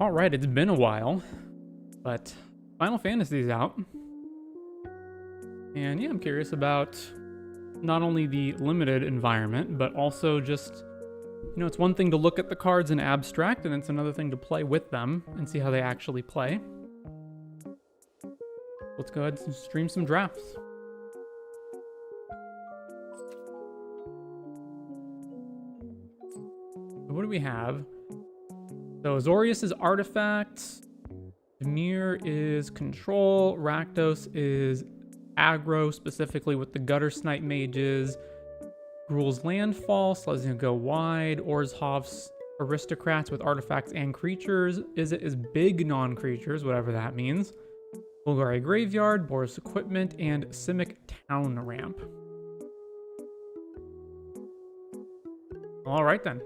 All right, it's been a while, but Final Fantasy's out. And yeah, I'm curious about not only the limited environment, but also just, it's one thing to look at the cards in abstract, and it's another thing to play with them and see how they actually play. Let's go ahead and stream some drafts. So what do we have? So Azorius is artifacts, Demir is control, Rakdos is aggro, specifically with the Gutter Snipe mages, Gruul's landfall, Selesnya go wide, Orzhov's aristocrats with artifacts and creatures, Izzet is big non-creatures, whatever that means, Bulgari graveyard, Boris equipment, and Simic town ramp. All right then.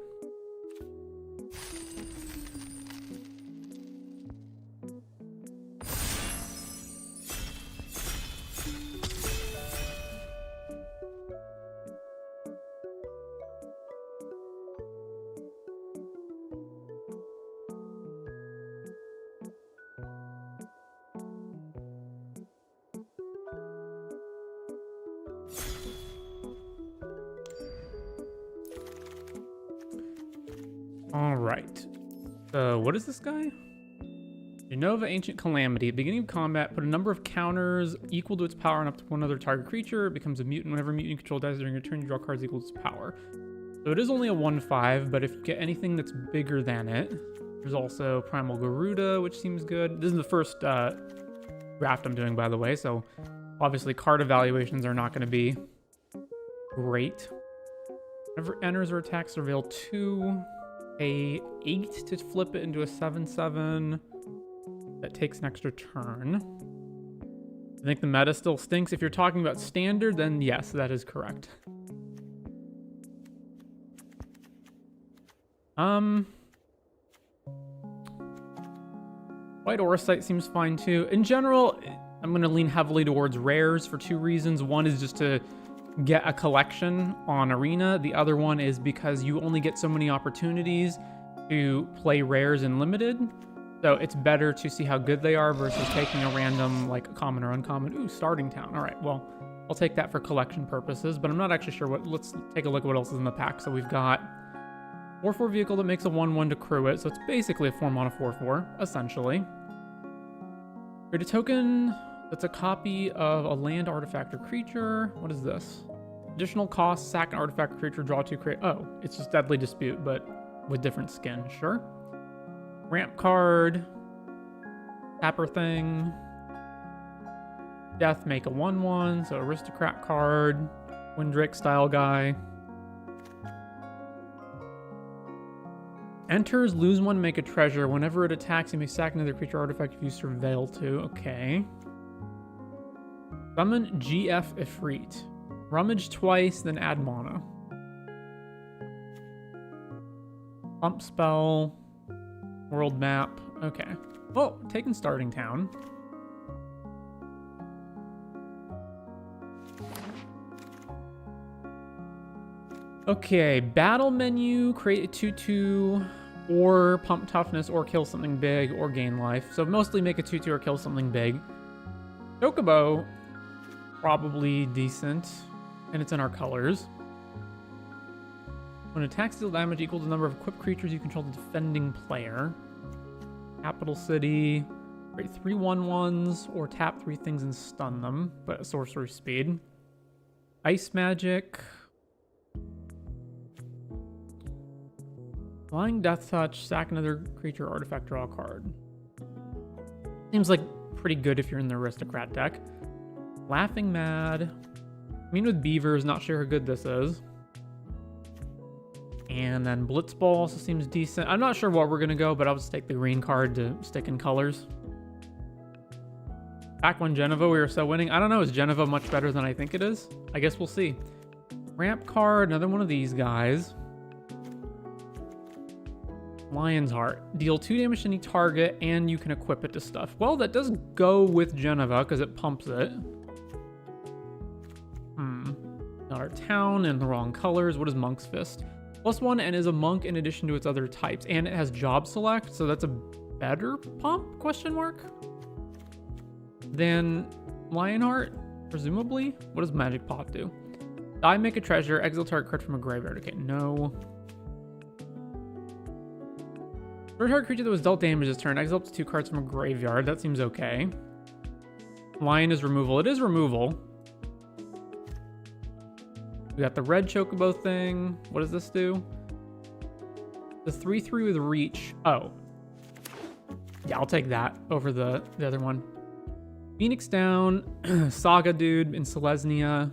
All right. So what is this guy? Unova Ancient Calamity. At the beginning of combat, put a number of counters equal to its power and up to one other target creature. It becomes a mutant whenever mutant you control dies during your turn. You draw cards equal to its power. So it is only a 1/5, but if you get anything that's bigger than it, there's also Primal Garuda, which seems good. This is the first draft I'm doing, by the way, so obviously card evaluations are not going to be great. Whenever enters or attacks, reveal 2. A 8 to flip it into a 7/7. That takes an extra turn. I think the meta still stinks. If you're talking about standard, then yes, that is correct. White Auracite seems fine too. In general, I'm going to lean heavily towards rares for 2 reasons. One is just to get a collection on Arena. The other one is because you only get so many opportunities to play rares in limited. So it's better to see how good they are versus taking a random, like, common or uncommon. Ooh, starting town. All right, well, I'll take that for collection purposes, but I'm not actually sure what. Let's take a look at what else is in the pack. So we've got 4/4 vehicle that makes a 1/1 to crew it. So it's basically a 4-mana 4/4, essentially. Create a token that's a copy of a land, artifact, or creature. What is this? Additional cost, sack an artifact or creature, draw 2, create. Oh, it's just Deadly Dispute, but with different skin. Sure. Ramp card. Tapper thing. Death, make a 1/1. So aristocrat card. Windrake style guy. Enters, lose 1, make a treasure. Whenever it attacks, you may sack another creature artifact if you surveil 2. Okay. Summon GF Ifrit. Rummage twice, then add mana. Pump spell. World map. Okay. Oh, taking starting town. Okay, battle menu. Create a 2/2 or pump toughness or kill something big or gain life. So mostly make a 2/2 or kill something big. Chocobo. Probably decent. And it's in our colors. When attacks deal damage equal to the number of equipped creatures you control the defending player. Capital City. Create 3 1/1s or tap 3 things and stun them, but at sorcery speed. Ice magic. Flying Death Touch, sack another creature, artifact, draw a card. Seems like pretty good if you're in the aristocrat deck. Laughing Mad. I mean, with Beavers, not sure how good this is. And then Blitzball also seems decent. I'm not sure what we're going to go, but I'll just take the green card to stick in colors. Back when Geneva, we were so winning. I don't know, is Geneva much better than I think it is? I guess we'll see. Ramp card, another one of these guys. Lion's Heart. Deal 2 damage to any target, and you can equip it to stuff. Well, that does go with Geneva, because it pumps it. Not our town, in the wrong colors. What is Monk's Fist? +1 and is a monk in addition to its other types. And it has job select, so that's a better pump, question mark, than Lionheart, presumably. What does Magic Pot do? Die, make a treasure, exile target card from a graveyard. Okay, no. Target creature that was dealt damage this turn, exile up to 2 cards from a graveyard. That seems okay. Lion is removal. It is removal. We got the red chocobo thing. What does this do? The 3/3 with reach. Oh. Yeah, I'll take that over the other one. Phoenix down. Saga dude in Selesnya.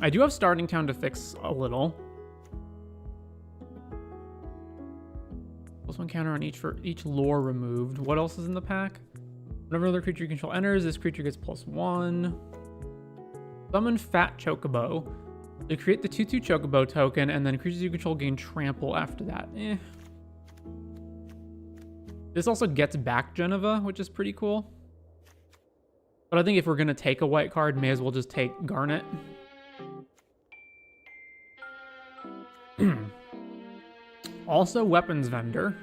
I do have Starting Town to fix a little. +1 counter on each lore removed. What else is in the pack? Whenever another creature you control enters, this creature gets +1. Summon Fat Chocobo. You create the 2/2 Chocobo token, and then creatures you control gain trample after that. This also gets back Geneva, which is pretty cool. But I think if we're going to take a white card, may as well just take Garnet. Also, Weapons Vendor.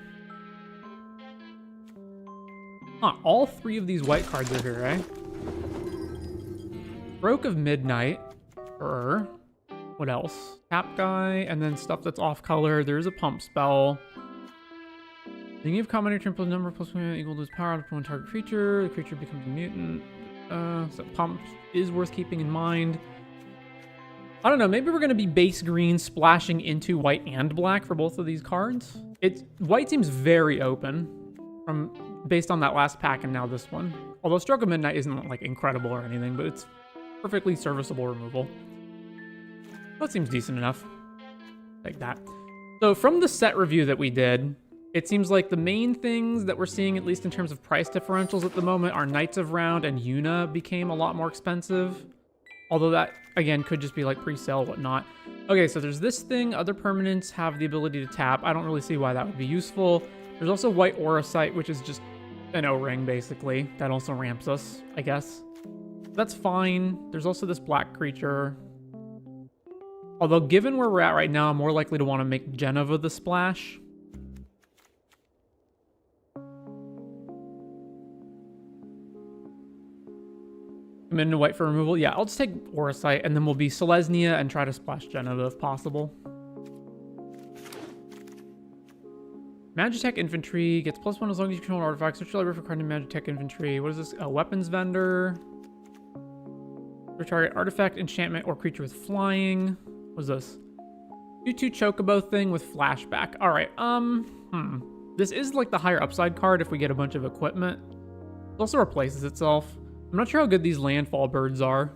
Huh, all 3 of these white cards are here, eh? Broke of Midnight. What else? Tap guy, and then stuff that's off color. There's a pump spell. Then you have combination plus number +1 equal to its power to one target creature. The creature becomes a mutant. So pump is worth keeping in mind. I don't know, maybe we're going to be base green splashing into white and black for both of these cards. White seems very open based on that last pack and now this one. Although Stroke of Midnight isn't like incredible or anything, but it's perfectly serviceable removal. That seems decent enough. Like that. So from the set review that we did, it seems like the main things that we're seeing, at least in terms of price differentials at the moment, are Knights of Round and Yuna became a lot more expensive. Although that, again, could just be like pre-sale, whatnot. Okay, so there's this thing. Other permanents have the ability to tap. I don't really see why that would be useful. There's also White Aura Sight, which is just an O-ring, basically. That also ramps us, I guess. That's fine. There's also this black creature. Although, given where we're at right now, I'm more likely to want to make Geneva the splash. I'm into white for removal. Yeah, I'll just take Aura Sight, and then we'll be Selesnya and try to splash Geneva if possible. Magitech Infantry gets +1 as long as you control an artifact. Search the library for card in Magitech Infantry. What is this? A Weapons Vendor. For target artifact, enchantment, or creature with flying. What is this? 2/2 Chocobo thing with flashback. All right. This is like the higher upside card if we get a bunch of equipment. It also replaces itself. I'm not sure how good these landfall birds are.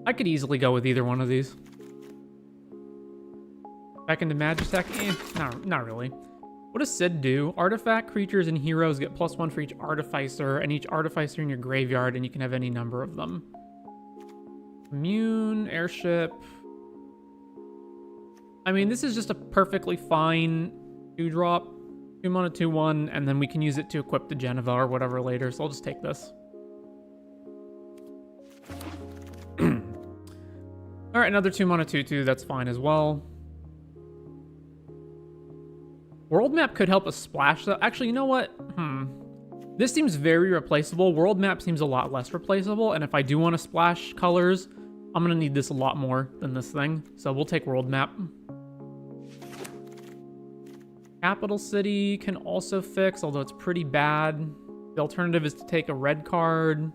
I could easily go with either one of these. Back into Magitech? Not really. What does Sid do? Artifact creatures and heroes get +1 for each Artificer, and each Artificer in your graveyard, and you can have any number of them. Immune, Airship. I mean, this is just a perfectly fine 2-drop. 2 mana, 2/1, and then we can use it to equip the Geneva or whatever later, so I'll just take this. Alright, another 2 mana, 2/2, that's fine as well. World Map could help us splash though. Actually, you know what? This seems very replaceable. World Map seems a lot less replaceable, and if I do want to splash colors, I'm going to need this a lot more than this thing, so we'll take World Map. Capital City can also fix, although it's pretty bad. The alternative is to take a red card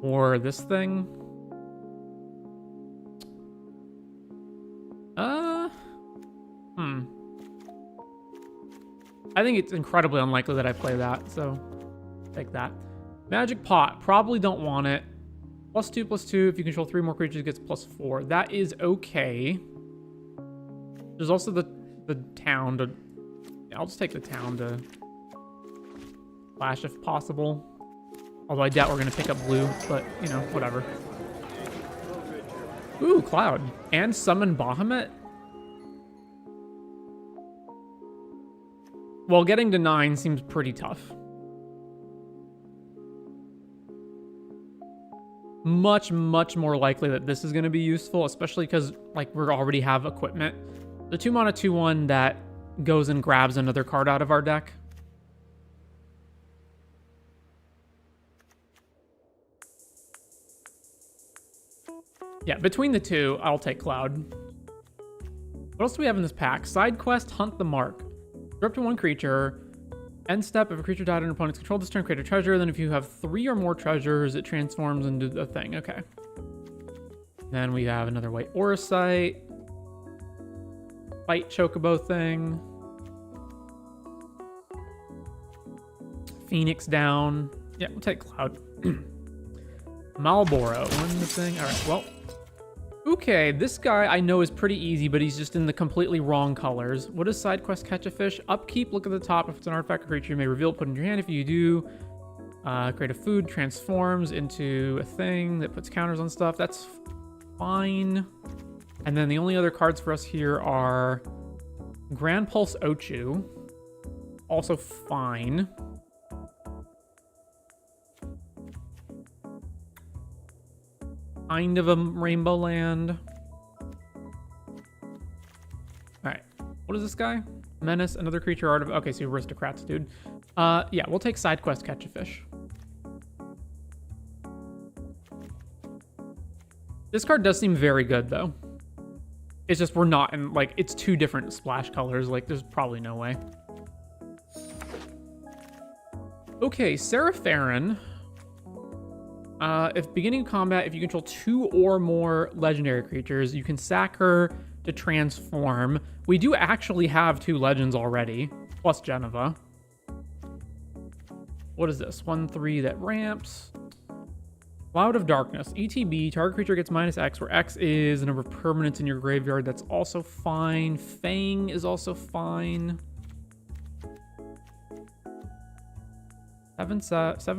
or this thing. I think it's incredibly unlikely that I play that, so take that. Magic Pot, probably don't want it. +2/+2, if you control 3 more creatures, it gets +4. That is okay. There's also the town to... I'll just take the town to flash if possible. Although I doubt we're going to pick up blue, but, you know, whatever. Ooh, Cloud. And summon Bahamut? Well, getting to 9 seems pretty tough. much more likely that this is going to be useful, especially because like we already have equipment. The 2-mana 2/1 that goes and grabs another card out of our deck. Yeah, between the two, I'll take Cloud. What else do we have in this pack? Side quest, Hunt the Mark. You're up to 1 creature. End step, if a creature died under opponent's control this turn, create a treasure. Then if you have 3 or more treasures, it transforms into a thing. Okay. Then we have another white Auracite. Fight Chocobo thing. Phoenix down. Yeah, we'll take Cloud. Malboro. One thing. All right, well. Okay, this guy I know is pretty easy, but he's just in the completely wrong colors. What does side quest catch a fish? Upkeep, look at the top. If it's an artifact or creature, you may reveal it, put it in your hand. If you do, create a food, transforms into a thing that puts counters on stuff. That's fine. And then the only other cards for us here are Grand Pulse Ochu. Also fine. Kind of a Rainbow Land. Alright. What is this guy? Menace, another creature art of... Okay, so aristocrats, dude. Yeah, we'll take side quest catch a fish. This card does seem very good, though. It's just we're not in... Like, it's 2 different splash colors. Like, there's probably no way. Okay, Serapharin. If beginning combat, if you control 2 or more legendary creatures, you can sack her to transform. We do actually have 2 legends already, plus Geneva. What is this? 1/3 that ramps. Cloud of Darkness. ETB, target creature gets -X, where X is the number of permanents in your graveyard. That's also fine. Fang is also fine. 7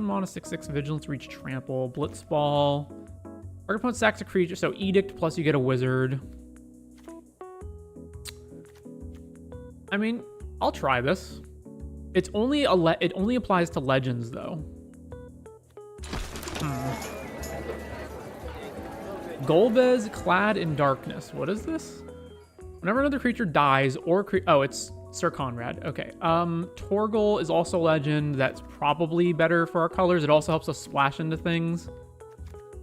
mana 6/6 vigilance, reach, trample, blitzball. Target opponent sacks a creature, so edict plus you get a wizard. I mean, I'll try this. It's only it only applies to legends though. Golbez, clad in darkness. What is this? Whenever another creature dies or oh, it's Sir Conrad. Okay. Torgal is also legend. That's probably better for our colors. It also helps us splash into things.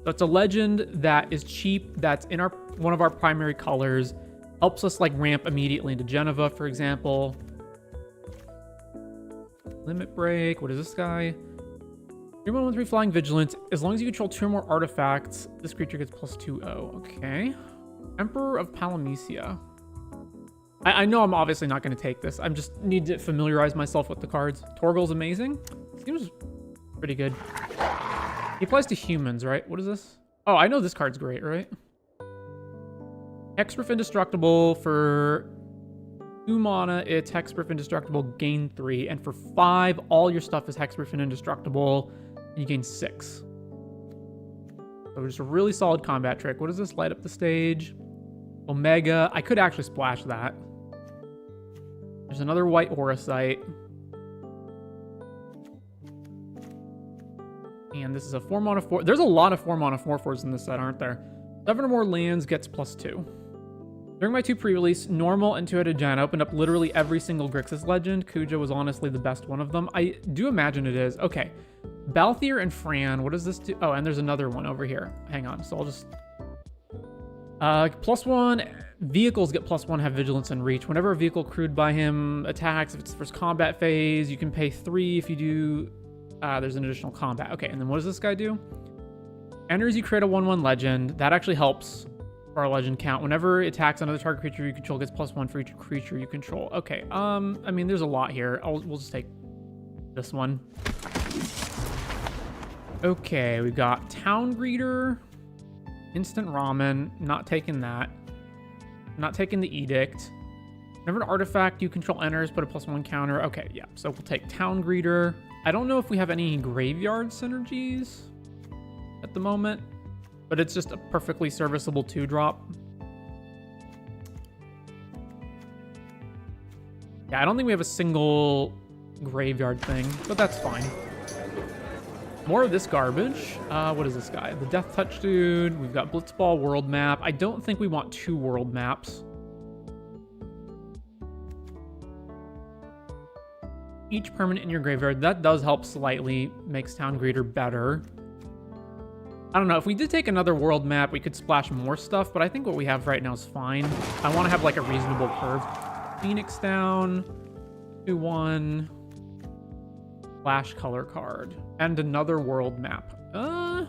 So it's a legend that is cheap. That's in one of our primary colors. Helps us like ramp immediately into Geneva, for example. Limit Break. What is this guy? 3/1/3 Flying Vigilance. As long as you control 2 or more artifacts, this creature gets +2/0. Okay. Emperor of Palamecia. I know I'm obviously not going to take this. I just need to familiarize myself with the cards. Torgal's amazing. Seems pretty good. He applies to humans, right? What is this? Oh, I know this card's great, right? Hexproof Indestructible for 2 mana. It's Hexproof Indestructible, gain 3. And for 5, all your stuff is Hexproof and Indestructible. And you gain 6. So just a really solid combat trick. What is this? Light up the stage. Omega. I could actually splash that. There's another white Auracite. And this is a 4 mana 4. There's a lot of 4 mana 4/4s in this set, aren't there? 7 or more lands gets +2. During my 2 pre-release, normal and 2-headed giant, I opened up literally every single Grixis legend. Kuja was honestly the best one of them. I do imagine it is. Okay. Balthier and Fran. What does this do? Oh, and there's another one over here. Hang on. So I'll just... +1. Vehicles get +1, have vigilance and reach. Whenever a vehicle crewed by him attacks, if it's the first combat phase, you can pay 3 if you do... there's an additional combat. Okay, and then what does this guy do? Enters, you create a 1/1 legend. That actually helps for our legend count. Whenever it attacks another target creature you control, gets +1 for each creature you control. Okay, I mean, there's a lot here. We'll just take this one. Okay, we've got Town Greeter, Instant Ramen. Not taking that. Not taking the Edict. Whenever an artifact you control enters, put a +1 counter. Okay, yeah. So we'll take Town Greeter. I don't know if we have any graveyard synergies at the moment, but it's just a perfectly serviceable 2-drop. Yeah, I don't think we have a single graveyard thing, but that's fine. More of this garbage. What is this guy? The Death Touch dude. We've got Blitzball world map. I don't think we want 2 world maps. Each permanent in your graveyard. That does help slightly. Makes Town Greeter better. I don't know. If we did take another world map, we could splash more stuff, but I think what we have right now is fine. I want to have like a reasonable curve. Phoenix down. 2-1. Flash color card. And another world map. How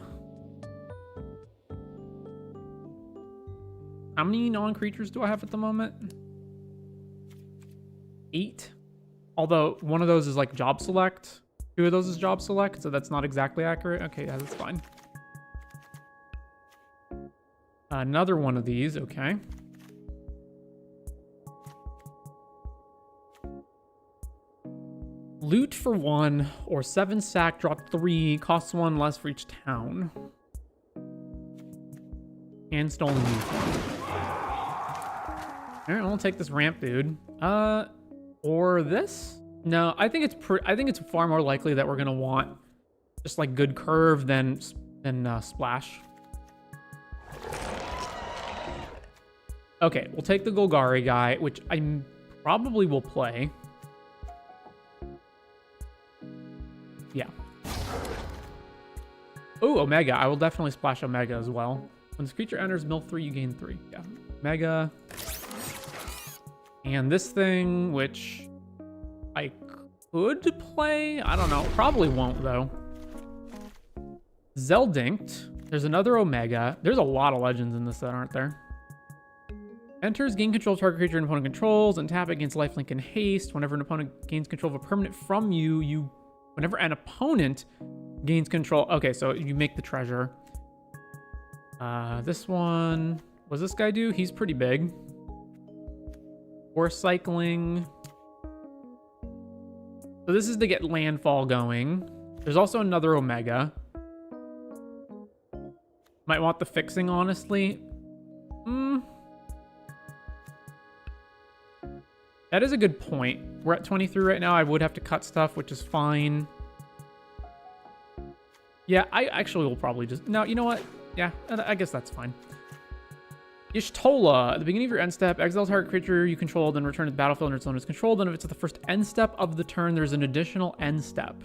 many non-creatures do I have at the moment? 8. Although one of those is like job select. 2 of those is job select, so that's not exactly accurate. Okay, yeah, that's fine. Another one of these, okay. Loot for 1 or 7 sack, drop 3, costs 1 less for each town. And stolen uniform. Alright, we'll take this ramp, dude. Or this? No, I think it's far more likely that we're gonna want just like good curve than splash. Okay, we'll take the Golgari guy, which I probably will play. Yeah. Oh, Omega. I will definitely splash Omega as well. When this creature enters mill 3, you gain 3. Yeah. Omega. And this thing, which I could play. I don't know. Probably won't, though. Zeldinct. There's another Omega. There's a lot of legends in this set, aren't there? Enters, gain control of target creature an opponent controls, and tap it against lifelink and haste. Whenever an opponent gains control of a permanent from you, whenever an opponent gains control. Okay, so you make the treasure. This one, what does this guy do? He's pretty big. Or cycling. So this is to get landfall going. There's also another Omega. Might want the fixing, honestly. That is a good point. We're at 23 right now. I would have to cut stuff, which is fine. Yeah, I actually will probably just... No, you know what? Yeah, I guess that's fine. Y'shtola. At the beginning of your end step, exile target creature you control, then return to the battlefield under its owner's control. Then if it's at the first end step of the turn, there's an additional end step.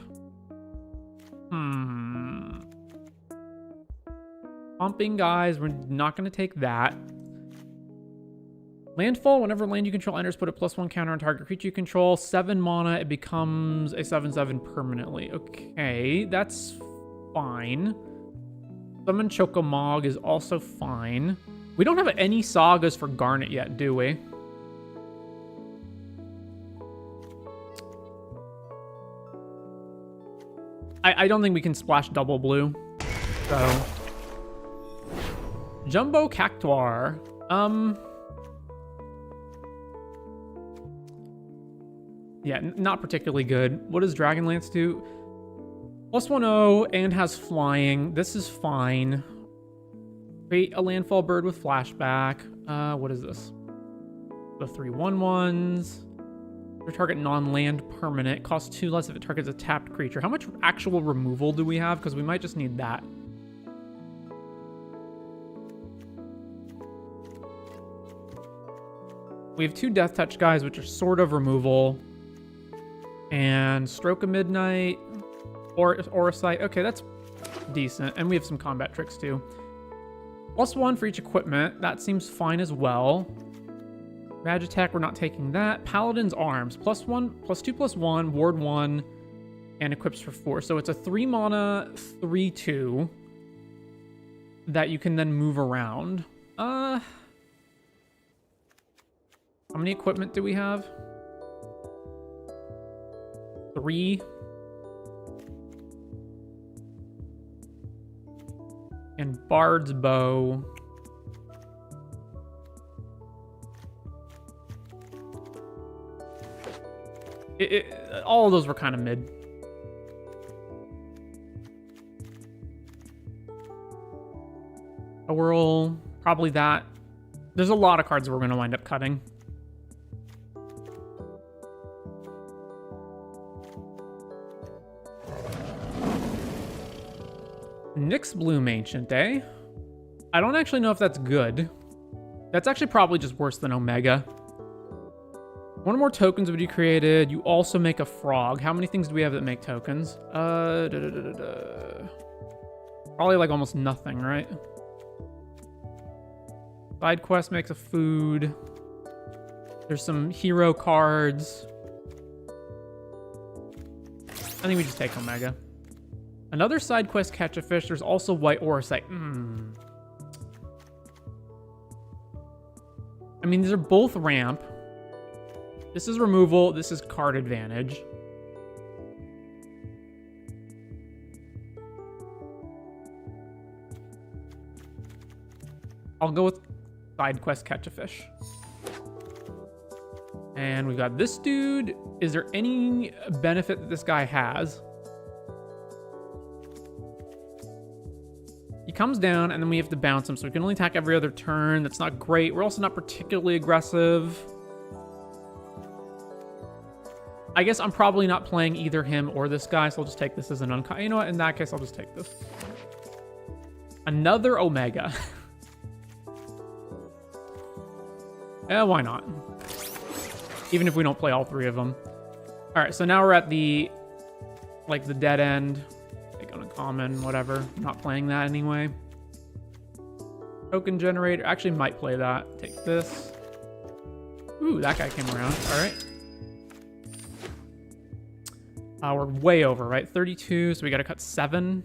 Pumping, guys. We're not going to take that. Landfall, whenever land you control enters, put a +1 counter on target creature you control. 7 mana, it becomes a 7/7 permanently. Okay, that's fine. Summon Chocomog is also fine. We don't have any sagas for Garnet yet, do we? I don't think we can splash double blue. So. Jumbo Cactuar. Yeah, not particularly good. What does Dragonlance do? +1/0 and has flying. This is fine. Create a landfall bird with flashback. What is this? The 3/1/1s. Your target non-land permanent. Costs 2 less if it targets a tapped creature. How much actual removal do we have? Because we might just need that. We have 2 Death Touch guys, which are sort of removal. And Stroke of Midnight, or Sight. Okay, that's decent. And we have some combat tricks too. +1 for each equipment. That seems fine as well. Magitech, we're not taking that. Paladin's Arms. +1, +2/+1, ward 1, and equips for 4. So it's a 3 mana, 3/2 that you can then move around. How many equipment do we have? 3. And Bard's Bow. All of those were kind of mid. A Whirl, probably that. There's a lot of cards we're going to wind up cutting. Nyx Bloom Ancient, eh? I don't actually know if that's good. That's actually probably just worse than Omega. One more tokens would be created. You also make a frog. How many things do we have that make tokens? Probably like almost nothing, right? Side quest makes a food. There's some hero cards. I think we just take Omega. Another side quest, catch a fish. There's also white orosite. I mean, these are both ramp. This is removal. This is card advantage. I'll go with side quest, catch a fish. And we've got this dude. Is there any benefit that this guy has? He comes down, and then we have to bounce him, so we can only attack every other turn. That's not great. We're also not particularly aggressive. I guess I'm probably not playing either him or this guy, so I'll just take this as an you know what? In that case, I'll just take this. Another Omega. Yeah, why not? Even if we don't play all three of them. All right, so now we're at the, like, the dead end. Take on a common, whatever. I'm not playing that anyway. Token generator. Actually, might play that. Take this. Ooh, that guy came around. All right. We're way over, right? 32, so we got to cut 7.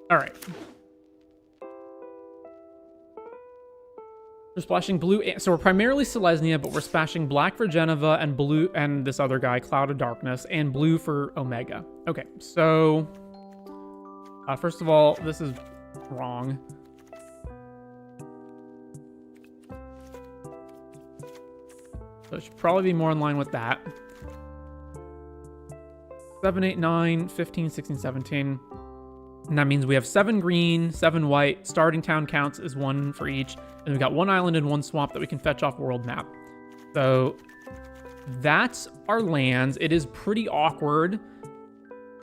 All right. We're splashing blue, so we're primarily Selesnya, but we're splashing black for Geneva and blue, and this other guy, Cloud of Darkness, and blue for Omega. Okay, so first of all, this is wrong. So it should probably be more in line with that. 7, 8, 9, 15, 16, 17. And that means we have 7 green, 7 white. Starting town counts as 1 for each. And we've got 1 island and 1 swamp that we can fetch off world map. So that's our lands. It is pretty awkward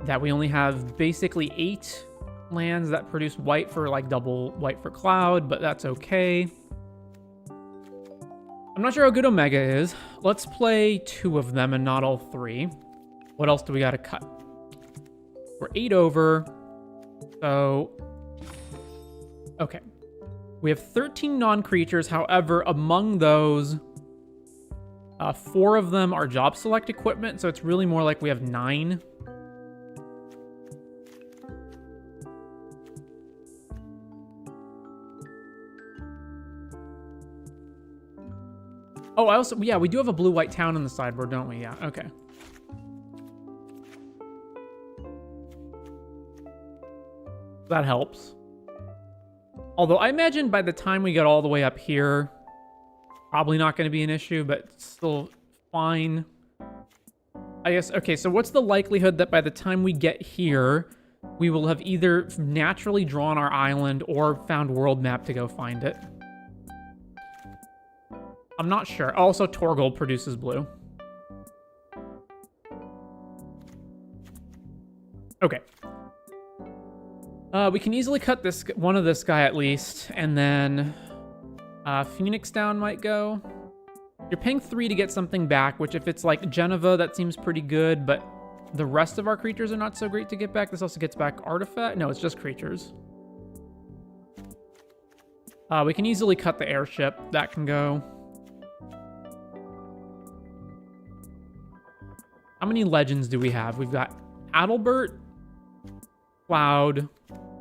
that we only have basically 8 lands that produce white for like double white for Cloud, but that's okay. I'm not sure how good Omega is. Let's play 2 of them and not all 3. What else do we got to cut? We're 8 over. So, okay. We have 13 non-creatures. However, among those, 4 of them are job select equipment. So it's really more like we have 9. Oh, yeah, we do have a blue-white town in the sideboard, don't we? Yeah, okay. That helps. Although I imagine by the time we get all the way up here, probably not going to be an issue, but still fine. I guess, okay, so what's the likelihood that by the time we get here, we will have either naturally drawn our island or found world map to go find it? I'm not sure. Also, Torgold produces blue. Okay. We can easily cut this one of this guy at least, and then Phoenix Down might go. You're paying 3 to get something back, which if it's like Geneva, that seems pretty good, but the rest of our creatures are not so great to get back. This also gets back artifact. No, it's just creatures. We can easily cut the airship. That can go. How many legends do we have? We've got Adalbert, Cloud,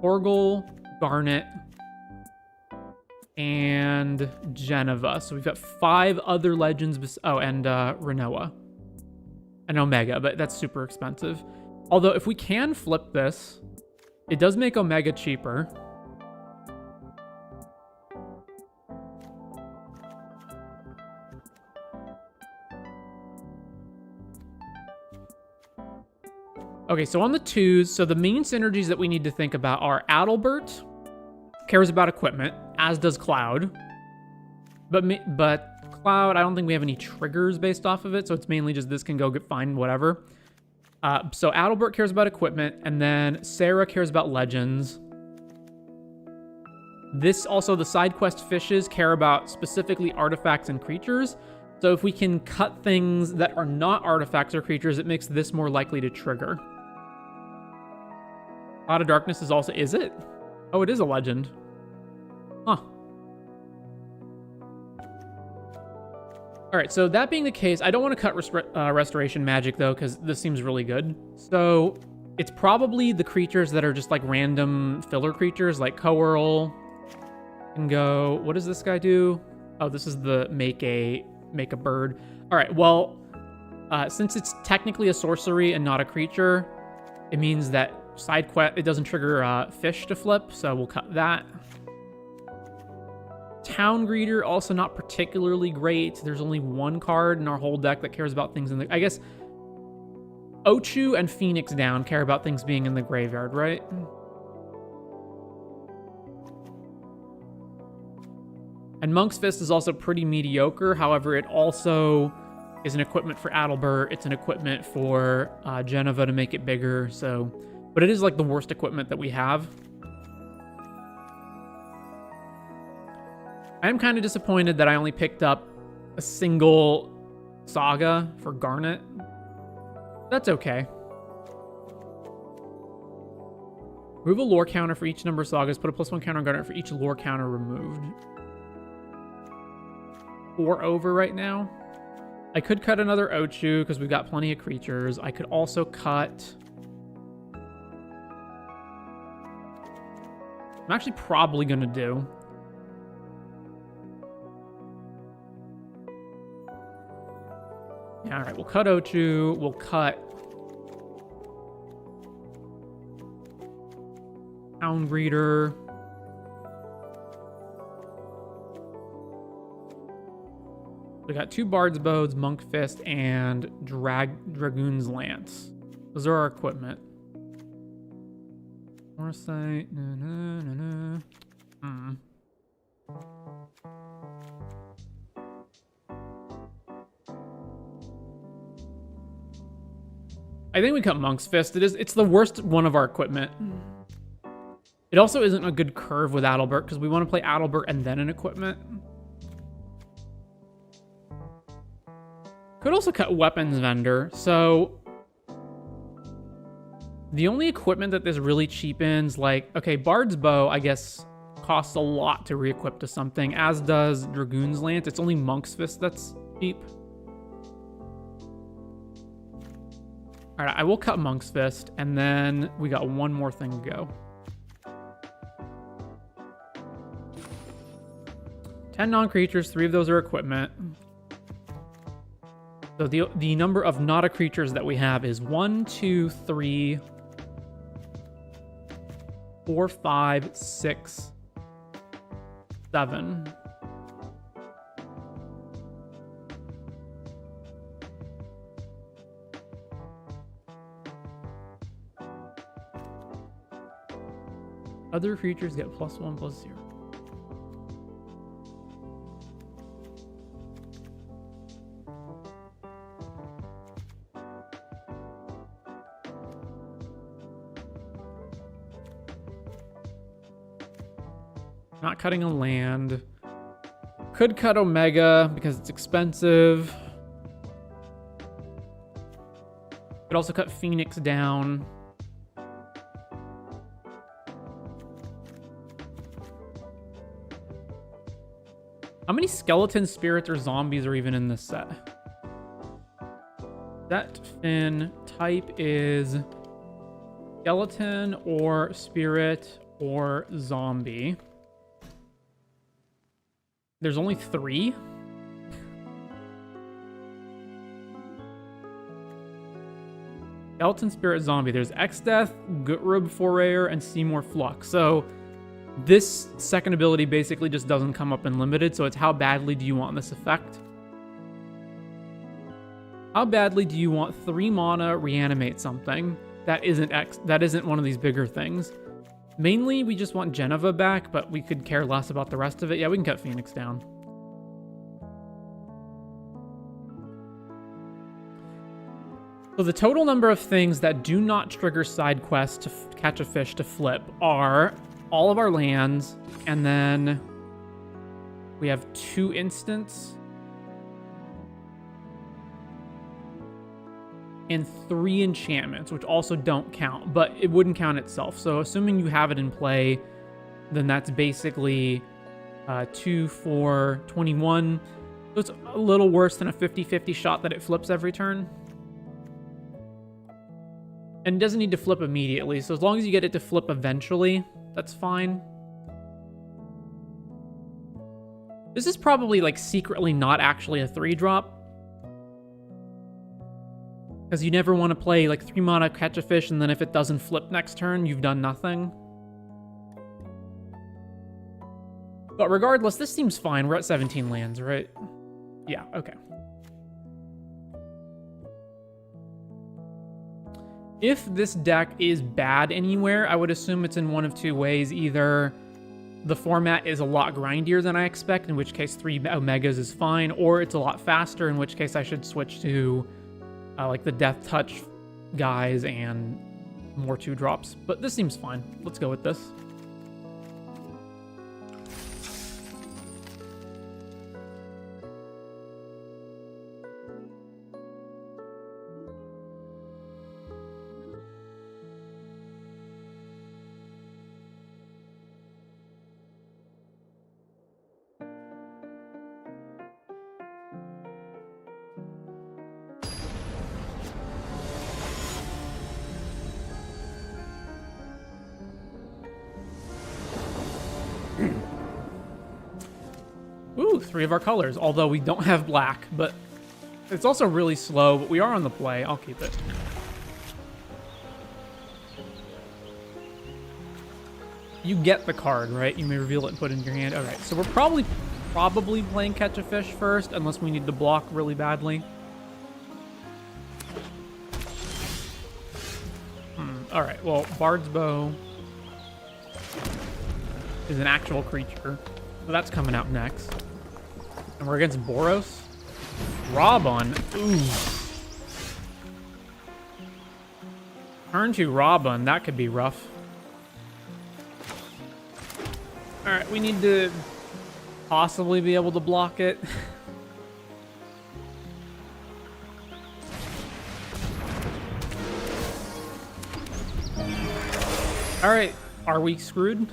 Orgel, Garnet, and Geneva. So we've got 5 other legends. Oh, and Renoa. And Omega, but that's super expensive. Although if we can flip this, it does make Omega cheaper. Okay, so on the 2s, so the main synergies that we need to think about are Adalbert cares about equipment, as does Cloud. But Cloud, I don't think we have any triggers based off of it, so it's mainly just this can go find whatever. So Adalbert cares about equipment, and then Sarah cares about legends. This also, the side quest fishes care about specifically artifacts and creatures. So if we can cut things that are not artifacts or creatures, it makes this more likely to trigger. Cloud of Darkness is also, is it? Oh, it is a legend. Huh. All right, so that being the case, I don't want to cut Restoration Magic, though, because this seems really good. So it's probably the creatures that are just like random filler creatures, like Coeurl can go. What does this guy do? Oh, this is the make a bird. All right, well, since it's technically a sorcery and not a creature, it means that side quest, it doesn't trigger fish to flip, so we'll cut that. Town Greeter, also not particularly great. There's only one card in our whole deck that cares about things in the... I guess Ochu and Phoenix Down care about things being in the graveyard, right? And Monk's Fist is also pretty mediocre. However, it also is an equipment for Adalbert. It's an equipment for Geneva to make it bigger. So, but it is like the worst equipment that we have. I am kind of disappointed that I only picked up a single Saga for Garnet. That's okay. Remove a lore counter for each number of Sagas. Put a +1 counter on Garnet for each lore counter removed. 4 over right now. I could cut another Ochu because we've got plenty of creatures. I could also cut... I'm actually probably going to do... Yeah, all right, we'll cut Ochu. We'll cut... Town Greeter. We got 2 Bard's Bows, Monk Fist, and Dragoon's Lance. Those are our equipment. Foresight. I think we cut Monk's Fist. It's the worst one of our equipment. It also isn't a good curve with Adalbert because we want to play Adalbert and then an equipment. Could also cut Weapons Vendor. So the only equipment that this really cheapens, like, okay, Bard's Bow, I guess, costs a lot to re-equip to something, as does Dragoon's Lance. It's only Monk's Fist that's cheap. All right, I will cut Monk's Fist, and then we got one more thing to go. 10 non-creatures, 3 of those are equipment. So the number of not creatures that we have is 1, 2, 3, 4, 5, 6, 7. Other creatures get +1/+0. Not cutting a land. Could cut Omega because it's expensive. Could also cut Phoenix down. How many skeletons, spirits, or zombies are even in this set? Set Fin type is skeleton or spirit or zombie. There's only 3. Skeleton, spirit, zombie. There's Exdeath, Gutrub Forayer, and Seymour Flux. So this second ability basically just doesn't come up in limited, so it's how badly do you want this effect? How badly do you want 3 mana reanimate something that isn't one of these bigger things? Mainly, we just want Geneva back, but we could care less about the rest of it. Yeah, we can cut Phoenix down. So the total number of things that do not trigger side quests to catch a fish to flip are all of our lands, and then we have 2 instants and 3 enchantments, which also don't count, but it wouldn't count itself. So assuming you have it in play, then that's basically 2, 4, 21. So it's a little worse than a 50-50 shot that it flips every turn. And it doesn't need to flip immediately, so as long as you get it to flip eventually, that's fine. This is probably like secretly not actually a 3-drop. Because you never want to play like 3 mana catch a fish, and then if it doesn't flip next turn, you've done nothing. But regardless, this seems fine. We're at 17 lands, right? Yeah, okay. If this deck is bad anywhere, I would assume it's in one of 2 ways. Either the format is a lot grindier than I expect, in which case 3 Omegas is fine, or it's a lot faster, in which case I should switch to like the Death Touch guys and more 2-drops. But this seems fine. Let's go with this. Ooh, 3 of our colors, although we don't have black, but it's also really slow, but we are on the play. I'll keep it. You get the card, right? You may reveal it and put it in your hand. Okay, so we're probably playing Catch a Fish first, unless we need to block really badly. All right, well, Bard's Bow is an actual creature, so that's coming out next. And we're against Boros. Robin. Ooh. Turn to Robin. That could be rough. Alright, we need to possibly be able to block it. Alright, are we screwed?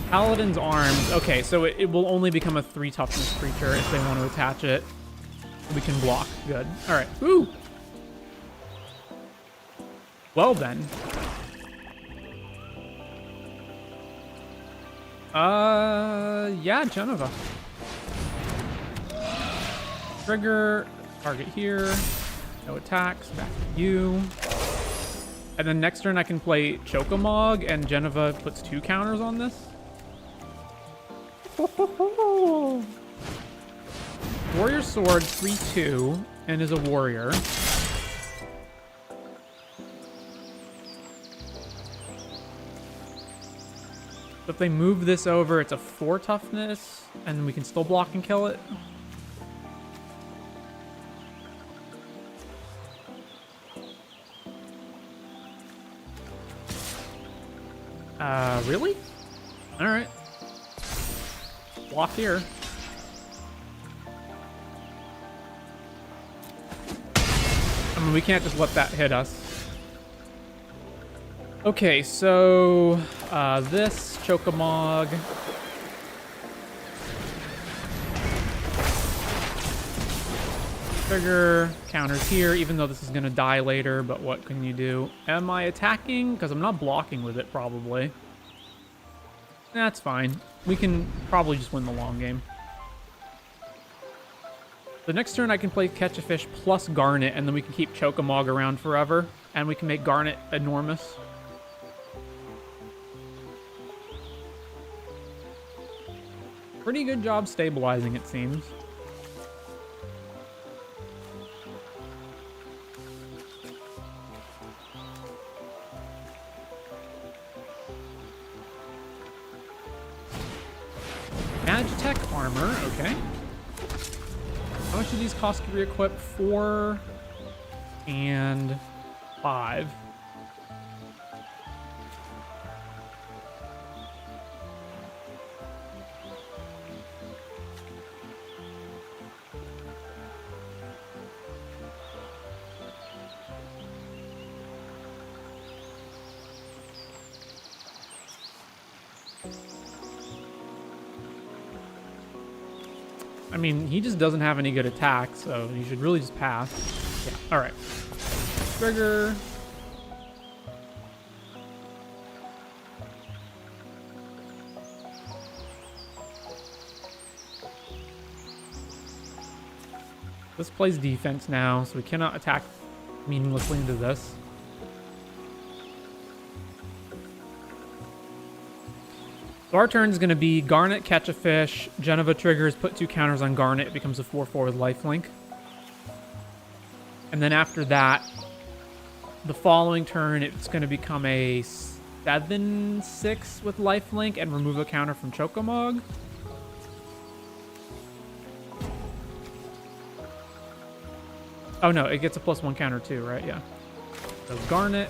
Paladin's Arms. Okay, so it will only become a 3 toughness creature if they want to attach it. We can block. Good. All right. Woo! Well then. Yeah, Geneva. Trigger. Target here. No attacks. Back to you. And then next turn I can play Chocomog, and Geneva puts 2 counters on this. Warrior Sword, 3/2, and is a warrior. So if they move this over, it's a 4 toughness, and we can still block and kill it. Really? Alright. Block here. I mean, we can't just let that hit us. Okay, so this Chocomog. Trigger, counters here, even though this is going to die later, but what can you do? Am I attacking? Because I'm not blocking with it, probably. That's fine. We can probably just win the long game. The next turn I can play Catch a Fish plus Garnet, and then we can keep Chocomog around forever, and we can make Garnet enormous. pretty good job stabilizing, it seems. Magitech armor, okay. How much do these cost to re-equip? 4 and 5. I mean, he just doesn't have any good attacks, so you should really just pass. Yeah, alright. Trigger. This plays defense now, so we cannot attack meaninglessly into this. So our turn is going to be Garnet, catch a fish. Geneva triggers, put 2 counters on Garnet. It becomes a 4/4 with lifelink. And then after that, the following turn, it's going to become a 7/6 with lifelink and remove a counter from Chocomog. Oh no, it gets a +1 counter too, right? Yeah. So Garnet.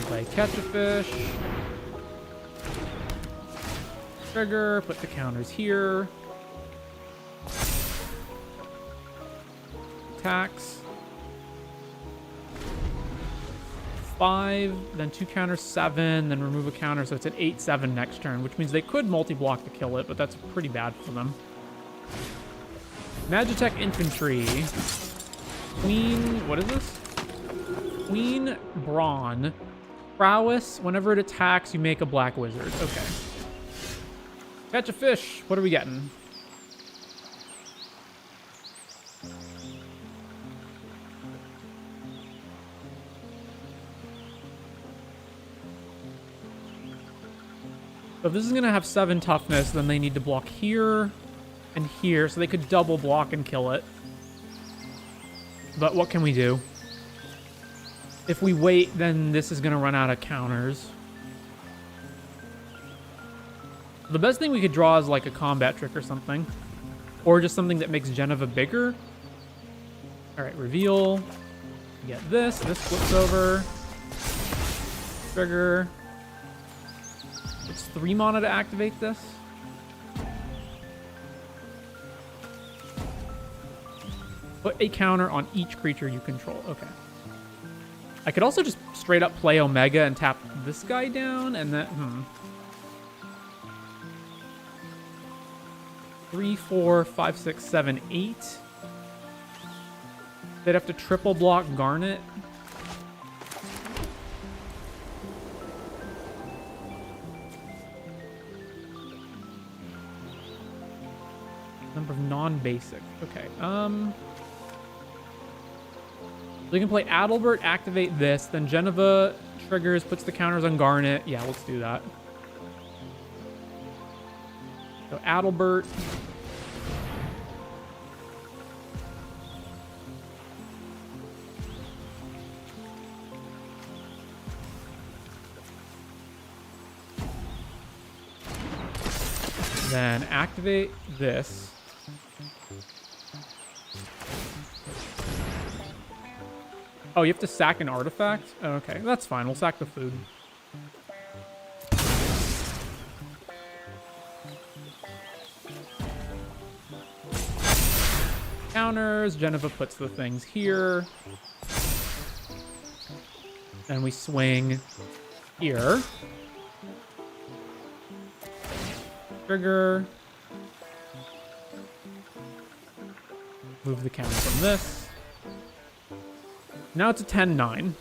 Play catch a fish. Trigger, put the counters here. Attacks. 5, then 2 counters, 7, then remove a counter, so it's an 8/7 next turn, which means they could multi-block to kill it, but that's pretty bad for them. Magitech Infantry. Queen, what is this? Queen Brawn. Prowess, whenever it attacks, you make a black wizard. Okay. Catch a fish. What are we getting? So if this is going to have 7 toughness, then they need to block here and here, so they could double block and kill it. But what can we do? If we wait, then this is going to run out of counters. The best thing we could draw is like a combat trick or something. Or just something that makes Geneva bigger. Alright, reveal. Get this. This flips over. Trigger. It's 3 mana to activate this. Put a counter on each creature you control. Okay. I could also just straight up play Omega and tap this guy down, and then, 3, 4, 5, 6, 7, 8. They'd have to triple block Garnet. Number of non-basic. Okay. So we can play Adalbert, activate this, then Geneva triggers, puts the counters on Garnet. Yeah, let's do that. So Adalbert. Then activate this. Oh, you have to sack an artifact? Oh, okay, that's fine. We'll sack the food. Counters. Geneva puts the things here. Then we swing here. Trigger. Move the counter from this. Now it's a 10-9.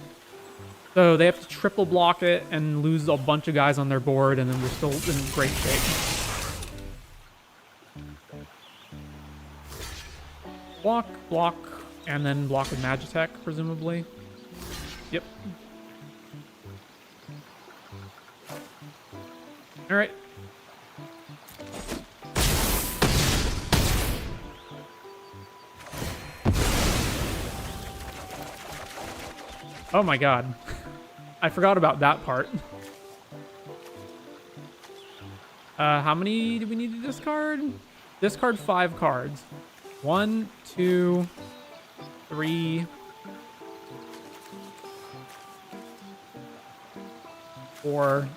So they have to triple block it and lose a bunch of guys on their board, and then we're still in great shape. Block, block, And then block with Magitech, presumably. Yep. All right. Oh my god. I forgot about that part. How many do we need to discard? Discard 5 cards. 1, 2, 3, 4,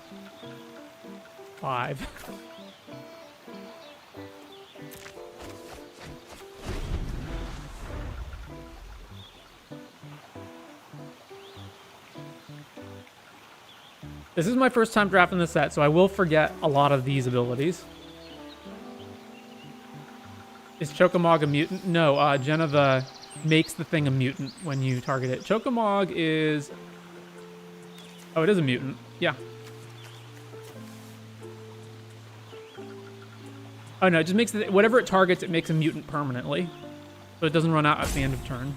5. This is my first time drafting the set, so I will forget a lot of these abilities. Is Chocomog a mutant? No, Geneva makes the thing a mutant when you target it. Chocomog is... Oh, it is a mutant. Yeah. Oh, no, it just makes it... Whatever it targets, it makes a mutant permanently. So it doesn't run out at the end of turn.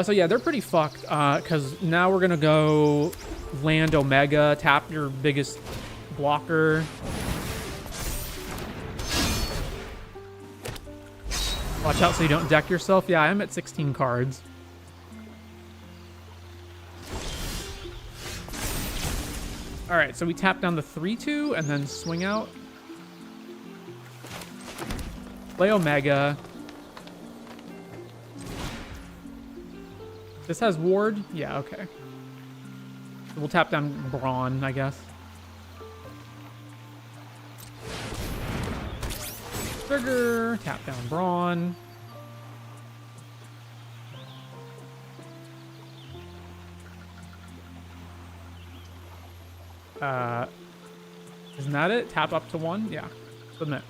So yeah, they're pretty fucked, because now we're going to go land Omega, tap your biggest blocker. Watch out so you don't deck yourself. Yeah, I'm at 16 cards. All right, so we tap down the 3-2 and then swing out. Play Omega. This has Ward? Yeah, okay. We'll tap down Brawn, I guess. Trigger, tap down Brawn. Isn't that it? Tap up to 1? Yeah. Submit.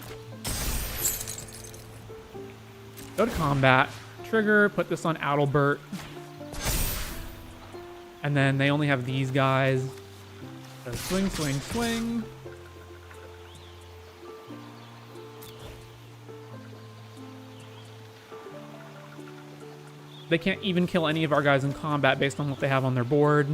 Go to combat. Trigger, put this on Adalbert. And then they only have these guys. So swing, swing, swing. They can't even kill any of our guys in combat based on what they have on their board.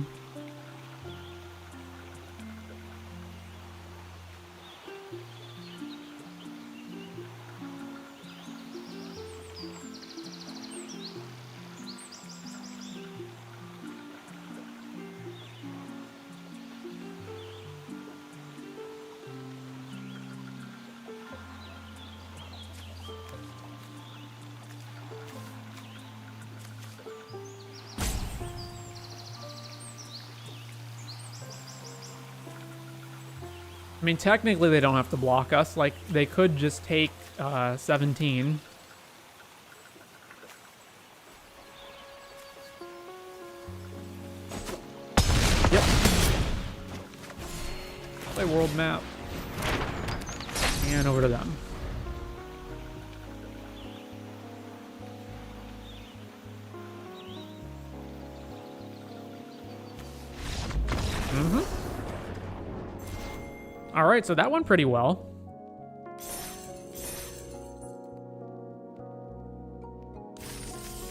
I mean, technically they don't have to block us. Like, they could just take 17. Yep. Play world map. And over to them. Mm-hmm. All right, so that went pretty well.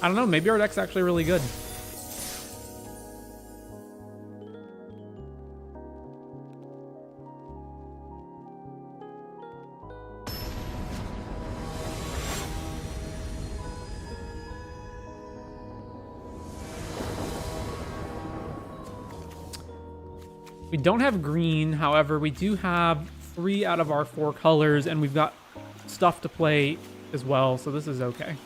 I don't know, maybe our deck's actually really good. We don't have green, however, we do have 3 out of our 4 colors, and we've got stuff to play as well, so this is okay.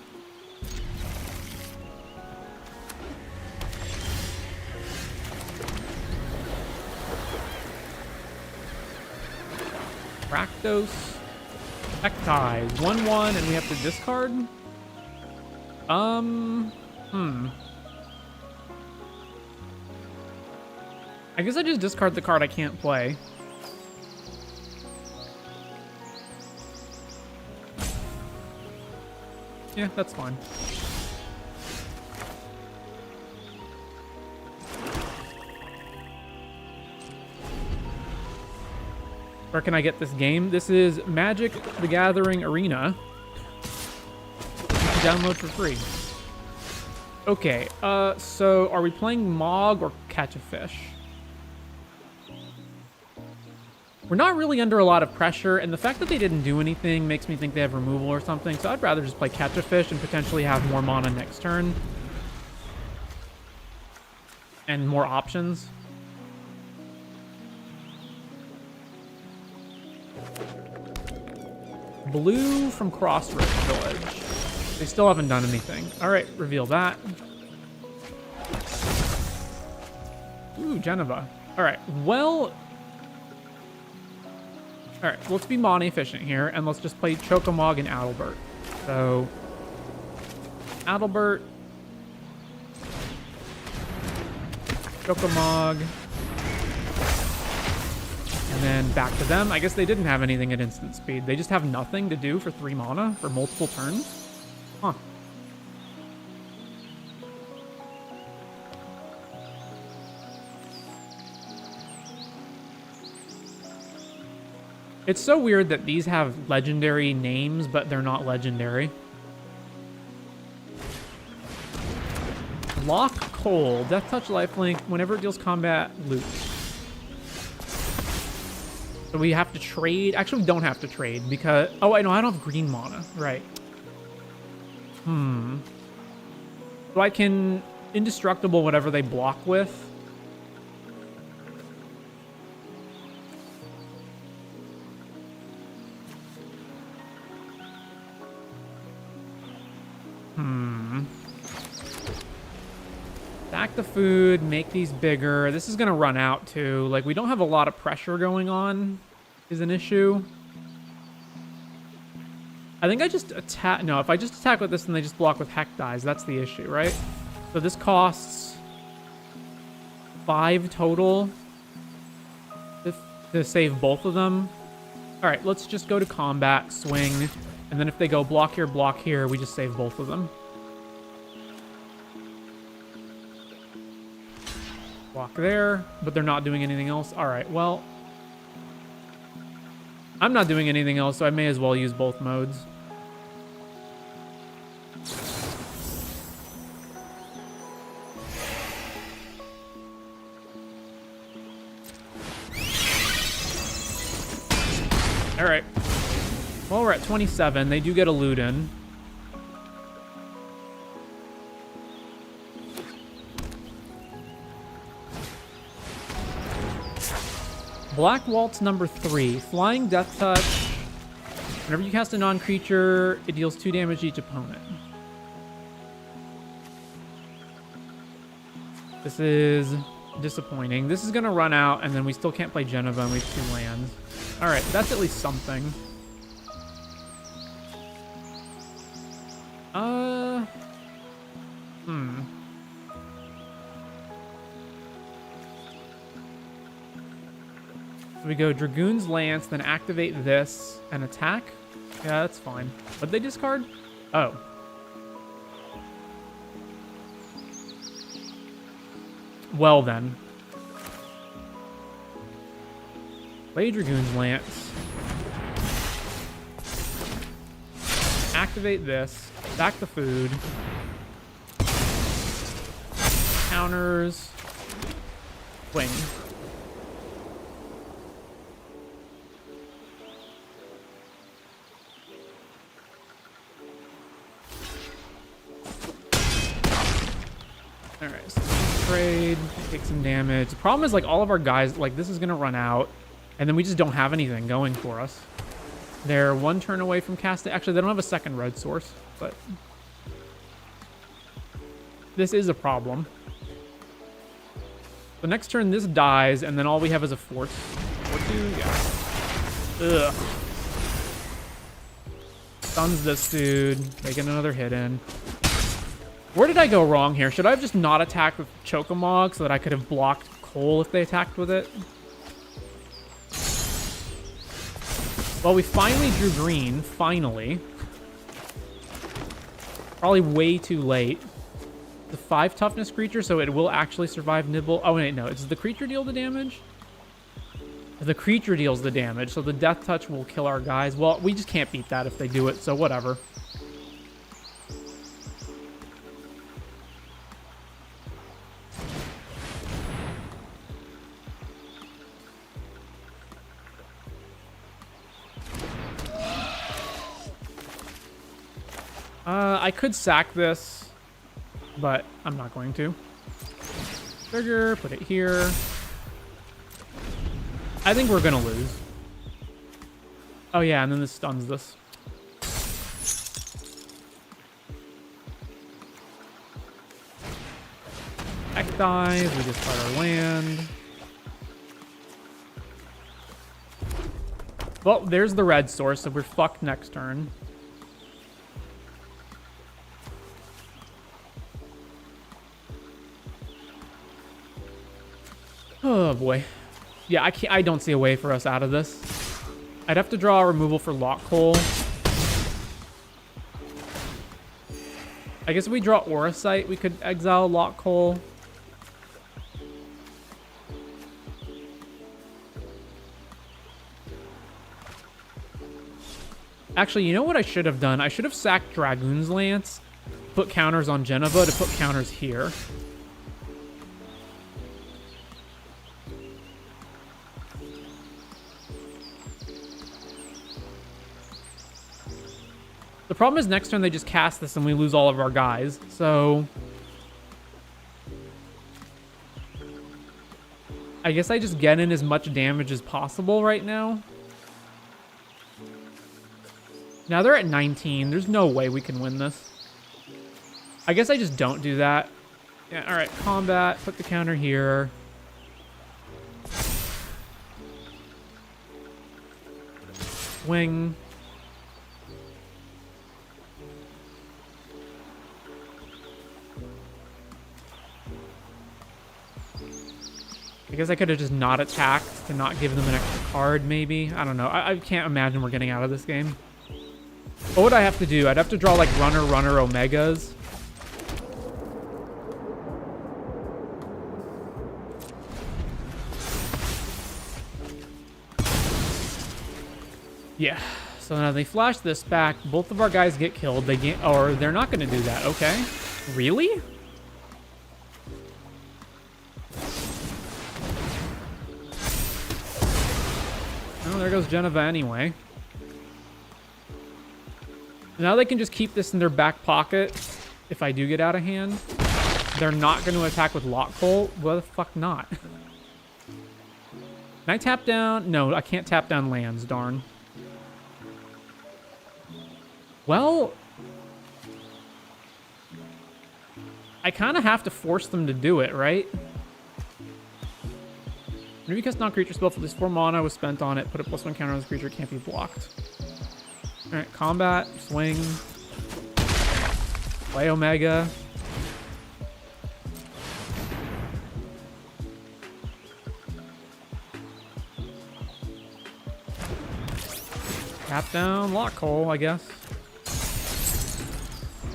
Rakdos. Ecties. 1/1, and we have to discard? I guess I just discard the card I can't play. Yeah, that's fine. Where can I get this game? This is Magic the Gathering Arena. download for free. Okay, so are we playing Mog or Catch a Fish? We're not really under a lot of pressure, and the fact that they didn't do anything makes me think they have removal or something, so I'd rather just play Catch a Fish and potentially have more mana next turn. And more options. Blue from Crossroads Village. They still haven't done anything. All right, reveal that. Ooh, Geneva. All right, well... All right, let's be mana efficient here, and let's just play Chocomog and Adalbert. So... Adalbert... Chocomog... And then back to them. I guess they didn't have anything at instant speed. They just have nothing to do for 3 mana for multiple turns? Huh. It's so weird that these have legendary names, but they're not legendary. Lock Coal. Death Touch Lifelink. Whenever it deals combat, loot. So we have to trade. Actually, we don't have to trade because... Oh, I know. I don't have green mana. Right. So I can indestructible whatever they block with. Stack the food, make these bigger. This is going to run out too. Like, we don't have a lot of pressure going on is an issue. I think I just attack... No, if I just attack with this and they just block with Heck Dies, that's the issue, right? So this costs 5 total to save both of them. All right, let's just go to combat, swing, and then if they go block here, we just save both of them. Block there, but they're not doing anything else. All right, well... I'm not doing anything else, so I may as well use both modes. All right. Well, we're at 27. They do get a loot in. Black Waltz number 3. Flying Death Touch. Whenever you cast a non-creature, it deals 2 damage to each opponent. This is disappointing. This is going to run out, and then we still can't play Geneva, and we have 2 lands. All right, that's at least something. We go Dragoon's Lance, then activate this and attack. Yeah, that's fine. What'd they discard? Oh. Well then. Play Dragoon's Lance. Activate this. Back the food. Counters. Swing. Alright, so trade, take some damage. The problem is, like, all of our guys, like, this is going to run out, and then we just don't have anything going for us. They're 1 turn away from casting. Actually, they don't have a second red source, but this is a problem. So next turn, this dies, and then all we have is a force. 4-2, yeah. Ugh. Stuns this dude, taking another hit in. Where did I go wrong here? Should I have just not attacked with Chocomog so that I could have blocked Cole if they attacked with it? Well, we finally drew green. Finally. Probably way too late. The 5 toughness creature, so it will actually survive Nibble. Oh, wait, no. Does the creature deal the damage? The creature deals the damage, so the Death Touch will kill our guys. Well, we just can't beat that if they do it, so whatever. I could sack this, but I'm not going to. Trigger, put it here. I think we're gonna lose. Oh yeah, and then this stuns this. Tech dies, we just fight our land. Well, there's the red source, so we're fucked next turn. Oh boy. Yeah, I don't see a way for us out of this. I'd have to draw a removal for Lock Hole. I guess if we draw Aura Sight, we could exile Lock Hole. Actually, you know what I should have done? I should have sacked Dragoon's Lance, put counters on Geneva to put counters here. The problem is next turn they just cast this and we lose all of our guys, so... I guess I just get in as much damage as possible right now. Now they're at 19. There's no way we can win this. I guess I just don't do that. Yeah, all right, combat. Put the counter here. Swing. I guess I could have just not attacked to not give them an extra card, maybe. I don't know. I can't imagine we're getting out of this game. What would I have to do? I'd have to draw like runner Omegas. Yeah. So now they flash this back. Both of our guys get killed. They get, or they're not going to do that. Okay. Really? Oh, there goes Geneva anyway. Now they can just keep this in their back pocket if I do get out of hand. They're not going to attack with Lock Hole. Why the fuck not? Can I tap down? No, I can't tap down lands, darn. Well, I kind of have to force them to do it, right? Maybe because non-creature spell for this 4 mana was spent on it. Put a +1 counter on this creature. It can't be blocked. All right, combat, swing, play Omega. Tap down, Lock Hole, I guess.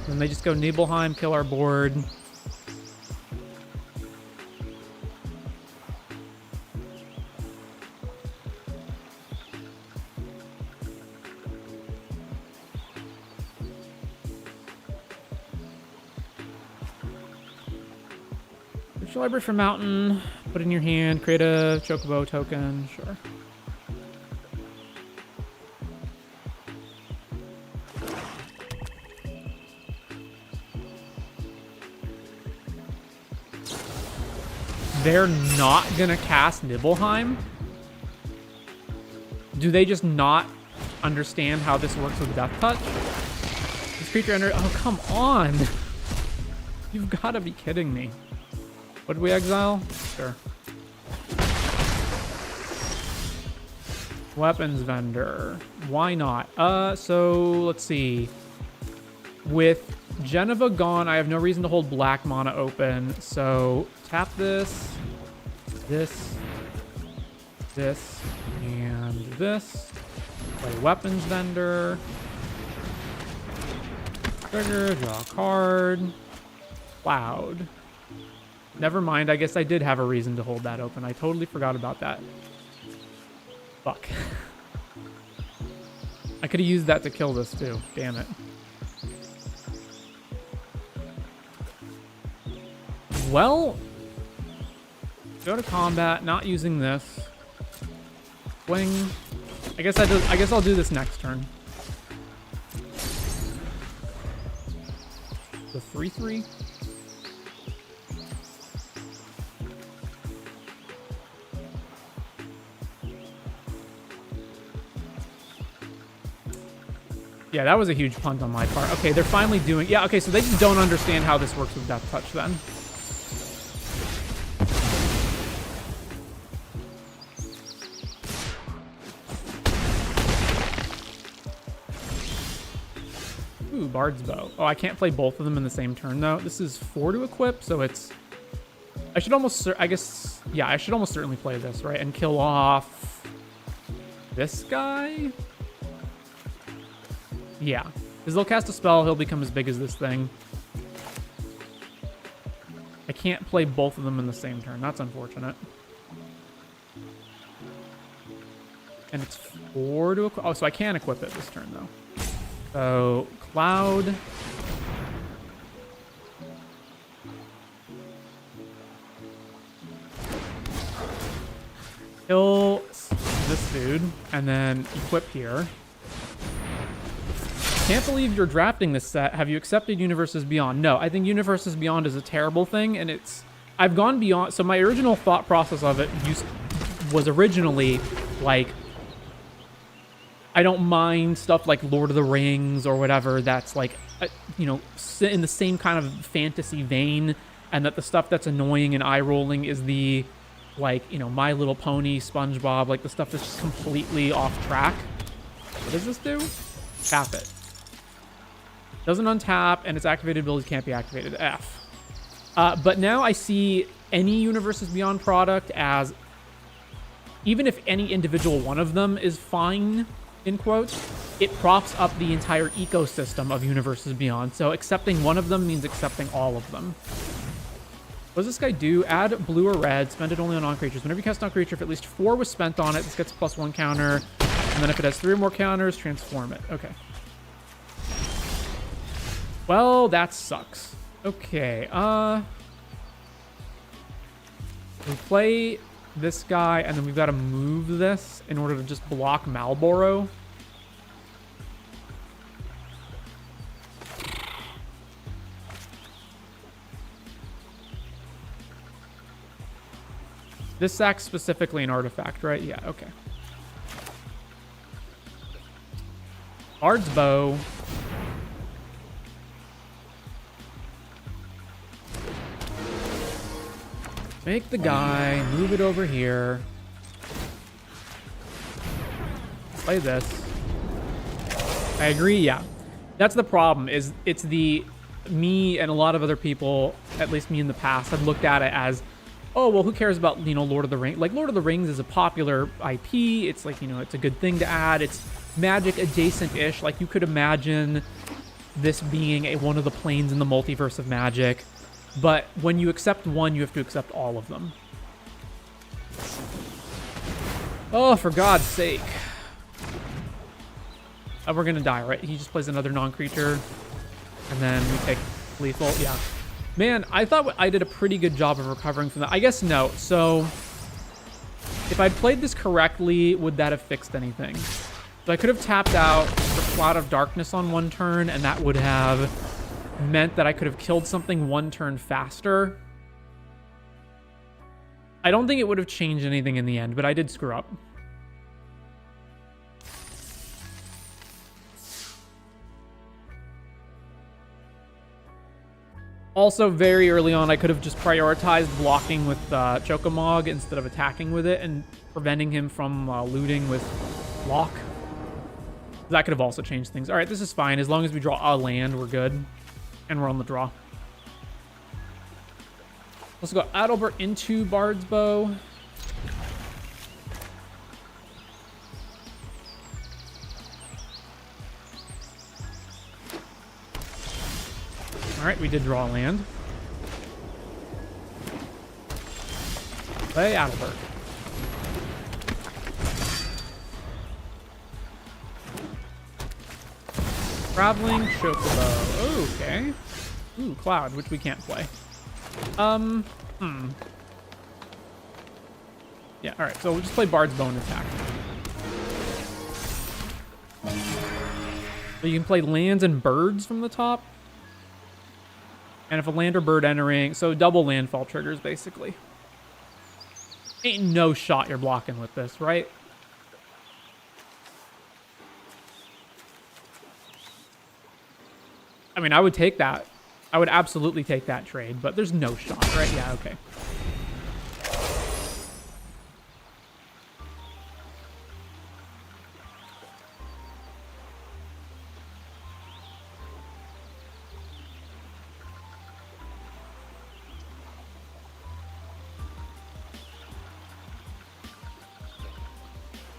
Then they just go Nibelheim, kill our board. Library for Mountain, put it in your hand, create a Chocobo token, sure. They're not gonna cast Nibelheim? Do they just not understand how this works with Death Touch? This creature enter, oh come on! You've gotta be kidding me. What did we exile? Sure. Weapons vendor. Why not? So let's see. With Geneva gone, I have no reason to hold black mana open. So tap this, this, and this. Play weapons vendor. Trigger, draw a card. Cloud. Never mind, I guess I did have a reason to hold that open. I totally forgot about that. Fuck. I could have used that to kill this too. Damn it. Well, go to combat, not using this. Swing. I guess I'll do this next turn. The 3/3. Yeah, that was a huge punt on my part. Okay, they're finally doing... Yeah, okay, so they just don't understand how this works with Death Touch then. Ooh, Bard's Bow. Oh, I can't play both of them in the same turn, though. This is 4 to equip, so it's... I should almost... I guess... Yeah, I should almost certainly play this, right? And kill off... this guy? Yeah. Because they'll cast a spell, he'll become as big as this thing. I can't play both of them in the same turn. That's unfortunate. And it's 4 to equip. Oh, so I can equip it this turn, though. So, Cloud. Kill this dude, and then equip here. Can't believe you're drafting this set. Have you accepted Universes Beyond? No, I think Universes Beyond is a terrible thing, and I've gone beyond. So my original thought process of it was originally like, I don't mind stuff like Lord of the Rings or whatever that's like, you know, in the same kind of fantasy vein, and that the stuff that's annoying and eye-rolling is the, like, you know, My Little Pony, SpongeBob, like the stuff that's just completely off track. What does this do? Tap it. Doesn't untap, and its activated abilities can't be activated. F. But now I see any Universes Beyond product as, even if any individual one of them is fine, in quotes, it props up the entire ecosystem of Universes Beyond. So accepting one of them means accepting all of them. What does this guy do? Add blue or red. Spend it only on non-creatures. Whenever you cast non-creature, if at least 4 was spent on it, this gets +1 counter. And then if it has 3 or more counters, transform it. Okay. Well, that sucks. Okay, we play this guy, and then we've got to move this in order to just block Malboro. This sacks specifically an artifact, right? Yeah, okay. Bard's Bow. Make the guy, move it over here. Play this. I agree, yeah. That's the problem, is it's me and a lot of other people, at least me in the past, have looked at it as, oh, well, who cares about, you know, Lord of the Rings? Like, Lord of the Rings is a popular IP. It's like, you know, it's a good thing to add. It's Magic adjacent-ish. Like, you could imagine this being one of the planes in the multiverse of Magic. But when you accept one, you have to accept all of them. Oh, for God's sake. Oh, we're going to die, right? He just plays another non-creature. And then we take lethal. Yeah. Man, I thought I did a pretty good job of recovering from that. I guess no. So, if I'd played this correctly, would that have fixed anything? So I could have tapped out for Cloud of Darkness on one turn, and that would have meant that I could have killed something one turn faster. I don't think it would have changed anything in the end, but I did screw up. Also, very early on, I could have just prioritized blocking with Chocomog instead of attacking with it and preventing him from looting with Lock. That could have also changed things. All right, this is fine. As long as we draw a land, we're good. And we're on the draw. Let's go Adalbert into Bard's Bow. All right, we did draw a land. Play Adalbert. Traveling Chocobo. Okay. Ooh, Cloud, which we can't play. Yeah, alright, so we'll just play Bard's Bow and attack. So you can play lands and birds from the top. And if a land or bird entering, so double landfall triggers, basically. Ain't no shot you're blocking with this, right? I mean, I would take that. I would absolutely take that trade, but there's no shot, right? Yeah, okay.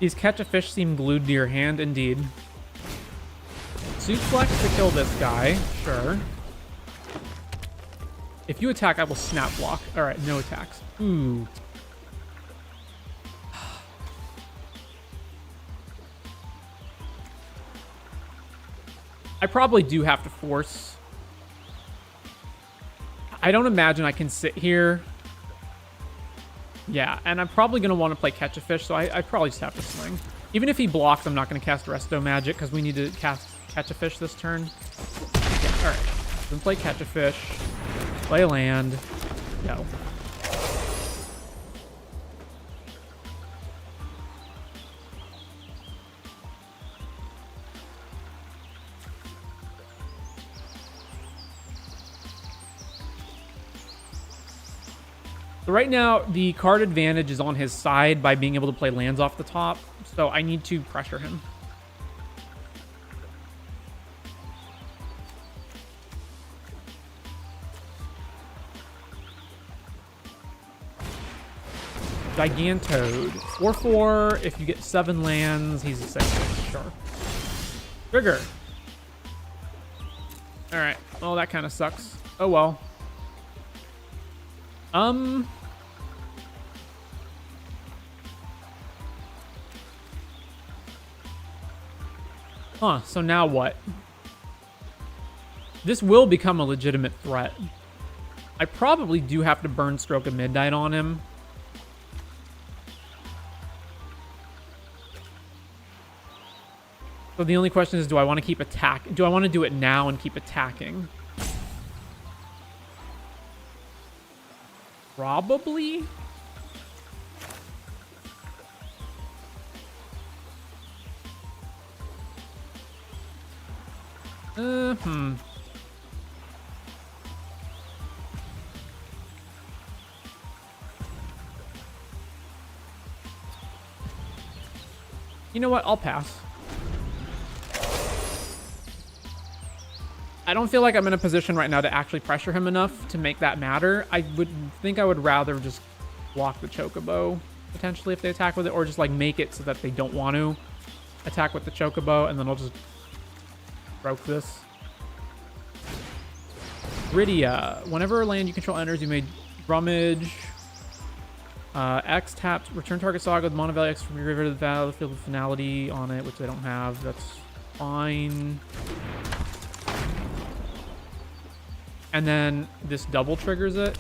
These catch a fish seem glued to your hand, indeed. Suplex to kill this guy, sure. If you attack, I will snap block. All right, no attacks. Ooh. I probably do have to force. I don't imagine I can sit here. Yeah, and I'm probably going to want to play Catch a Fish, so I probably just have to swing. Even if he blocks, I'm not going to cast Resto Magic, because we need to cast Catch a Fish this turn. Yeah, alright. Then play Catch a Fish. Play land. Go. So right now, the card advantage is on his side by being able to play lands off the top. So I need to pressure him. Gigantode. 4/4. If you get 7 lands, he's a 6/6. Sure. Trigger. Alright. Well, that kind of sucks. Oh well. Huh, so now what? This will become a legitimate threat. I probably do have to burn Stroke of Midnight on him. So the only question is, do I want to keep attack? Do I want to do it now and keep attacking? Probably. You know what? I'll pass. I don't feel like I'm in a position right now to actually pressure him enough to make that matter. I would think I would rather just block the Chocobo, potentially, if they attack with it, or just, like, make it so that they don't want to attack with the Chocobo, and then I'll just broke this. Rydia. Whenever a land you control enters, you may rummage. X tapped. Return target saga with Mono Valley X from your river to the battlefield with finality on it, which they don't have. That's fine. And then this double triggers it.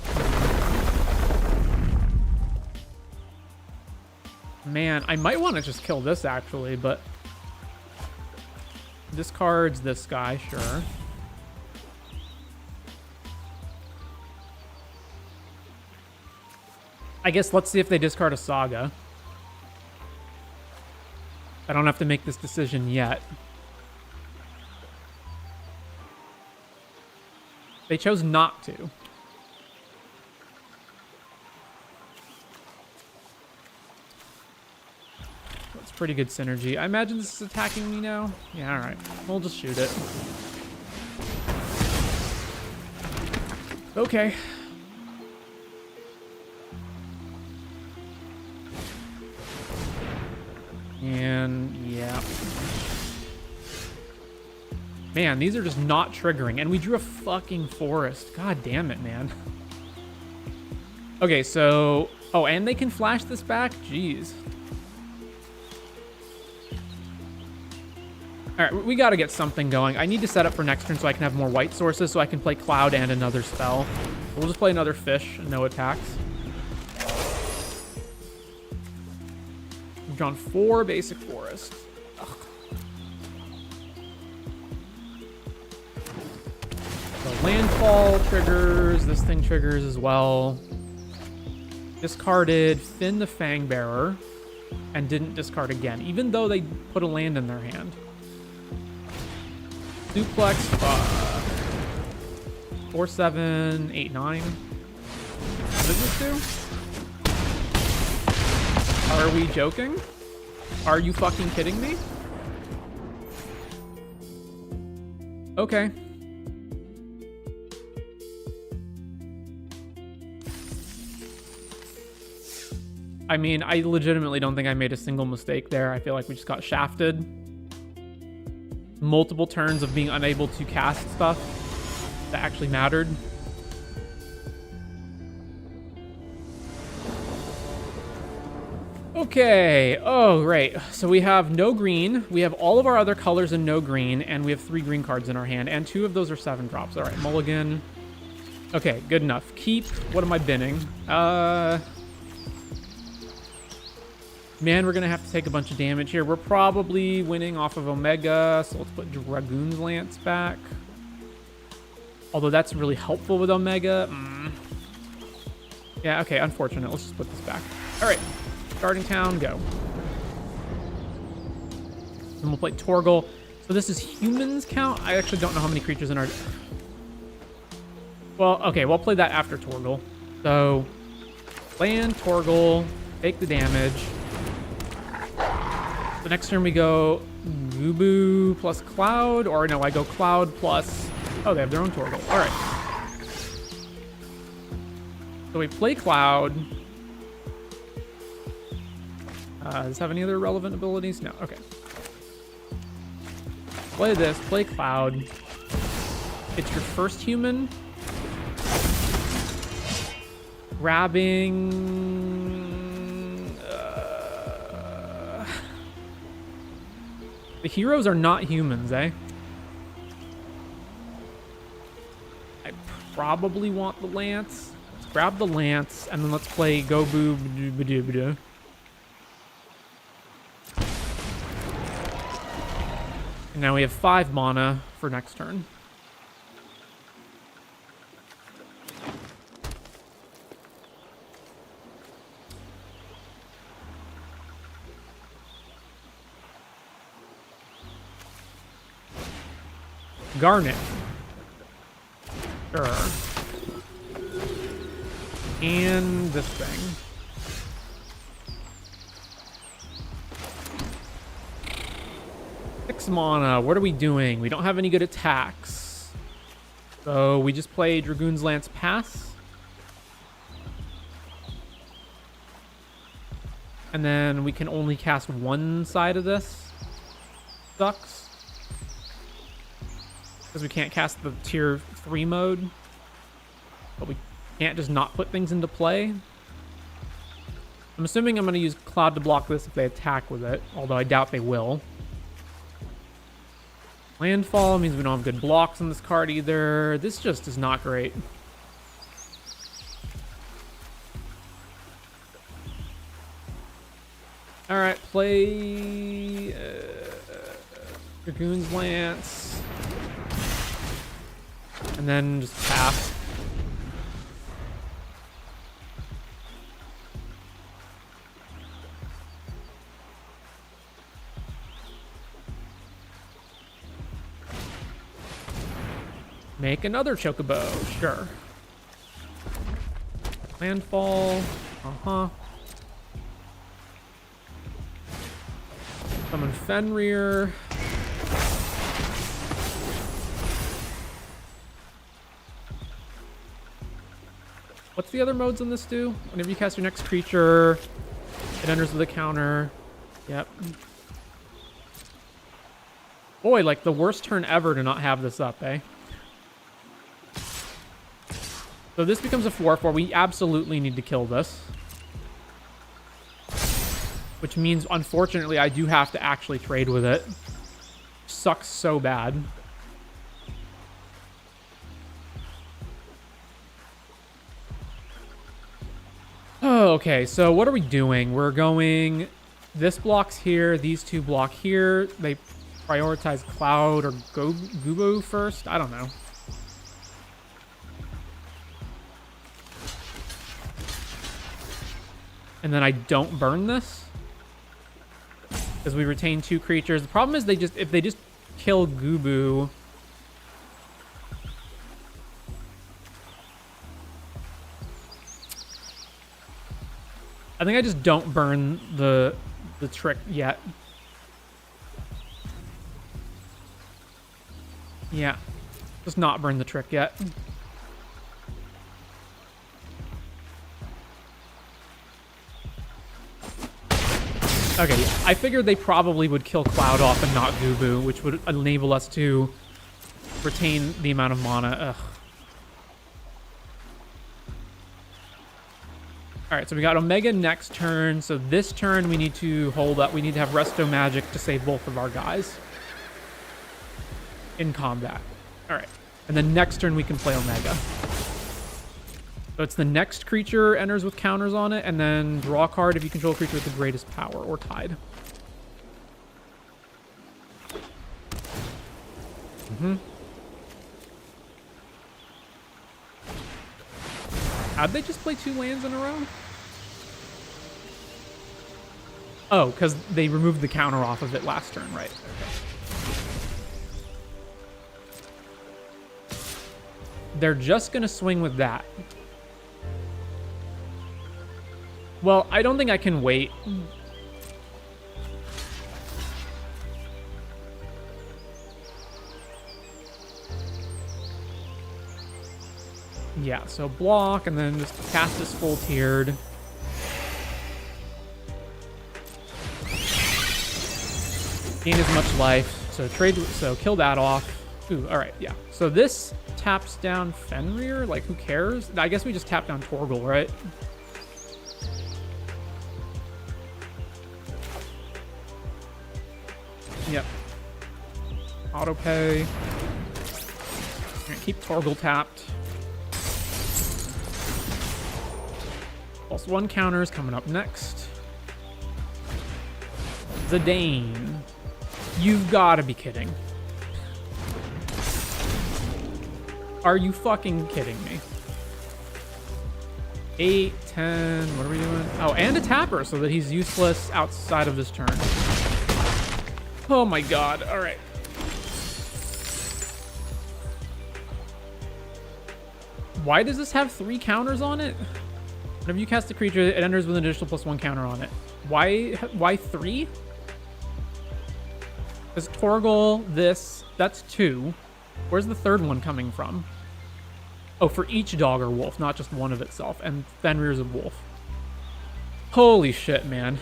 Man, I might want to just kill this, actually, but... discards this guy, sure. I guess let's see if they discard a Saga. I don't have to make this decision yet. They chose not to. That's pretty good synergy. I imagine this is attacking me now. Yeah, alright. We'll just shoot it. Okay. And yeah. Man, these are just not triggering. And we drew a fucking forest. God damn it, man. Okay, so... oh, and they can flash this back? Jeez. Alright, we gotta get something going. I need to set up for next turn so I can have more white sources so I can play Cloud and another spell. We'll just play another fish and no attacks. We've drawn 4 basic forests. Ugh. Landfall triggers. This thing triggers as well. Discarded Finn the Fangbearer and didn't discard again, even though they put a land in their hand. Duplex, 4, 7, 8, 9. What does this do? Are we joking? Are you fucking kidding me? Okay. I mean, I legitimately don't think I made a single mistake there. I feel like we just got shafted. Multiple turns of being unable to cast stuff that actually mattered. Okay. Oh, right. So we have no green. We have all of our other colors in no green, and we have 3 green cards in our hand, and 2 of those are 7 drops. All right, mulligan. Okay, good enough. Keep. What am I binning? Man, we're going to have to take a bunch of damage here. We're probably winning off of Omega, so let's put Dragoon's Lance back. Although that's really helpful with Omega. Yeah, okay, unfortunate. Let's just put this back. All right, starting town, go. And we'll play Torgal. So this is humans count? I actually don't know how many creatures in our... Well, okay, we'll play that after Torgal. So, land, Torgal, take the damage. The next turn we go Gubu plus Cloud, or no, I go Cloud plus... Oh, they have their own Torgal. All right. So we play Cloud. Does this have any other relevant abilities? No, okay. Play this, play Cloud. It's your first human. Grabbing... The heroes are not humans, eh? I probably want the Lance. Let's grab the Lance, and then let's play Gobu. And now we have 5 mana for next turn. Garnet. Sure. And this thing. Six mana. What are we doing? We don't have any good attacks. So we just play Dragoon's Lance pass. And then we can only cast one side of this. Sucks. Because we can't cast the tier 3 mode. But we can't just not put things into play. I'm assuming I'm going to use Cloud to block this if they attack with it. Although I doubt they will. Landfall means we don't have good blocks on this card either. This just is not great. Alright, play... Dragoon's Lance. And then just pass. Make another Chocobo, sure. Landfall, Summon Fenrir. What's the other modes on this do? Whenever you cast your next creature, it enters with a counter. Yep. Boy, like the worst turn ever to not have this up, eh? So this becomes a 4/4. We absolutely need to kill this. Which means, unfortunately, I do have to actually trade with it. Sucks so bad. Oh, okay, so what are we doing? We're going... This block's here, these 2 block here. They prioritize Cloud or Gubo first? I don't know. And then I don't burn this. Because we retain 2 creatures. The problem is if they just kill Gubu. I think I just don't burn the trick yet. Yeah. Just not burn the trick yet. Okay, yeah. I figured they probably would kill Cloud off and not Gubu, which would enable us to retain the amount of mana. Ugh. Alright, so we got Omega next turn. So this turn we need to hold up. We need to have Resto Magic to save both of our guys in combat. Alright. And then next turn we can play Omega. So it's the next creature enters with counters on it, and then draw a card if you control a creature with the greatest power, or tied. How'd they just play 2 lands in a row? Oh, because they removed the counter off of it last turn, right? Okay. They're just going to swing with that. Well, I don't think I can wait. Yeah, so block and then just cast this full tiered. Gain as much life. So kill that off. Ooh, alright, yeah. So this taps down Fenrir, like who cares? I guess we just tap down Torgal, right? Yep. Auto pay. Keep Torgal tapped. +1 counters coming up next. Zidane. You've got to be kidding. Are you fucking kidding me? 8, 10, what are we doing? Oh, and a tapper so that he's useless outside of this turn. Oh my god, alright. Why does this have 3 counters on it? Whenever you cast a creature, it enters with an additional +1 counter on it. Why 3? Because Torgal, that's 2. Where's the third one coming from? Oh, for each dog or wolf, not just one of itself. And Fenrir's a wolf. Holy shit, man.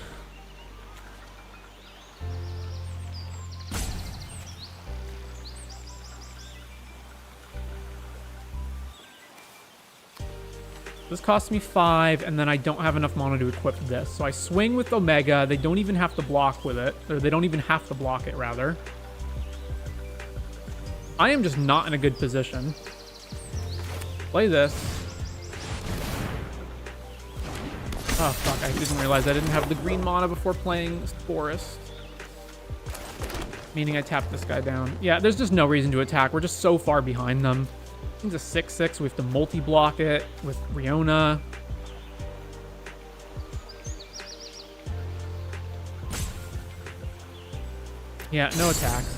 This costs me 5, and then I don't have enough mana to equip this. So I swing with Omega. They don't even have to block with it. Or they don't even have to block it, rather. I am just not in a good position. Play this. Oh, fuck. I didn't realize I didn't have the green mana before playing Forest. Meaning I tapped this guy down. Yeah, there's just no reason to attack. We're just so far behind them. It's a 6/6. We have to multi-block it with Riona. Yeah, no attacks.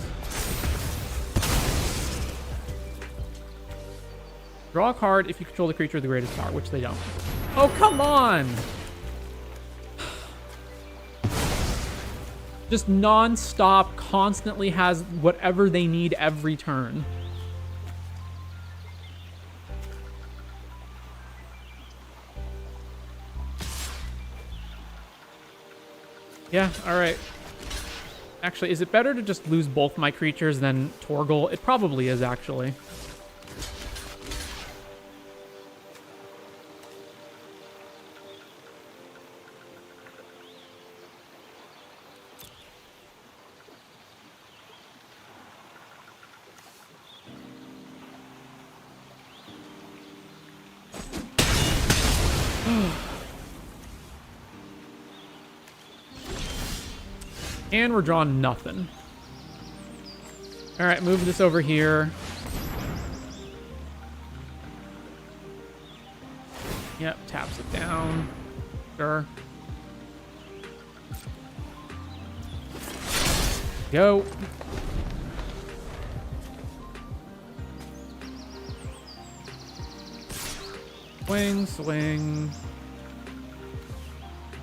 Draw a card if you control the creature with the greatest power, which they don't. Oh, come on! Just non-stop, constantly has whatever they need every turn. Yeah, alright. Actually, is it better to just lose both my creatures than Torgal? It probably is, actually. And we're drawing nothing. All right, move this over here. Yep, taps it down. Sure. Go. Swing, swing.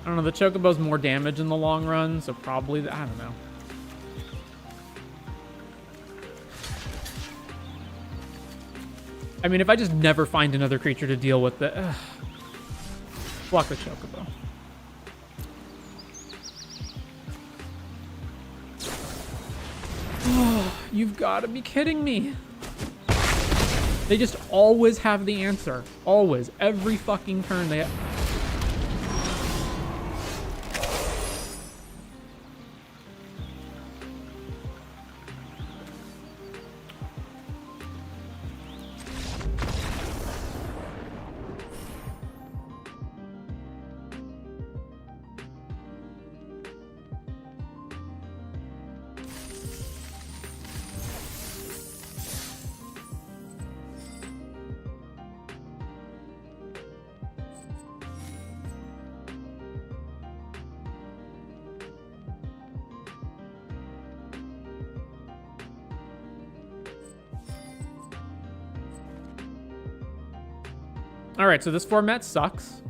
I don't know, the Chocobo's more damage in the long run, so probably, I don't know. I mean, if I just never find another creature to deal with, block the Chocobo. Oh, you've got to be kidding me. They just always have the answer. Always. Every fucking turn they have. All right, so this format sucks.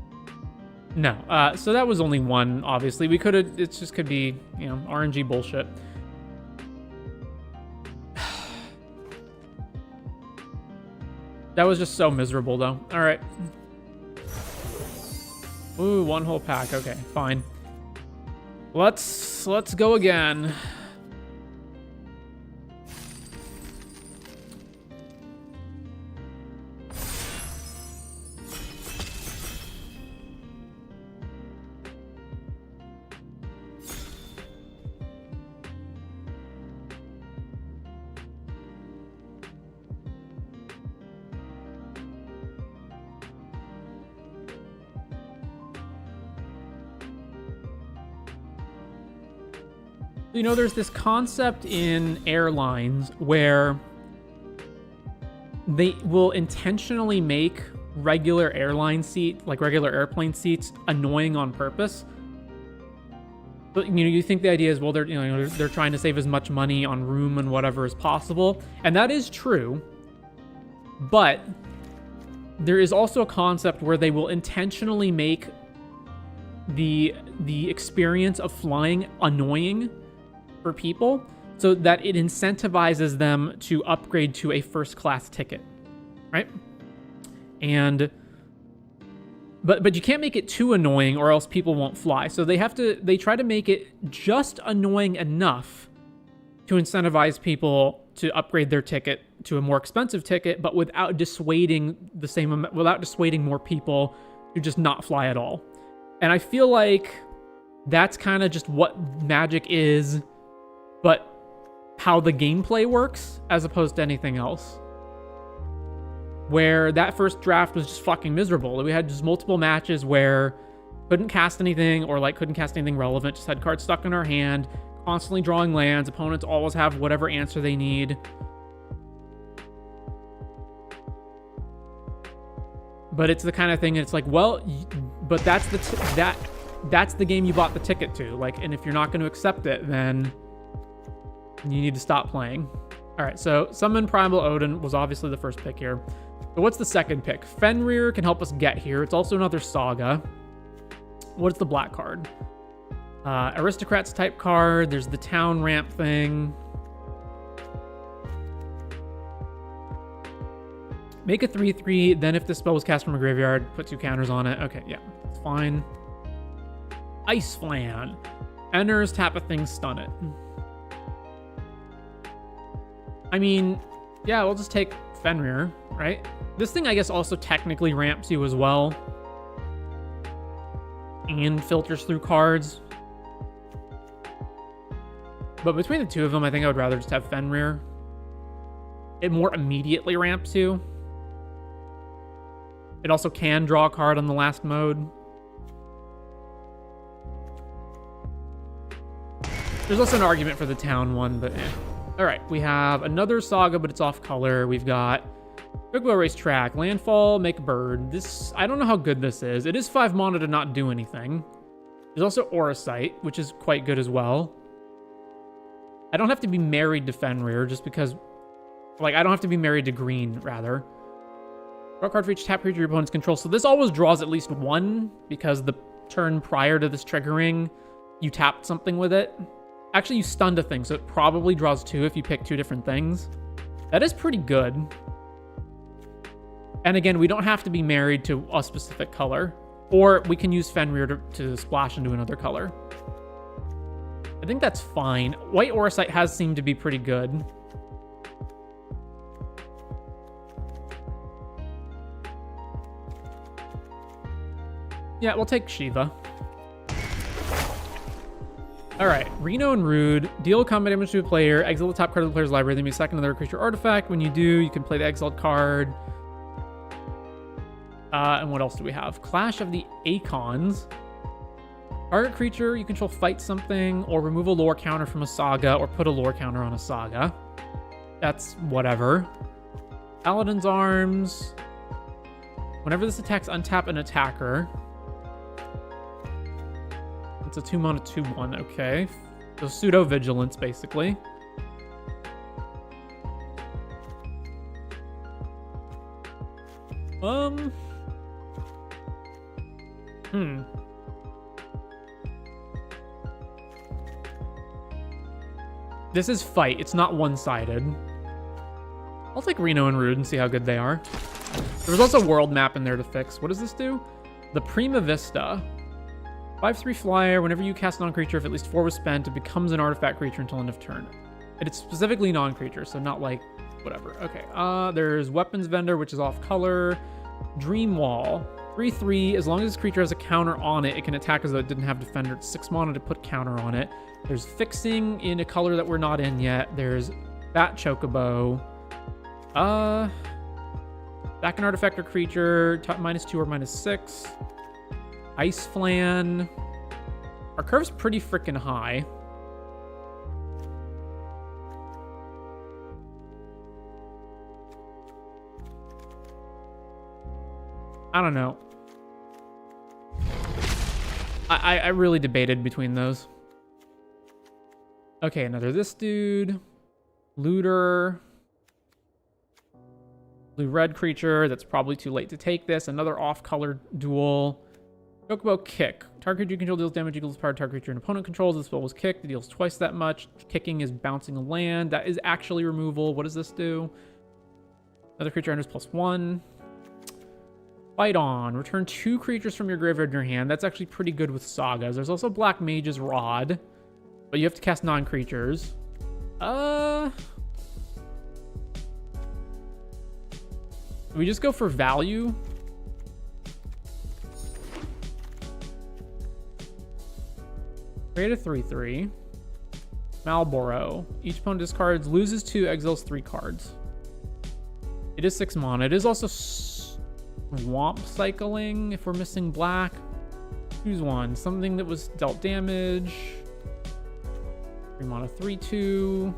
No, so that was only one, obviously. We could have, it just could be, you know, RNG bullshit. That was just so miserable, though. All right. Ooh, one whole pack. Okay, fine. Let's go again. You know, there's this concept in airlines where they will intentionally make regular airline seat, like regular airplane seats, annoying on purpose. But, you know, you think the idea is, well, they're trying to save as much money on room and whatever as possible, and that is true. But there is also a concept where they will intentionally make the experience of flying annoying for people so that it incentivizes them to upgrade to a first class ticket, right? And but you can't make it too annoying or else people won't fly. So they try to make it just annoying enough to incentivize people to upgrade their ticket to a more expensive ticket, but without dissuading more people to just not fly at all. And I feel like that's kind of just what Magic is, but how the gameplay works as opposed to anything else. Where that first draft was just fucking miserable. We had just multiple matches where couldn't cast anything or like couldn't cast anything relevant, just had cards stuck in our hand, constantly drawing lands. Opponents always have whatever answer they need. But it's the kind of thing, it's like, well, but that's the game you bought the ticket to. Like, and if you're not going to accept it, then you need to stop playing. All right, so Summon Primal Odin was obviously the first pick here. So what's the second pick? Fenrir can help us get here. It's also another Saga. What's the black card? Aristocrats type card. There's the town ramp thing. Make a 3/3, then if the spell was cast from a graveyard, put 2 counters on it. Okay, yeah, it's fine. Ice Flan. Enters, tap a thing, stun it. I mean, yeah, we'll just take Fenrir, right? This thing, I guess, also technically ramps you as well. And filters through cards. But between the two of them, I think I would rather just have Fenrir. It more immediately ramps you. It also can draw a card on the last mode. There's also an argument for the town one, but eh. All right, we have another Saga, but it's off color. We've got Chocobo Racetrack, Landfall, Make a Bird. This, I don't know how good this is. It is 5 mana to not do anything. There's also Aura Sight, which is quite good as well. I don't have to be married to Fenrir just because, like, I don't have to be married to green, rather. Draw a card for each tap creature your opponent's control. So this always draws at least one because the turn prior to this triggering, you tapped something with it. Actually, you stunned a thing, so it probably draws two if you pick two different things. That is pretty good. And again, we don't have to be married to a specific color. Or we can use Fenrir to splash into another color. I think that's fine. White Auracite has seemed to be pretty good. Yeah, we'll take Shiva. Alright, Reno and Rude. Deal combat damage to a player. Exile the top card of the player's library. Then be second another creature artifact. When you do, you can play the exiled card. And what else do we have? Clash of the Acons. Target creature, you control fight something, or remove a lore counter from a saga, or put a lore counter on a saga. That's whatever. Paladin's Arms. Whenever this attacks, untap an attacker. It's a 2-mana 2/1, okay. So pseudo-vigilance, basically. This is fight. It's not one-sided. I'll take Reno and Rude and see how good they are. There was also a world map in there to fix. What does this do? The Prima Vista. 5/3 flyer. Whenever you cast non-creature, if at least 4 was spent, it becomes an artifact creature until end of turn. It's specifically non-creature, so not like whatever. Okay. There's Weapons Vendor, which is off color. Dream Wall. 3/3. As long as this creature has a counter on it, it can attack as though it didn't have defender. It's 6 mana to put counter on it. There's Fixing in a color that we're not in yet. There's Bat Chocobo. Back an artifact or creature. -2 or -6. Ice Flan. Our curve's pretty freaking high. I don't know. I really debated between those. Okay, another this dude. Looter. Blue-red creature. That's probably too late to take this. Another off-color duel. Chocobo Kick. Target creature you control deals damage equals power target creature an opponent controls. This spell was kicked. It deals twice that much. Kicking is bouncing a land. That is actually removal. What does this do? Another creature enters +1. Fight On. Return 2 creatures from your graveyard to your hand. That's actually pretty good with sagas. There's also Black Mage's Rod. But you have to cast non-creatures. We just go for value. Create a 3/3. Malboro. Each opponent discards, loses 2, exiles 3 cards. It is 6 mana. It is also swamp cycling if we're missing black. Choose one. Something that was dealt damage. 3 mana 3/2.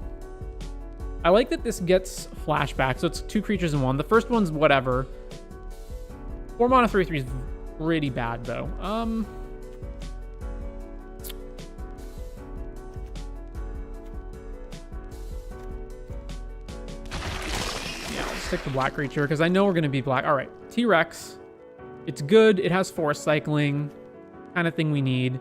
I like that this gets flashback, so it's 2 creatures in 1. The first one's whatever. 4 mana 3/3 is pretty bad though. Yeah, let's take the black creature because I know we're gonna be black. All right, T-Rex. It's good. It has forest cycling, kind of thing we need.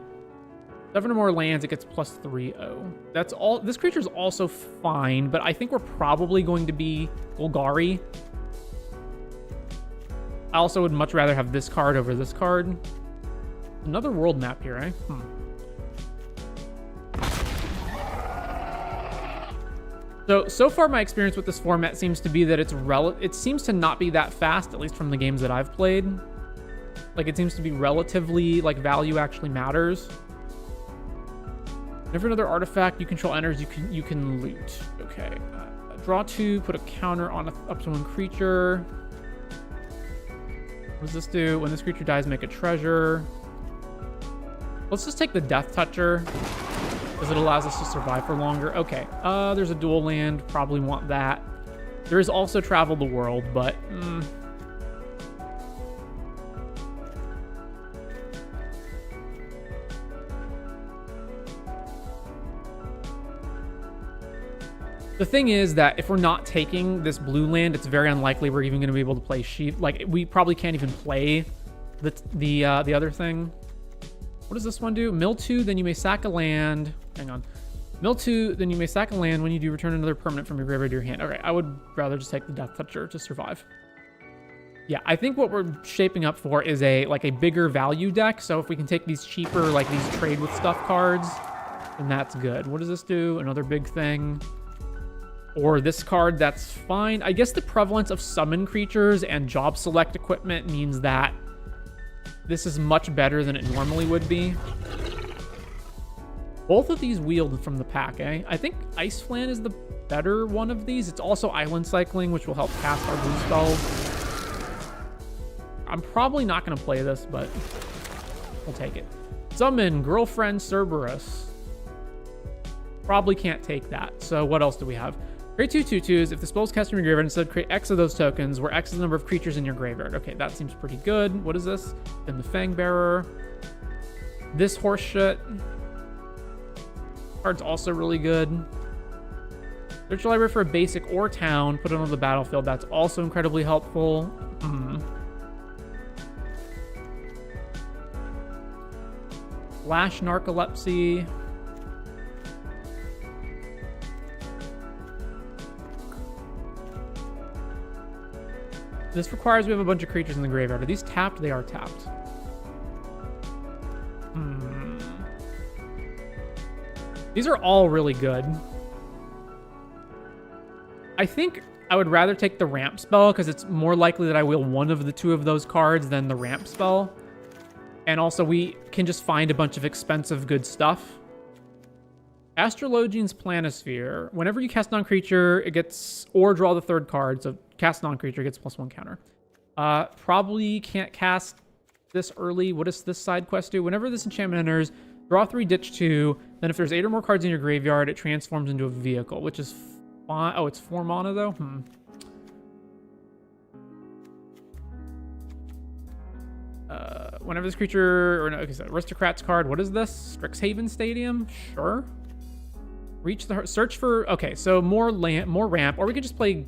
7 or more lands, it gets +3/0. That's all. This creature's also fine, but I think we're probably going to be Golgari. I also would much rather have this card over this card. Another world map here, eh? So far my experience with this format seems to be that it seems to not be that fast, at least from the games that I've played. Like, it seems to be relatively, like, value actually matters. Whenever another artifact you control enters, you can loot. Okay. Draw 2, put a counter on up to 1 creature. What does this do? When this creature dies, make a treasure. Let's just take the Death Toucher, because it allows us to survive for longer. Okay. There's a dual land. Probably want that. There is also Travel the World, but... The thing is that if we're not taking this blue land, it's very unlikely we're even going to be able to play sheep. Like, we probably can't even play the other thing. What does this one do? Mill 2, then you may sack a land. Hang on. Mill 2, then you may sack a land. When you do, return another permanent from your graveyard to your hand. Okay, I would rather just take the Death Toucher to survive. Yeah, I think what we're shaping up for is a bigger value deck. So if we can take these cheaper, like these trade with stuff cards, then that's good. What does this do? Another big thing. Or this card, that's fine. I guess the prevalence of summon creatures and job select equipment means that this is much better than it normally would be. Both of these wheeled from the pack, eh? I think Ice Flan is the better one of these. It's also island cycling, which will help cast our blue spells. I'm probably not going to play this, but we'll take it. Summon Girlfriend Cerberus. Probably can't take that. So what else do we have? Create 2 2/2s. If the spell's cast from your graveyard, instead create X of those tokens, where X is the number of creatures in your graveyard. Okay, that seems pretty good. What is this? Then the Fang Bearer. This horse shit. Card's also really good. Search the library for a basic or town. Put it on the battlefield. That's also incredibly helpful. Flash Narcolepsy. This requires we have a bunch of creatures in the graveyard. Are these tapped? They are tapped. These are all really good. I think I would rather take the ramp spell because it's more likely that I will one of the two of those cards than the ramp spell. And also we can just find a bunch of expensive good stuff. Astrologian's Planisphere. Whenever you cast non-creature, it gets, or draw the third card. So cast non-creature gets +1 counter. Probably can't cast this early. What does this side quest do? Whenever this enchantment enters, draw 3, ditch 2. Then if there's 8 or more cards in your graveyard, it transforms into a vehicle, which is fine. Oh, it's 4 mana though? Whenever this creature, or no, okay, so Aristocrats card, what is this? Strixhaven Stadium? Sure. Reach the, search for, okay, so more land, more ramp, or we could just play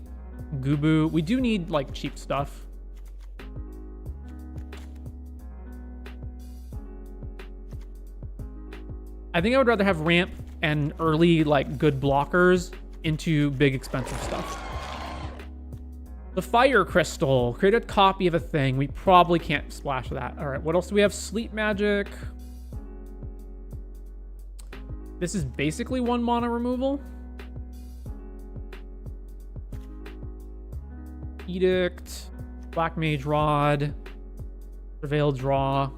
Gubu. We do need, like, cheap stuff. I think I would rather have ramp and early, like, good blockers into big, expensive stuff. The Fire Crystal. Create a copy of a thing. We probably can't splash that. All right, what else do we have? Sleep Magic. This is basically 1 mana removal. Edict. Black Mage Rod. Surveil Draw.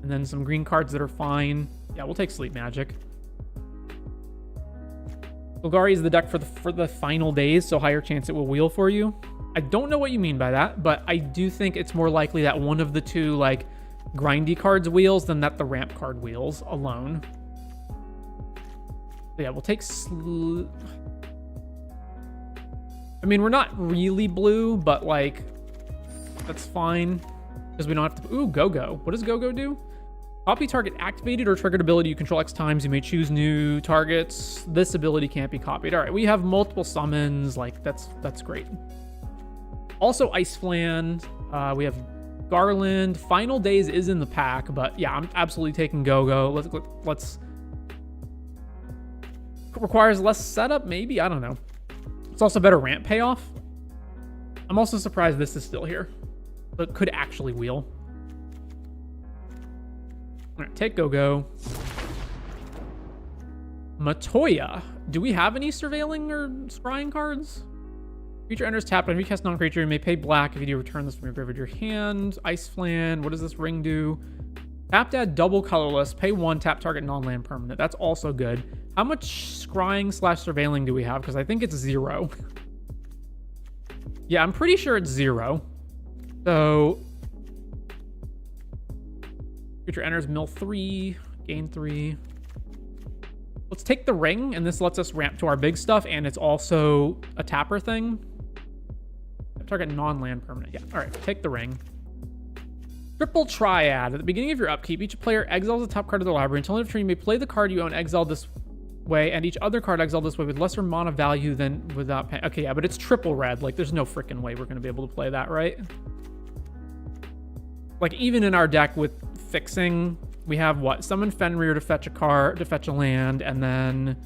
And then some green cards that are fine. Yeah, we'll take Sleep Magic. Golgari is the deck for the final days, so higher chance it will wheel for you. I don't know what you mean by that, but I do think it's more likely that one of the two, like, grindy cards wheels than that the ramp card wheels alone. So yeah, we'll take I mean, we're not really blue, but, like, that's fine. Because we don't have to... Ooh, Go-Go. What does Go-Go do? Copy target activated or triggered ability you control X times. You may choose new targets. This ability can't be copied. All right, we have multiple summons. Like, that's great. Also, Ice Flan. We have Garland. Final Days is in the pack, but yeah, I'm absolutely taking Go-Go. Let's... Requires less setup, maybe? I don't know. It's also better ramp payoff. I'm also surprised this is still here. But could actually wheel. All right, take Go-Go. Matoya. Do we have any surveilling or scrying cards? Creature enters tapped. When you cast non-creature, you may pay black. If you do, return this from your graveyard to your hand. Ice Flan. What does this ring do? Tapped, add double colorless. Pay 1, tap target non-land permanent. That's also good. How much scrying / surveilling do we have? Because I think it's 0. Yeah, I'm pretty sure it's 0. So... Creature enters, mill 3, gain 3. Let's take the ring, and this lets us ramp to our big stuff, and it's also a tapper thing. Target non-land permanent. Yeah, all right, take the ring. Triple Triad. At the beginning of your upkeep, each player exiles the top card of the library. Until end of turn, you may play the card you own, exile this way, and each other card exiled this way with lesser mana value than without pay. Okay, yeah, but it's triple red. Like, there's no freaking way we're going to be able to play that, right? Like, even in our deck with fixing, we have what? Summon Fenrir to fetch a card, to fetch a land, and then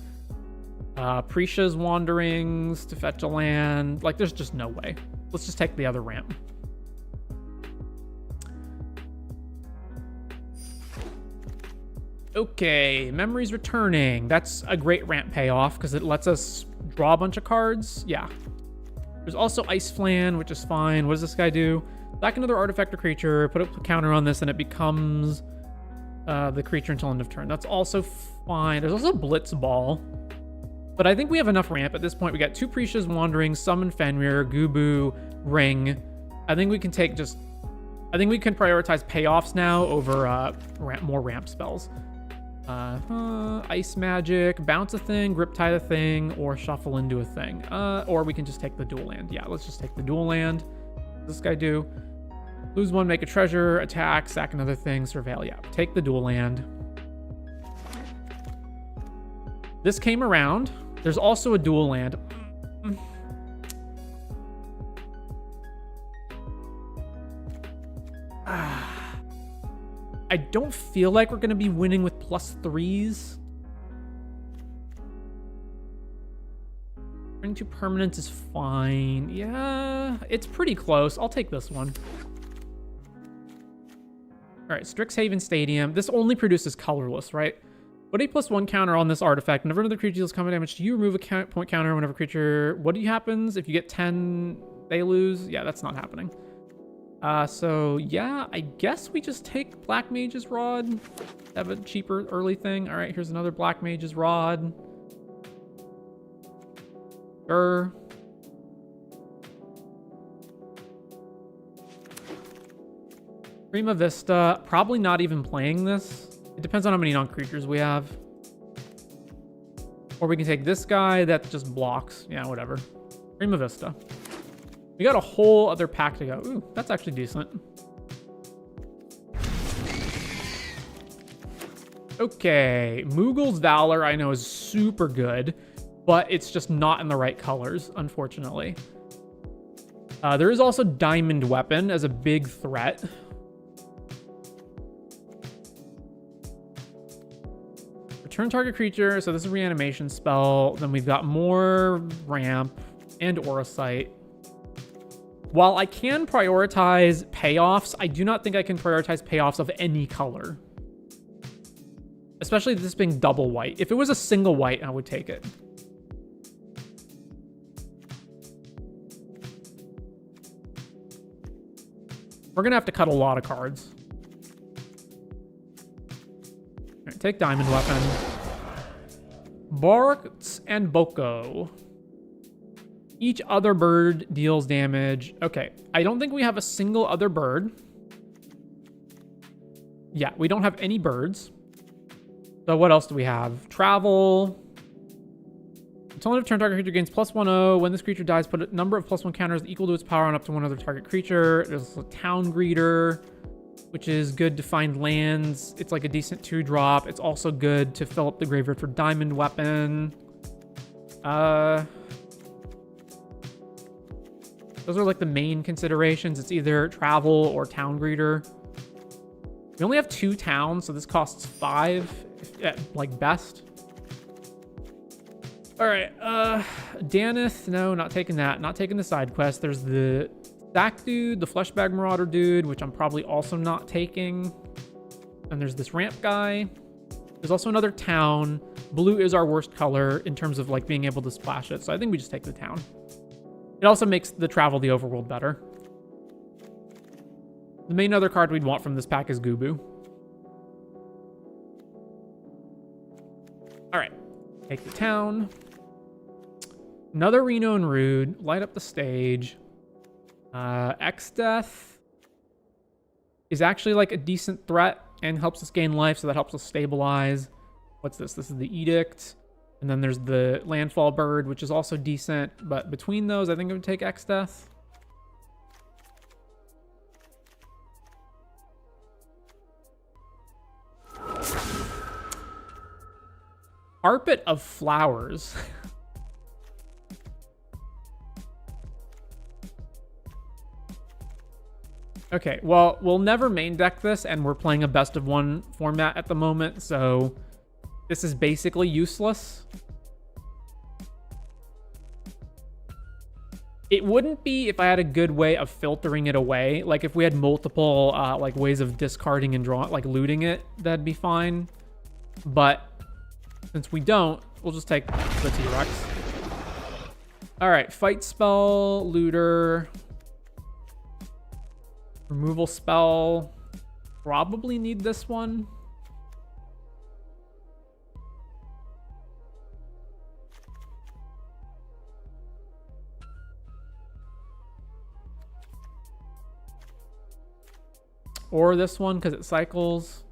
Prisha's Wanderings to fetch a land. Like, there's just no way. Let's just take the other ramp. Okay, Memories Returning. That's a great ramp payoff because it lets us draw a bunch of cards. Yeah. There's also Ice Flan, which is fine. What does this guy do? Back another artifact or creature, put a counter on this, and it becomes the creature until end of turn. That's also fine. There's also Blitz Ball. But I think we have enough ramp at this point. We got 2 Prisha's Wanderings, Summon Fenrir, Gubu, Ring. I think we can take just... I think we can prioritize payoffs now over more ramp spells. Ice Magic, bounce a thing, grip tide a thing, or shuffle into a thing. Or we can just take the dual land. Yeah, let's just take the dual land. What does this guy do? Lose 1, make a treasure, attack, sack another thing, surveil. Yeah, take the dual land. This came around. There's also a dual land. I don't feel like we're going to be winning with +3s. Turning 2 permanents is fine. Yeah, it's pretty close. I'll take this one. All right, Strixhaven Stadium. This only produces colorless, right? Put a +1 counter on this artifact. Whenever another creature deals combat damage to you, remove a point counter whenever creature... What happens if you get 10, they lose? Yeah, that's not happening. So yeah, I guess we just take Black Mage's Rod. Have a cheaper early thing. All right, here's another Black Mage's Rod. Sure. Prima Vista, probably not even playing this. It depends on how many non-creatures we have. Or we can take this guy that just blocks. Yeah, whatever. Prima Vista. We got a whole other pack to go. Ooh, that's actually decent. Okay, Mughul's Valor I know is super good, but it's just not in the right colors, unfortunately. There is also Diamond Weapon as a big threat. Return target creature, so this is a reanimation spell. Then we've got more ramp and Aura Sight. While I can prioritize payoffs, I do not think I can prioritize payoffs of any color. Especially this being double white. If it was a single white, I would take it. We're gonna have to cut a lot of cards. All right, take Diamond Weapon. Barks and Boko. Each other bird deals damage. Okay, I don't think we have a single other bird. Yeah, we don't have any birds. So what else do we have? Travel. Until end of turn, target creature gains +1/0. When this creature dies, put a number of +1 counters equal to its power on up to one other target creature. There's a Town Greeter, which is good to find lands. It's like a decent 2-drop. It's also good to fill up the graveyard for Diamond Weapon. Those are like the main considerations. It's either travel or Town Greeter. We only have 2 towns, so this costs 5, at like best. All right, Danith, no, not taking that. Not taking the side quest. There's the Sack dude, the Fleshbag Marauder dude, which I'm probably also not taking. And there's this ramp guy. There's also another town. Blue is our worst color in terms of like being able to splash it, so I think we just take the town. It also makes the travel the overworld better. The main other card we'd want from this pack is Gubu. All right, take the town. Another Reno and Rude. Light up the stage. X-Death is actually like a decent threat and helps us gain life, so that helps us stabilize. What's this? This is the Edict. And then there's the Landfall Bird, which is also decent. But between those, I think I would take X-Death. Carpet of flowers. Okay, well, we'll never main deck this, and we're playing a best of one format at the moment, so this is basically useless. It wouldn't be if I had a good way of filtering it away. Like if we had multiple like ways of discarding and drawing, like looting it, that'd be fine. But since we don't, we'll just take the T-Rex. All right, fight spell, looter, removal spell. Probably need this one. Or this one, because it cycles.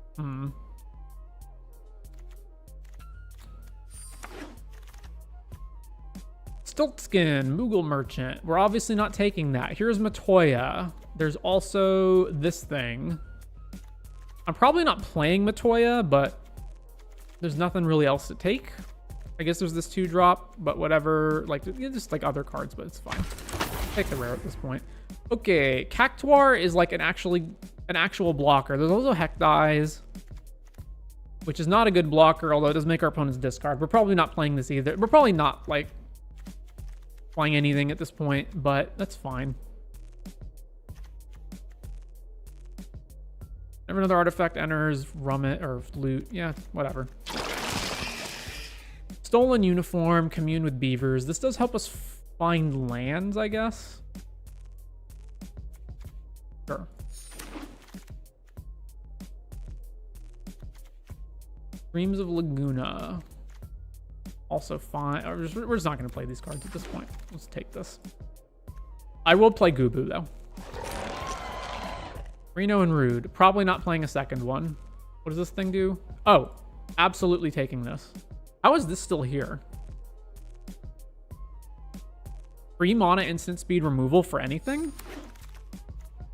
Stiltskin, Moogle Merchant. We're obviously not taking that. Here's Matoya. There's also this thing. I'm probably not playing Matoya, but there's nothing really else to take. I guess there's this 2-drop, but whatever. Like, just like other cards, but it's fine. Take the rare at this point. Okay, Cactuar is like an actual blocker. There's also Heck Dies, which is not a good blocker, although it does make our opponents discard. We're probably not playing this either. We're probably not like playing anything at this point, but that's fine. Never another artifact enters, Rummet or loot. Yeah, whatever. Stolen uniform, commune with beavers. This does help us find lands, I guess. Sure. Dreams of Laguna. Also fine. We're just not going to play these cards at this point. Let's take this. I will play Gubu, though. Reno and Rude. Probably not playing a second one. What does this thing do? Oh, absolutely taking this. How is this still here? 3 mana instant speed removal for anything?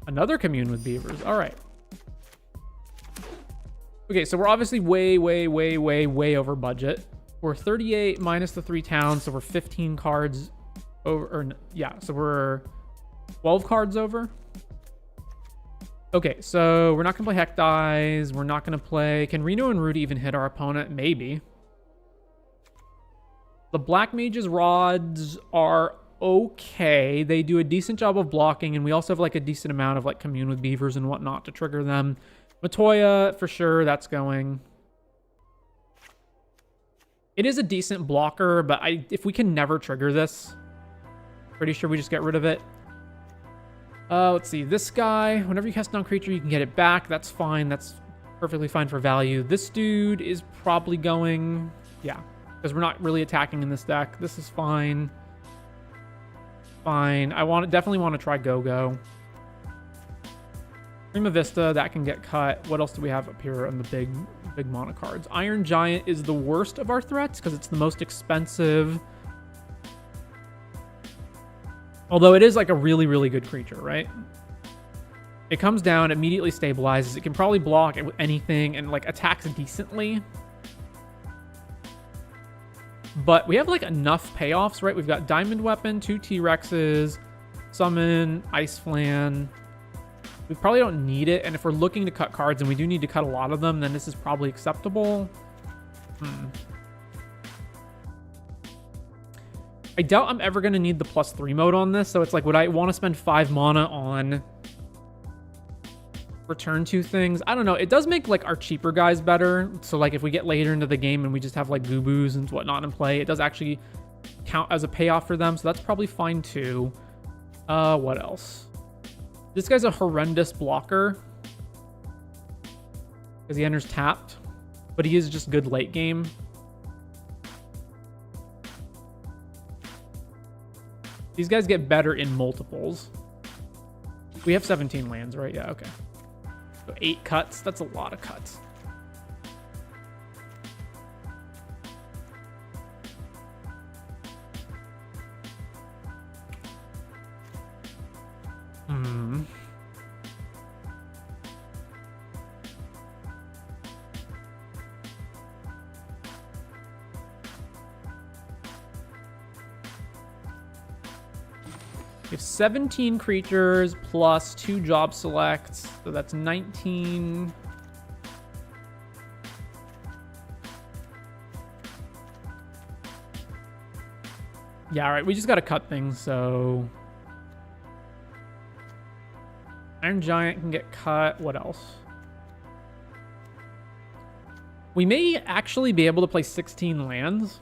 Another commune with beavers. All right. Okay, so we're obviously way over budget. We're 38 minus the 3 towns, so we're 15 cards over. Or, yeah, so we're 12 cards over. Okay, so we're not going to play Heck Dies. We're not going to play... Can Reno and Rudy even hit our opponent? Maybe. The Black Mage's Rods are okay. They do a decent job of blocking, and we also have like a decent amount of like commune with beavers and whatnot to trigger them. Matoya, for sure, that's going. It is a decent blocker, but if we can never trigger this, pretty sure we just get rid of it. Let's see. This guy, whenever you cast non-creature, you can get it back. That's fine. That's perfectly fine for value. This dude is probably going... Yeah, because we're not really attacking in this deck. This is fine. Fine. Definitely want to try Go-Go. Prima Vista, that can get cut. What else do we have up here on the big mana cards? Iron Giant is the worst of our threats because it's the most expensive. Although it is like a really good creature, right? It comes down, immediately stabilizes. It can probably block with anything and like attacks decently. But we have like enough payoffs, right? We've got Diamond Weapon, 2 T-Rexes, Summon, Ice Flan. We probably don't need it. And if we're looking to cut cards, and we do need to cut a lot of them, then this is probably acceptable. I doubt I'm ever going to need the +3 mode on this. So it's like, would I want to spend 5 mana on return 2 things? I don't know. It does make like our cheaper guys better. So like if we get later into the game and we just have like Gubus and whatnot in play, it does actually count as a payoff for them. So that's probably fine too. What else? This guy's a horrendous blocker because he enters tapped, but he is just good late game. These guys get better in multiples. We have 17 lands, right? Yeah, okay. So 8 cuts. That's a lot of cuts. We have 17 creatures plus 2 job selects, so that's 19. Yeah, all right, we just got to cut things, so... Iron Giant can get cut. What else? We may actually be able to play 16 lands.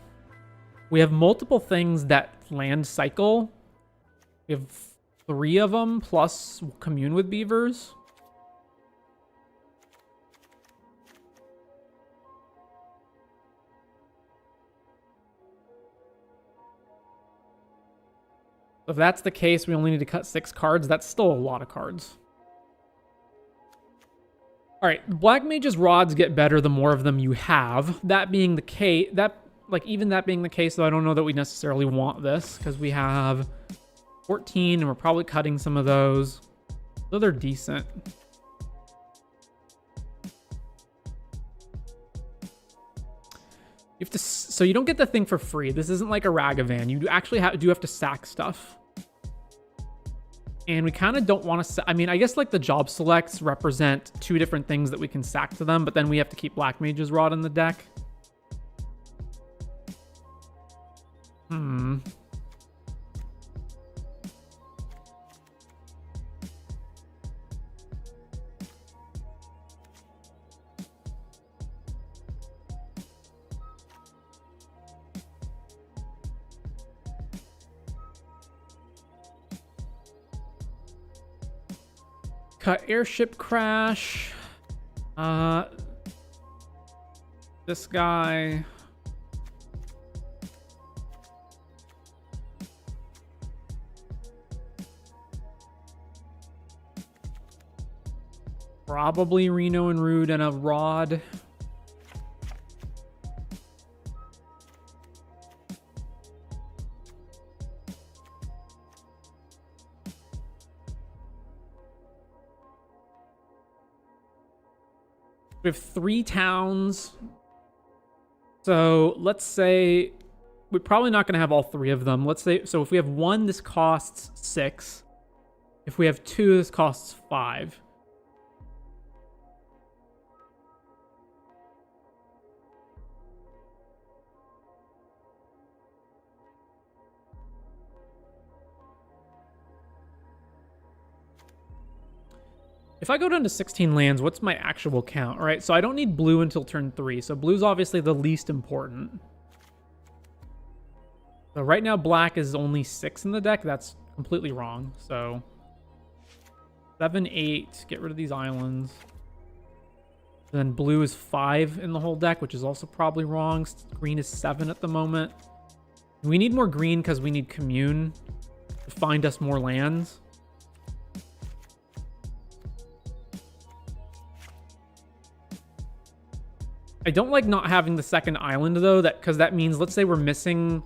We have multiple things that land cycle. We have 3 of them, plus Commune with Beavers. If that's the case, we only need to cut 6 cards. That's still a lot of cards. All right, Black Mage's rods get better the more of them you have. That being the case, even that being the case, though, I don't know that we necessarily want this because we have 14 and we're probably cutting some of those. So they're decent. You have to, so you don't get the thing for free. This isn't like a Ragavan. You actually do have to sack stuff. And we kind of don't want to... I mean, I guess like the job selects represent 2 different things that we can sack to them, but then we have to keep Black Mage's Rod in the deck. Cut Airship Crash. This guy. Probably Reno and Rude and a Rod. We have 3 towns. So let's say we're probably not going to have all 3 of them. Let's say, so if we have 1, this costs 6. If we have 2, this costs 5. If I go down to 16 lands, what's my actual count? All right, so I don't need blue until turn 3. So blue's obviously the least important. So right now, black is only 6 in the deck. That's completely wrong. So 7, 8, get rid of these islands. Then blue is 5 in the whole deck, which is also probably wrong. Green is 7 at the moment. We need more green because we need Commune to find us more lands. I don't like not having the second island, though, because that means, let's say we're missing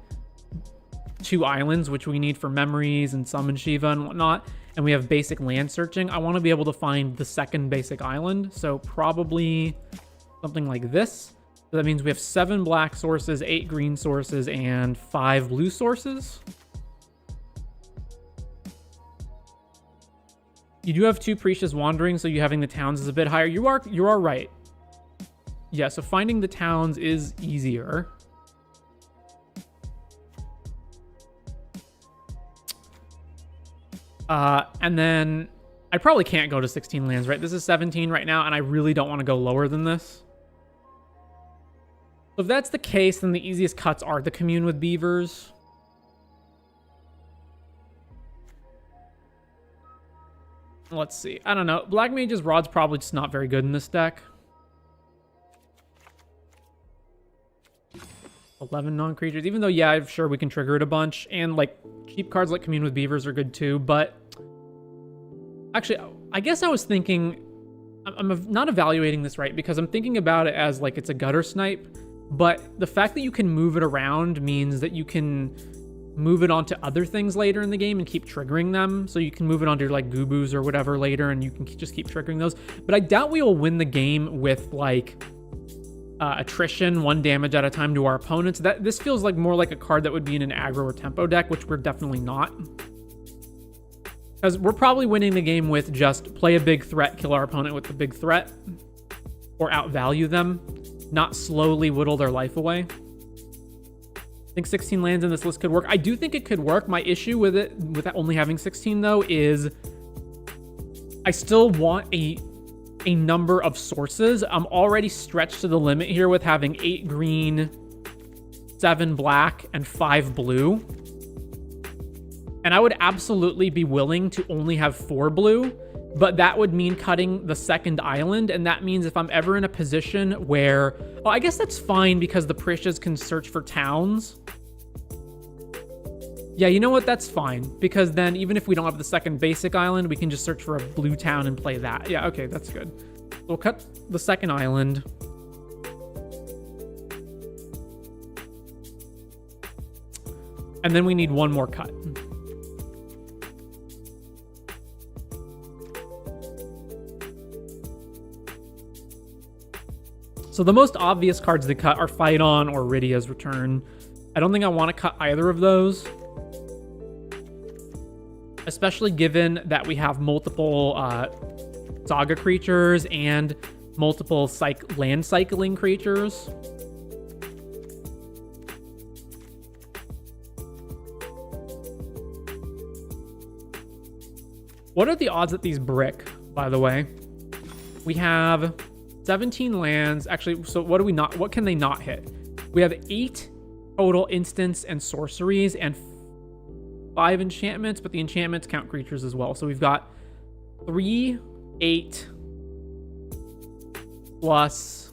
2 islands, which we need for memories and summon Shiva and whatnot, and we have basic land searching. I want to be able to find the second basic island, so probably something like this. So that means we have 7 black sources, 8 green sources, and 5 blue sources. You do have 2 Precious Wandering, so you having the towns is a bit higher. You are right. Yeah, so finding the towns is easier. And then I probably can't go to 16 lands, right? This is 17 right now, and I really don't want to go lower than this. So if that's the case, then the easiest cuts are the Commune with Beavers. Let's see. I don't know. Black Mage's Rod's probably just not very good in this deck. 11 non-creatures, even though, yeah, I'm sure we can trigger it a bunch. And, like, cheap cards like Commune with Beavers are good, too. But, actually, I guess I was thinking... I'm not evaluating this right, because I'm thinking about it as, like, it's a gutter snipe. But the fact that you can move it around means that you can move it onto other things later in the game and keep triggering them. So you can move it onto, like, Goobus or whatever later, and you can just keep triggering those. But I doubt we will win the game with, like... attrition, 1 damage at a time to our opponents. This feels like more like a card that would be in an aggro or tempo deck, which we're definitely not. Because we're probably winning the game with just play a big threat, kill our opponent with the big threat, or outvalue them, not slowly whittle their life away. I think 16 lands in this list could work. I do think it could work. My issue with it, with only having 16 though, is I still want a number of sources. I'm already stretched to the limit here with having 8 green, 7 black, and 5 blue. And I would absolutely be willing to only have 4 blue, but that would mean cutting the second island, and that means if I'm ever in a position where... Oh, I guess that's fine because the Prishas can search for towns. Yeah, you know what? That's fine, because then even if we don't have the second basic island, we can just search for a blue town and play that. Yeah, okay, that's good. We'll cut the second island. And then we need one more cut. So the most obvious cards to cut are Fight On or Rydia's Return. I don't think I want to cut either of those. Especially given that we have multiple Saga creatures and multiple land cycling creatures. What are the odds that these brick, by the way? We have 17 lands. Actually, so what can they not hit? We have 8 total instants and sorceries and 5 enchantments, but the enchantments count creatures as well. So we've got 3, 8 plus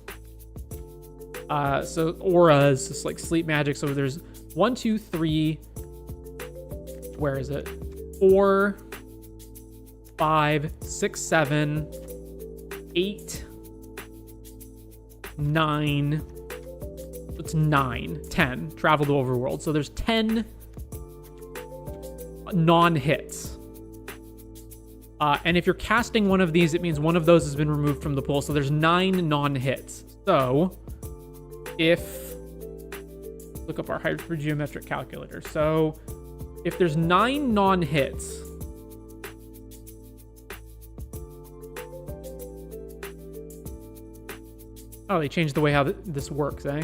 so auras, just like sleep magic. So there's 1, 2, 3. Where is it? 4, 5, 6, 7, 8, 9. It's 9, 10. Travel to Overworld. So there's 10 non-hits. And if you're casting one of these, it means one of those has been removed from the pool. So there's 9 non-hits. So if... Look up our hypergeometric calculator. So if there's 9 non-hits... Oh, they changed the way how this works, eh?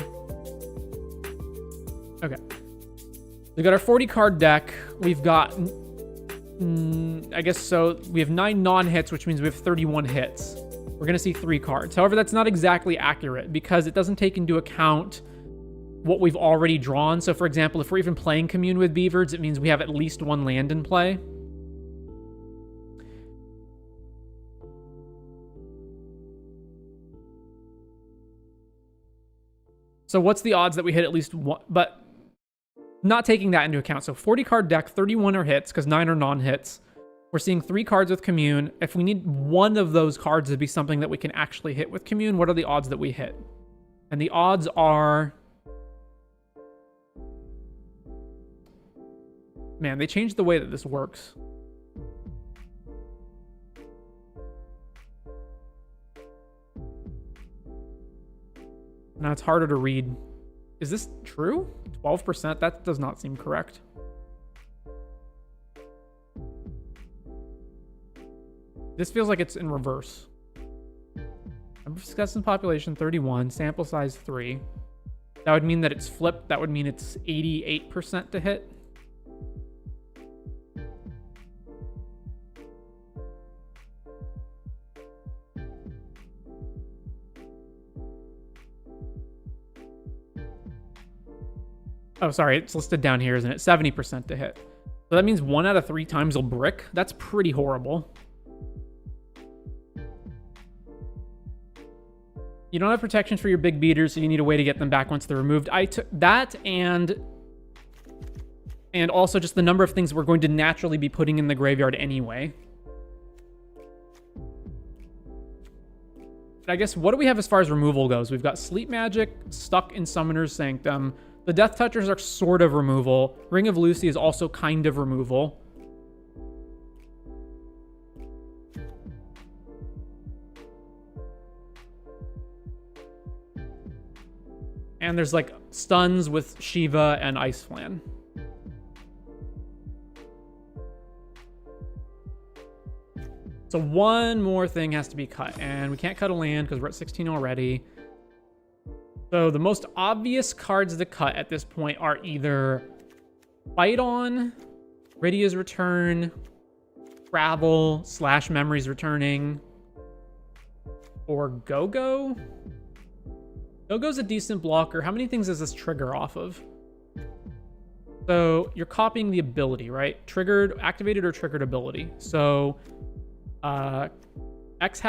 Okay. We've got our 40 card deck. We've got, I guess so, we have 9 non-hits, which means we have 31 hits. We're going to see 3 cards. However, that's not exactly accurate because it doesn't take into account what we've already drawn. So, for example, if we're even playing Commune with Beavers, it means we have at least 1 land in play. So what's the odds that we hit at least one? But not taking that into account. So 40 card deck, 31 are hits because 9 are non-hits. We're seeing 3 cards with Commune. If we need one of those cards to be something that we can actually hit with Commune, what are the odds that we hit? And the odds are... Man, they changed the way that this works. Now it's harder to read. Is this true? 12%? That does not seem correct. This feels like it's in reverse. Number of success in population 31, sample size 3. That would mean that it's flipped. That would mean it's 88% to hit. Oh, sorry, it's listed down here, isn't it? 70% to hit. So that means 1 out of 3 times will brick. That's pretty horrible. You don't have protections for your big beaters, so you need a way to get them back once they're removed. I took that and also just the number of things we're going to naturally be putting in the graveyard anyway. But I guess, what do we have as far as removal goes? We've got Sleep Magic, Stuck in Summoner's Sanctum. The Death Touchers are sort of removal. Ring of Lucy is also kind of removal. And there's like stuns with Shiva and Ice Flan. So one more thing has to be cut, and we can't cut a land because we're at 16 already. So the most obvious cards to cut at this point are either Fight On, Rydia's Return, Travel / Memories Returning, or Go-Go. Go-Go's a decent blocker. How many things does this trigger off of? So you're copying the ability, right? Triggered, activated, or triggered ability. So X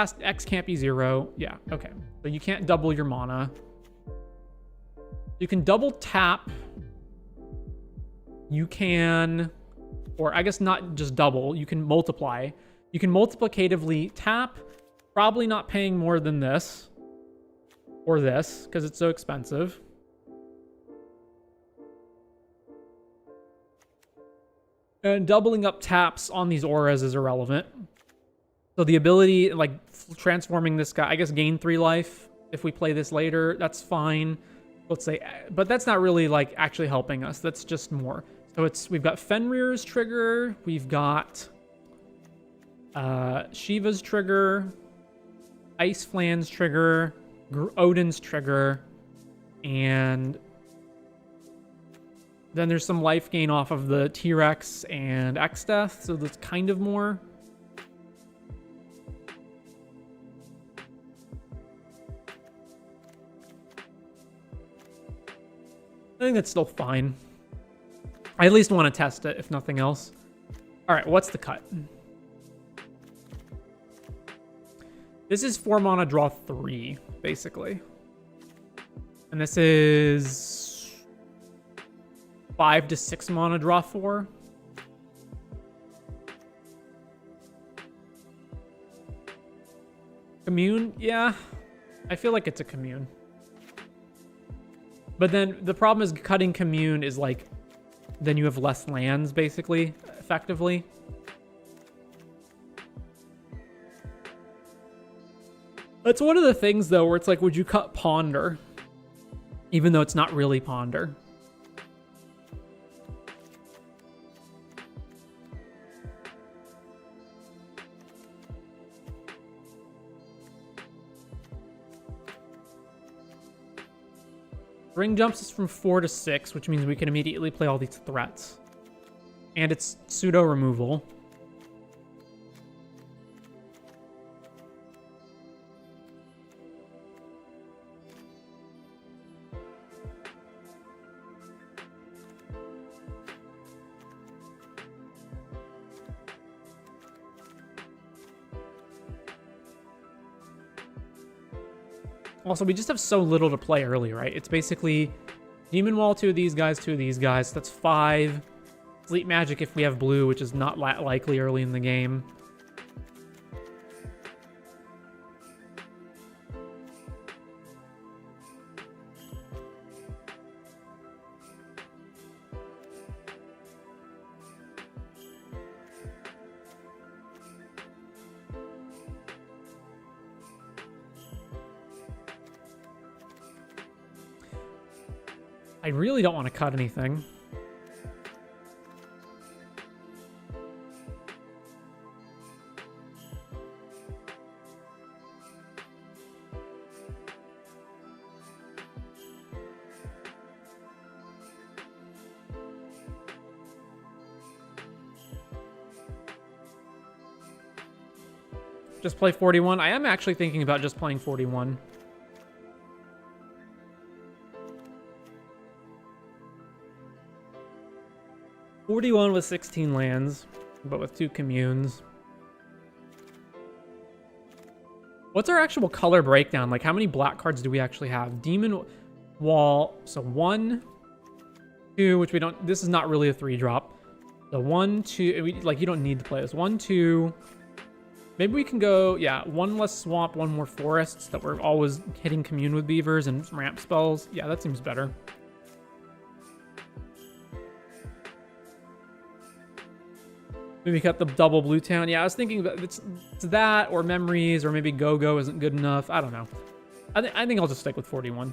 can't be 0. Yeah, okay. So you can't double your mana. You can double tap. You can, or I guess not just double, you can multiply. You can multiplicatively tap, probably not paying more than this or this because it's so expensive. And doubling up taps on these auras is irrelevant. So the ability, like transforming this guy, I guess gain 3 life if we play this later, that's fine. Let's say, but that's not really like actually helping us. That's just more. So we've got Fenrir's trigger, we've got Shiva's trigger, Ice Flan's trigger, Odin's trigger, and then there's some life gain off of the T-Rex and X-Death, so that's kind of more. I think that's still fine. I at least want to test it, if nothing else. All right, what's the cut? This is 4 mana, draw 3, basically. And this is 5 to 6 mana, draw 4. Commune? Yeah, I feel like it's a commune. But then the problem is cutting commune is like, then you have less lands, basically, effectively. That's one of the things, though, where it's like, would you cut Ponder? Even though it's not really Ponder. Ring jumps is from 4 to 6, which means we can immediately play all these threats. And it's pseudo removal. Also, we just have so little to play early, right? It's basically Demon Wall, 2 of these guys, 2 of these guys. That's 5. Sleep Magic if we have blue, which is not likely early in the game. I really don't want to cut anything. Just play 41. I am actually thinking about just playing 41. With 16 lands, but with 2 communes. What's our actual color breakdown? Like, how many black cards do we actually have? Demon Wall, so 1, 2, which we don't, this is not really a 3-drop. So 1, 2, like, you don't need to play this. 1, 2, maybe we can go, yeah, 1 less swamp, 1 more forests, that we're always hitting commune with beavers and ramp spells. Yeah, that seems better. Maybe cut the double blue town. Yeah, I was thinking that it's that or memories or maybe Go-Go isn't good enough. I don't know. I think I'll just stick with 41.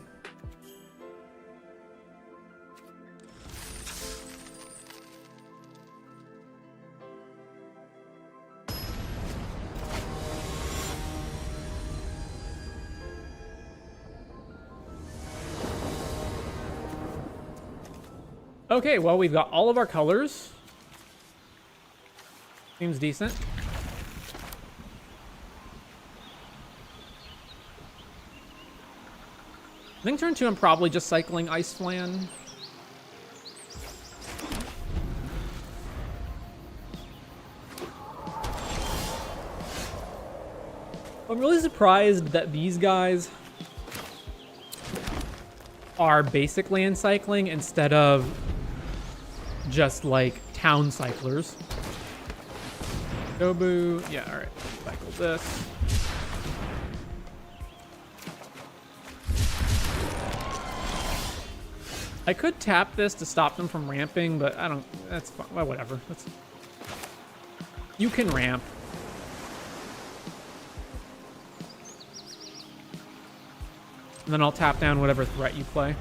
Okay, well, we've got all of our colors. Seems decent. I think turn 2, I'm probably just cycling Ice Flan. I'm really surprised that these guys are basic land cycling instead of just like town cyclers. Gobu, yeah, all right, cycle this. I could tap this to stop them from ramping, but I don't, that's fine, well, whatever. You can ramp. And then I'll tap down whatever threat you play. And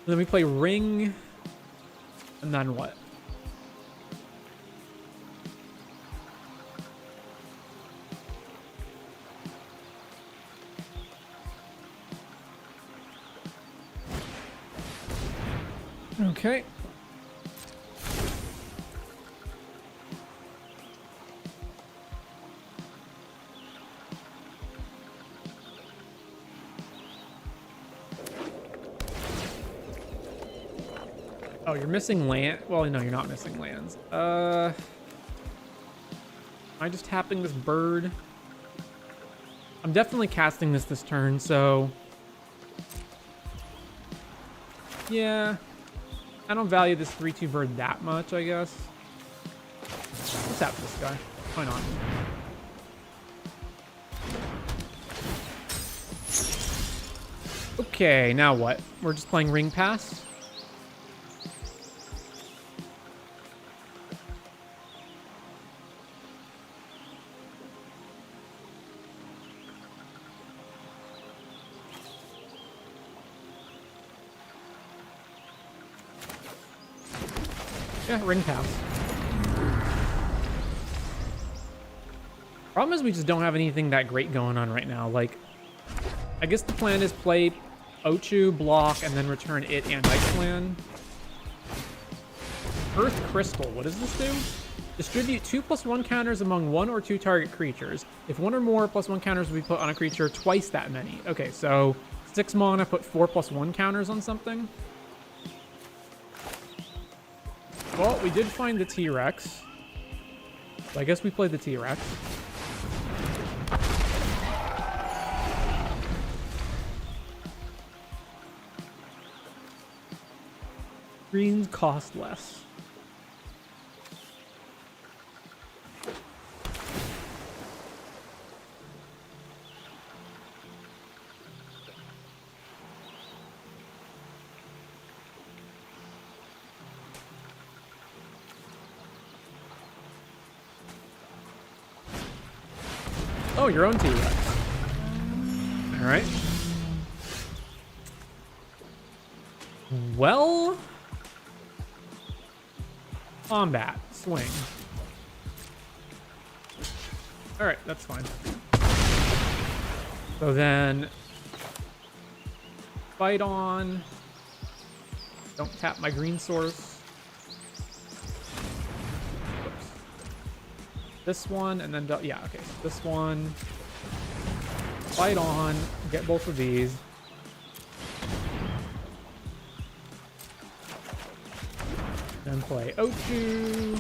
then we play Ring. And then what? Okay. Oh, you're missing land. Well, no, you're not missing lands. Am I just tapping this bird? I'm definitely casting this turn, so yeah. I don't value this 3/2 bird that much, I guess. Let's tap this guy. Why not? Okay, now what? We're just playing Ring Pass. Yeah, Ring Pass. Problem is we just don't have anything that great going on right now. Like, I guess the plan is play Ochu, block, and then return it and Iceland. Earth Crystal, what does this do? Distribute 2+1 counters among 1 or 2 target creatures. If 1 or more +1 counters will be put on a creature, twice that many. Okay, so 6 mana, put 4+1 counters on something. Well, we did find the T-Rex. So I guess we played the T-Rex. Greens cost less. Oh, your own T-Rex. All right. Well, combat, swing. All right, that's fine. So then, fight on. Don't tap my green source. This one, and then, yeah, okay. So this one, fight on, get both of these. Then play Ochu,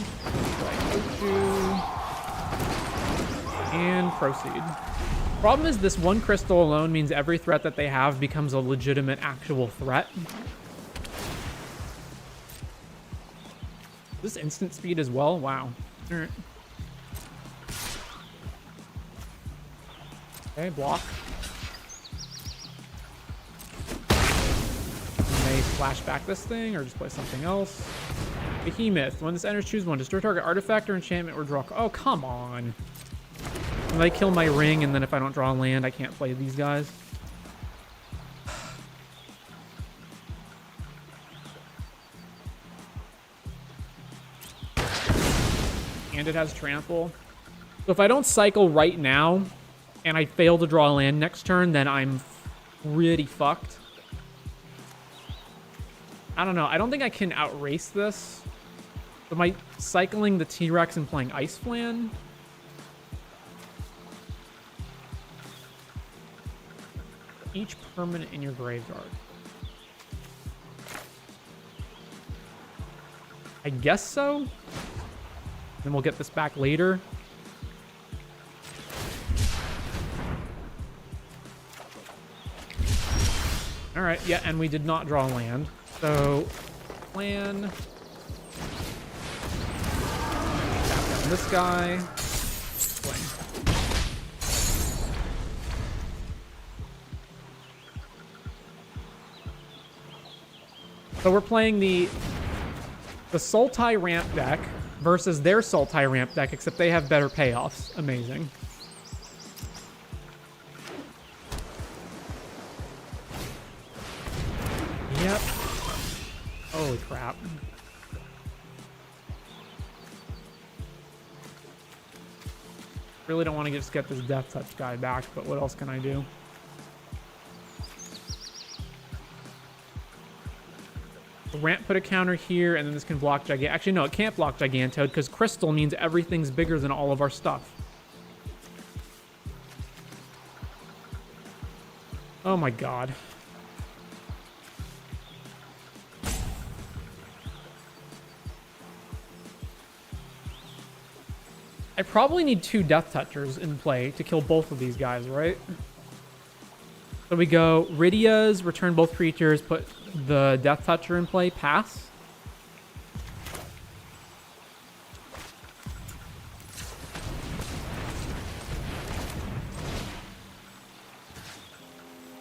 and proceed. Problem is this one crystal alone means every threat that they have becomes a legitimate actual threat. This instant speed as well? Wow. All right. Okay, block. May flash back this thing or just play something else. Behemoth. When this enters, choose one. Destroy target artifact or enchantment or draw. Oh, come on. When I kill my ring and then if I don't draw land, I can't play these guys. And it has trample. So if I don't cycle right now, and I fail to draw land next turn, then I'm pretty fucked. I don't know. I don't think I can outrace this. Am I cycling the T-Rex and playing Ice Flan? Each permanent in your graveyard. I guess so. Then we'll get this back later. All right, yeah, and we did not draw land. So, plan. Tap down this guy. Swing. So we're playing the Sultai ramp deck versus their Sultai ramp deck, except they have better payoffs. Amazing. Yep. Holy crap. Really don't want to just get this Death Touch guy back, but what else can I do? Ramp put a counter here, and then this can block Gigant. Actually, no, it can't block Gigantode because Crystal means everything's bigger than all of our stuff. Oh my god. I probably need 2 Death Touchers in play to kill both of these guys, right? So we go Rydia's, return both creatures, put the Death Toucher in play, pass.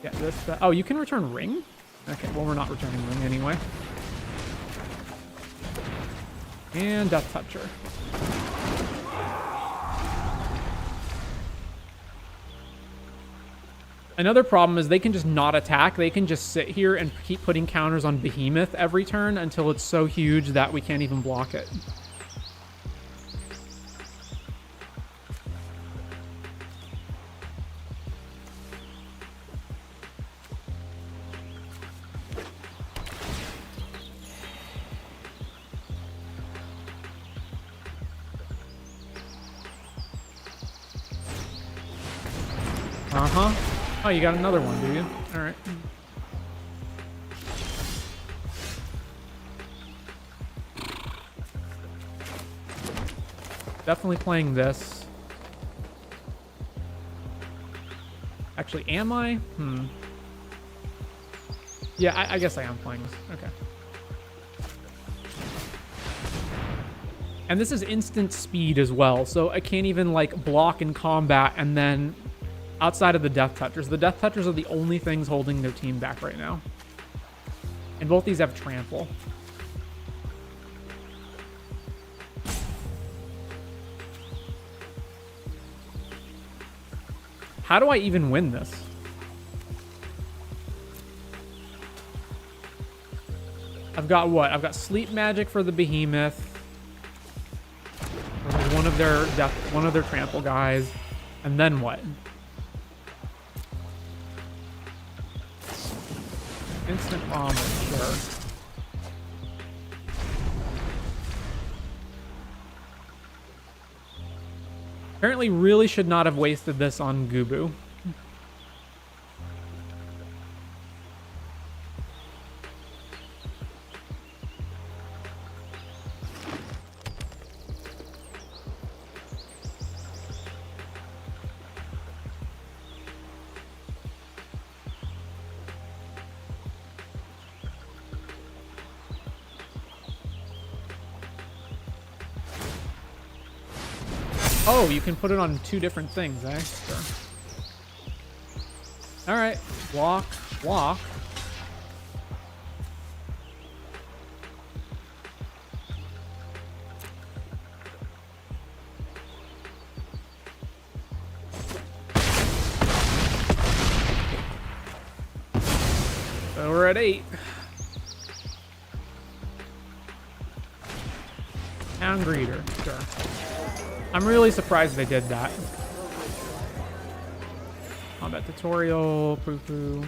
Yeah, this. Oh, you can return Ring? Okay, well, we're not returning Ring anyway. And Death Toucher. Another problem is they can just not attack. They can just sit here and keep putting counters on Behemoth every turn until it's so huge that we can't even block it. Uh-huh. Oh, you got another one, do you? All right. Definitely playing this. Actually, am I? Yeah, I guess I am playing this. Okay. And this is instant speed as well, so I can't even, like, block in combat and then... Outside of the Death Touchers. The Death Touchers are the only things holding their team back right now. And both these have Trample. How do I even win this? I've got what? I've got Sleep Magic for the Behemoth. One of their Trample guys. And then what? Instant Vomit, sure. Apparently really should not have wasted this on Gubu. Oh, you can put it on 2 different things, eh? Sure. All right, block, block. So we're at 8. Town Greeter, sure. I'm really surprised they did that. Combat tutorial, poo-poo.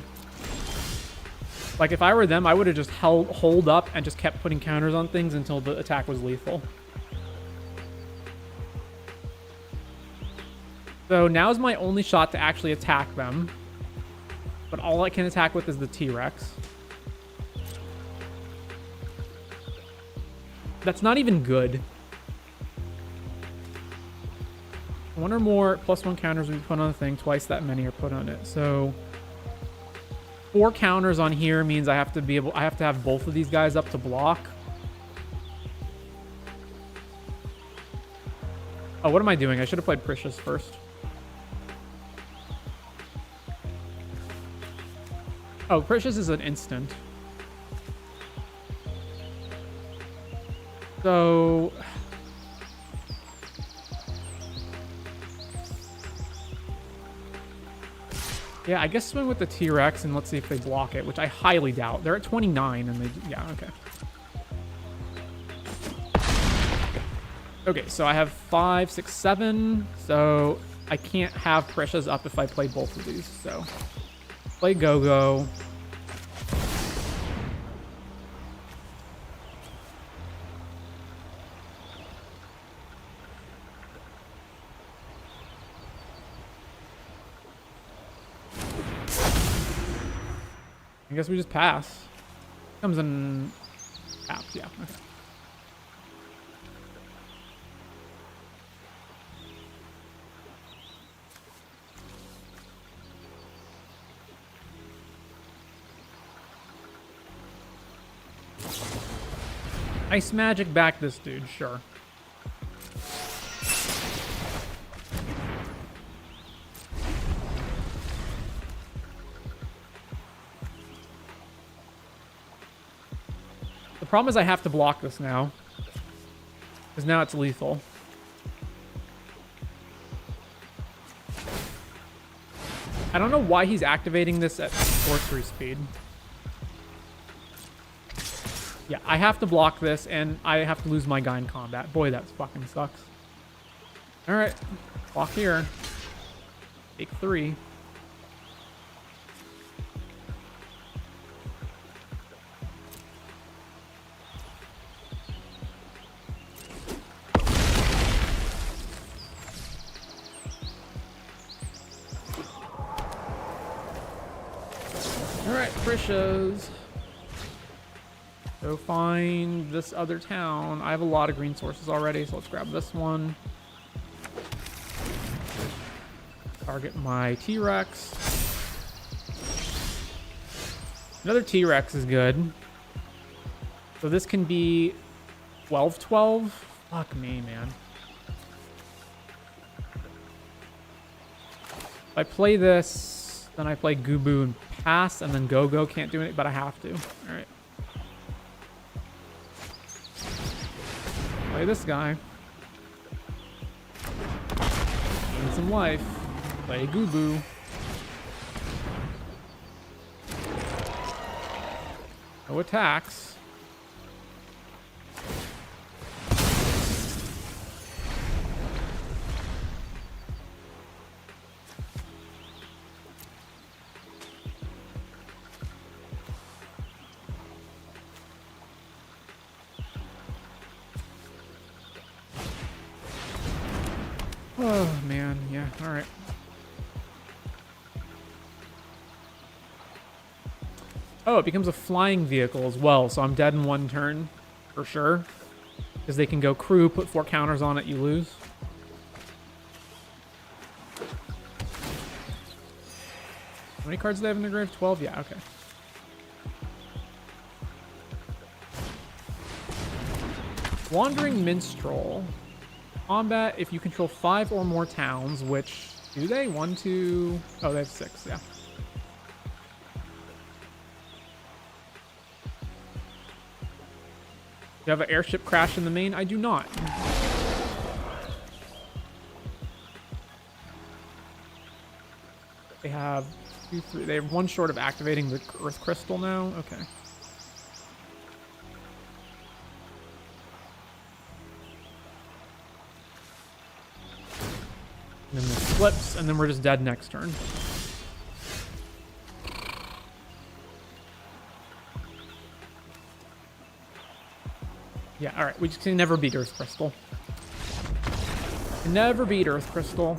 Like, if I were them, I would have just hold up and just kept putting counters on things until the attack was lethal. So now's my only shot to actually attack them. But all I can attack with is the T-Rex. That's not even good. One or more +1 counters we put on the thing. Twice that many are put on it. So 4 counters on here means I have to have both of these guys up to block. Oh, what am I doing? I should have played Precious first. Oh, Precious is an instant. So yeah, I guess swing with the T-Rex and let's see if they block it, which I highly doubt. They're at 29 and they, yeah, okay. Okay, so I have 5, 6, 7. So I can't have Precious up if I play both of these. So play Go-Go. I guess we just pass. Comes in taps, yeah. Okay. Ice magic back this dude, sure. The problem is I have to block this now. Because now it's lethal. I don't know why he's activating this at sorcery speed. Yeah, I have to block this, and I have to lose my guy in combat. Boy, that fucking sucks. Alright. Block here. Take 3. Alright, Precious. Go find this other town. I have a lot of green sources already, so let's grab this one. Target my T-Rex. Another T-Rex is good. So this can be 12-12. Fuck me, man. If I play this, then I play Gubu and pass, and then Go-Go can't do it, but I have to. All right. Play this guy. Need some life. Play Gubu. No attacks. Oh, man. Yeah, all right. Oh, it becomes a flying vehicle as well, so I'm dead in 1 turn, for sure. Because they can go crew, put 4 counters on it, you lose. How many cards do they have in their grave? 12? Yeah, okay. Wandering Minstrel. Combat if you control 5 or more towns, which... Do they? 1, 2... Oh, they have 6, yeah. Do you have an airship crash in the main? I do not. They have 2, 3... They have 1 short of activating the Earth Crystal now? Okay. And then this flips, and then we're just dead next turn. Yeah, all right. We just can never beat Earth Crystal. Can never beat Earth Crystal.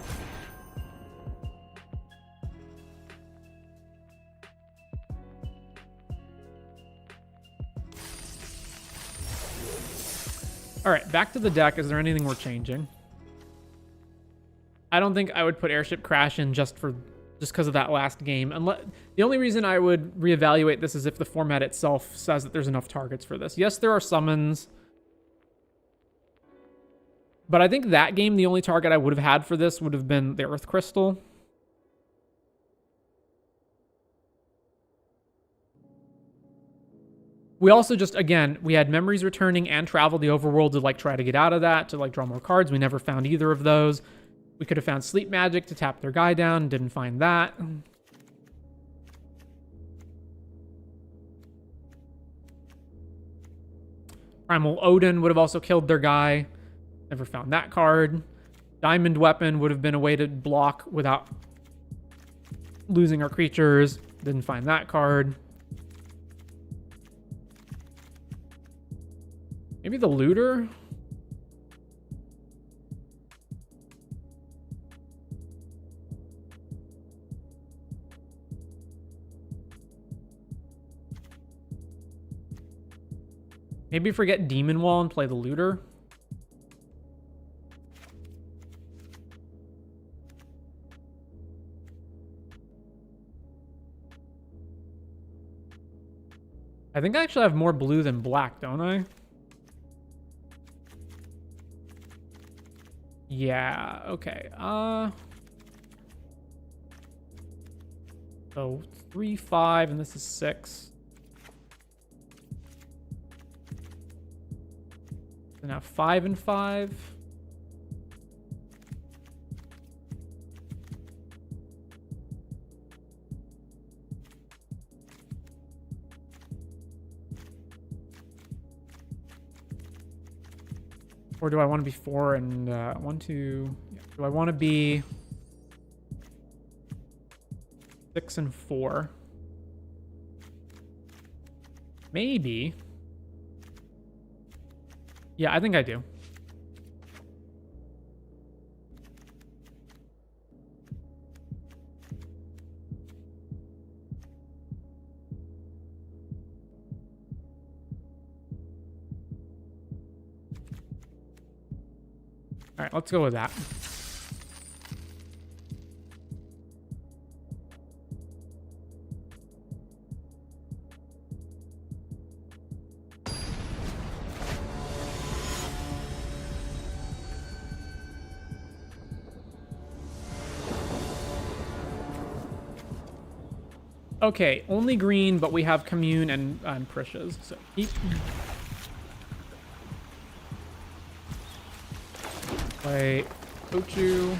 All right, back to the deck. Is there anything we're changing? I don't think I would put Airship Crash in just because of that last game. The only reason I would reevaluate this is if the format itself says that there's enough targets for this. Yes, there are summons. But I think that game, the only target I would have had for this would have been the Earth Crystal. We also just, again, we had Memories returning and Travel the Overworld to, like, try to get out of that, to, like, draw more cards. We never found either of those. We could have found Sleep Magic to tap their guy down. Didn't find that. Primal Odin would have also killed their guy. Never found that card. Diamond Weapon would have been a way to block without losing our creatures. Didn't find that card. Maybe the Looter? Maybe forget Demon Wall and play the Looter. I think I actually have more blue than black, don't I? Yeah, okay. So 3, 5, and this is 6. So now 5 and 5. Or do I want to be 4 and 1, 2? Yeah. Do I want to be 6 and 4? Maybe. Yeah, I think I do. All right, let's go with that. Okay, only green, but we have Commune and Precious, so keep. Play Ochu.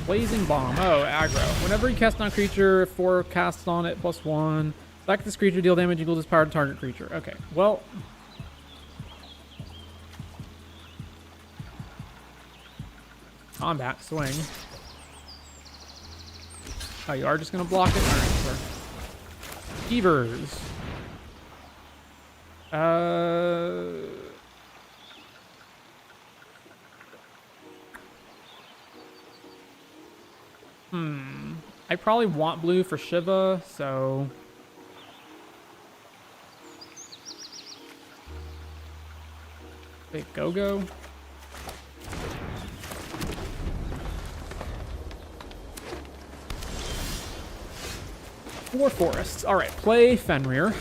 Blazing Bomb. Oh, aggro. Whenever you cast on a creature, 4 casts on it, +1. Select this creature, deal damage equal to its power to target creature. Okay, well. Combat, swing. Oh, you are just going to block it? Alright, sure. Beavers. I probably want blue for Shiva, so... Wait, go-go? Four forests. All right, play Fenrir.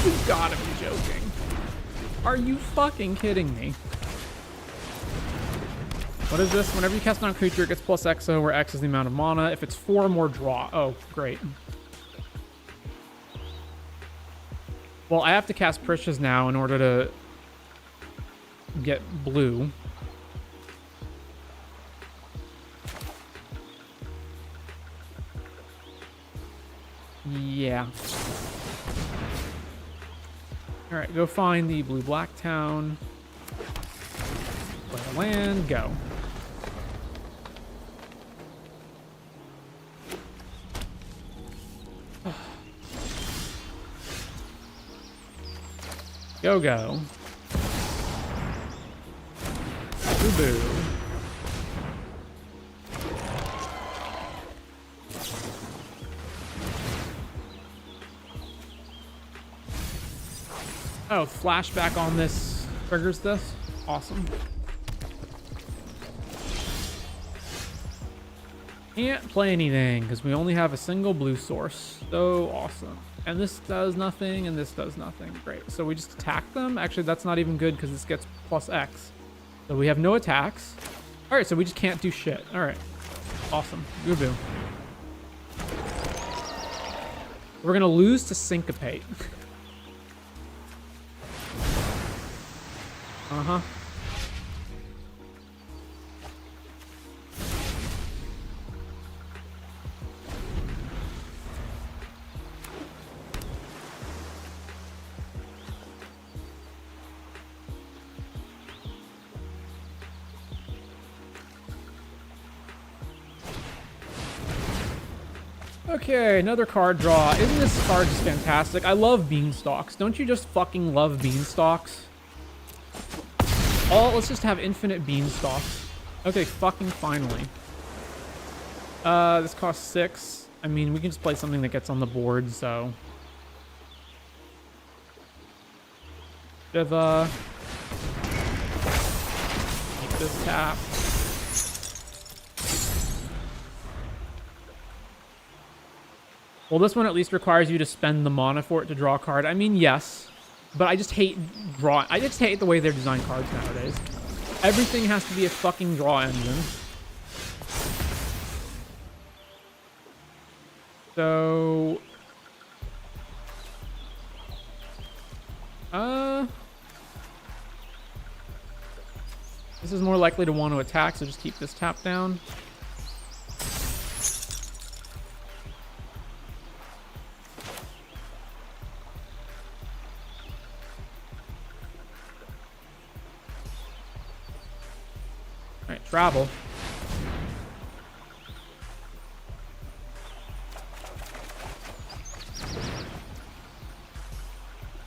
You've gotta be joking. Are you fucking kidding me? What is this? Whenever you cast on a creature, it gets plus XO, where X is the amount of mana. If it's 4 or more, draw. Oh, great. Well, I have to cast Precious now in order to get blue. Yeah. All right, go find the blue-black town. Play a land, go. Go, go. Boo, boo. Oh, flashback on this triggers this. Awesome. Can't play anything because we only have a single blue source. So awesome. And this does nothing and this does nothing. Great. So we just attack them. Actually, that's not even good because this gets plus X. So we have no attacks. All right, so we just can't do shit. All right. Awesome. Boo boo. We're going to lose to syncopate. Uh-huh. Okay, another card draw. Isn't this card just fantastic? I love beanstalks. Don't you just fucking love beanstalks? Let's just have infinite beanstalks. Okay, fucking finally. This costs 6. I mean, we can just play something that gets on the board, so. Shiva. Keep this tap. Well, this one at least requires you to spend the mana for it to draw a card. I mean, yes. But I just hate draw. I just hate the way they're designed cards nowadays. Everything has to be a fucking draw engine. So, this is more likely to want to attack, so just keep this tap down. Travel.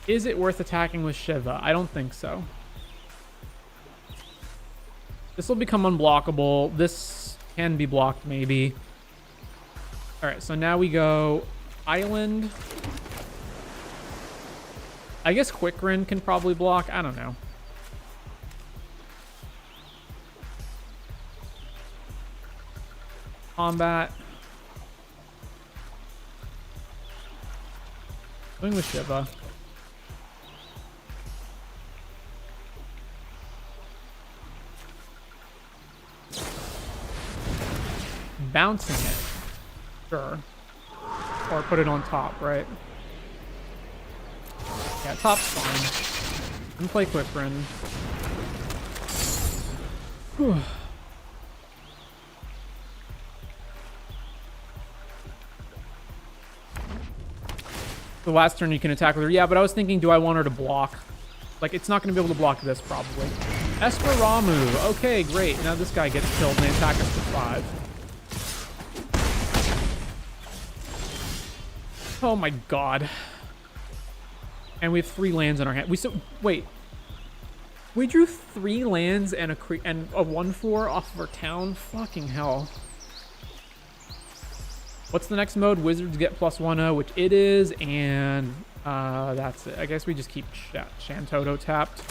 Is it worth attacking with Shiva? I don't think so. This will become unblockable. This can be blocked, maybe. All right, so now we go Island. I guess Quick Rend can probably block. I don't know. Combat. Going with Shiva. Bouncing it. Sure. Or put it on top, right? Yeah, top's fine. I'm gonna play Quick Rend. Whew. The last turn you can attack with her. Yeah, but I was thinking, do I want her to block? Like, it's not going to be able to block this, probably. Esperamu. Okay, great. Now this guy gets killed and they attack us for 5. Oh my god. And we have 3 lands in our hand. Wait. We drew 3 lands and a 1/4 off of our town? Fucking hell. What's the next mode? Wizards get +1/0, which it is, and that's it. I guess we just keep Shantoto tapped.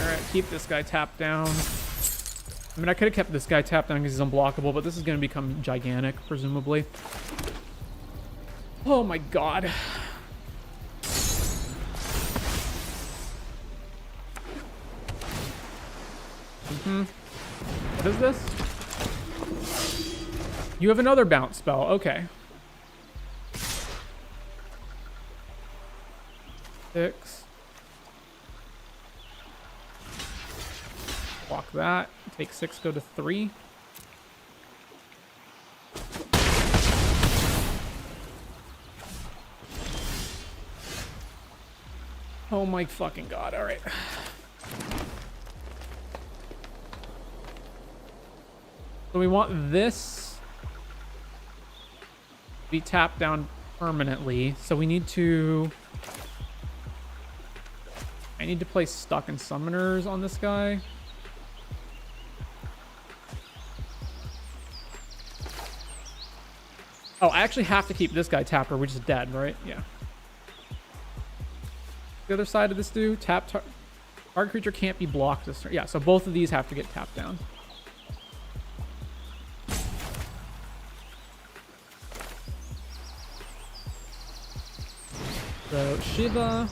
Alright, keep this guy tapped down. I mean, I could have kept this guy tapped down because he's unblockable, but this is going to become gigantic, presumably. Oh my god. What is this? You have another bounce spell. Okay. 6. Block that. Take 6, go to 3. Oh my fucking god. All right. So we want this to be tapped down permanently. So we need to... I need to place Stuck and Summoners on this guy. Oh, I actually have to keep this guy tapped or we're just dead, right? Yeah. The other side of this dude, target creature can't be blocked this turn. Yeah, so both of these have to get tapped down. So Shiva.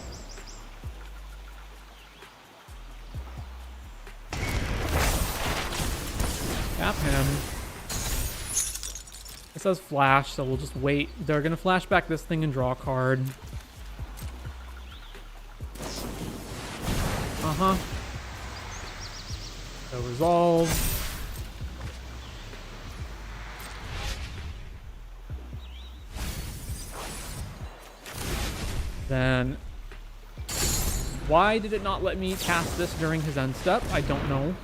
Tap him. It says flash, so we'll just wait. They're gonna flash back this thing and draw a card. So resolve. Then why did it not let me cast this during his end step? I don't know.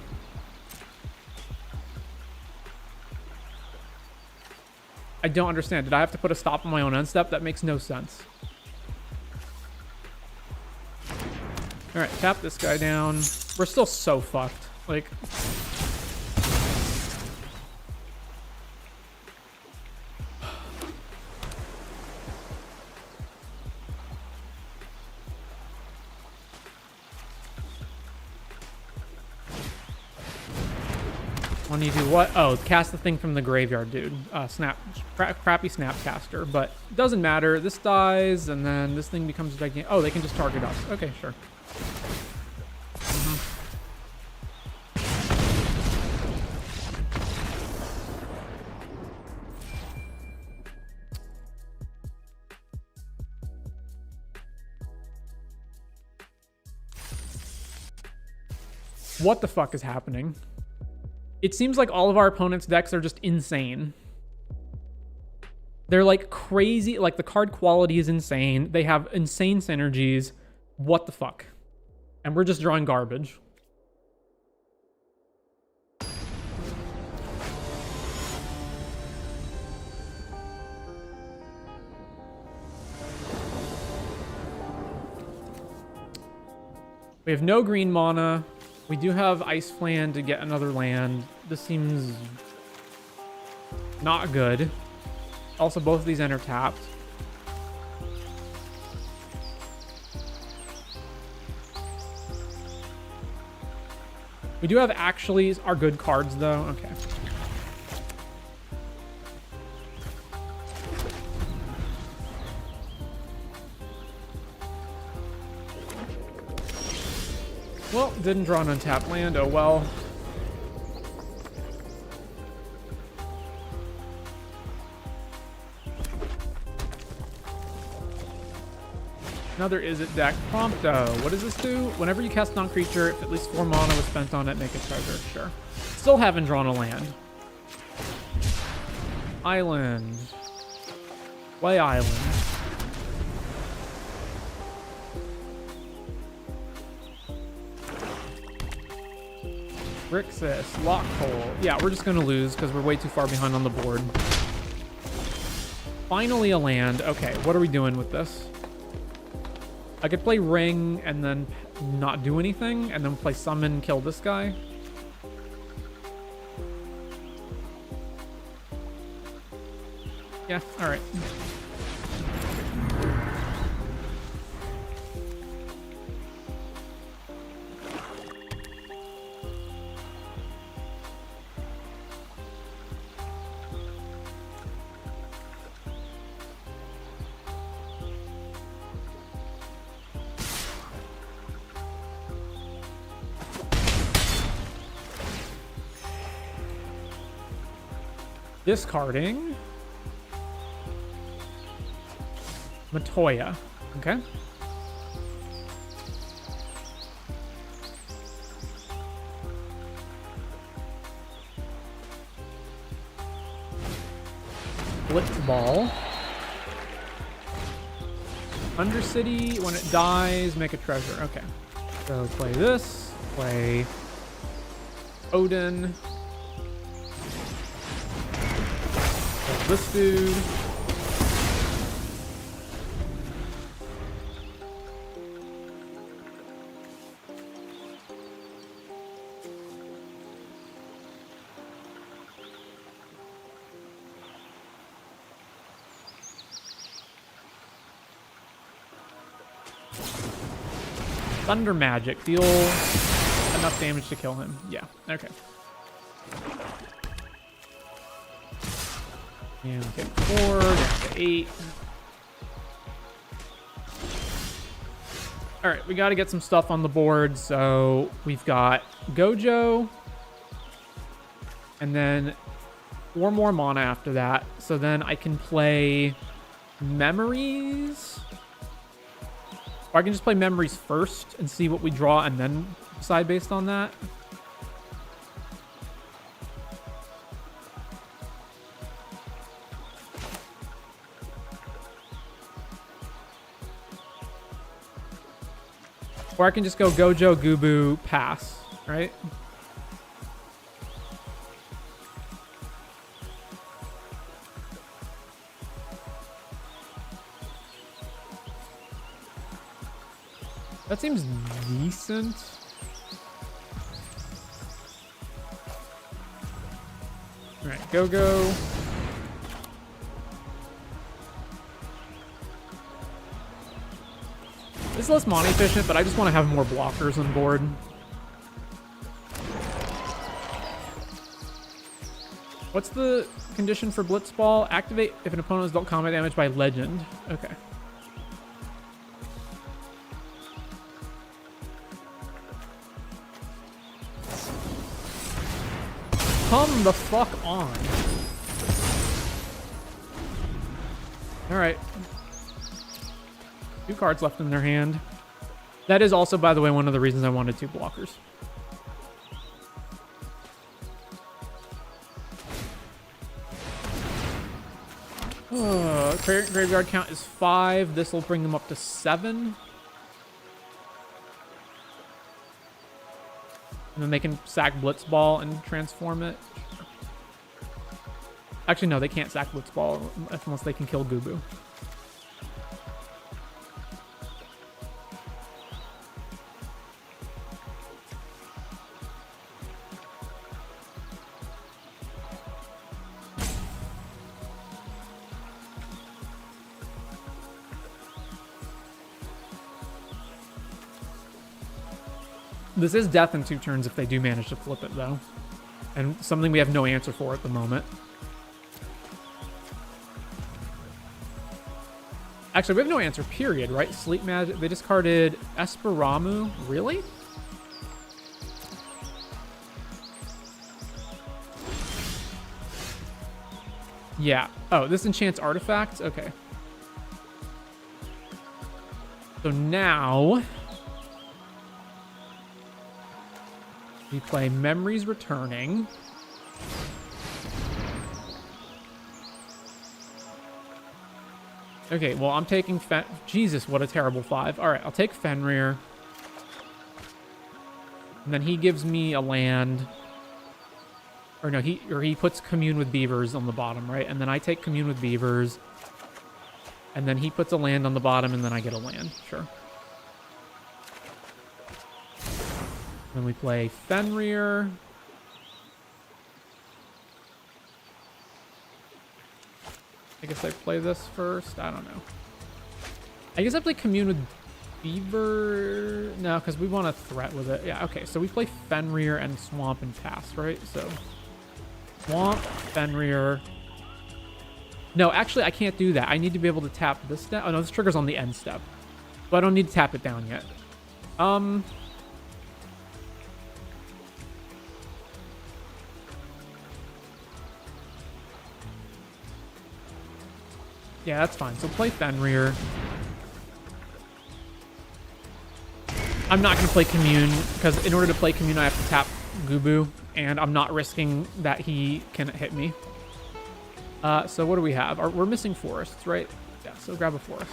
I don't understand. Did I have to put a stop on my own end step? That makes no sense. All right, tap this guy down. We're still so fucked. Like, when you do what? Oh, cast the thing from the graveyard, dude. Crappy Snapcaster, but it doesn't matter. This dies, and then this thing becomes gigantic. Oh, they can just target us. Okay, sure. What the fuck is happening? It seems like all of our opponents' decks are just insane. They're like crazy. Like the card quality is insane. They have insane synergies. What the fuck? And we're just drawing garbage. We have no green mana. We do have Ice Flan to get another land. This seems not good. Also, both of these enter tapped. We do have actually our good cards, though. Okay. Well, didn't draw an untapped land. Oh well. Another Is It deck. Prompto. What does this do? Whenever you cast non-creature, if at least 4 mana was spent on it, make a treasure. Sure. Still haven't drawn a land. Island. Play Island. Grixis, Lockhole. Yeah, we're just gonna lose because we're way too far behind on the board. Finally a land. Okay, what are we doing with this? I could play Ring and then not do anything, and then play Summon, kill this guy. Yeah, alright. Discarding Matoya. Okay. Blitzball. Undercity, when it dies, make a treasure. Okay. So play this, play Odin. this dude. Thunder magic. Deal enough damage to kill him. Yeah, okay. And we get 4, down to 8. Alright, we gotta get some stuff on the board. So we've got Gojo. And then 4 more mana after that. So then I can play Memories. Or I can just play Memories first and see what we draw and then decide based on that. Or I can just go Gojo, Gubu, pass, right? That seems decent. All right, go. This is less mana efficient, but I just want to have more blockers on board. What's the condition for Blitzball? Activate if an opponent is dealt combat damage by legend. Okay. Come the fuck on. Alright. 2 cards left in their hand. That is also, by the way, one of the reasons I wanted 2 blockers. Graveyard count is 5. This will bring them up to 7. And then they can sack Blitzball and transform it. Actually, no, they can't sack Blitzball unless they can kill Gubu. This is death in 2 turns if they do manage to flip it, though. And something we have no answer for at the moment. Actually, we have no answer, period, right? Sleep Magic. They discarded Esperamu. Really? Yeah. Oh, this enchants artifacts? Okay. So now we play Memories Returning. Okay, well, I'm taking Jesus, what a terrible 5. All right, I'll take Fenrir. And then he gives me a land. Or no, he puts Commune with Beavers on the bottom, right? And then I take Commune with Beavers. And then he puts a land on the bottom, and then I get a land. Sure. Then we play Fenrir. I guess I play this first. I don't know. I guess I play Commune with Beaver. No, because we want to threat with it. Yeah, okay. So we play Fenrir and Swamp and pass, right? So Swamp, Fenrir. No, actually, I can't do that. I need to be able to tap this step. Oh, no, this trigger's on the end step. So I don't need to tap it down yet. Yeah, that's fine. So play Fenrir. I'm not going to play Commune, because in order to play Commune, I have to tap Gubu, and I'm not risking that he can hit me. So what do we have? We're missing forests, right? Yeah, so grab a forest.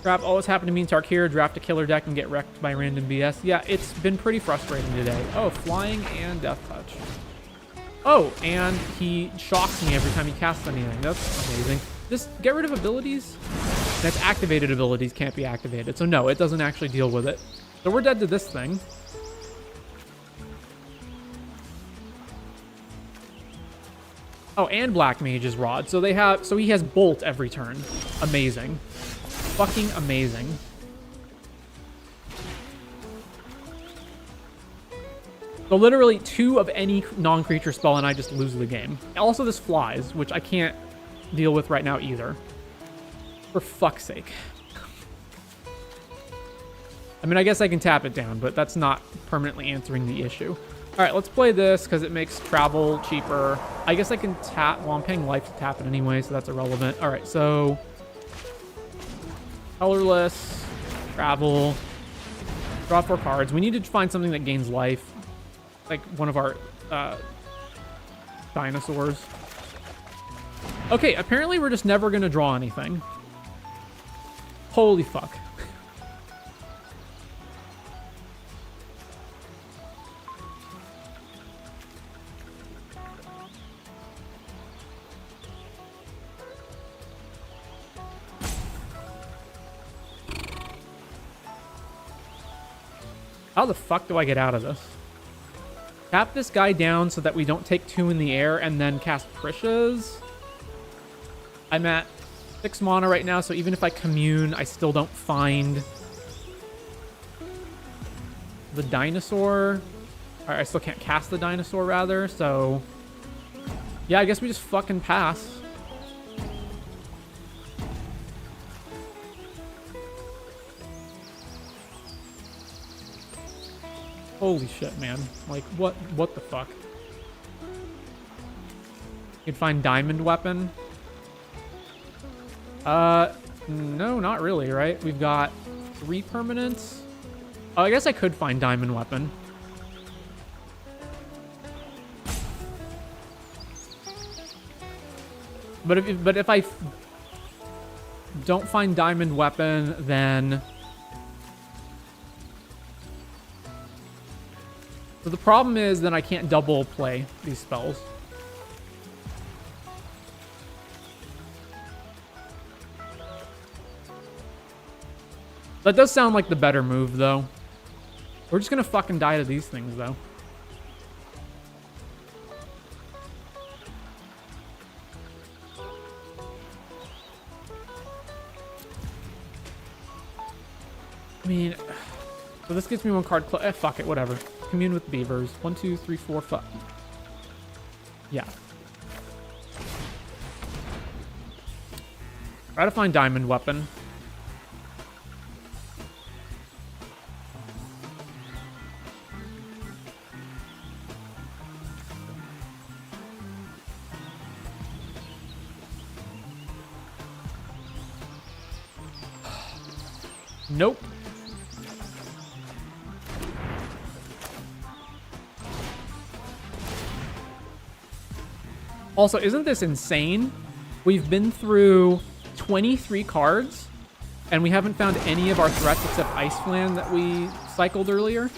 Crap, always happened to me in Tarkir, draft a killer deck and get wrecked by random BS. Yeah, it's been pretty frustrating today. Oh, flying and death touch. Oh, and he shocks me every time he casts anything. That's amazing. Just get rid of abilities. That's activated abilities can't be activated. So no, it doesn't actually deal with it. So we're dead to this thing. Oh, and Black Mage's Rod. So they have, so he has Bolt every turn. Amazing. Fucking amazing. So literally 2 of any non-creature spell and I just lose the game. Also this flies, which I can't deal with right now either. For fuck's sake. I mean, I guess I can tap it down, but that's not permanently answering the issue. All right, let's play this because it makes travel cheaper. I guess I can tap, well, I'm paying life to tap it anyway, so that's irrelevant. All right, so colorless, travel, draw 4 cards. We need to find something that gains life, like one of our dinosaurs. Okay, apparently we're just never going to draw anything. Holy fuck. How the fuck do I get out of this? Tap this guy down so that we don't take 2 in the air and then cast Prishas. I'm at 6 mana right now, so even if I commune, I still don't find the dinosaur. Or I still can't cast the dinosaur, rather, so yeah, I guess we just fucking pass. Holy shit, man. Like, what the fuck? You can find Diamond Weapon. No, not really, right? We've got 3 permanents. Oh, I guess I could find Diamond Weapon. But if I don't find Diamond Weapon, then so the problem is then I can't double play these spells. That does sound like the better move, though. We're just gonna fucking die to these things, though. I mean, so this gets me 1 card. Fuck it, whatever. Commune with beavers. 1, 2, 3, 4, 5. Yeah. Try to find Diamond Weapon. Nope. Also, isn't this insane? We've been through 23 cards, and we haven't found any of our threats except Iceflan that we cycled earlier.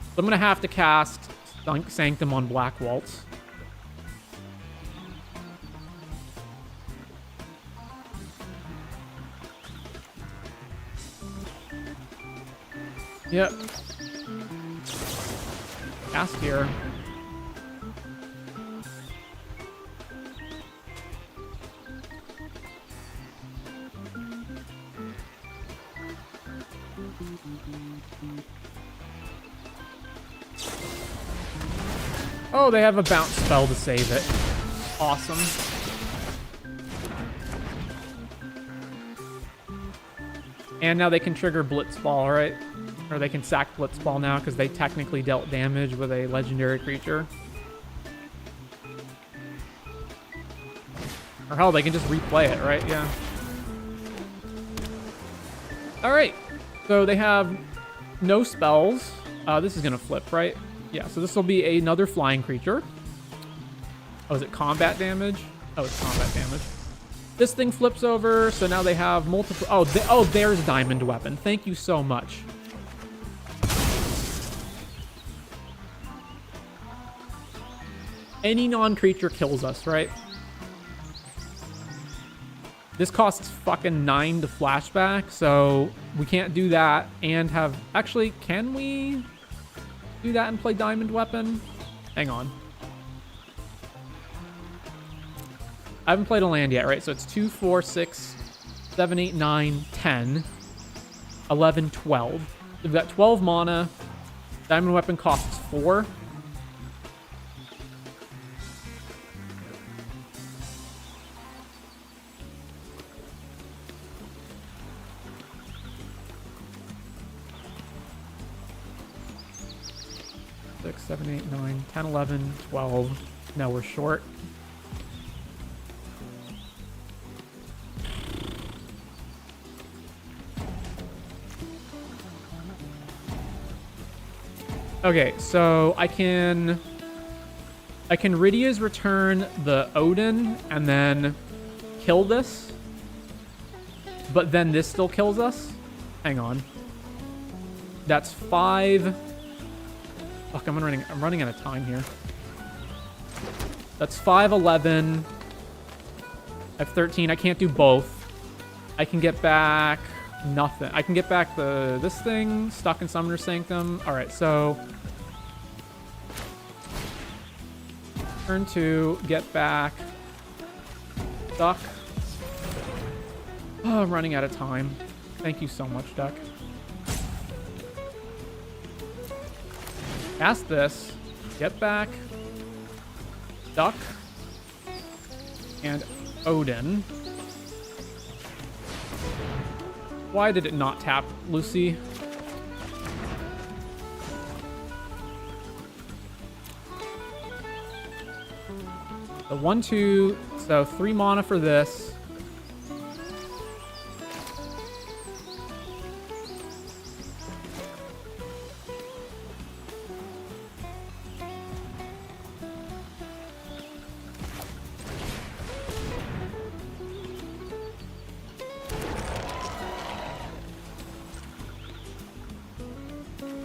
So I'm going to have to cast Sanctum on Black Waltz. Yep. Cast here. Oh, they have a bounce spell to save it. Awesome. And now they can trigger Blitzball, right? Or they can sack Blitzball now because they technically dealt damage with a legendary creature. Or hell, they can just replay it, right? Yeah. Alright. So they have no spells. This is going to flip, right? Yeah, so this will be another flying creature. Oh, is it combat damage? Oh, it's combat damage. This thing flips over, so now they have multiple... Oh, there's Diamond Weapon. Thank you so much. Any non-creature kills us, right? This costs fucking 9 to flashback, so we can't do that and have... Actually, can we do that and play Diamond Weapon? Hang on. I haven't played a land yet, right? So it's 2, 4, 6, 7, 8, 9, 10, 11, 12. We've got 12 mana. Diamond Weapon costs 4. Six, 7, 8, 9, 10, 11, 12. No, we're short. Okay, so I can Rydia's return the Odin and then kill this, but then this still kills us. Hang on. That's 5. Fuck, I'm running out of time here. That's 5, 11. I have 13. I can't do both. I can get back nothing. I can get back this thing stuck in Summoner Sanctum. All right, so turn 2, get back stuck. Oh, I'm running out of time. Thank you so much, Duck. Cast this, get back Duck and Odin. Why did it not tap Lucy? The 1, 2, so 3 mana for this.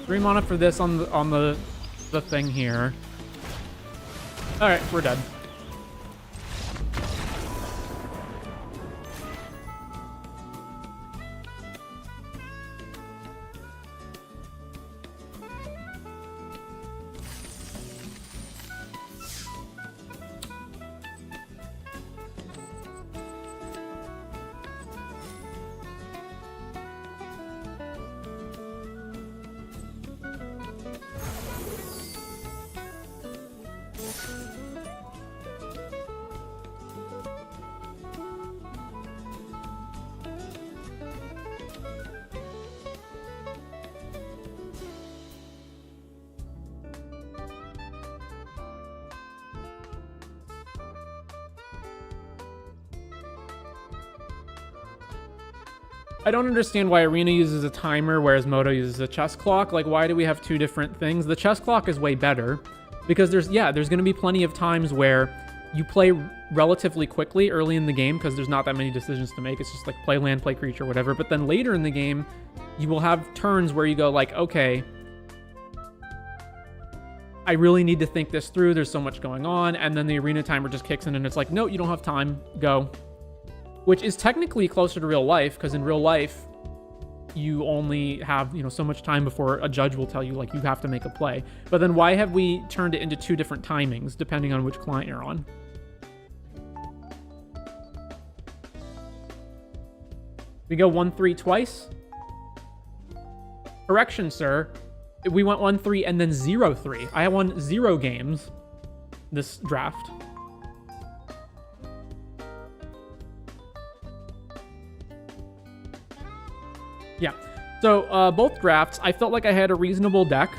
Three mana for this on the thing here. All right, we're dead. I don't understand why Arena uses a timer, whereas Moto uses a chess clock. Like, why do we have two different things? The chess clock is way better because there's going to be plenty of times where you play relatively quickly early in the game because there's not that many decisions to make. It's just like play land, play creature, whatever. But then later in the game, you will have turns where you go like, okay, I really need to think this through. There's so much going on. And then the Arena timer just kicks in and it's like, no, you don't have time. Go. Which is technically closer to real life, because in real life, you only have, so much time before a judge will tell you, like, you have to make a play. But then why have we turned it into two different timings, depending on which client you're on? We go 1-3 twice? Correction, sir. We went 1-3 and then 0-3. I won 0 games this draft. Yeah, so both drafts, I felt like I had a reasonable deck.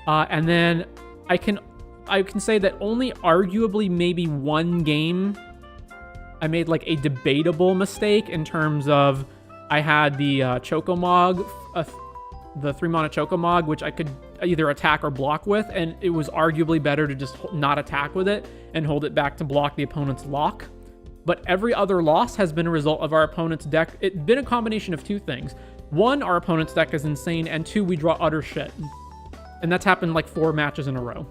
And then I can say that only arguably maybe one game I made like a debatable mistake in terms of I had the Chocomog, the 3 mana Chocomog, which I could either attack or block with, and it was arguably better to just not attack with it and hold it back to block the opponent's lock. But every other loss has been a result of our opponent's deck. It's been a combination of two things. One, our opponent's deck is insane, and two, we draw utter shit. And that's happened like 4 matches in a row.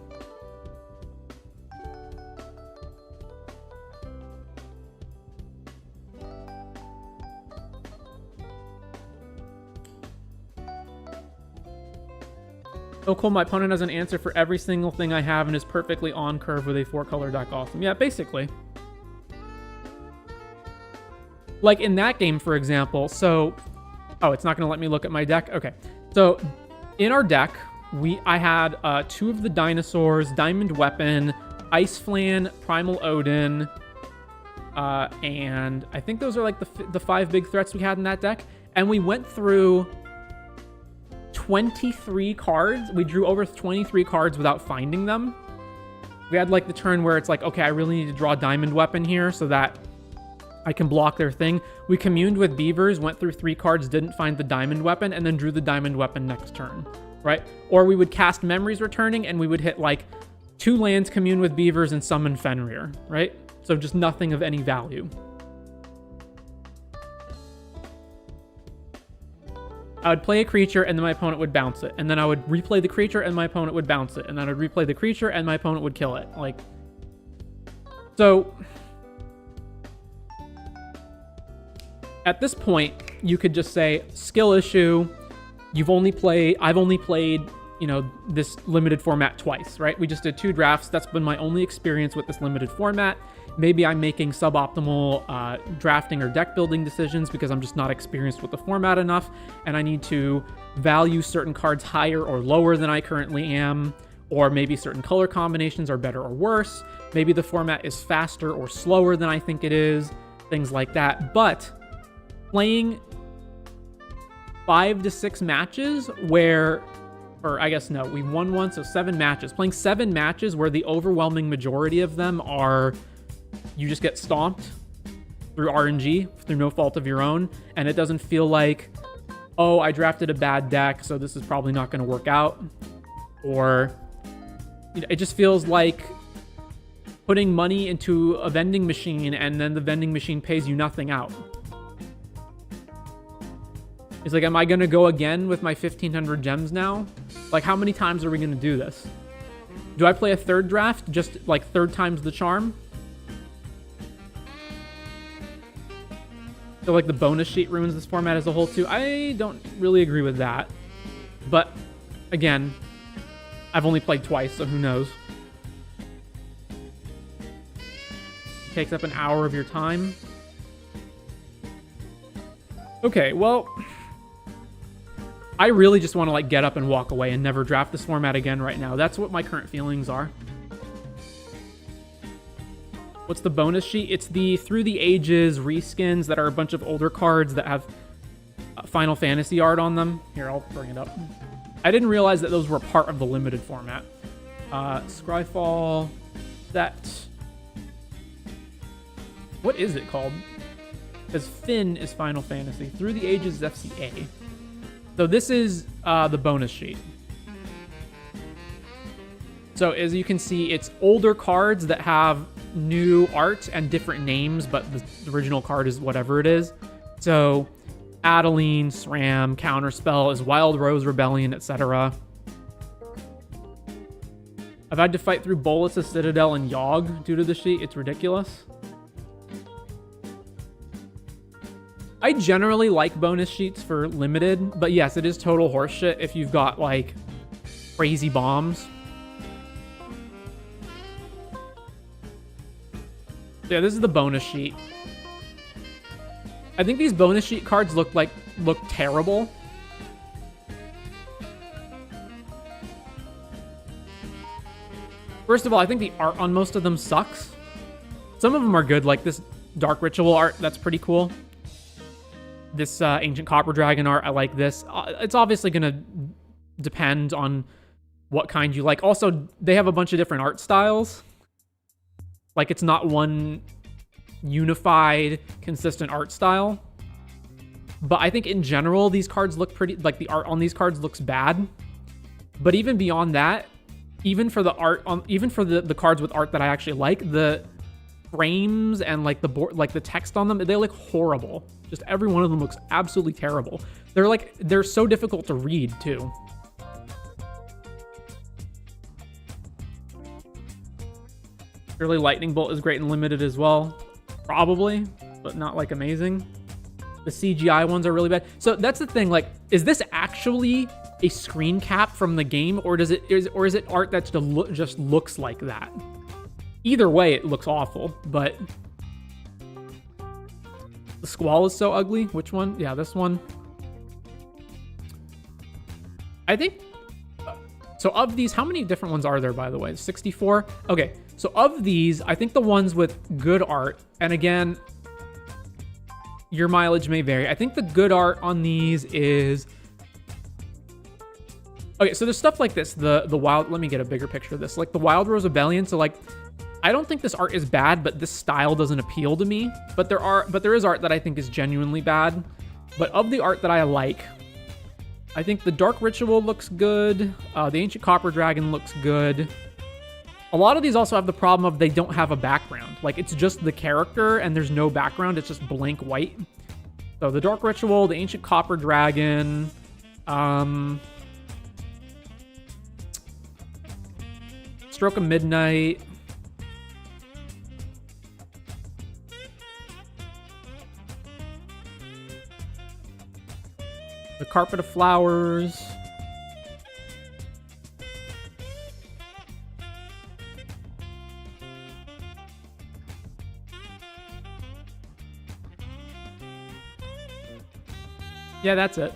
Oh, cool. My opponent has an answer for every single thing I have and is perfectly on curve with a 4-color deck. Awesome. Yeah, basically. Like in that game, for example, so... Oh, it's not going to let me look at my deck? Okay. So, in our deck, I had 2 of the dinosaurs, Diamond Weapon, Ice Flan, Primal Odin, and I think those are like the 5 big threats we had in that deck. And we went through 23 cards. We drew over 23 cards without finding them. We had like the turn where it's like, okay, I really need to draw Diamond Weapon here so that I can block their thing. We communed with beavers, went through 3 cards, didn't find the Diamond Weapon, and then drew the Diamond Weapon next turn, right? Or we would cast Memories Returning, and we would hit like 2 lands, commune with beavers, and summon Fenrir, right? So just nothing of any value. I would play a creature, and then my opponent would bounce it. And then I would replay the creature, and my opponent would bounce it. And then I would replay the creature, and my opponent would kill it. Like, so... At this point, you could just say, skill issue, I've only played, you know, this limited format twice, right? We just did 2 drafts. That's been my only experience with this limited format. Maybe I'm making suboptimal drafting or deck building decisions because I'm just not experienced with the format enough, and I need to value certain cards higher or lower than I currently am, or maybe certain color combinations are better or worse. Maybe the format is faster or slower than I think it is, things like that. But playing 5 to 6 matches where, or I guess no, we won 1, so 7 matches. Playing 7 matches where the overwhelming majority of them are, you just get stomped through RNG, through no fault of your own, and it doesn't feel like, oh, I drafted a bad deck, so this is probably not going to work out. Or, you know, it just feels like putting money into a vending machine and then the vending machine pays you nothing out. It's like, am I going to go again with my 1,500 gems now? Like, how many times are we going to do this? Do I play a 3rd draft, just like 3rd times the charm? So like the bonus sheet ruins this format as a whole too. I don't really agree with that. But again, I've only played twice, so who knows? It takes up an hour of your time. Okay, well, I really just want to like get up and walk away and never draft this format again right now. That's what my current feelings are. What's the bonus sheet? It's the Through the Ages reskins that are a bunch of older cards that have Final Fantasy art on them. Here, I'll bring it up. I didn't realize that those were part of the limited format. Scryfall, that... What is it called? Because Finn is Final Fantasy. Through the Ages is FCA. So this is the bonus sheet. So as you can see, it's older cards that have new art and different names, but the original card is whatever it is. So Adeline, SRAM, Counterspell is Wild Rose Rebellion, etc. I've had to fight through Bolas' Citadel and Yogg due to the sheet. It's ridiculous. I generally like bonus sheets for limited, but yes, it is total horseshit if you've got like crazy bombs. Yeah, this is the bonus sheet. I think these bonus sheet cards look terrible. First of all, I think the art on most of them sucks. Some of them are good, like this Dark Ritual art, that's pretty cool. This Ancient Copper Dragon art, I like this. It's obviously going to depend on what kind you like. Also, they have a bunch of different art styles. Like, it's not one unified, consistent art style. But I think in general, these cards look pretty... Like, the art on these cards looks bad. But even beyond that, even for the art on, even for the cards with art that I actually like, the frames and like the board, like the text on them, they look horrible. Just every one of them looks absolutely terrible. They're so difficult to read too. Surely Lightning Bolt is great and limited as well. Probably, but not like amazing. The CGI ones are really bad. So that's the thing, like, is this actually a screen cap from the game, or is it art that just looks like that? Either way, it looks awful, but the Squall is so ugly. Which one? Yeah, this one. I think, so of these, how many different ones are there, by the way? 64? Okay, so of these, I think the ones with good art, and again, your mileage may vary. I think the good art on these is... Okay, so there's stuff like this. The Wild... Let me get a bigger picture of this. Like the Wild Rose Rebellion. So like, I don't think this art is bad, but this style doesn't appeal to me. But there is art that I think is genuinely bad. But of the art that I like, I think the Dark Ritual looks good. The Ancient Copper Dragon looks good. A lot of these also have the problem of they don't have a background. Like, it's just the character and there's no background. It's just blank white. So the Dark Ritual, the Ancient Copper Dragon, Stroke of Midnight, the Carpet of Flowers, yeah, that's it.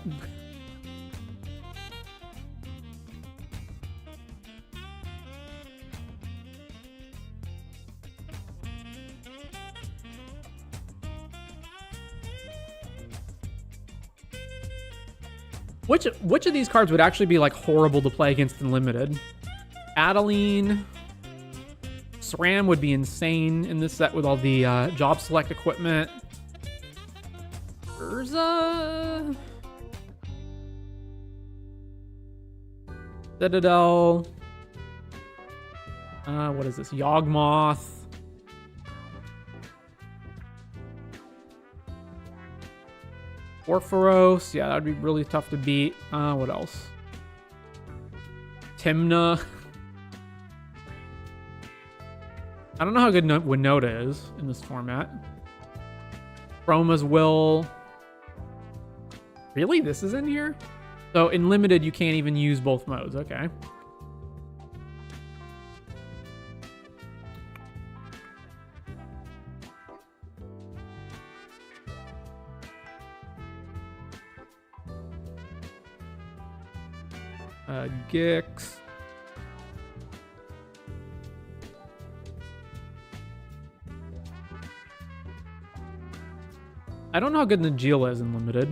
Which of these cards would actually be like horrible to play against in limited? Adeline, SRAM would be insane in this set with all the job select equipment. Urza, Citadel. What is this? Yawgmoth. Orpharos. Yeah, that would be really tough to beat. What else? Timna. I don't know how good Winota is in this format. Chroma's Will. Really? This is in here? So in limited, you can't even use both modes. Okay. Gix. I don't know how good Najila is in limited.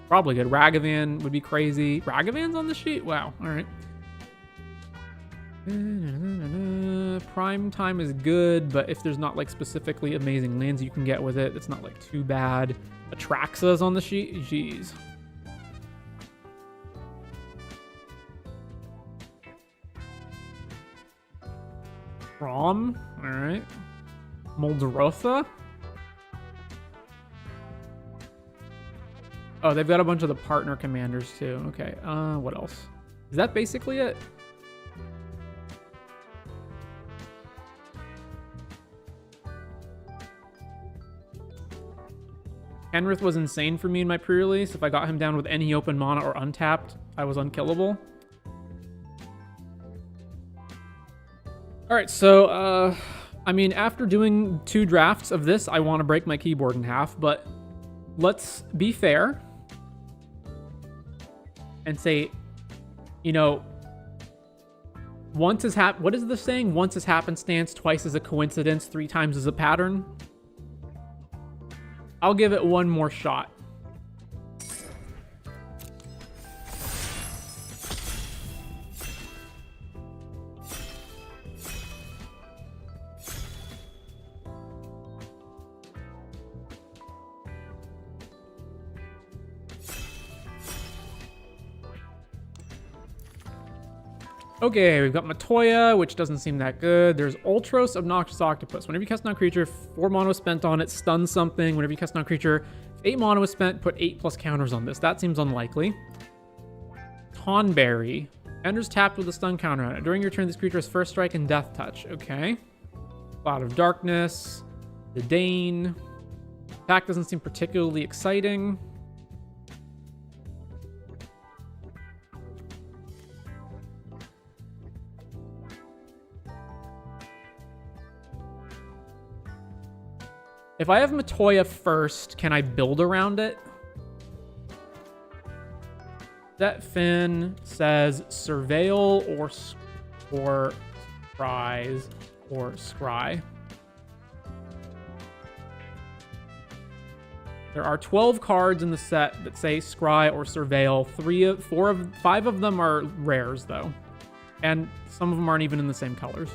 Probably good. Ragavan would be crazy. Ragavan's on the sheet? Wow. All right. Prime time is good, but if there's not like specifically amazing lands you can get with it, it's not like too bad. Atraxa's on the sheet? Jeez. Rom? All right. Moldrotha? Oh, they've got a bunch of the partner commanders too. Okay. What else? Is that basically it? Henrith was insane for me in my pre-release. If I got him down with any open mana or untapped, I was unkillable. All right, so, I mean, after doing 2 drafts of this, I want to break my keyboard in half, but let's be fair and say, you know, what is the saying? Once is happenstance, twice is a coincidence, 3 times is a pattern. I'll give it one more shot. Okay, we've got Matoya, which doesn't seem that good. There's Ultros Obnoxious Octopus. Whenever you cast non-creature, 4 mono is spent on it, stun something. Whenever you cast non-creature, if 8 mono is spent, put 8+ counters on this. That seems unlikely. Tonberry. Enters tapped with a stun counter on it. During your turn, this creature has first strike and death touch. Okay. Cloud of Darkness. The Dane. Attack doesn't seem particularly exciting. If I have Matoya first, can I build around it? That Finn says Surveil or Scries or Scry. There are 12 cards in the set that say Scry or Surveil. 5 of them are rares though. And some of them aren't even in the same colors.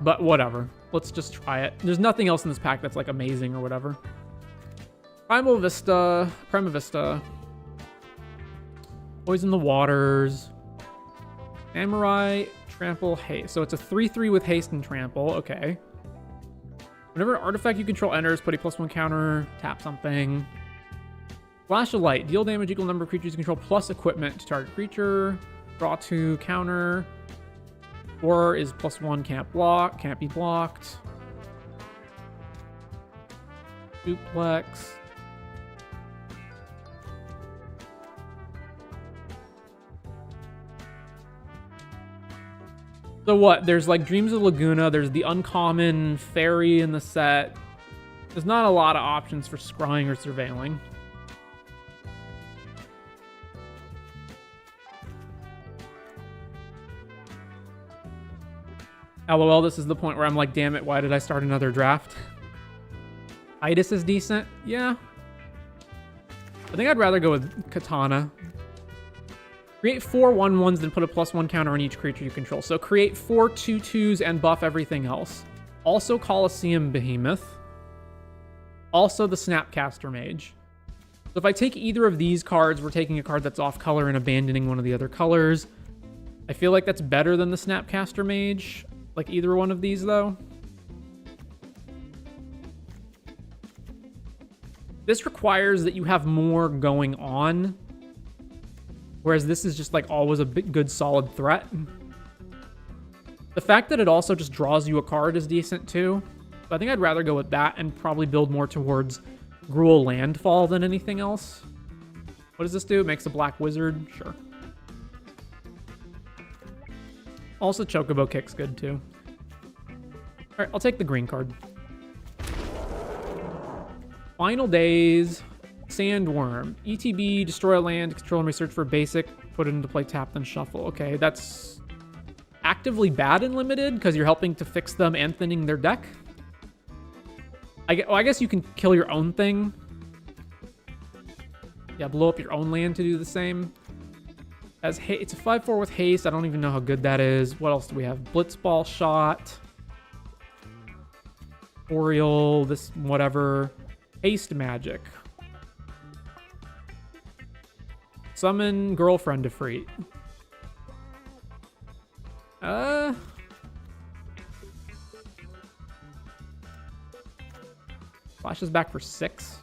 But whatever. Let's just try it. There's nothing else in this pack that's like amazing or whatever. Prima Vista. Poison the Waters. Samurai, Trample, Haste. So it's a 3/3 with Haste and Trample. Okay. Whenever an artifact you control enters, put a +1 counter, tap something. Flash of Light. Deal damage equal number of creatures you control plus equipment to target creature. Draw 2, counter. 4 is +1, can't block, can't be blocked. Duplex. So what? There's like Dreams of Laguna, there's the uncommon fairy in the set. There's not a lot of options for scrying or surveilling. LOL, this is the point where I'm like, damn it, why did I start another draft? Itis is decent. Yeah. I think I'd rather go with Katana. Create 4 1/1s, then put a +1 counter on each creature you control. So create 4 2/2s and buff everything else. Also Colosseum Behemoth. Also the Snapcaster Mage. So if I take either of these cards, we're taking a card that's off color and abandoning one of the other colors. I feel like that's better than the Snapcaster Mage. Like either one of these, though. This requires that you have more going on. Whereas this is just like always a good solid threat. The fact that it also just draws you a card is decent too. So I think I'd rather go with that and probably build more towards Gruul Landfall than anything else. What does this do? It makes a black wizard? Sure. Also, Chocobo Kick's good too. Alright, I'll take the green card. Final Days, Sandworm. ETB, destroy a land, control and research for basic, put it into play, tap, then shuffle. Okay, that's actively bad in limited because you're helping to fix them and thinning their deck. I guess you can kill your own thing. Yeah, blow up your own land to do the same. It's a 5/4 with haste. I don't even know how good that is. What else do we have? Blitzball Shot. Oriole, this whatever. Haste Magic. Summon Girlfriend to Freet. Flashes back for 6.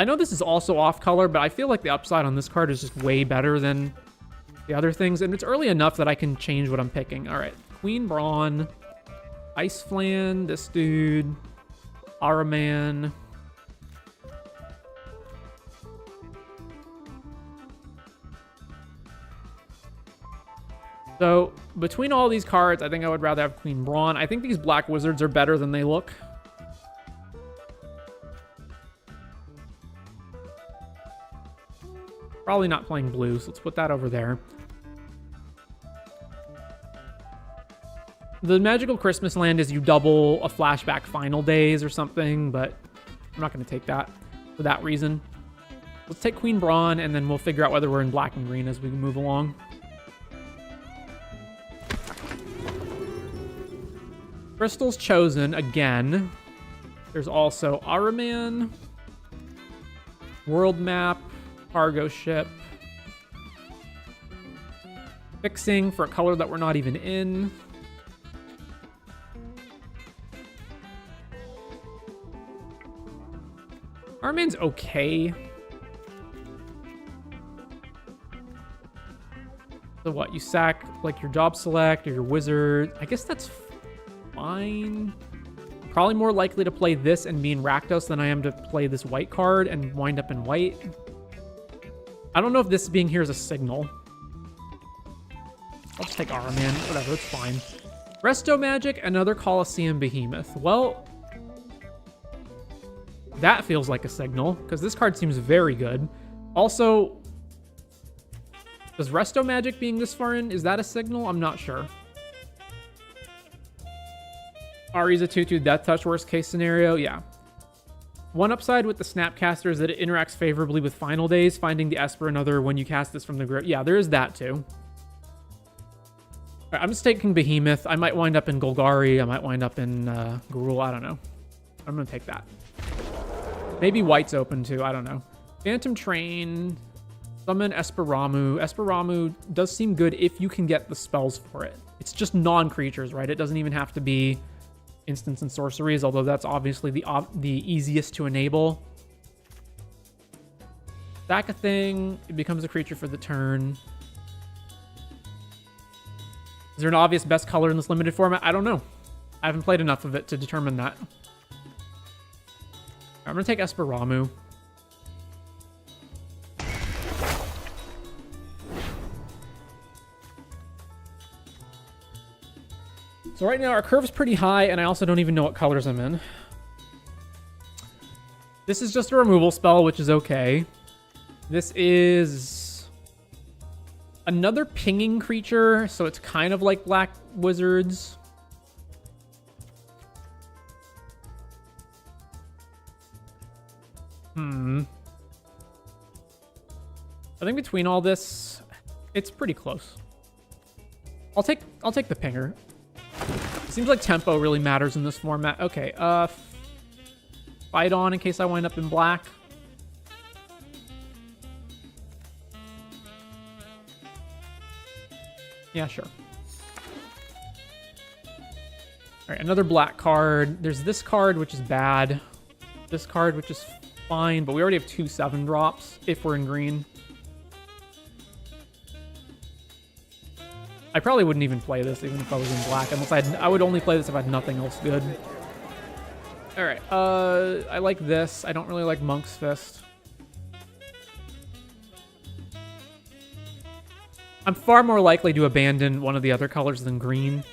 I know this is also off color, but I feel like the upside on this card is just way better than the other things. And it's early enough that I can change what I'm picking. All right. Queen Brawn. Ice Flan. This dude. Araman. So between all these cards, I think I would rather have Queen Brawn. I think these black wizards are better than they look. Probably not playing blue, so let's put that over there. The magical Christmas land is you double a flashback Final Days or something, but I'm not going to take that for that reason. Let's take Queen Brawn, and then we'll figure out whether we're in black and green as we move along. Crystal's Chosen again. There's also Araman, World Map, Cargo ship. Fixing for a color that we're not even in. Arman's okay. So what, you sack like your job select or your wizard. I guess that's fine. Probably more likely to play this and be in Rakdos than I am to play this white card and wind up in white. I don't know if this being here is a signal. I'll just take Araman. Whatever, it's fine. Resto Magic, another Colosseum Behemoth. Well, that feels like a signal, because this card seems very good. Also, does Resto Magic being this far in, is that a signal? I'm not sure. Ari's a 2/2 Death Touch, worst case scenario, yeah. One upside with the Snapcaster is that it interacts favorably with Final Days, finding the Esper another when you cast this from the grip. Yeah, there is that too. Right, I'm just taking Behemoth. I might wind up in Golgari. I might wind up in Garul. I don't know. I'm going to take that. Maybe White's open too. I don't know. Phantom Train. Summon Esperamu. Esperamu does seem good if you can get the spells for it. It's just non-creatures, right? It doesn't even have to be instants and sorceries, although that's obviously the easiest to enable. Sack a thing. It becomes a creature for the turn. Is there an obvious best color in this limited format? I don't know. I haven't played enough of it to determine that. I'm going to take Esperamu. So right now our curve's pretty high, and I also don't even know what colors I'm in. This is just a removal spell, which is okay. This is another pinging creature, so it's kind of like Black Wizards. I think between all this, it's pretty close. I'll take the pinger. Seems like tempo really matters in this format. Okay, fight on in case I wind up in black. Yeah, sure. All right, another black card. There's this card, which is bad. This card, which is fine, but we already have 2 7-drops if we're in green. I probably wouldn't even play this even if I was in black, unless I would only play this if I had nothing else good. All right, I like this. I don't really like Monk's Fist. I'm far more likely to abandon one of the other colors than green,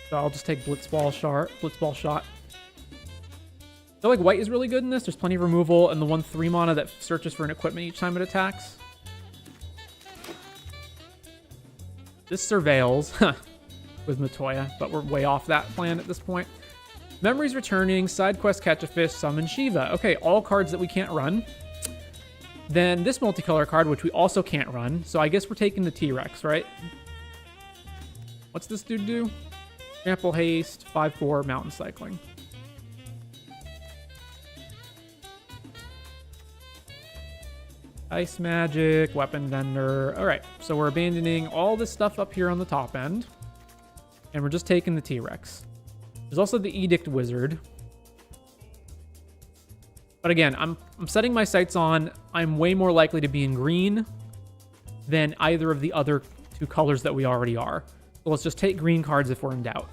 so I'll just take Blitzball Shot. I feel like white is really good in this. There's plenty of removal, and the 1/3 mana that searches for an equipment each time it attacks. This surveils with Matoya, but we're way off that plan at this point. Memories returning, side quest catch a fish, summon Shiva. Okay, all cards that we can't run. Then this multicolor card, which we also can't run. So I guess we're taking the T-Rex, right? What's this dude do? Trample Haste, 5/4, Mountain Cycling. Ice Magic, Weapon Vendor. All right, so we're abandoning all this stuff up here on the top end. And we're just taking the T-Rex. There's also the Edict Wizard. But again, I'm setting my sights on, I'm way more likely to be in green than either of the other 2 colors that we already are. So let's just take green cards if we're in doubt.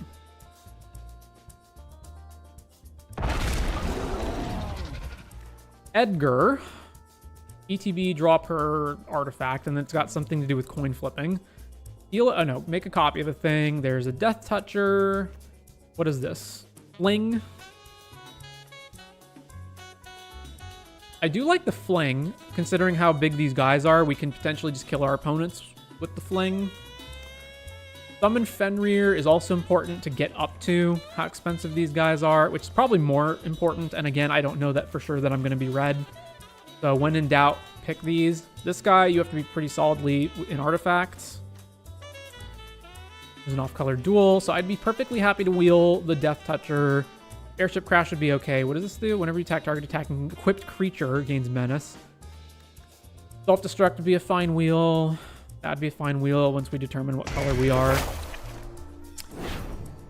Edgar. ETB, draw per artifact, and then it's got something to do with coin flipping. Heal, oh no, make a copy of the thing. There's a Death Toucher. What is this? Fling. I do like the Fling, considering how big these guys are. We can potentially just kill our opponents with the Fling. Summon Fenrir is also important to get up to how expensive these guys are, which is probably more important. And again, I don't know that for sure that I'm going to be red. So when in doubt, pick these. This guy, you have to be pretty solidly in artifacts. There's an off-color duel, so I'd be perfectly happy to wheel the Death Toucher. Airship Crash would be okay. What does this do? Whenever you attack, target attacking equipped creature gains menace. Self-destruct would be a fine wheel. That'd be a fine wheel once we determine what color we are.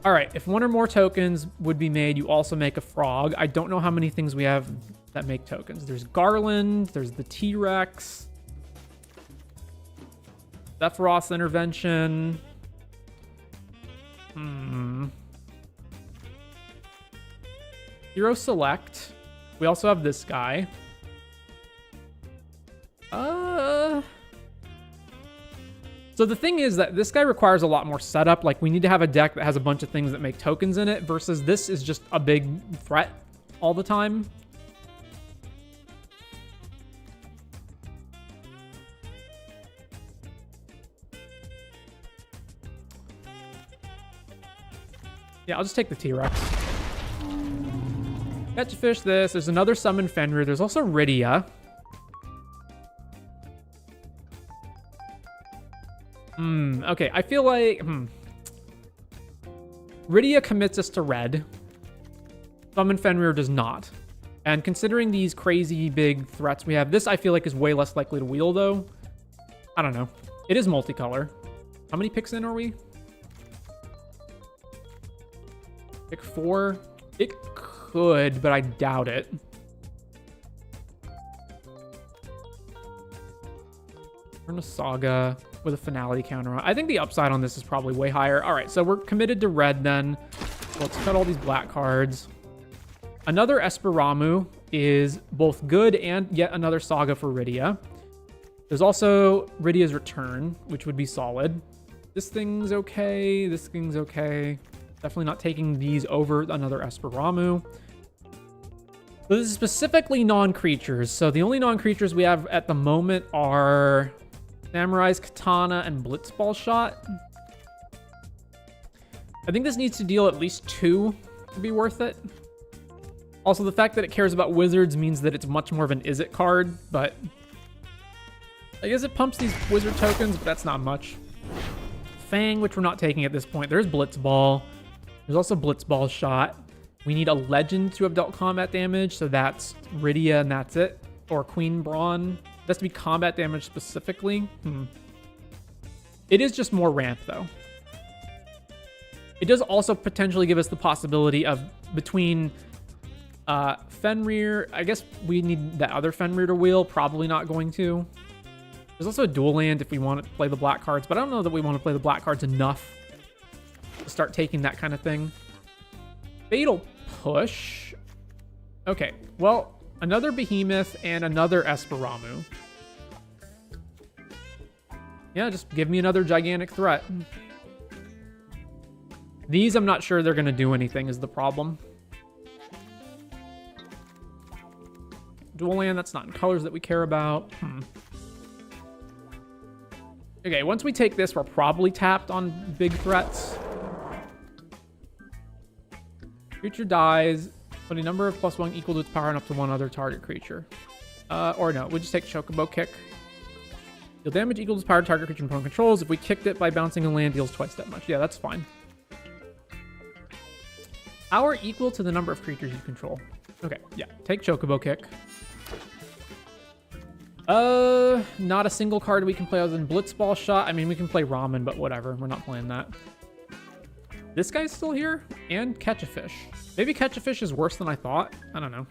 All right, if one or more tokens would be made, you also make a frog. I don't know how many things we have that make tokens. There's Garland, there's the T-Rex, Sephiroth's Intervention. Hero Select. We also have this guy. So the thing is that this guy requires a lot more setup. Like, we need to have a deck that has a bunch of things that make tokens in it versus this is just a big threat all the time. Yeah, I'll just take the T-Rex. Catch a fish this. There's another summon Fenrir. There's also Rydia. Okay, I feel like... Rydia commits us to red. Summon Fenrir does not. And considering these crazy big threats we have, this I feel like is way less likely to wheel, though. I don't know. It is multicolor. How many picks in are we? Pick 4? It could, but I doubt it. Turn a Saga with a finality counter on. I think the upside on this is probably way higher. All right, so we're committed to red then. Let's cut all these black cards. Another Esperamu is both good and yet another Saga for Rydia. There's also Rydia's Return, which would be solid. This thing's okay. This thing's okay. Definitely not taking these over another Esperamu. So this is specifically non-creatures. So the only non-creatures we have at the moment are Samurai's Katana and Blitzball Shot. I think this needs to deal at least 2 to be worth it. Also, the fact that it cares about wizards means that it's much more of an is-it card, but I guess it pumps these wizard tokens, but that's not much. Fang, which we're not taking at this point. There's Blitzball. There's also Blitzball Shot. We need a legend to have dealt combat damage, so that's Rydia and that's it. Or Queen Brawn. It has to be combat damage specifically. It is just more ramp, though. It does also potentially give us the possibility of between Fenrir. I guess we need that other Fenrir to wheel. Probably not going to. There's also a dual land if we want to play the black cards, but I don't know that we want to play the black cards enough to start taking that kind of thing. Fatal Push. Okay, well, another Behemoth and another Esperamu. Yeah, just give me another gigantic threat. These, I'm not sure they're going to do anything is the problem. Dual land, that's not in colors that we care about. Okay, once we take this, we're probably tapped on big threats. Creature dies, put a number of +1 equal to its power and up to 1 other target creature. Or no, we'll just take Chocobo Kick. Deal damage equal to its power to target creature and opponent controls. If we kicked it by bouncing a land, deals twice that much. Yeah, that's fine. Power equal to the number of creatures you control. Okay, yeah, take Chocobo Kick. Not a single card we can play other than Blitzball Shot. I mean, we can play Ramen, but whatever. We're not playing that. This guy's still here, and Catch a Fish. Maybe Catch a Fish is worse than I thought. I don't know.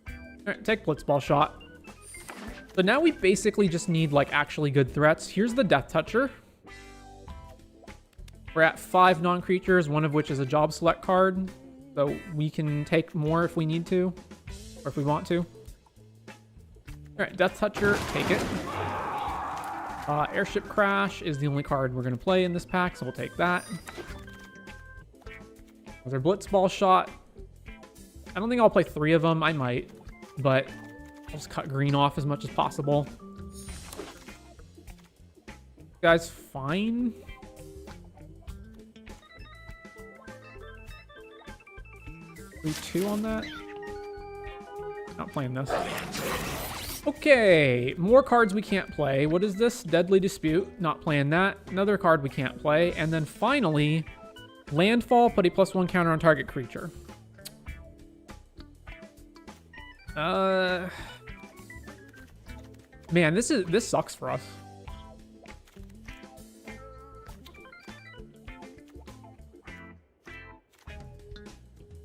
All right, take Blitzball Shot. So now we basically just need, like, actually good threats. Here's the Death Toucher. We're at 5 non-creatures, one of which is a job select card. So we can take more if we need to, or if we want to. All right, Death Toucher, take it. Airship Crash is the only card we're going to play in this pack, so we'll take that. There's our Blitzball Shot. I don't think I'll play 3 of them. I might, but I'll just cut green off as much as possible. Guys, fine. Do 2 on that. Not playing this. Okay, more cards we can't play. What is this? Deadly Dispute. Not playing that. Another card we can't play. And then finally, Landfall. Put a +1 counter on target creature. Man, this sucks for us.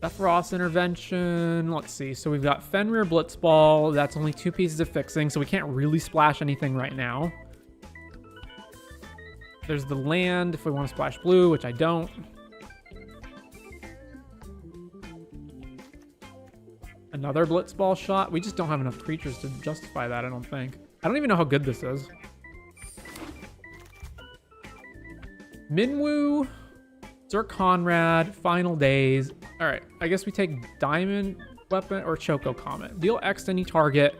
Sephiroth's intervention. Let's see. So we've got Fenrir Blitzball. That's only 2 pieces of fixing, so we can't really splash anything right now. There's the land if we want to splash blue, which I don't. Another Blitzball shot. We just don't have enough creatures to justify that, I don't think. I don't even know how good this is. Minwoo, Sir Conrad, Final Days. All right, I guess we take Diamond Weapon or Choco Comet. Deal X to any target.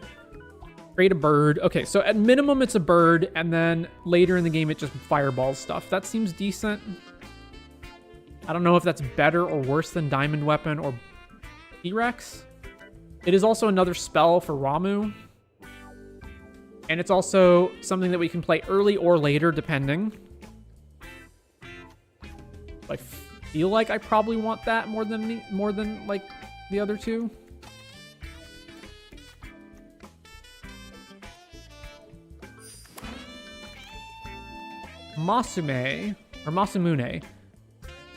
Create a bird. Okay, so at minimum it's a bird, and then later in the game it just fireballs stuff. That seems decent. I don't know if that's better or worse than Diamond Weapon or T-Rex. It is also another spell for Ramu. And it's also something that we can play early or later, depending. I feel like I probably want that more than like the other two. Masume or Masamune.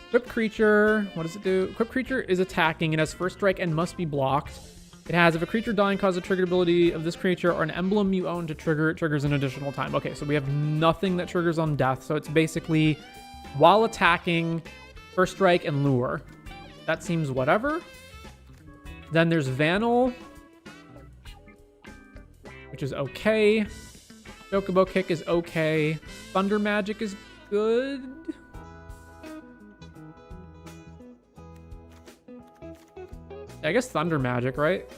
Equipped creature. What does it do? Equipped creature is attacking. It has first strike and must be blocked. It has, if a creature dying causes a triggered ability of this creature or an emblem you own to trigger, it triggers an additional time. Okay, so we have nothing that triggers on death. So it's basically while attacking, first strike and lure. That seems whatever. Then there's Vanil, which is okay. Chocobo Kick is okay. Thunder Magic is good. I guess Thunder Magic, right?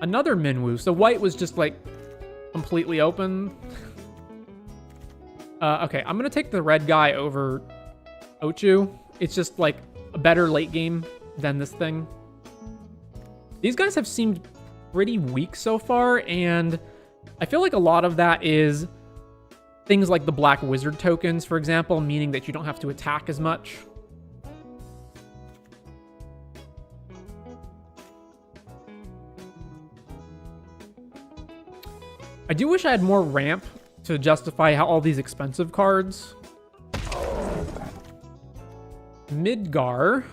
Another Minwoo. So white was just like completely open. Okay, I'm gonna take the red guy over Ochu. It's just like a better late game than this thing. These guys have seemed pretty weak so far, and I feel like a lot of that is things like the Black Wizard tokens, for example, meaning that you don't have to attack as much. I do wish I had more ramp to justify how all these expensive cards. Midgar,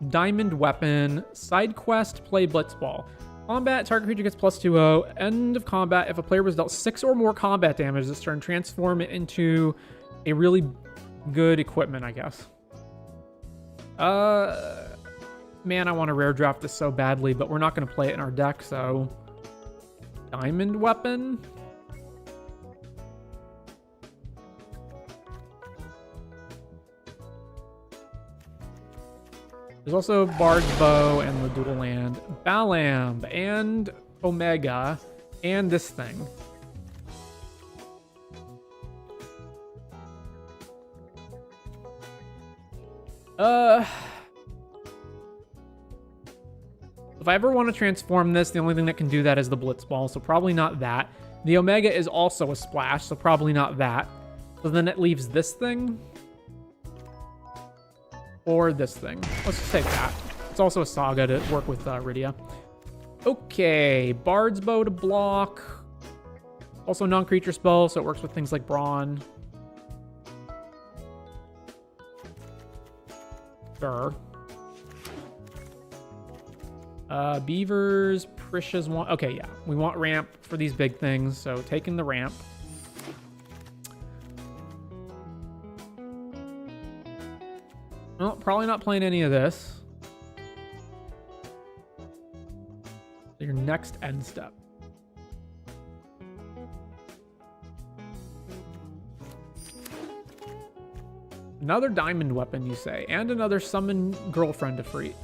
Diamond Weapon, Side Quest, Play Blitzball. Combat, target creature gets +2/0. End of combat. If a player was dealt 6 or more combat damage this turn, transform it into a really good equipment, I guess. Man, I want to rare draft this so badly, but we're not going to play it in our deck, so... Diamond Weapon? There's also Bard's Bow and Ladoodle Land, Balamb, and Omega, and this thing. If I ever want to transform this, the only thing that can do that is the Blitzball, so probably not that. The Omega is also a splash, so probably not that. So then it leaves this thing. Or this thing. Let's just take that. It's also a Saga to work with Rydia. Okay, Bard's Bow to block. Also non-creature spell, so it works with things like Brawn. Sure. Beavers, Prisha's want... Okay, yeah. We want ramp for these big things, so taking the ramp. Well, probably not playing any of this. Your next end step. Another Diamond Weapon, you say, and another Summon Girlfriend to Freet.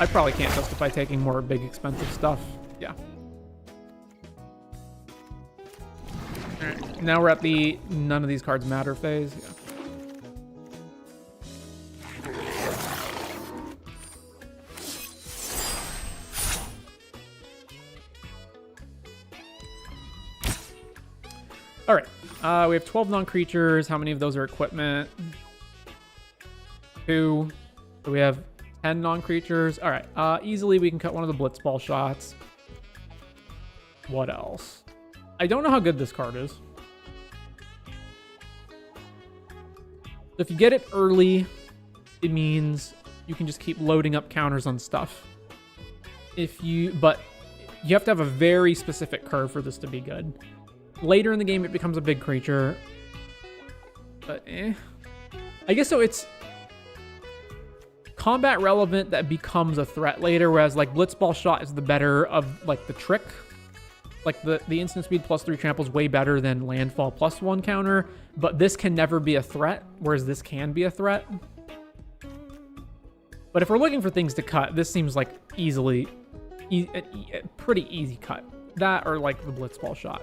I probably can't justify taking more big expensive stuff. Yeah. Alright, now we're at the none of these cards matter phase. Yeah. We have 12 non-creatures. How many of those are equipment? 2. So we have 10 non-creatures. All right. Easily we can cut one of the blitzball shots. What else? I don't know how good this card is. If you get it early, it means you can just keep loading up counters on stuff. But you have to have a very specific curve for this to be good. Later in the game, it becomes a big creature. But I guess so. It's combat relevant that becomes a threat later, whereas like Blitzball Shot is the better of like the trick. Like the instant speed +3 trample is way better than landfall +1 counter, but this can never be a threat, whereas this can be a threat. But if we're looking for things to cut, this seems like a pretty easy cut. That or like the Blitzball Shot.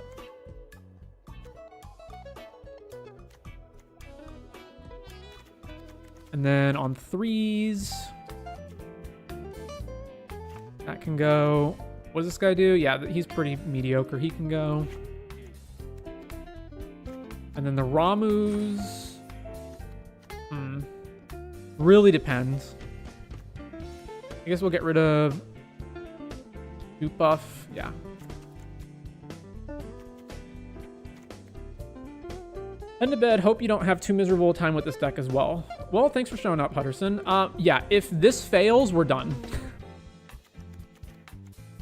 And then on 3s, that can go. What does this guy do? Yeah, he's pretty mediocre. He can go. And then the Ramus. Really depends. I guess we'll get rid of Boot Buff. Yeah. Head to bed. Hope you don't have too miserable a time with this deck as well. Well, thanks for showing up, Hutterson. Yeah, if this fails, we're done.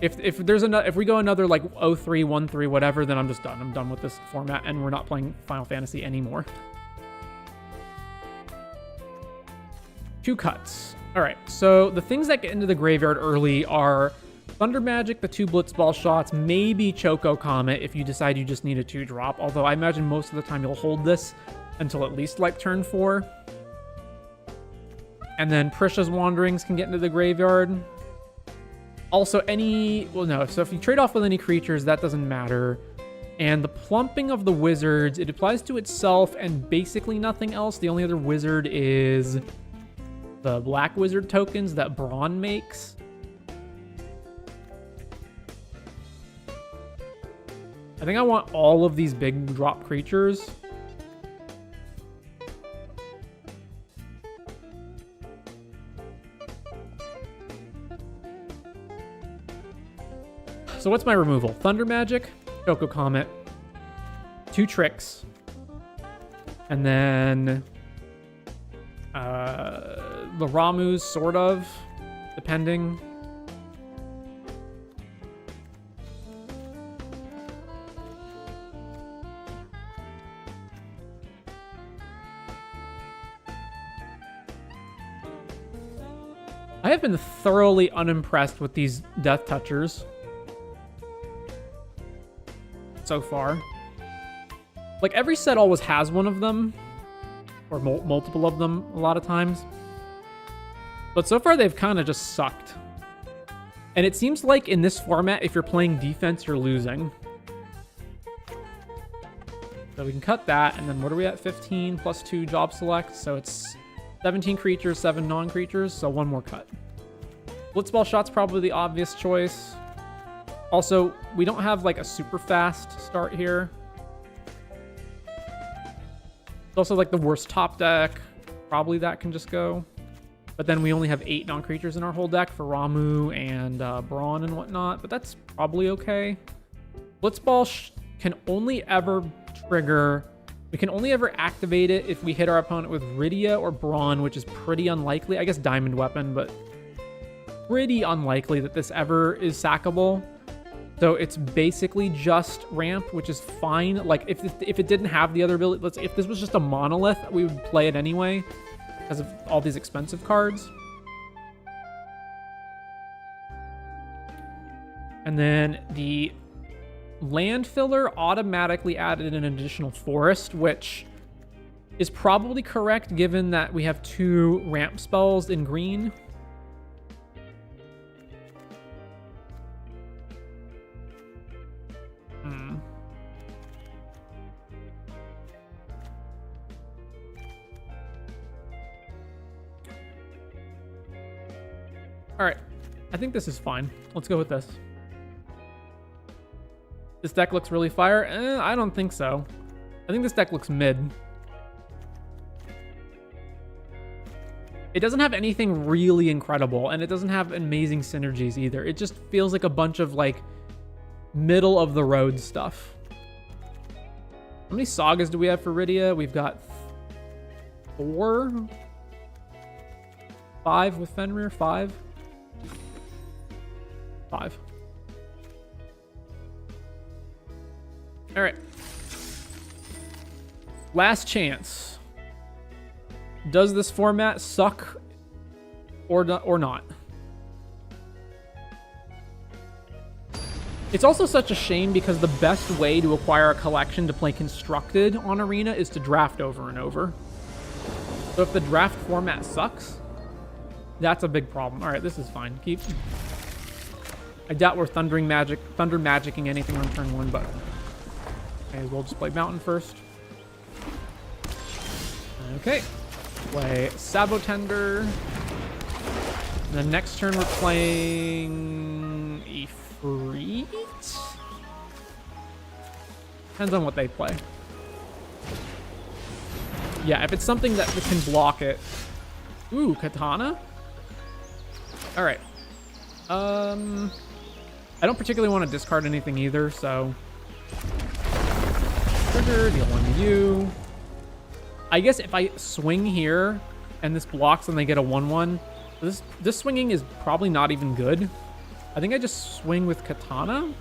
If we go another like 0-3, 1-3, whatever, then I'm just done. I'm done with this format, and we're not playing Final Fantasy anymore. 2 cuts. All right, so the things that get into the graveyard early are Thunder Magic, the 2 Blitzball Shots, maybe Choco Comet if you decide you just need a 2-drop, although I imagine most of the time you'll hold this until at least like turn 4. And then Prisha's Wanderings can get into the graveyard. Also, so if you trade off with any creatures, that doesn't matter. And the Plumping of the Wizards, it applies to itself and basically nothing else. The only other wizard is the Black Wizard tokens that Brawn makes. I think I want all of these big drop creatures. So what's my removal? Thunder Magic, Choco Comet, 2 tricks, and then the Ramus, sort of, depending. I have been thoroughly unimpressed with these Death Touchers so far. Like, every set always has one of them, or multiple of them a lot of times. But so far, they've kind of just sucked. And it seems like in this format, if you're playing defense, you're losing. So we can cut that, and then what are we at? 15 plus 2 job select, so it's 17 creatures, 7 non-creatures, so 1 more cut. Blitzball Shot's probably the obvious choice. Also, we don't have like a super fast start here. It's also like the worst top deck. Probably that can just go. But then we only have 8 non-creatures in our whole deck for Ramu and Brawn and whatnot. But that's probably okay. Blitzball can only ever trigger... We can only ever activate it if we hit our opponent with Rydia or Brawn, which is pretty unlikely. I guess Diamond Weapon, but pretty unlikely that this ever is sackable. So it's basically just ramp, which is fine. Like, if it didn't have the other ability, if this was just a monolith, we would play it anyway because of all these expensive cards. And then the Land Filler automatically added an additional forest, which is probably correct given that we have 2 ramp spells in green. All right, I think this is fine. Let's go with this. This deck looks really fire. I don't think so. I think this deck looks mid. It doesn't have anything really incredible, and it doesn't have amazing synergies either. It just feels like a bunch of like middle of the road stuff. How many sagas do we have for Rydia? We've got 4, 5 with Fenrir, 5. All right. Last chance. Does this format suck or not? It's also such a shame because the best way to acquire a collection to play constructed on Arena is to draft over and over. So if the draft format sucks, that's a big problem. All right, this is fine. Keep. I doubt we're thunder magicking anything on turn 1, but may as well just play Mountain first. Okay. Play Sabotender. And then next turn we're playing Ifrit. Depends on what they play. Yeah, if it's something that can block it. Ooh, Katana. All right. I don't particularly want to discard anything either, so trigger, deal 1 to you. I guess if I swing here and this blocks and they get a 1/1, this swinging is probably not even good. I think I just swing with Katana.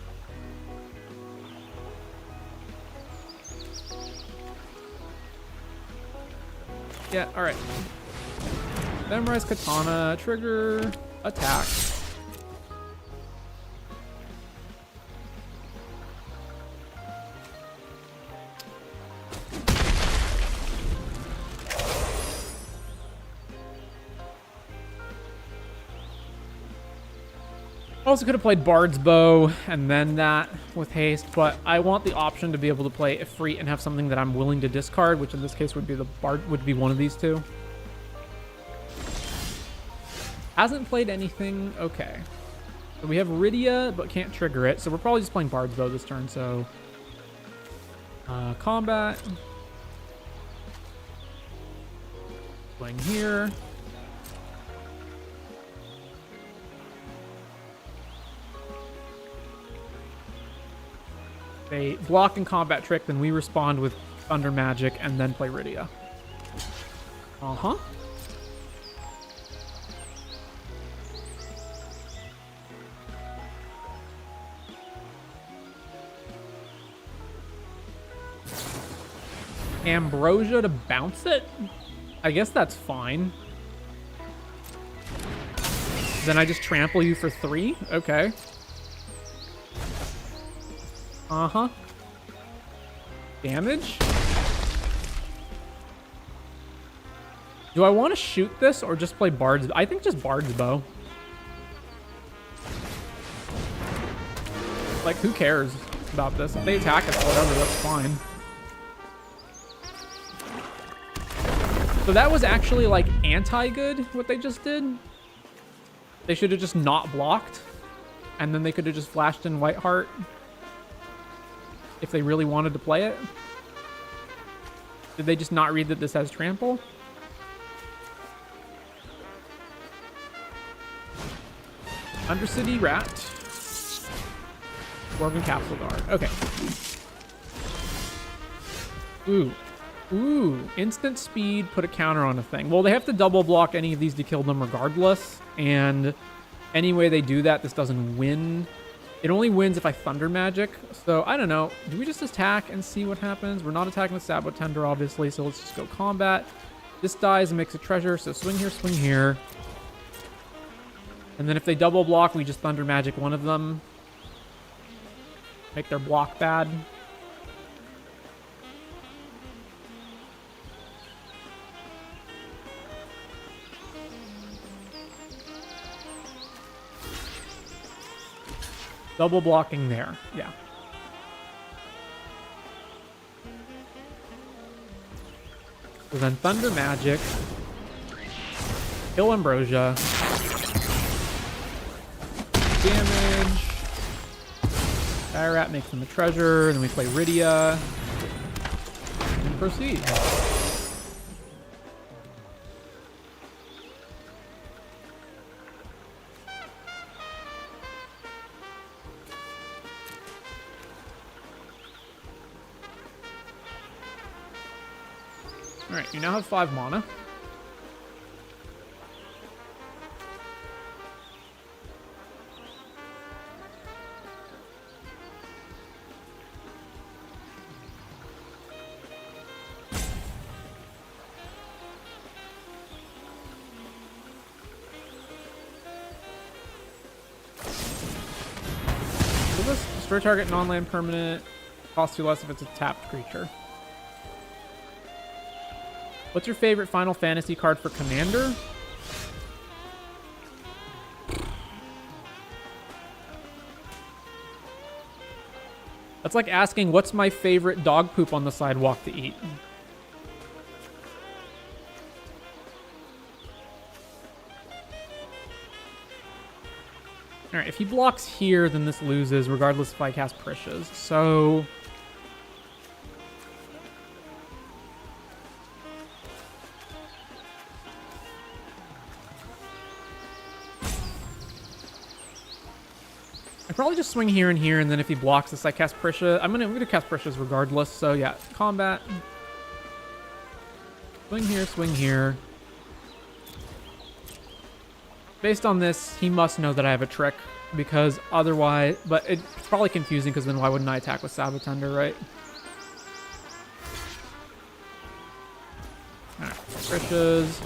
Yeah, all right. Memorize Katana, trigger, attack. Also could have played Bard's Bow and then that with haste, but I want the option to be able to play Ifrit and have something that I'm willing to discard, which in this case would be the Bard, would be one of these two. Hasn't played anything. Okay. So we have Rydia, but can't trigger it, so we're probably just playing Bard's Bow this turn, so combat. Playing here. They block and combat trick, then we respond with Thunder Magic and then play Rydia. Uh-huh. Ambrosia to bounce it? I guess that's fine. Then I just trample you for 3? Okay. Uh-huh. Damage? Do I want to shoot this or just play Bard's? I think just Bard's Bow. Like, who cares about this? If they attack us or whatever, that's fine. So that was actually, like, anti-good, what they just did. They should have just not blocked. And then they could have just flashed in Whiteheart. If they really wanted to play it. Did they just not read that this has trample? Undercity Rat. Dwarven Capsule Guard. Okay. Ooh. Ooh. Instant speed, put a counter on a thing. Well, they have to double block any of these to kill them regardless. And any way they do that, this doesn't win. It only wins if I Thunder Magic. So, I don't know. Do we just attack and see what happens? We're not attacking with Sabotender, obviously, so let's just go combat. This dies and makes a treasure, so swing here, swing here. And then if they double block, we just Thunder Magic one of them. Make their block bad. Double blocking there, yeah. So then Thunder Magic. Kill Ambrosia. Damage. Fire Rat makes them a treasure. Then we play Rydia. proceed. Alright, you now have 5 mana. Destroy target non-land permanent. Costs you less if it's a tapped creature. What's your favorite Final Fantasy card for Commander? That's like asking, what's my favorite dog poop on the sidewalk to eat? Alright, if he blocks here, then this loses, regardless if I cast Prishes. So... I probably just swing here and here, and then if he blocks this, I cast Prisha. I'm gonna cast Prishes regardless, so yeah, combat. Swing here. Based on this, he must know that I have a trick, because otherwise... But it's probably confusing, because then why wouldn't I attack with Sabotender, right? Alright, Prishes.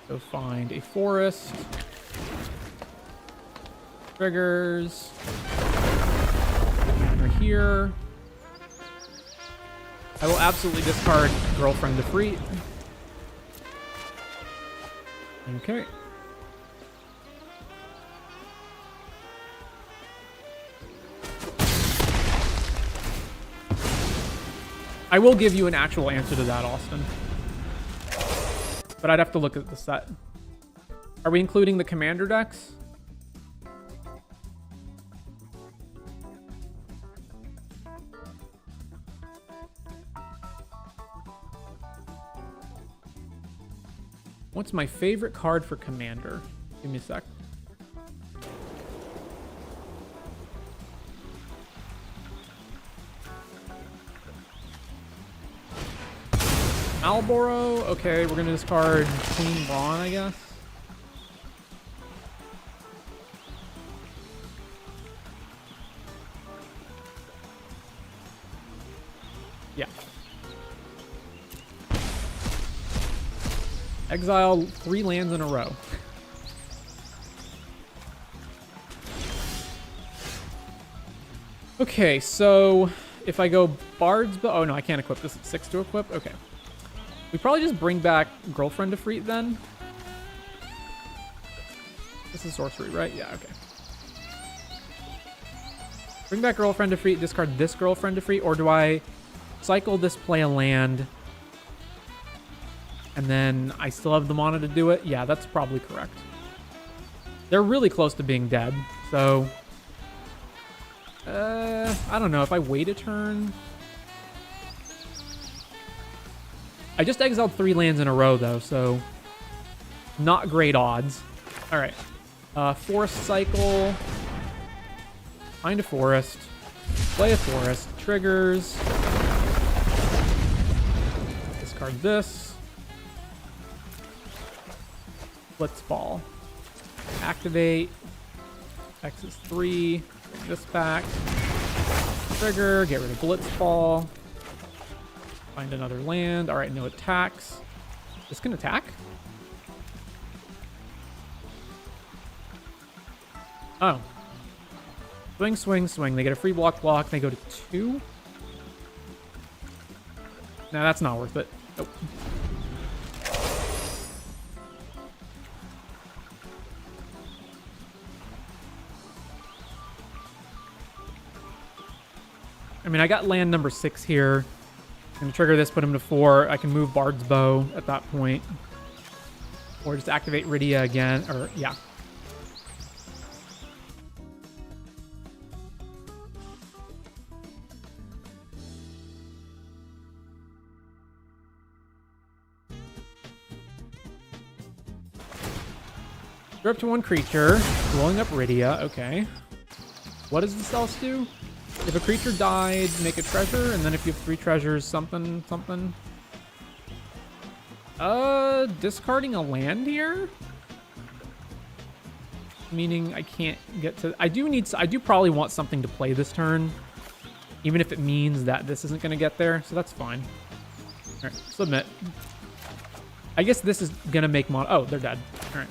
Go find a forest. Triggers. Over here. I will absolutely discard Girlfriend to Free. Okay. I will give you an actual answer to that, Austin. But I'd have to look at the set. Are we including the commander decks? What's my favorite card for commander? Give me a sec. Malboro. Okay, we're gonna discard Queen Braun, I guess. Yeah. Exile 3 lands in a row. Okay, so if I go Bard's Bow... Oh, no, I can't equip this. It's 6 to equip? Okay. We probably just bring back Girlfriend to Free then. This is sorcery, right? Yeah, okay. Bring back Girlfriend to Free, discard this Girlfriend to Free, or do I cycle this, play a land, and then I still have the mana to do it? Yeah, that's probably correct. They're really close to being dead, so... I don't know. If I wait a turn... I just exiled 3 lands in a row, though, so not great odds. All right. Forest cycle. Find a forest. Play a forest. Triggers. Discard this. Blitzball. Activate. X is 3. Bring this back. Trigger. Get rid of Blitzball. Find another land. All right, no attacks. This can attack? Oh. Swing, swing, swing. They get a free block. They go to 2. Nah, that's not worth it. Nope. I mean, I got land number 6 here. I'm going to trigger this, put him to 4. I can move Bard's Bow at that point. Or just activate Rydia again. Or, yeah. You're up to 1 creature. Blowing up Rydia. Okay. What does this else do? If a creature died, make a treasure, and then if you have 3 treasures, something. Discarding a land here? Meaning I can't get to... I do probably want something to play this turn, even if it means that this isn't going to get there, so that's fine. All right, submit. I guess this is going to make mon... Oh, they're dead. All right.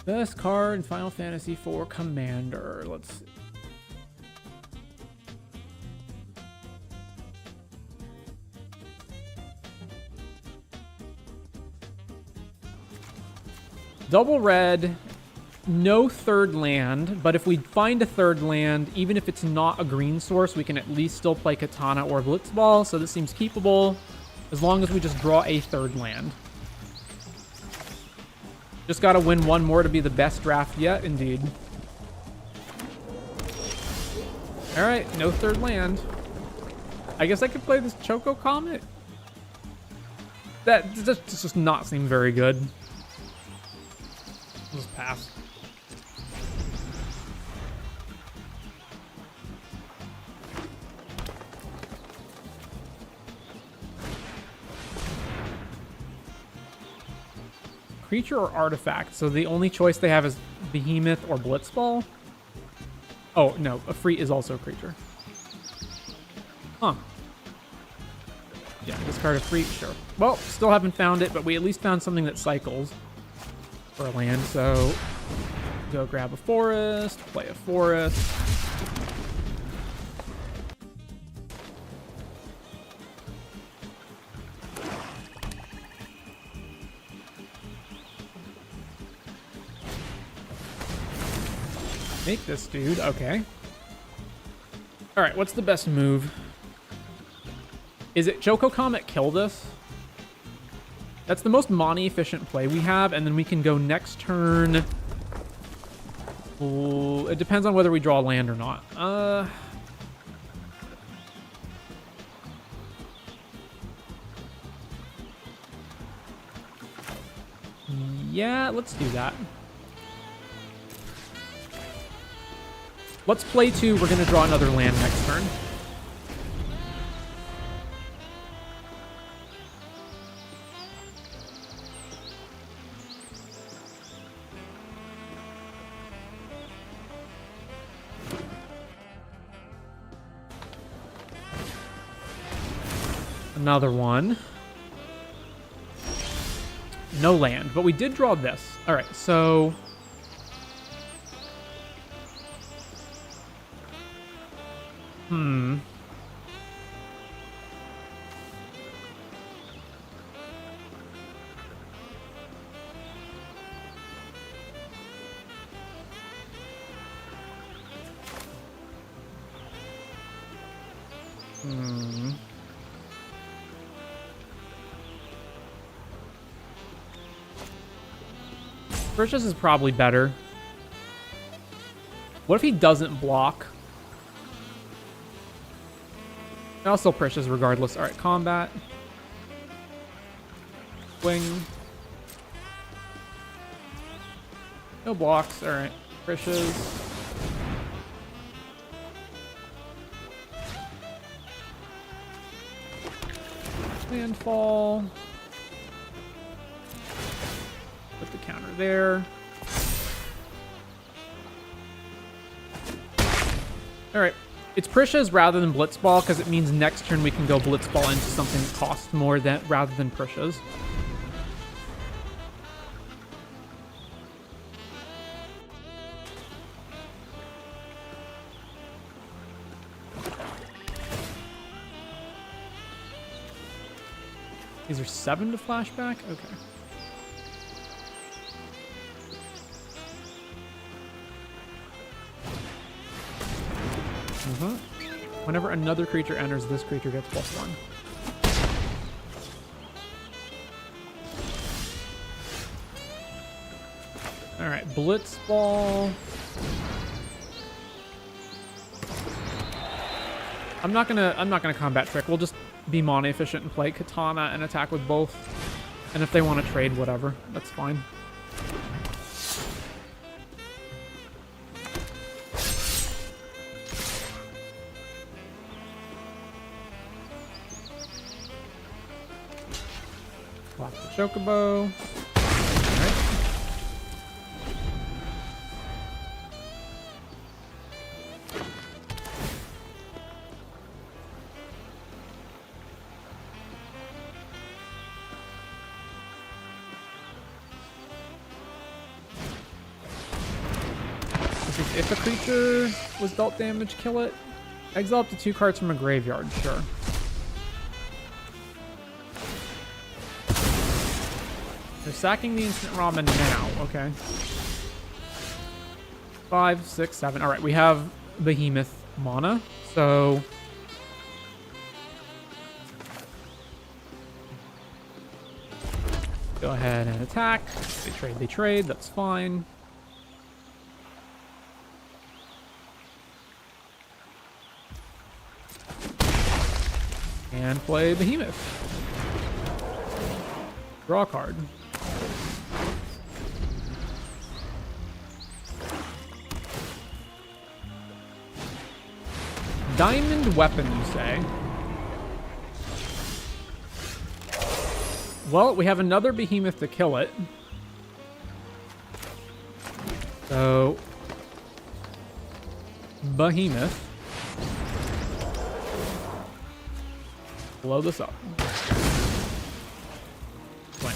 Best card in Final Fantasy IV Commander. Let's see. Double red, no 3rd land, but if we find a 3rd land, even if it's not a green source, we can at least still play Katana or Blitzball, so this seems keepable, as long as we just draw a 3rd land. Just gotta win 1 more to be the best draft yet, indeed. Alright, no 3rd land. I guess I could play this Choco Comet? That does just not seem very good. I'll just pass. Creature or artifact? So the only choice they have is Behemoth or Blitzball? Oh, no. A free is also a creature. Huh. Yeah, discard a free. Sure. Well, still haven't found it, but we at least found something that cycles for a land. So go grab a forest, play a forest. Make this dude. Okay. All right, what's the best move? Is it Choco Comet kill this? That's the most money efficient play we have, and then we can go next turn. Ooh, it depends on whether we draw land or not. Yeah, let's do that. Let's play 2. We're going to draw another land next turn. Another one. No land, but we did draw this. All right, so... Precious is probably better. What if he doesn't block? I'll still Precious regardless. All right, combat. Wing. No blocks. All right, Precious. Landfall. Put the counter there. All right. It's Prisha's rather than Blitzball because it means next turn we can go Blitzball into something that costs more than rather than Prisha's. These are 7 to flashback? Okay. Whenever another creature enters, this creature gets +1. All right, Blitz Ball. I'm not gonna combat trick. We'll just be mana efficient and play Katana and attack with both. And if they want to trade, whatever, that's fine. Lock the Chocobo. If a creature was dealt damage, kill it. Exile up to 2 cards from a graveyard, sure. They're sacking the instant ramen now, okay. 5, 6, 7. Alright, we have Behemoth mana, so... Go ahead and attack. They trade, that's fine. And play Behemoth. Draw a card. Diamond Weapon, you say? Well, we have another Behemoth to kill it. So... Behemoth. Blow this up. Swing.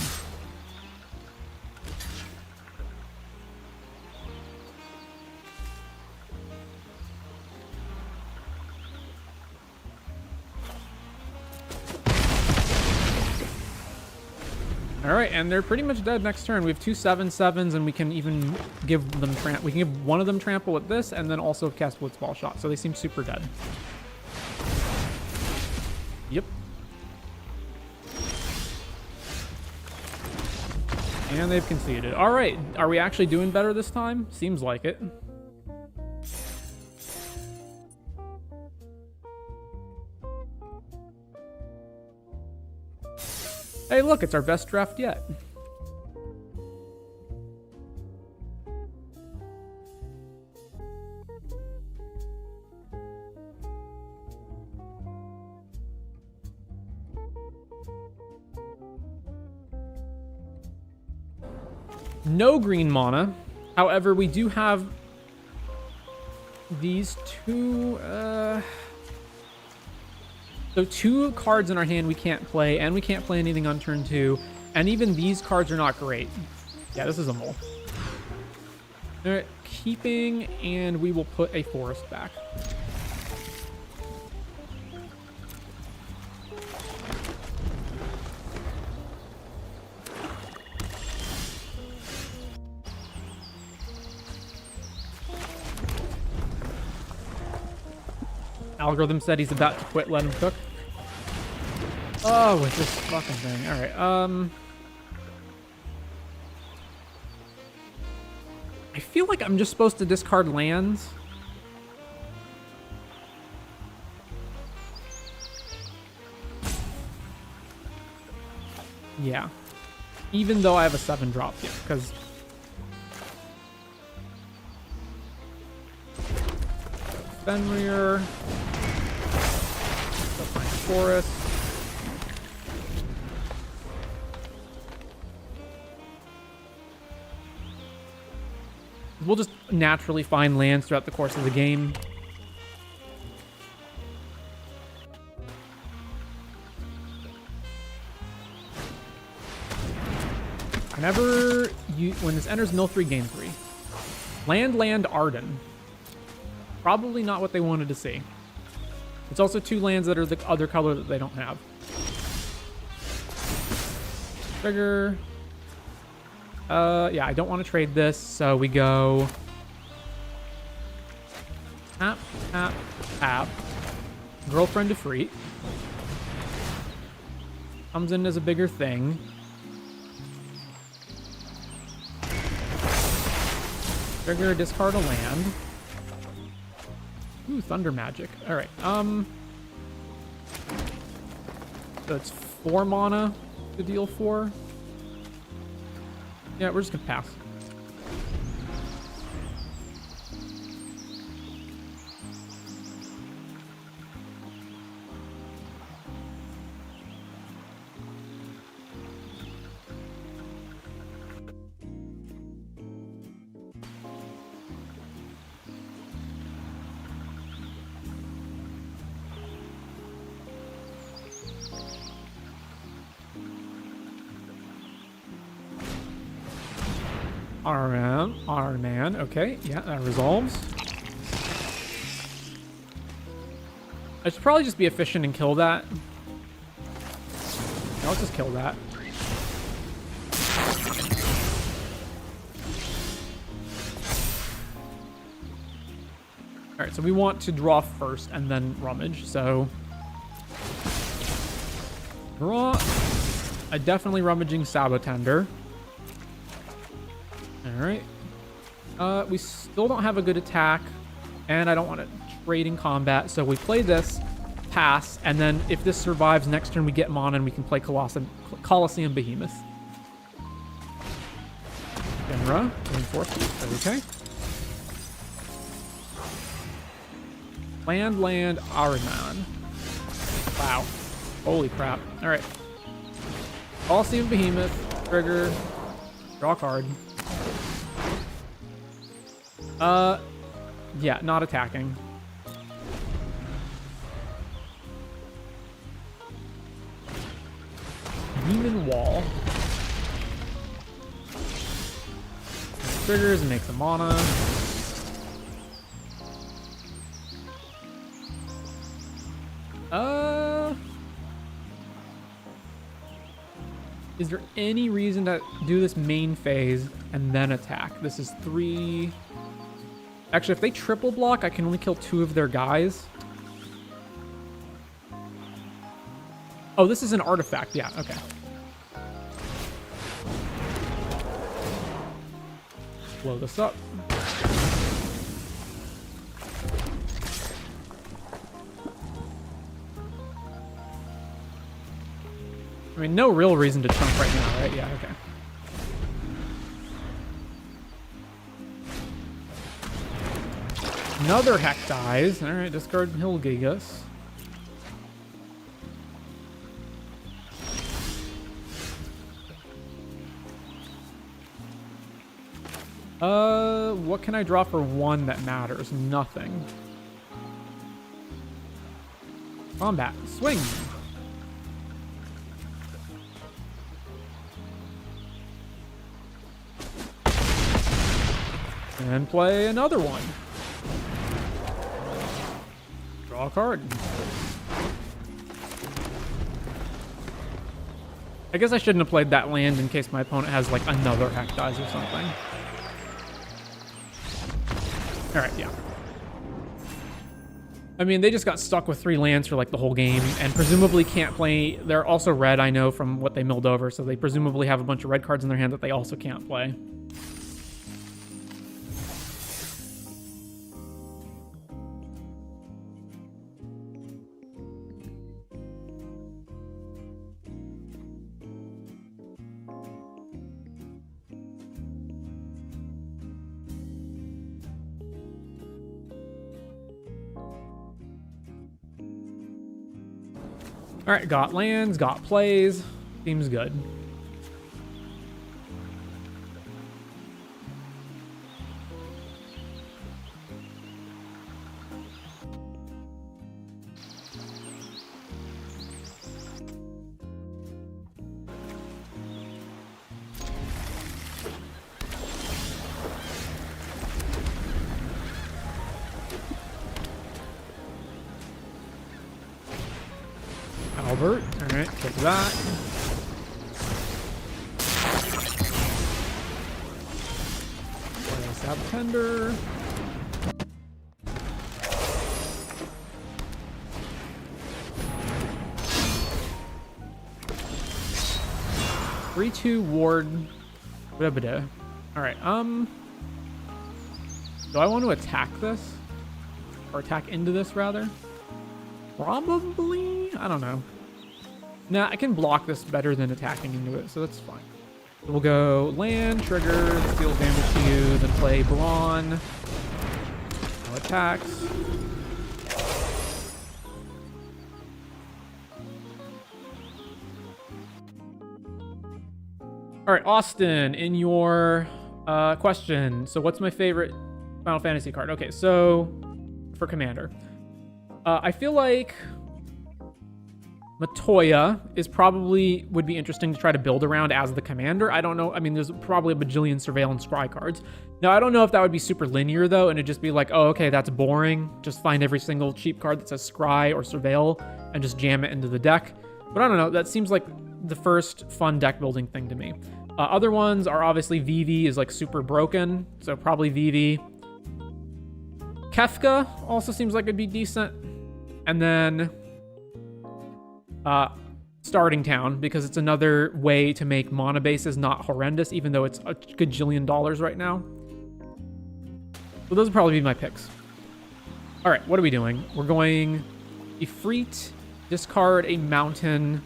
All right, and they're pretty much dead next turn. We have 2 7/7s, and we can even give them we can give one of them trample with this, and then also cast Blitzball Shot. So they seem super dead. Yep. And they've conceded. All right, are we actually doing better this time? Seems like it. Hey, look, it's our best draft yet. No green mana. However, we do have these two... So 2 cards in our hand we can't play, and we can't play anything on turn 2. And even these cards are not great. Yeah, this is a mole. All right, keeping, and we will put a forest back. Algorithm said he's about to quit, let him cook. Oh, with this fucking thing. Alright, I feel like I'm just supposed to discard lands. Yeah. Even though I have a 7-drop, yeah, because... Fenrir... Forest. We'll just naturally find lands throughout the course of the game. When this enters mill 3, game 3. Land Arden. Probably not what they wanted to see. It's also 2 lands that are the other color that they don't have. Trigger. Yeah, I don't want to trade this, so we go... Tap, tap, tap. Girlfriend Ifrit. Comes in as a bigger thing. Trigger, discard a land. Ooh, Thunder Magic. Alright, so it's 4 mana to deal 4. Yeah, we're just gonna pass. R-Man, okay, yeah, that resolves. I should probably just be efficient and kill that. No, let's just kill that. Alright, so we want to draw first and then rummage, so... Draw. I definitely rummaging Sabotender. Alright. We still don't have a good attack, and I don't want to trade in combat, so we play this, pass, and then if this survives, next turn we get mana and we can play Colosseum Behemoth. Genra, reinforcement, okay. Land, Ahriman. Wow. Holy crap. Alright. Colosseum Behemoth, trigger, draw a card. Yeah, not attacking. Demon Wall. Triggers and makes a mana. Is there any reason to do this main phase and then attack? This is 3... Actually, if they triple block, I can only kill 2 of their guys. Oh, this is an artifact. Yeah, okay. Blow this up. I mean, no real reason to chunk right now, right? Yeah, okay. Another Heck dies. Alright, discard Hilgigas. What can I draw for 1 that matters? Nothing. Combat. Swing. And play another one. Draw a card. I guess I shouldn't have played that land in case my opponent has like another Heck dies or something. Alright, yeah. I mean, they just got stuck with 3 lands for like the whole game and presumably can't play. They're also red, I know, from what they milled over, so they presumably have a bunch of red cards in their hand that they also can't play. All right, got lands, got plays. Seems good. Albert, all right, kick that. Sabotender. 3-2 ward. All right. Do I want to attack this? Or attack into this, rather? Probably? I don't know. Nah, I can block this better than attacking into it, so that's fine. So we'll go land, trigger, deal damage to you, then play Brawn. No attacks. All right, Austin, in your question. So what's my favorite Final Fantasy card? Okay, so for Commander. I feel like Matoya would be interesting to try to build around as the commander. I don't know. I mean, there's probably a bajillion surveillance scry cards. Now, I don't know if that would be super linear, though, and it'd just be like, oh, okay, that's boring. Just find every single cheap card that says scry or surveil and just jam it into the deck. But I don't know. That seems like the first fun deck building thing to me. Other ones are obviously Vivi is like super broken, so probably Vivi. Kefka also seems like it'd be decent. And then Starting Town, because it's another way to make mana bases not horrendous, even though it's a gajillion dollars right now. So those would probably be my picks. All right, what are we doing? We're going Ifrit, discard a mountain.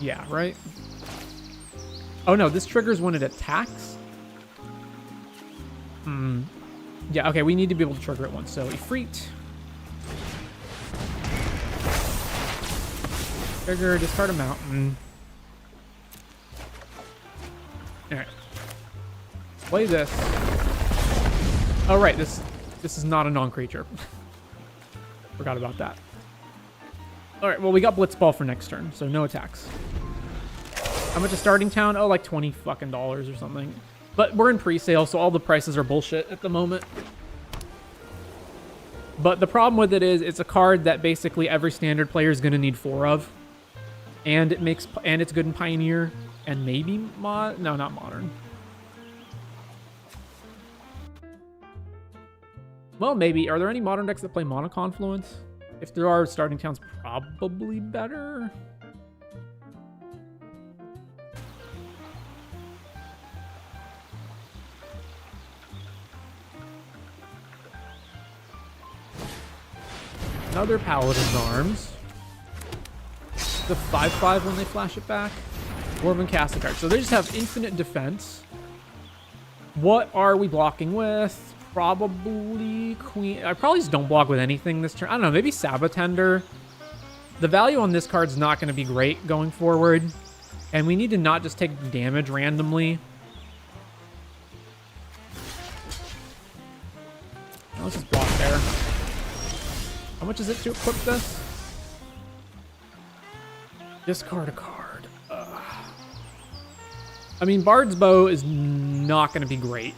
Yeah, right? Oh no, this triggers when it attacks? Yeah, okay, we need to be able to trigger it once. So Ifrit. Trigger, discard a mountain. Alright. Play this. Oh, right, this is not a non-creature. Forgot about that. Alright, well, we got Blitzball for next turn, so no attacks. How much is Starting Town? Oh, like $20 fucking or something. But we're in pre-sale, so all the prices are bullshit at the moment. But the problem with it is it's a card that basically every standard player is going to need 4 of. And it's good in Pioneer and maybe no, not Modern. Well, maybe. Are there any Modern decks that play Mana Confluence? If there are, Starting Town's probably better. Another Paladin's Arms. The 5/5 when they flash it back. Dwarven Castle card. So they just have infinite defense. What are we blocking with? Probably Queen. I probably just don't block with anything this turn. I don't know. Maybe Sabatender. The value on this card's not going to be great going forward. And we need to not just take damage randomly. Let's just block there. How much is it to equip this? Discard a card. I mean, Bard's Bow is not going to be great.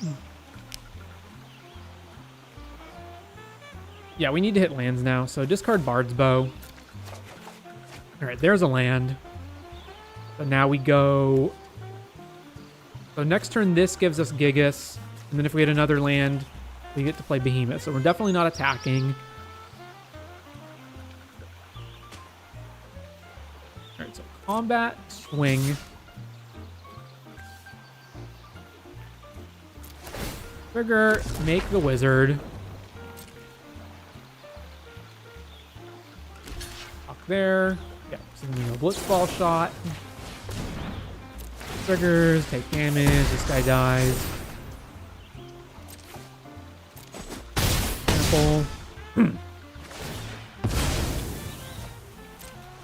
Yeah, we need to hit lands now, so discard Bard's Bow. All right, there's a land. So now we go... So next turn, this gives us Gigas. And then if we get another land, we get to play Behemoth. So we're definitely not attacking. All right, so combat, swing. Trigger, make the wizard. Lock there. Yeah, so then we go Blitzball shot. Triggers, take damage, this guy dies. Simple.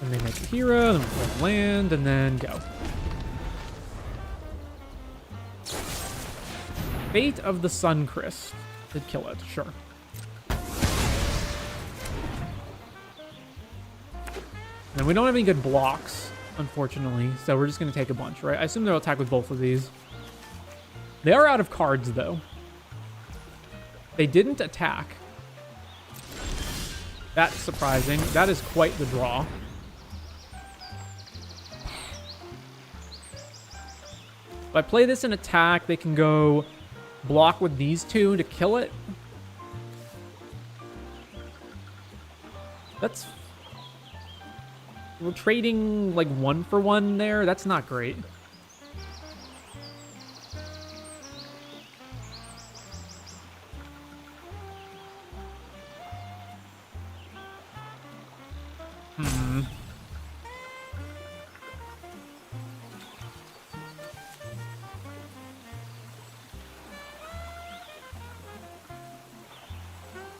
And they make a hero, then we play land, and then go. Fate of the Suncrest. Did kill it, sure. And we don't have any good blocks, unfortunately, so we're just going to take a bunch, right? I assume they'll attack with both of these. They are out of cards, though. They didn't attack. That's surprising. That is quite the draw. If I play this in attack, they can go block with these two to kill it. We're trading like 1-for-1 there. That's not great.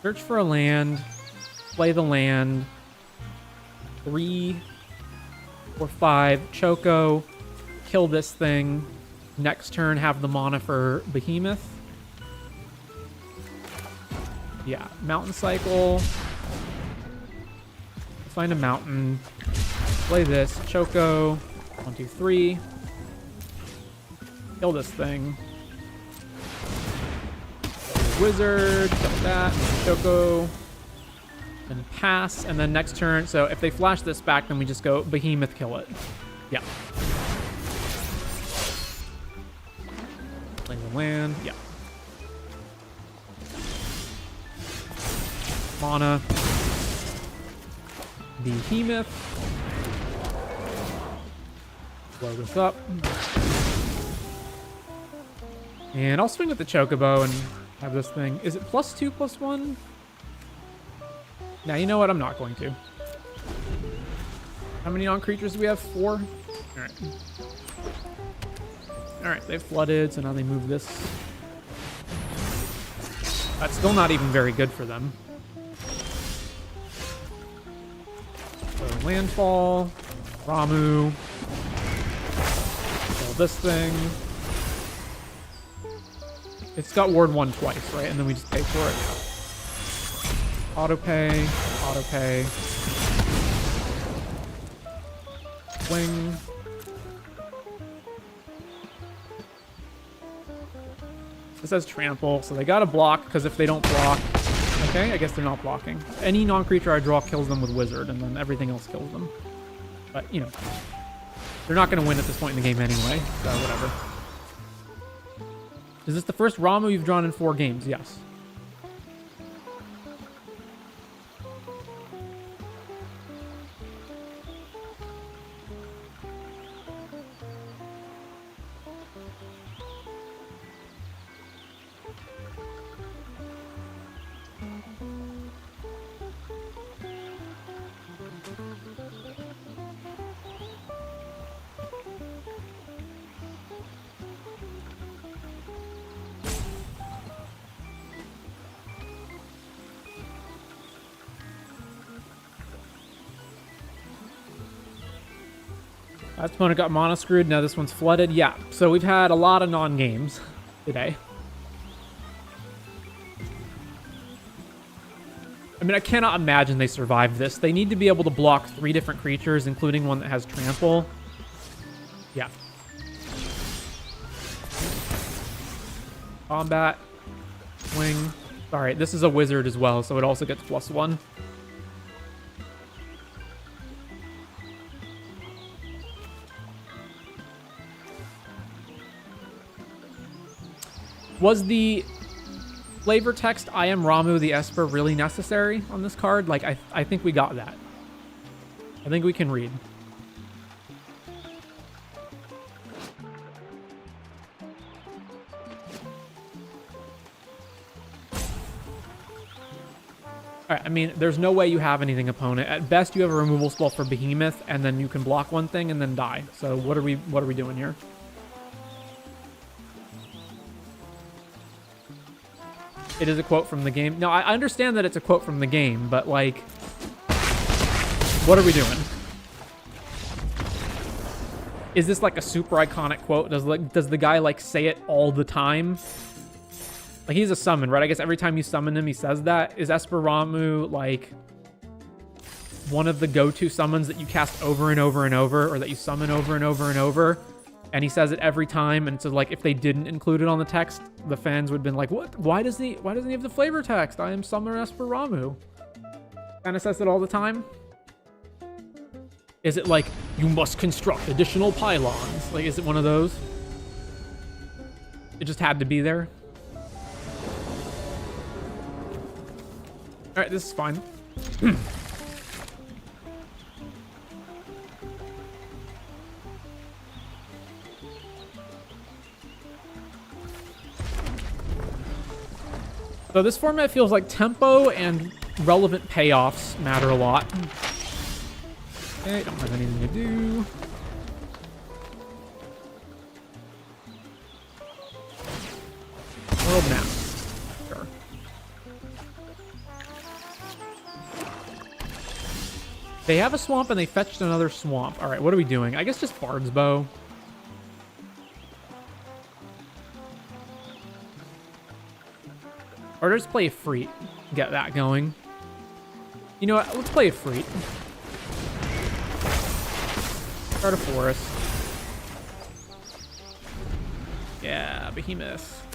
Search for a land, play the land, 3 or 5, Choco, kill this thing. Next turn, have the mana for Behemoth. Yeah, Mountain Cycle. Find a mountain, play this, Choco, 1, 2, 3. Kill this thing. Wizard, kill that, Choco, and pass, and then next turn, so if they flash this back, then we just go Behemoth, kill it. Yeah. Play the land, yeah. Mana. Behemoth. Blow this up. And I'll swing with the Chocobo and have this thing. Is it +2/+1? Now, you know what? I'm not going to. How many non-creatures do we have? 4? Alright. Alright, they've flooded, so now they move this. That's still not even very good for them. So, landfall. Ramu. Kill this thing. It's got ward 1 twice, right? And then we just pay for it. Auto pay, auto pay. Swing. This has trample, so they gotta block, because if they don't block... Okay, I guess they're not blocking. Any non-creature I draw kills them with Wizard, and then everything else kills them. But, you know. They're not gonna win at this point in the game anyway, so whatever. Is this the first Ramu you've drawn in 4 games? Yes. Last opponent got mono screwed. Now this one's flooded. Yeah, so we've had a lot of non-games today. I mean, I cannot imagine they survived this. They need to be able to block 3 different creatures, including one that has trample. Yeah. Combat. Swing. Alright, this is a wizard as well, so it also gets +1. Was the flavor text, I am Ramu the Esper, really necessary on this card? Like, I think we got that. I think we can read. Alright, I mean, there's no way you have anything opponent. At best, you have a removal spell for Behemoth, and then you can block one thing and then die. So what are we doing here? It is a quote from the game. No, I understand that it's a quote from the game, but, like, what are we doing? Is this, like, a super iconic quote? Does the guy, like, say it all the time? Like, he's a summon, right? I guess every time you summon him, he says that. Is Esper Ramu, like, one of the go-to summons that you cast over and over and over, or that you summon over and over and over? And he says it every time, and so, like, if they didn't include it on the text, the fans would have been like, what? Why doesn't he have the flavor text? I am Summoner Esper Ramu. Kind of says it all the time. Is it like, you must construct additional pylons? Like, is it one of those? It just had to be there. Alright, this is fine. So this format feels like tempo and relevant payoffs matter a lot. Okay, don't have anything to do. World map. Sure. They have a swamp and they fetched another swamp. All right, what are we doing? I guess just Bard's Bow. Or just play a Freet. Get that going. You know what? Let's play a Freet. Start a forest. Yeah, Behemoth.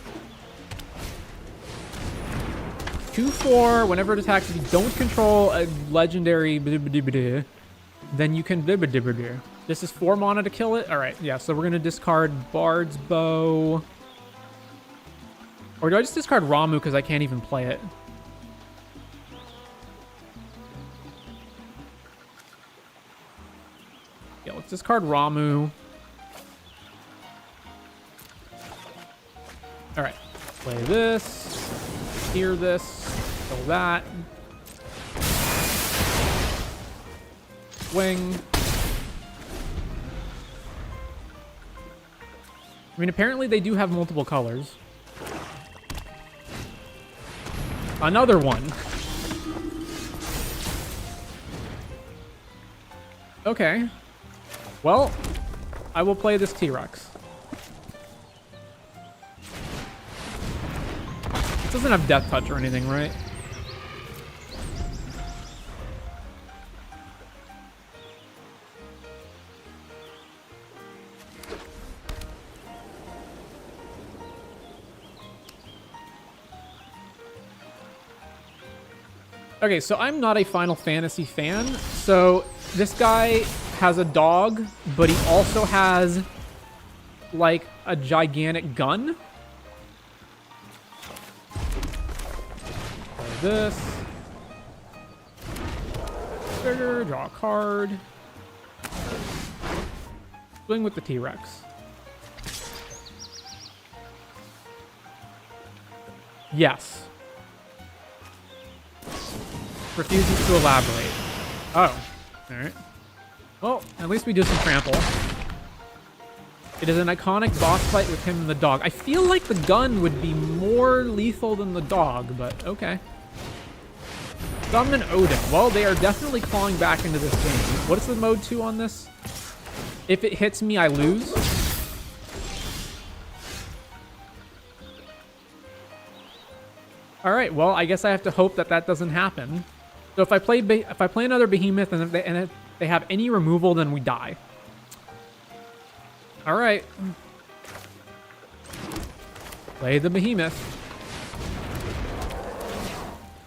2/4. Whenever it attacks, if you don't control a legendary, then you can. This is 4 mana to kill it. All right, yeah. So we're gonna discard Bard's Bow. Or do I just discard Ramu because I can't even play it? Yeah, let's discard Ramu. All right, play this, hear this, kill that. Swing. I mean, apparently they do have multiple colors. Another one. Okay. Well, I will play this T-Rex. It doesn't have Death Touch or anything, right? Okay, so I'm not a Final Fantasy fan, so this guy has a dog, but he also has, like, a gigantic gun. Play this. Trigger, draw a card. Swing with the T-Rex. Yes. Refuses to elaborate. Oh. Alright. Well, at least we do some trample. It is an iconic boss fight with him and the dog. I feel like the gun would be more lethal than the dog, but okay. Summon Odin. Well, they are definitely clawing back into this game. What is the mode 2 on this? If it hits me, I lose. Alright, well, I guess I have to hope that that doesn't happen. So if I play another Behemoth and if they have any removal, then we die. All right. Play the Behemoth.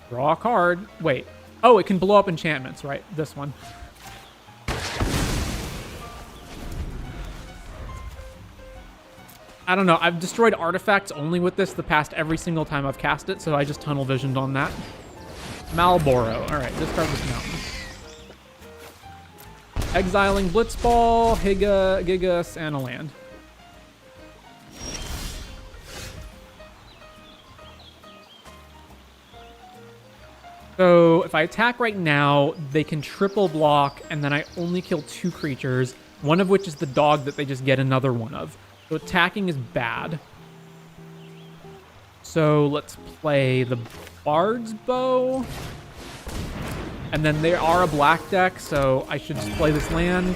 Draw a card. Wait. Oh, it can blow up enchantments, right? This one. I don't know. I've destroyed artifacts only with this the past every single time I've cast it, so I just tunnel visioned on that. Malboro. All right, discard this mountain. Exiling Blitzball, Higa, Gigas, and a land. So if I attack right now, they can triple block, and then I only kill 2 creatures, one of which is the dog that they just get another one of. So attacking is bad. So let's play the Bard's Bow. And then they are a black deck, so I should just play this land.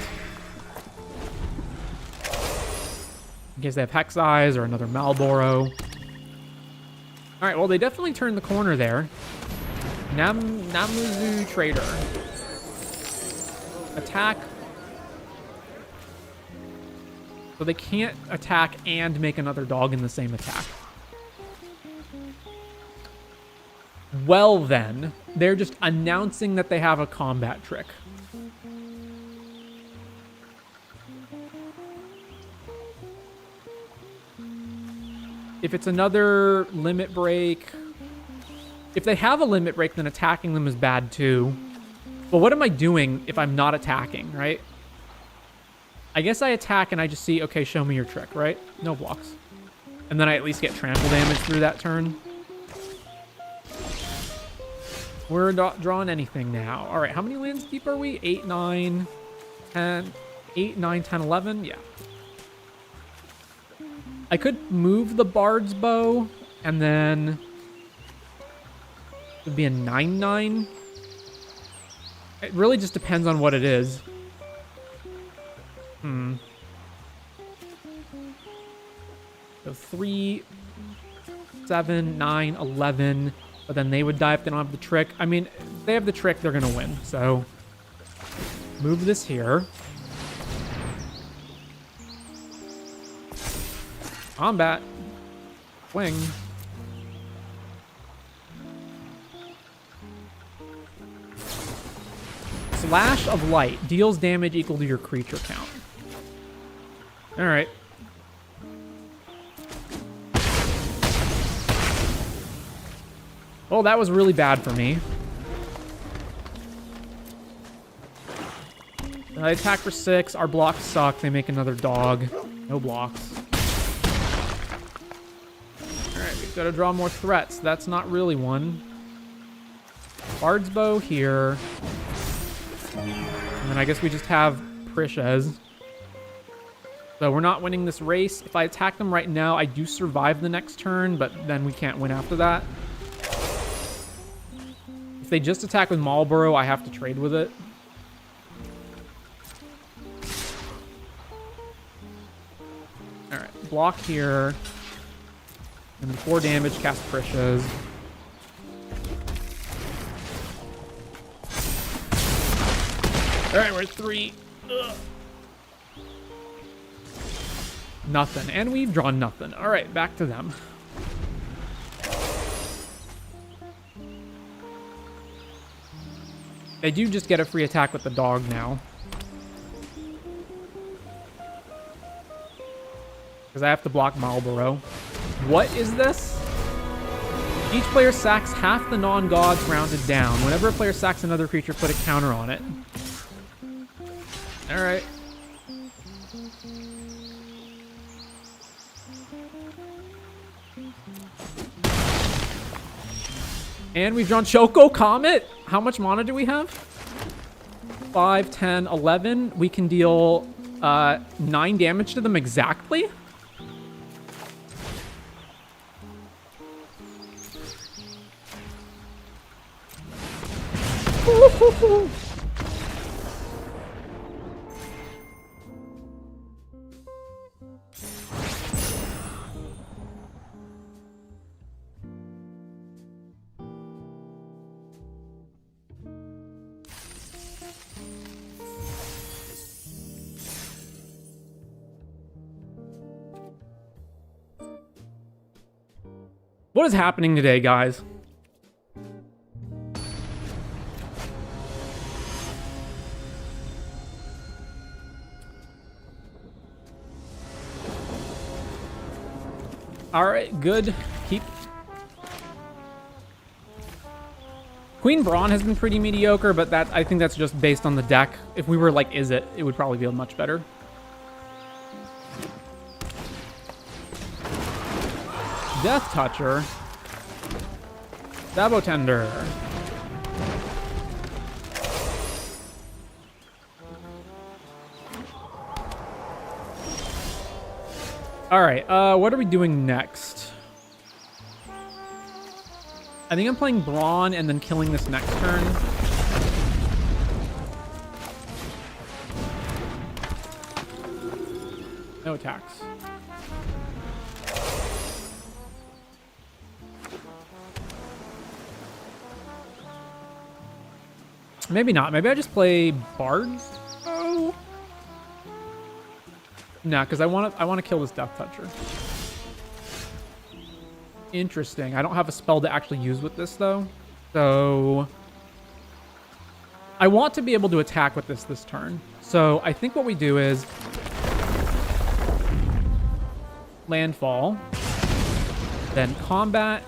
In case they have Hex Eyes or another Malboro. Alright, well, they definitely turned the corner there. Namuzu Trader. Attack. So they can't attack and make another dog in the same attack. Well then, they're just announcing that they have a combat trick. If it's another limit break... If they have a limit break, then attacking them is bad too. But what am I doing if I'm not attacking, right? I guess I attack and I just see, okay, show me your trick, right? No blocks. And then I at least get trample damage through that turn. We're not drawing anything now. All right, how many lands deep are we? 8, 9, 10, 8, 9, 10, 11. Yeah. I could move the Bard's Bow, and then it would be a 9, 9. It really just depends on what it is. So 3, 7, 9, 11. But then they would die if they don't have the trick. I mean, if they have the trick, they're going to win. So move this here. Combat. Swing. Slash of Light deals damage equal to your creature count. All right. Well, that was really bad for me. I attack for 6. Our blocks suck. They make another dog. No blocks. Alright, we've got to draw more threats. That's not really one. Bard's Bow here. And then I guess we just have Prishes. So we're not winning this race. If I attack them right now, I do survive the next turn, but then we can't win after that. If they just attack with Marlborough, I have to trade with it. Alright, block here. And 4 damage, cast Prishes. Alright, we're at 3. Ugh. Nothing. And we've drawn nothing. Alright, back to them. I do just get a free attack with the dog now. Because I have to block Marlborough. What is this? Each player sacks half the non-gods rounded down. Whenever a player sacks another creature, put a counter on it. Alright. And we've drawn Choco Comet. How much mana do we have? 5, 10, 11. We can deal 9 damage to them exactly. What is happening today, guys? All right, good. Keep. Queen Brawn has been pretty mediocre, but that I think that's just based on the deck. If we were like, it would probably be much better. Death Toucher. Sabotender. All right, what are we doing next? I think I'm playing Brawn and then killing this next turn. No attacks. Maybe not. Maybe I just play Bards. Oh. Nah, because I want to kill this Death Toucher. Interesting. I don't have a spell to actually use with this though, so I want to be able to attack with this turn. So I think what we do is landfall, then combat.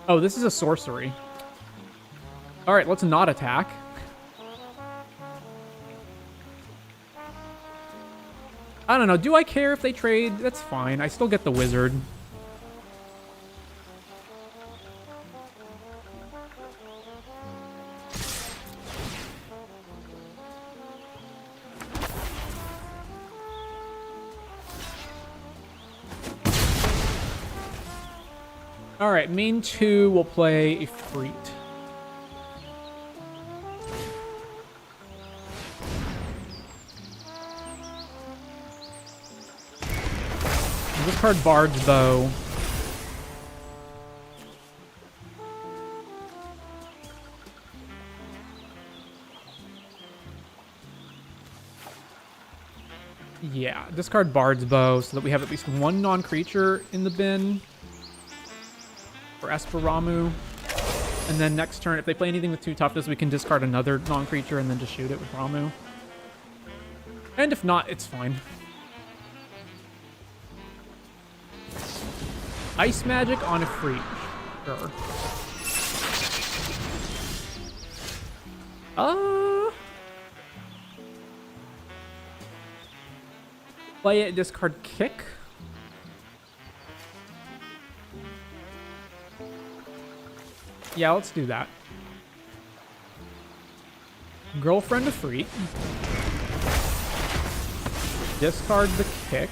Oh, this is a sorcery. All right, let's not attack. I don't know. Do I care if they trade? That's fine. I still get the wizard. All right, main 2 will play a Freet. Discard Bard's Bow. Yeah, discard Bard's Bow so that we have at least one non-creature in the bin for Esperamu. And then next turn, if they play anything with 2 toughness, we can discard another non-creature and then just shoot it with Ramu. And if not, it's fine. Ice Magic on a Freet. Sure. Play it, discard Kick. Yeah, let's do that. Girlfriend of Freet. Discard the Kick.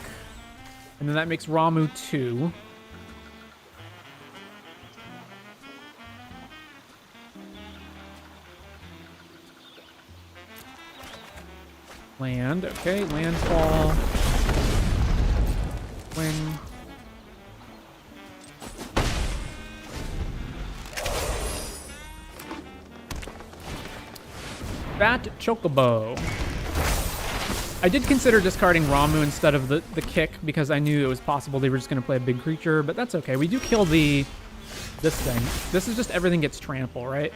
And then that makes Ramu 2. Land, okay, landfall. Wing. Fat Chocobo. I did consider discarding Ramu instead of the kick because I knew it was possible they were just going to play a big creature, but that's okay. We do kill this thing. This is just everything gets trample, right?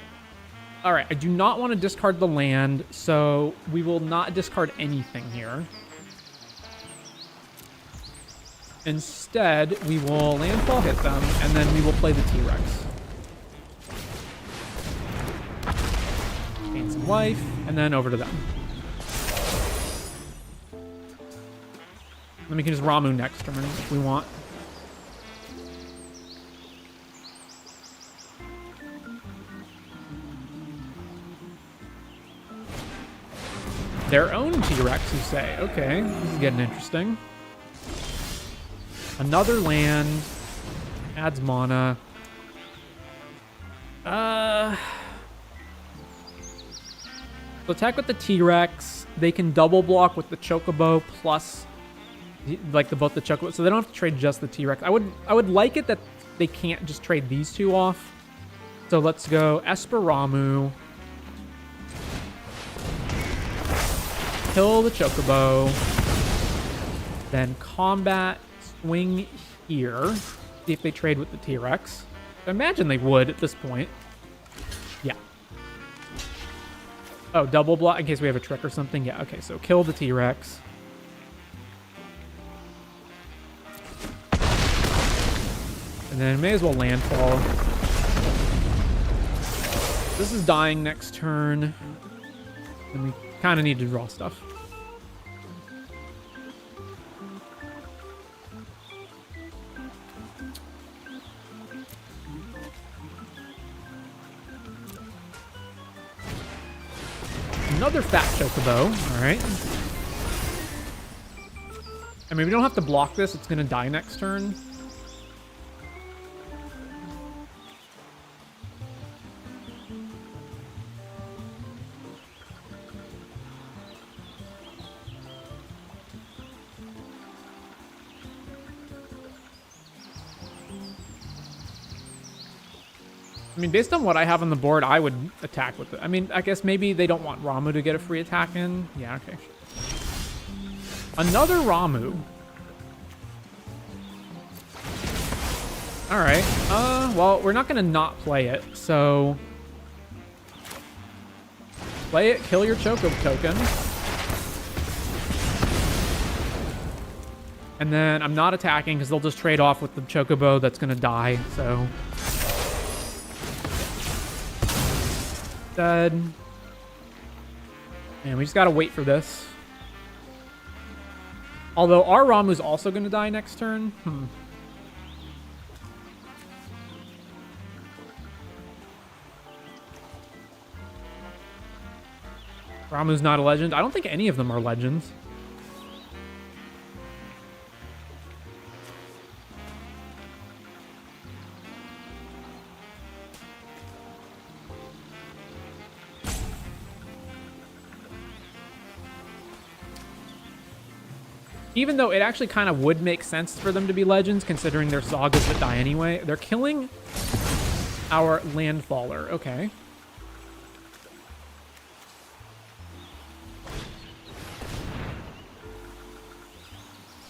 All right, I do not want to discard the land, so we will not discard anything here. Instead, we will landfall hit them, and then we will play the T-Rex. Gain some life, and then over to them. Then we can just Ramu next turn if we want. Their own T-Rex, you say? Okay, this is getting interesting. Another land. Adds mana. So attack with the T-Rex. They can double block with the Chocobo plus like both the Chocobo. So they don't have to trade just the T-Rex. I would like it that they can't just trade these two off. So let's go Esperamu. Kill the Chocobo. Then combat, swing here. See if they trade with the T-Rex. I imagine they would at this point. Yeah. Oh, double block in case we have a trick or something. Yeah, okay, so kill the T-Rex. And then may as well landfall. This is dying next turn. And we kind of need to draw stuff. Another fat Chocobo. All right. I mean, we don't have to block this. It's going to die next turn. I mean, based on what I have on the board, I would attack with it. I mean, I guess maybe they don't want Ramu to get a free attack in. Yeah, okay. Another Ramu. All right. Well, we're not going to not play it, so... Play it, kill your Choco token. And then I'm not attacking because they'll just trade off with the Chocobo that's going to die, so... Dead. And we just gotta wait for this. Although our Ramu's also gonna die next turn. Ramu's not a legend. I don't think any of them are legends. Even though it actually kind of would make sense for them to be legends, considering they're sagas that die anyway. They're killing our Landfaller. Okay.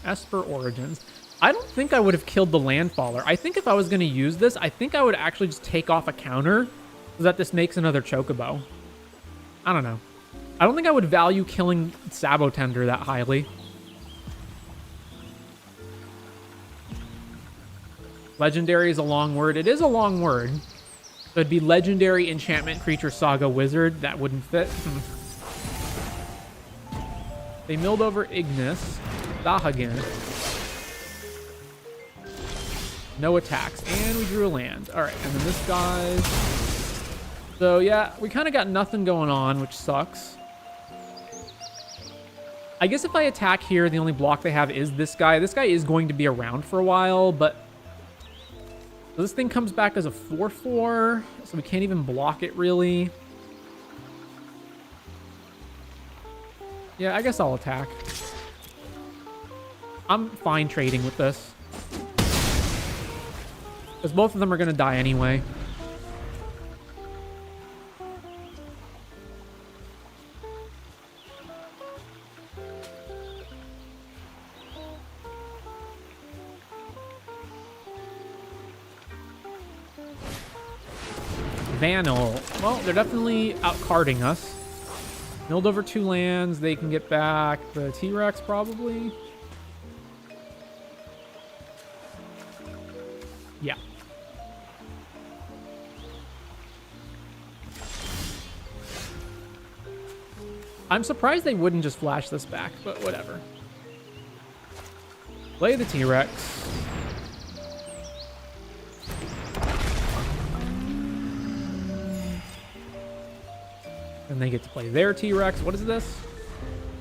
Esper Origins. I don't think I would have killed the Landfaller. I think if I was going to use this, I think I would actually just take off a counter so that this makes another Chocobo. I don't know. I don't think I would value killing Sabotender that highly. Legendary is a long word. It is a long word. So it'd be Legendary Enchantment Creature Saga Wizard. That wouldn't fit. They milled over Ignis. Dahagan. No attacks. And we drew a land. Alright, and then this guy's... So yeah, we kind of got nothing going on, which sucks. I guess if I attack here, the only block they have is this guy. This guy is going to be around for a while, but... So this thing comes back as a 4/4, so we can't even block it, really. Yeah, I guess I'll attack. I'm fine trading with this. Because both of them are going to die anyway. Vanil. Well, they're definitely out-carding us. Milled over 2 lands. They can get back the T-Rex, probably. Yeah. I'm surprised they wouldn't just flash this back, but whatever. Play the T-Rex. And they get to play their T-Rex. What is this?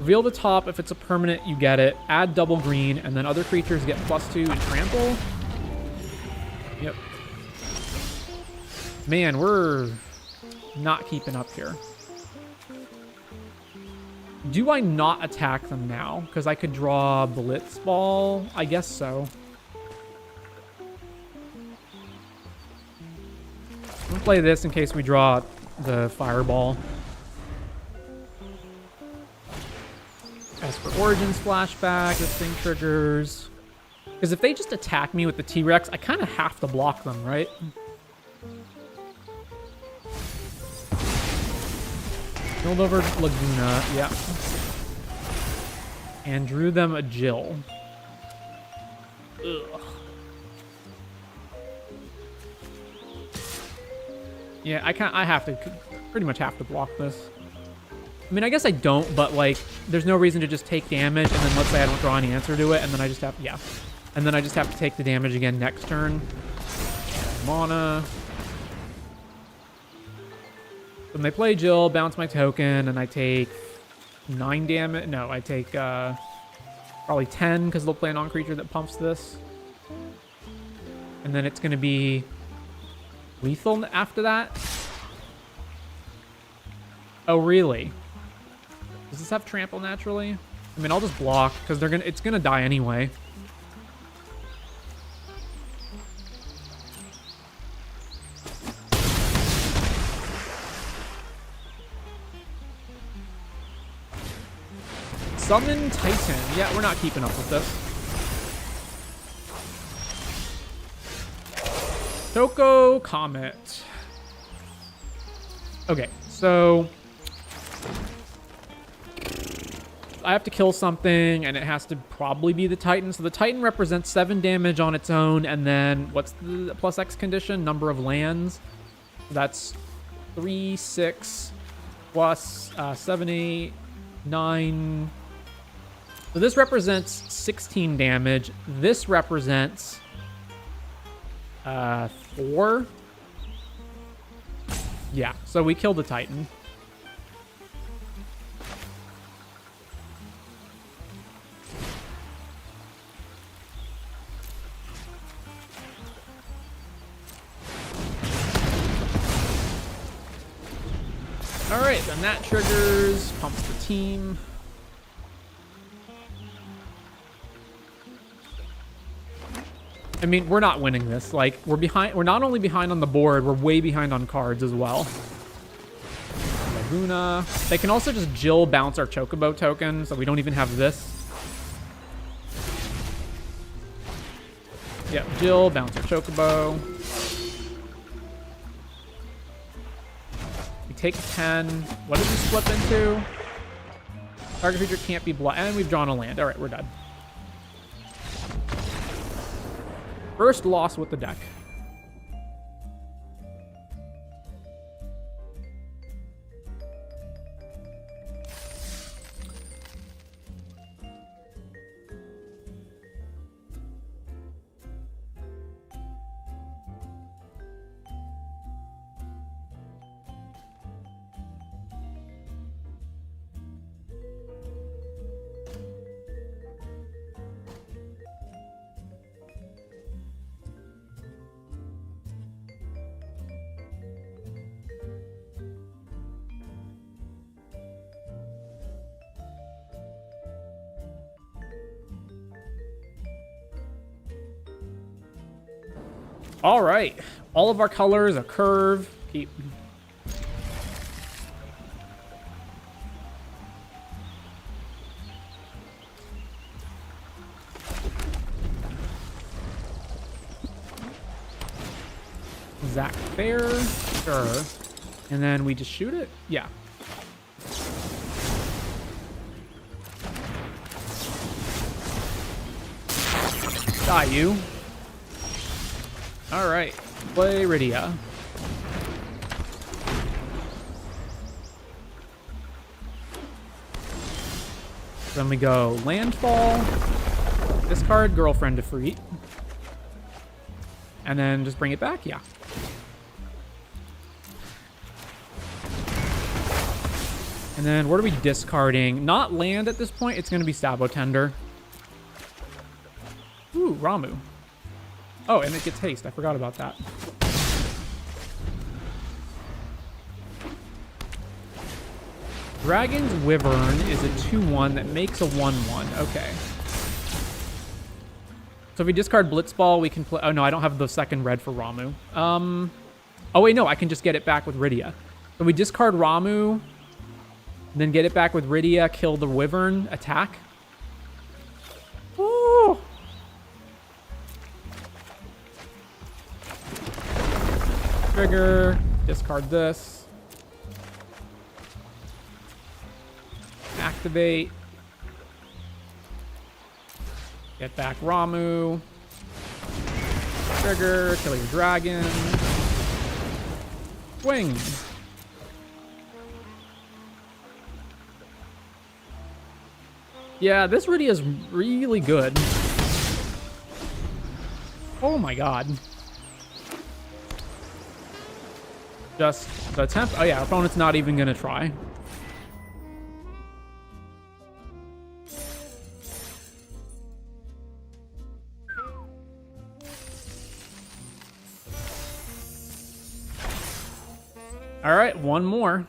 Reveal the top. If it's a permanent, you get it. Add double green, and then other creatures get +2 and trample. Yep. Man, we're not keeping up here. Do I not attack them now? Because I could draw Blitzball. I guess so. I'm going to play this in case we draw the Fireball. Esper Origins flashback. This thing triggers. Because if they just attack me with the T-Rex, I kind of have to block them, right? Build over Laguna, yeah. And drew them a Jill. Ugh. Yeah, I have to, pretty much have to block this. I mean, I guess I don't, but like, there's no reason to just take damage, and then let's say I don't draw any answer to it, and then I just have, yeah. And then I just have to take the damage again next turn. Mana. When they play Jill, bounce my token, and I take 9 damage. No, I take probably 10, because they'll play a non-creature that pumps this. And then it's going to be lethal after that. Oh, really? Does this have trample naturally? I mean, I'll just block, because it's gonna die anyway. Summon Titan. Yeah, we're not keeping up with this. Toko Comet. Okay, so I have to kill something, and it has to probably be the Titan. So the Titan represents 7 damage on its own, and then what's the +X condition? Number of lands. That's 3, 6, plus 7, 8, 9. So this represents 16 damage. This represents 4. Yeah, so we killed the Titan. Alright, then that triggers, pumps the team. I mean, we're not winning this. Like, we're behind. We're not only behind on the board, we're way behind on cards as well. Laguna. They can also just Jill bounce our Chocobo token, so we don't even have this. Yep, Jill, bounce our Chocobo. We take 10. What did we flip into? Target creature can't be blocked. And we've drawn a land. All right, we're done. First loss with the deck. All right. All of our colors, a curve. Keep. Zach Fair. Sure. And then we just shoot it? Yeah. Die you. All right, play Rydia. Then we go landfall, discard girlfriend defeat, and then just bring it back. Yeah. And then what are we discarding? Not land at this point. It's going to be Sabo Tender. Ooh, Ramu. Oh, and it gets haste. I forgot about that. Dragon's Wyvern is a 2/1 that makes a 1/1. Okay. So if we discard Blitzball, we can play... Oh, no, I don't have the second red for Ramu. Oh, wait, no. I can just get it back with Rydia. So we discard Ramu, then get it back with Rydia, kill the Wyvern, attack. Ooh. Trigger, discard this. Activate. Get back Ramu. Trigger, kill your dragon. Swing. Yeah, this Rydia is really good. Oh my god. Just the attempt. Oh yeah, opponent's not even gonna try. All right, one more.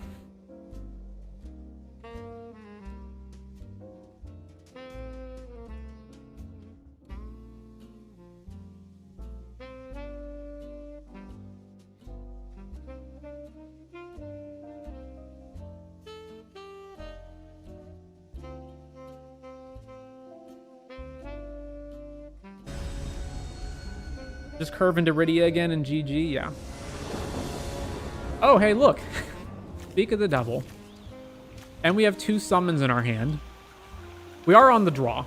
Just curve into Rydia again and GG, yeah. Oh, hey, look. Speak of the devil. And we have 2 summons in our hand. We are on the draw.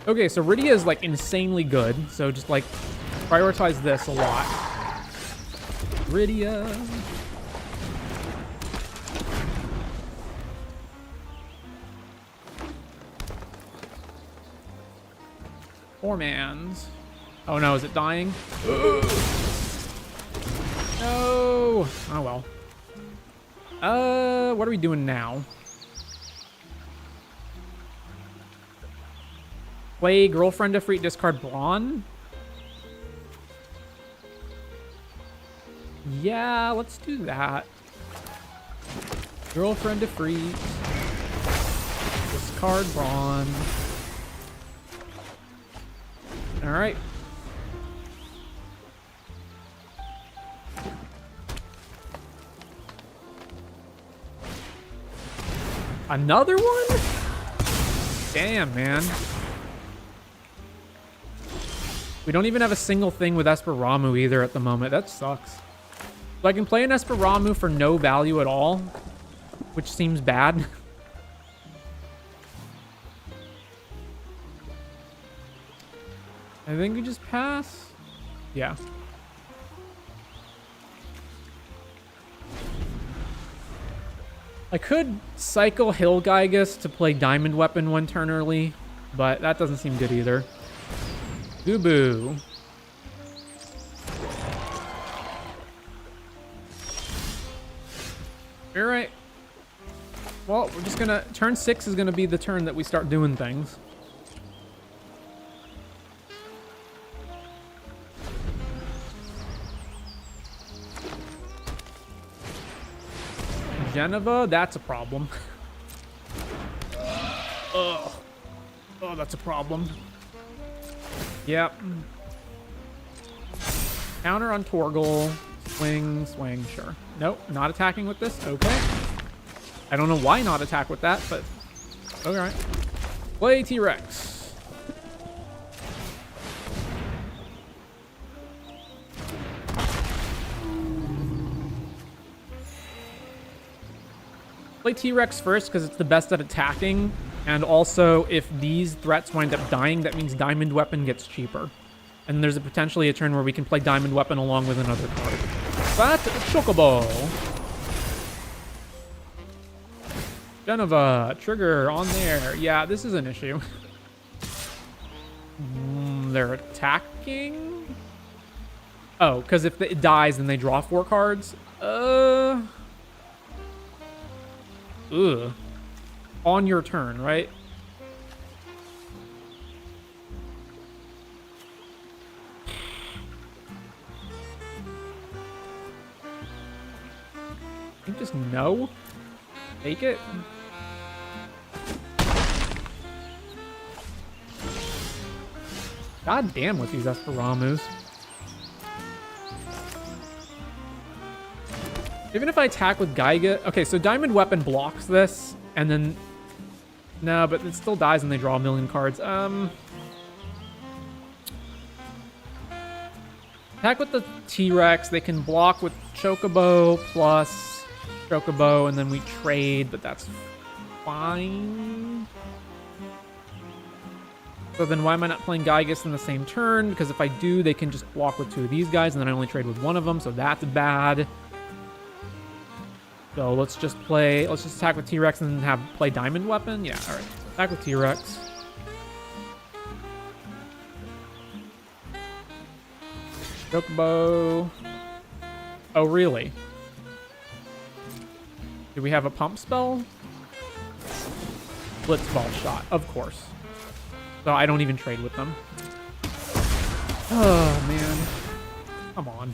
Okay, so Rydia is like insanely good, so just like prioritize this a lot. Rydia. Four mans. Oh no, is it dying? No. Oh well. What are we doing now? Play Girlfriend to Freak, discard Brawn. Yeah, let's do that. Girlfriend to Freak. Discard Brawn. Alright. Another one? Damn, man. We don't even have a single thing with Esperamu either at the moment. That sucks. So I can play an Esperamu for no value at all, which seems bad. I think we just pass. Yeah. I could cycle Hill Gygus to play Diamond Weapon one turn early, but that doesn't seem good either. Boo boo. Alright. Well, we're just gonna... Turn 6 is gonna be the turn that we start doing things. Geneva, that's a problem. Ugh. Oh, that's a problem. Yep. Counter on Torgal. Swing, swing, sure. Nope, not attacking with this. Okay. I don't know why not attack with that, but... Alright. Play T-Rex. Play T-Rex first because it's the best at attacking, and also if these threats wind up dying, that means Diamond Weapon gets cheaper. And there's potentially a turn where we can play Diamond Weapon along with another card. Fat Chocobo. Geneva, trigger on there. Yeah, this is an issue. They're attacking? Oh, because if it dies, then they draw 4 cards. Ugh. On your turn, right? I think just no. Take it. God damn with these Esperamus. Even if I attack with Gyga... Okay, so Diamond Weapon blocks this, and then... No, but it still dies and they draw a million cards. Attack with the T-Rex. They can block with Chocobo plus Chocobo, and then we trade, but that's fine. So then why am I not playing Gygus in the same turn? Because if I do, they can just block with 2 of these guys, and then I only trade with 1 of them, so that's bad. So let's just attack with T-Rex and then play Diamond Weapon. Yeah, all right. Attack with T-Rex. Chocobo. Oh, really? Do we have a pump spell? Blitzball shot, of course. So I don't even trade with them. Oh, man. Come on.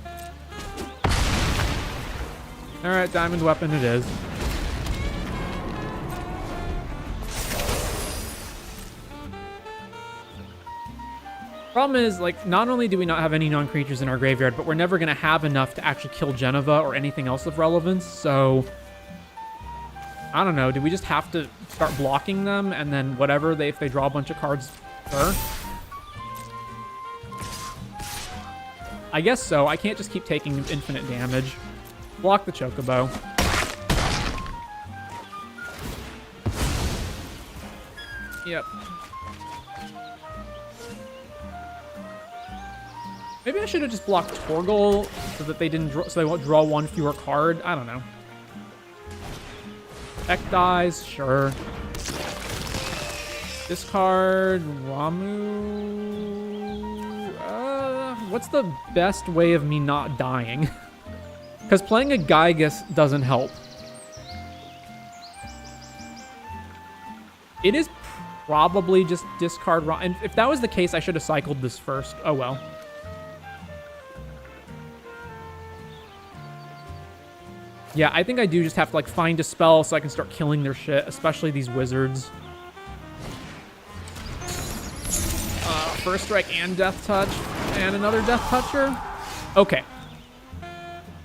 Alright, Diamond Weapon it is. Problem is, like, not only do we not have any non-creatures in our graveyard, but we're never going to have enough to actually kill Geneva or anything else of relevance, so... I don't know, do we just have to start blocking them, and then whatever, if they draw a bunch of cards, sure? I guess so. I can't just keep taking infinite damage. Block the Chocobo. Yep. Maybe I should have just blocked Torgal so that they won't draw 1 fewer card. I don't know. Tech dies, sure. Discard Ramu. What's the best way of me not dying? Because playing a Gygus doesn't help. It is probably just discard Ramu. And if that was the case, I should have cycled this first. Oh, well. Yeah, I think I do just have to, like, find a spell so I can start killing their shit, especially these wizards. First strike and death touch, and another death toucher. Okay.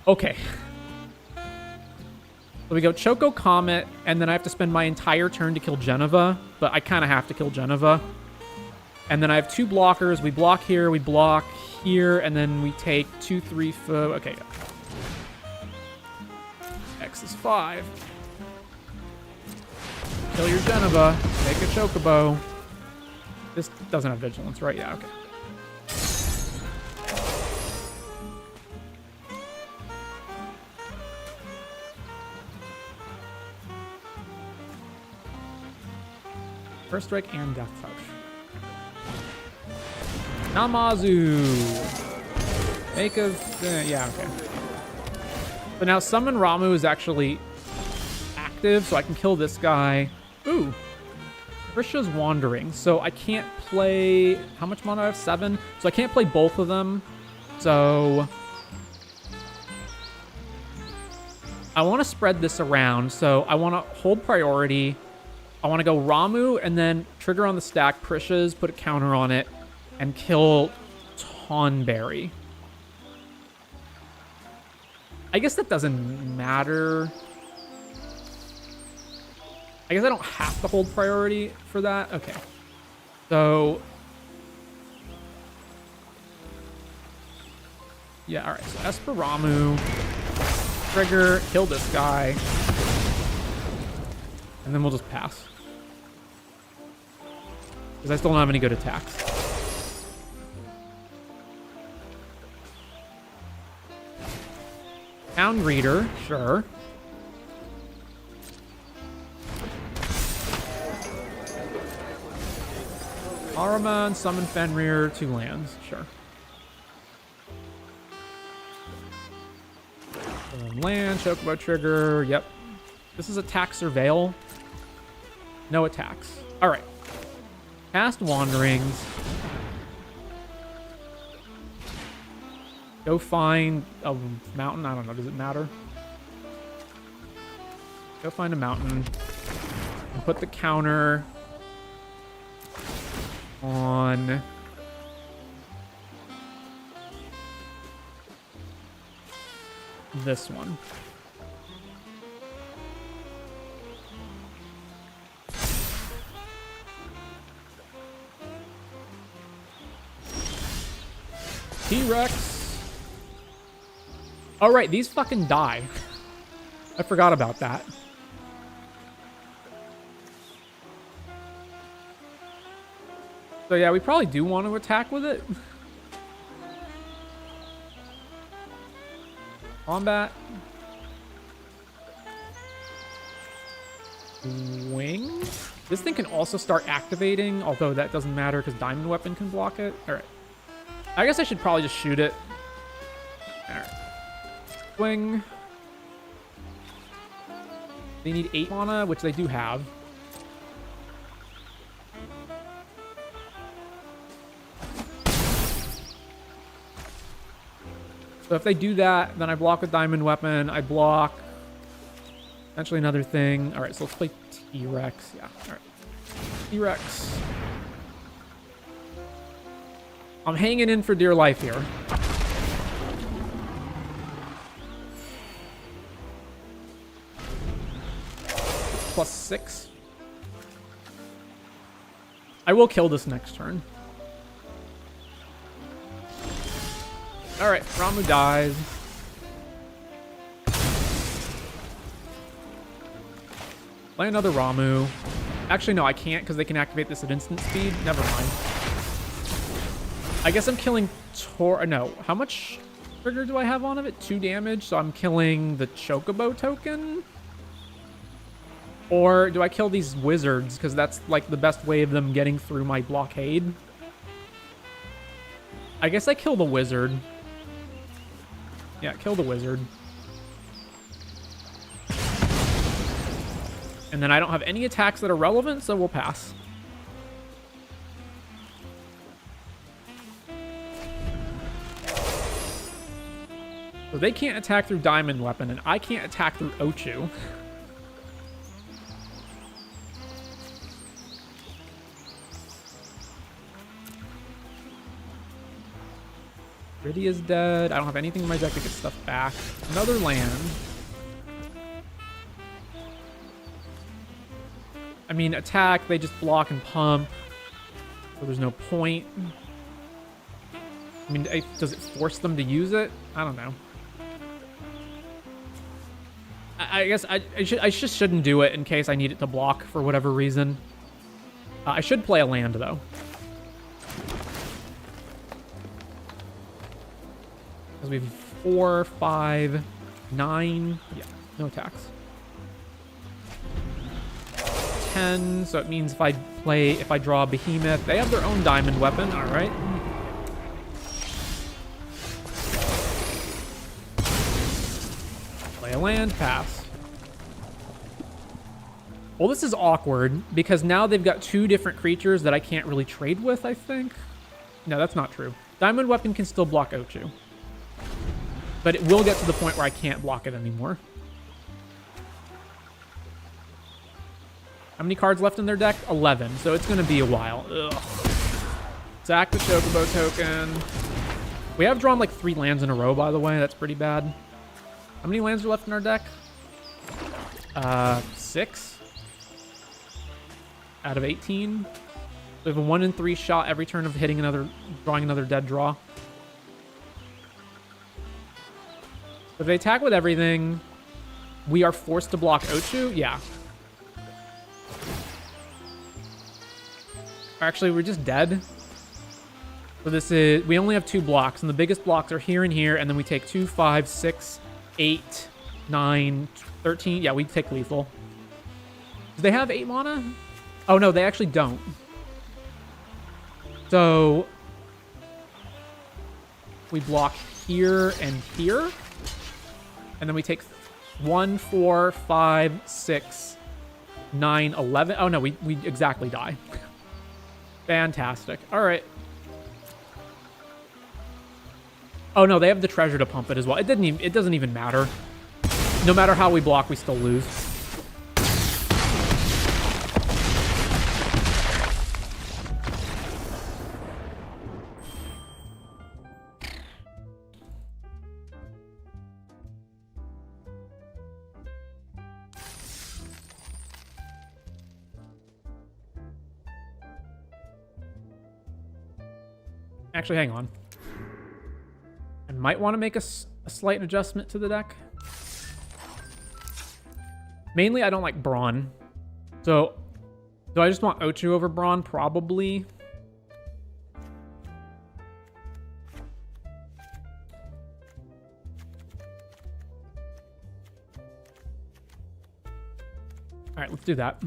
Okay. So we go Choco Comet, and then I have to spend my entire turn to kill Geneva, but I kind of have to kill Geneva. And then I have 2 blockers. We block here, we block here, and then we take 2, 3, 4. Okay. X is 5. Kill your Geneva. Take a Chocobo. This doesn't have vigilance, right? Yeah, okay. First strike and death touch. Namazu. Make a... yeah, okay. So now Summon Ramu is actually active, so I can kill this guy. Ooh. Trisha's Wandering. So I can't play... How much mana do I have? 7? So I can't play both of them. So... I want to spread this around. So I want to hold priority. I want to go Ramu and then trigger on the stack Prisha's, put a counter on it, and kill Tonberry. I guess that doesn't matter. I guess I don't have to hold priority for that. Okay. So... yeah, alright. So Esper Ramu. Trigger. Kill this guy. And then we'll just pass. Because I still don't have any good attacks. Town Reader, sure. Araman, Summon Fenrir, 2 lands, sure. Land, Chocobo Trigger, yep. This is attack Surveil. No attacks. Alright. Cast Wanderings. Go find a mountain. I don't know. Does it matter? Go find a mountain. And put the counter on... this one. T-Rex. Oh, right. These fucking die. I forgot about that. So, yeah, we probably do want to attack with it. Combat. Wing. This thing can also start activating, although that doesn't matter because Diamond Weapon can block it. All right. I guess I should probably just shoot it. All right. Swing. They need 8 mana, which they do have. So if they do that, then I block with Diamond Weapon. I block. Potentially another thing. All right, so let's play T-Rex. Yeah, all right. T-Rex. I'm hanging in for dear life here. +6. I will kill this next turn. All right, Ramu dies. Play another Ramu. Actually, no, I can't because they can activate this at instant speed. Never mind. I guess I'm killing no, how much trigger do I have on it? 2 damage, so I'm killing the Chocobo token? Or do I kill these wizards because that's like the best way of them getting through my blockade? I guess I kill the wizard. Yeah, kill the wizard. And then I don't have any attacks that are relevant, so we'll pass. So they can't attack through Diamond Weapon, and I can't attack through Ochu. Rydia's dead. I don't have anything in my deck to get stuff back. Another land. I mean, attack, they just block and pump. So there's no point. I mean, does it force them to use it? I don't know. I guess I just shouldn't do it in case I need it to block for whatever reason. I should play a land, though. Because we have 4, 5, 9. Yeah, no attacks. 10, so it means if I draw a Behemoth, they have their own Diamond Weapon, all right. Play a land, pass. Well, this is awkward because now they've got 2 different creatures that I can't really trade with, I think. No, that's not true. Diamond Weapon can still block Ochu. But it will get to the point where I can't block it anymore. How many cards left in their deck? 11, so it's going to be a while. Ugh. Sack the Chocobo token. We have drawn like 3 lands in a row, by the way. That's pretty bad. How many lands are left in our deck? 6 out of 18. We have a 1 in 3 shot every turn of drawing another dead draw. If they attack with everything, we are forced to block Ochu? Yeah. Actually, we're just dead. So this is, we only have 2 blocks, and the biggest blocks are here and here, and then we take 2, 5, 6, 8, 9, 13. Yeah, we take lethal. Do they have 8 mana? Oh, no, they actually don't. So we block here and here. And then we take 1, 4, 5, 6, 9, 11. Oh, no, we exactly die. Fantastic. All right. Oh, no, they have the treasure to pump it as well. It doesn't even matter. No matter how we block, we still lose. Actually, hang on. I might want to make a slight adjustment to the deck. Mainly, I don't like Brawn. So, do I just want Ochu over Brawn? Probably. All right, let's do that.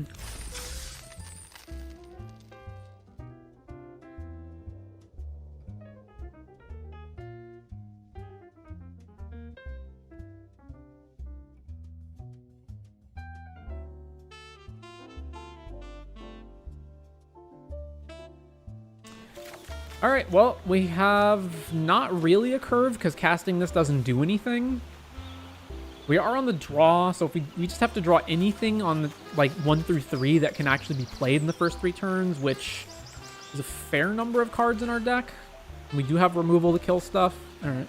All right, well, we have not really a curve because casting this doesn't do anything. We are on the draw, so if we just have to draw anything on the, like 1 through 3 that can actually be played in the first 3 turns, which is a fair number of cards in our deck. We do have removal to kill stuff. All right.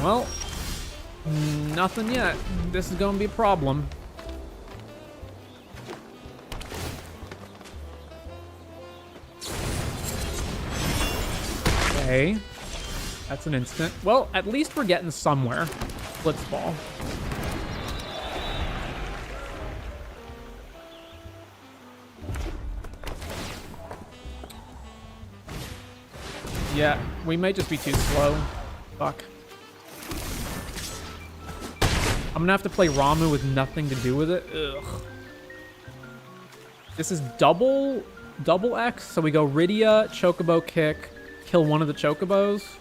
Well, nothing yet. This is going to be a problem. Okay. That's an instant. Well, at least we're getting somewhere. Blitzball. Yeah, we might just be too slow. Fuck. I'm gonna have to play Ramu with nothing to do with it. Ugh. This is double X, so we go Rydia, Chocobo kick, kill one of the Chocobos.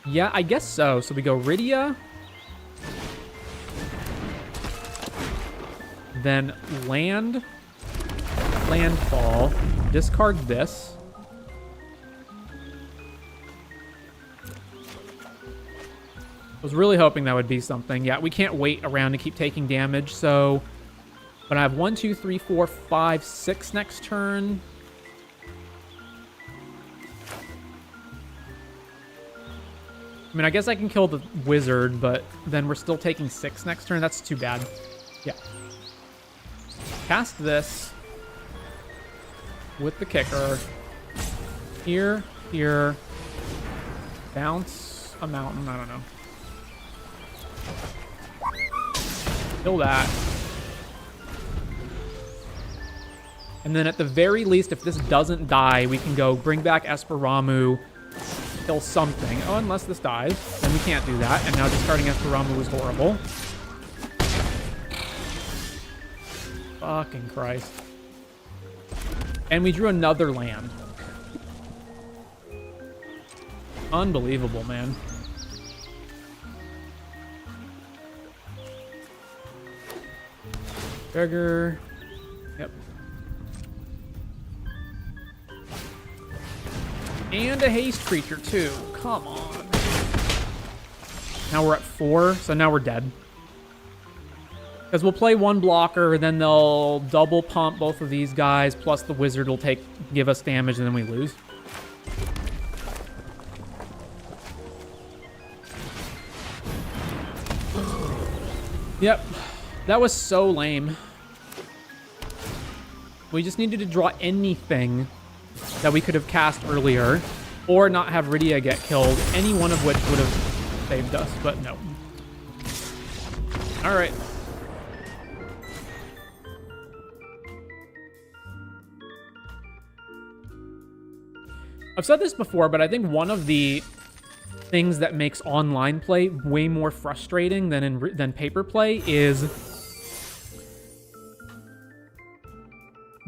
Yeah, I guess so. So we go Rydia. Then landfall. Discard this. I was really hoping that would be something. Yeah, we can't wait around to keep taking damage, so... But I have 1, 2, 3, 4, 5, 6 next turn. I mean, I guess I can kill the wizard, but then we're still taking 6 next turn. That's too bad. Yeah. Cast this with the kicker. Here, here. Bounce a mountain. I don't know. Kill that. And then at the very least, if this doesn't die, we can go bring back Esperamu, kill something. Oh, unless this dies, then we can't do that. And now discarding Esperamu was horrible. Fucking Christ. And we drew another land. Unbelievable, man. Trigger. Yep. And a haste creature, too. Come on. Now we're at 4, so now we're dead. Because we'll play one blocker, then they'll double pump both of these guys, plus the wizard will give us damage, and then we lose. Yep. That was so lame. We just needed to draw anything that we could have cast earlier, or not have Rydia get killed, any one of which would have saved us, but no. Alright. I've said this before, but I think one of the things that makes online play way more frustrating than paper play is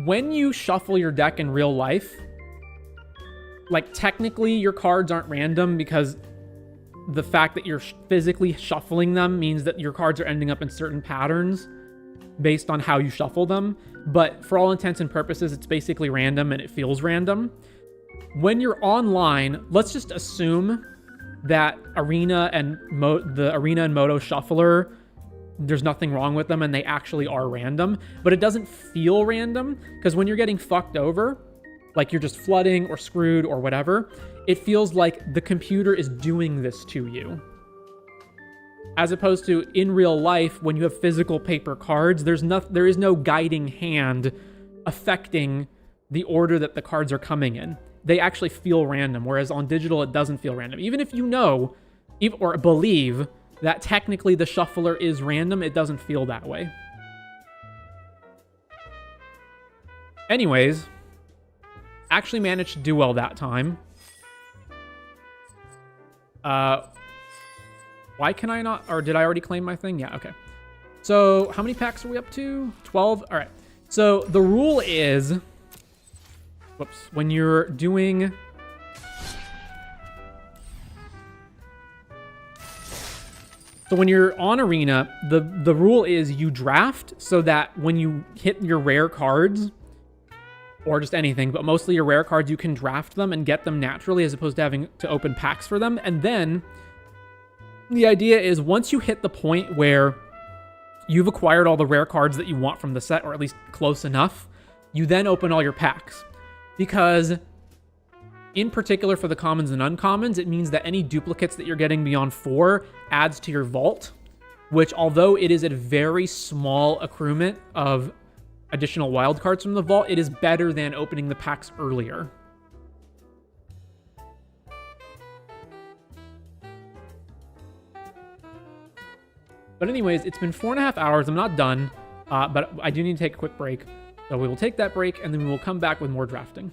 when you shuffle your deck in real life, like technically your cards aren't random because the fact that you're physically shuffling them means that your cards are ending up in certain patterns based on how you shuffle them. But for all intents and purposes, it's basically random and it feels random. When you're online, let's just assume that Arena and the Arena and Moto Shuffler, there's nothing wrong with them and they actually are random, but it doesn't feel random because when you're getting fucked over, like you're just flooding or screwed or whatever, it feels like the computer is doing this to you. As opposed to in real life, when you have physical paper cards, there is no guiding hand affecting the order that the cards are coming in. They actually feel random, whereas on digital, it doesn't feel random. Even if you know or believe that technically the shuffler is random, it doesn't feel that way. Anyways, actually managed to do well that time. Why can I not? Or did I already claim my thing? Yeah, okay. So how many packs are we up to? 12? All right. So the rule is... Whoops. When you're doing... So when you're on Arena, the rule is you draft so that when you hit your rare cards, or just anything, but mostly your rare cards, you can draft them and get them naturally as opposed to having to open packs for them. And then the idea is once you hit the point where you've acquired all the rare cards that you want from the set, or at least close enough, you then open all your packs. Because in particular for the commons and uncommons, it means that any duplicates that you're getting beyond 4 adds to your vault, which although it is a very small accruement of additional wildcards from the vault, it is better than opening the packs earlier. But anyways, it's been 4.5 hours. I'm not done, but I do need to take a quick break. So we will take that break, and then we will come back with more drafting.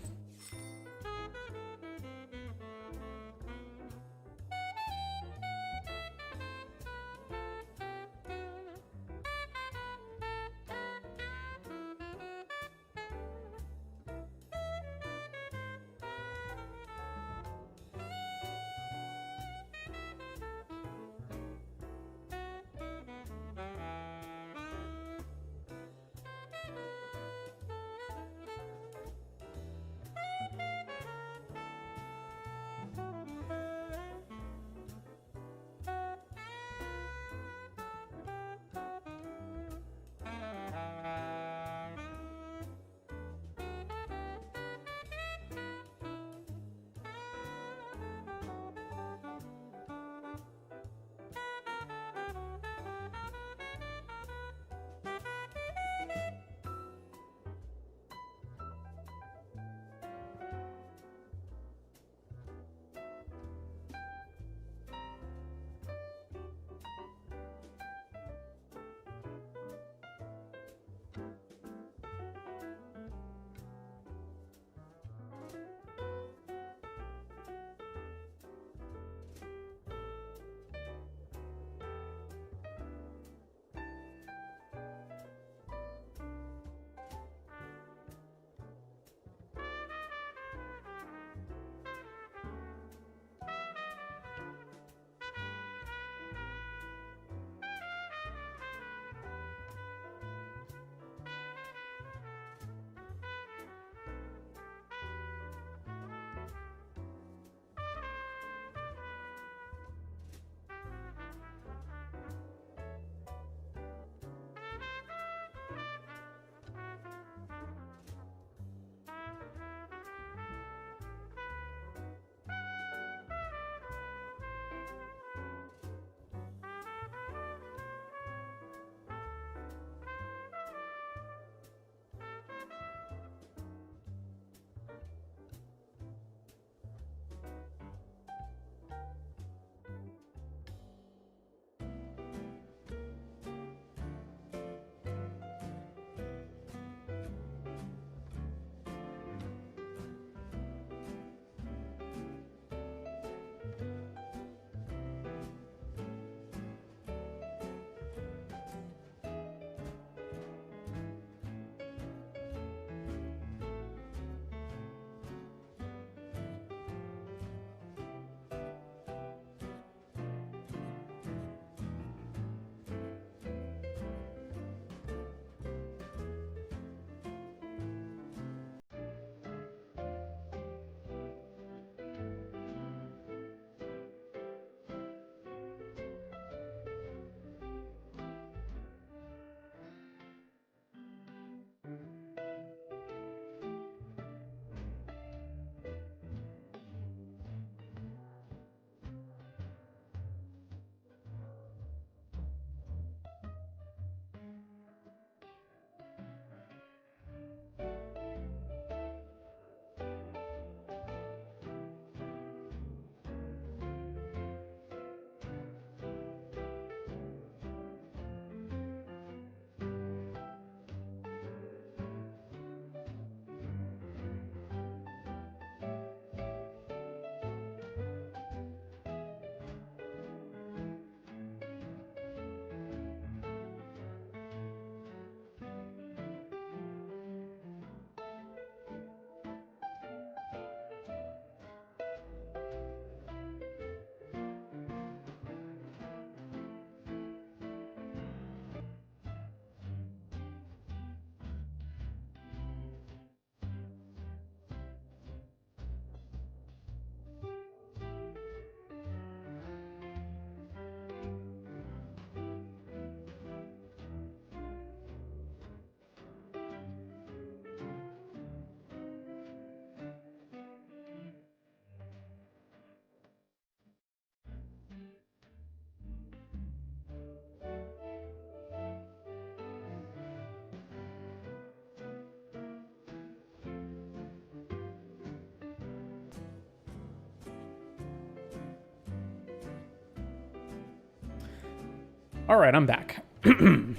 All right, I'm back. So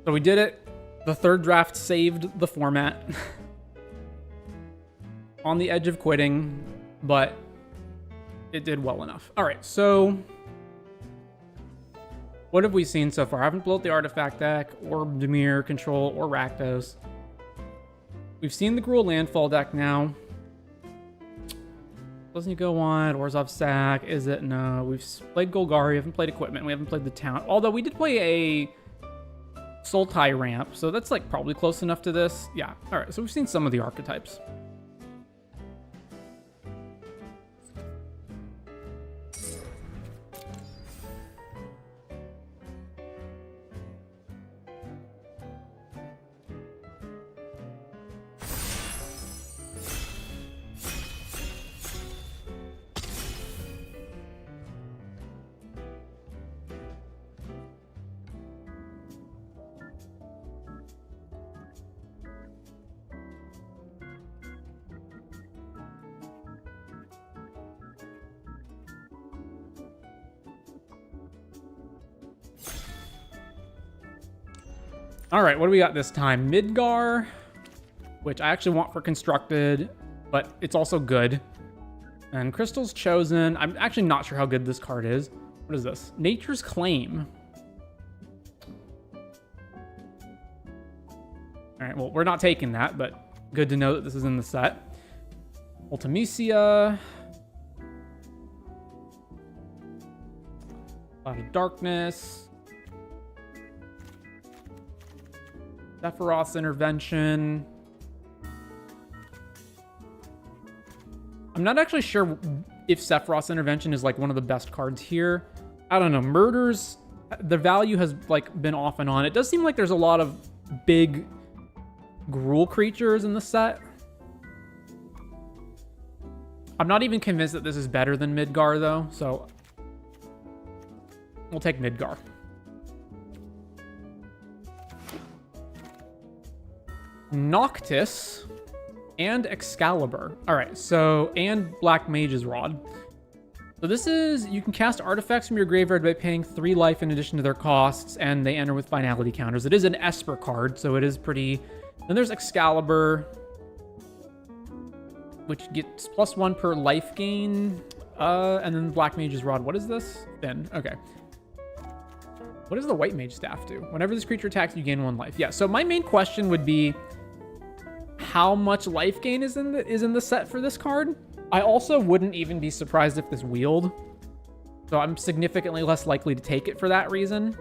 we did it. The third draft saved the format. On the edge of quitting, but it did well enough. All right, so what have we seen so far? I haven't built the artifact deck, or Dimir, Control, or Rakdos. We've seen the Gruul Landfall deck now. Doesn't it go on? Orzhov Sack, is it? No. We've played Golgari, we haven't played Equipment, we haven't played the Town. Although we did play a Sultai ramp, so that's like probably close enough to this. Yeah, all right, so we've seen some of the archetypes. All right, what do we got this time? Midgar, which I actually want for constructed, but it's also good. And Crystal's Chosen. I'm actually not sure how good this card is. What is this? Nature's Claim. All right, well, we're not taking that, but good to know that this is in the set. Ultimecia. Cloud of Darkness. Sephiroth's Intervention. I'm not actually sure if Sephiroth's Intervention is like one of the best cards here. I don't know. Murders, the value has like been off and on. It does seem like there's a lot of big Gruul creatures in the set. I'm not even convinced that this is better than Midgar though, so we'll take Midgar. Noctis and Excalibur. All right, so, and Black Mage's Rod. So this is, you can cast artifacts from your graveyard by paying 3 life in addition to their costs, and they enter with finality counters. It is an Esper card, so it is pretty... Then there's Excalibur, which gets +1 per life gain. And then Black Mage's Rod. What is this? Thin. Okay. What does the White Mage Staff do? Whenever this creature attacks, you gain 1 life. Yeah, so my main question would be, how much life gain is in the set for this card? I also wouldn't even be surprised if this wheeled. So I'm significantly less likely to take it for that reason.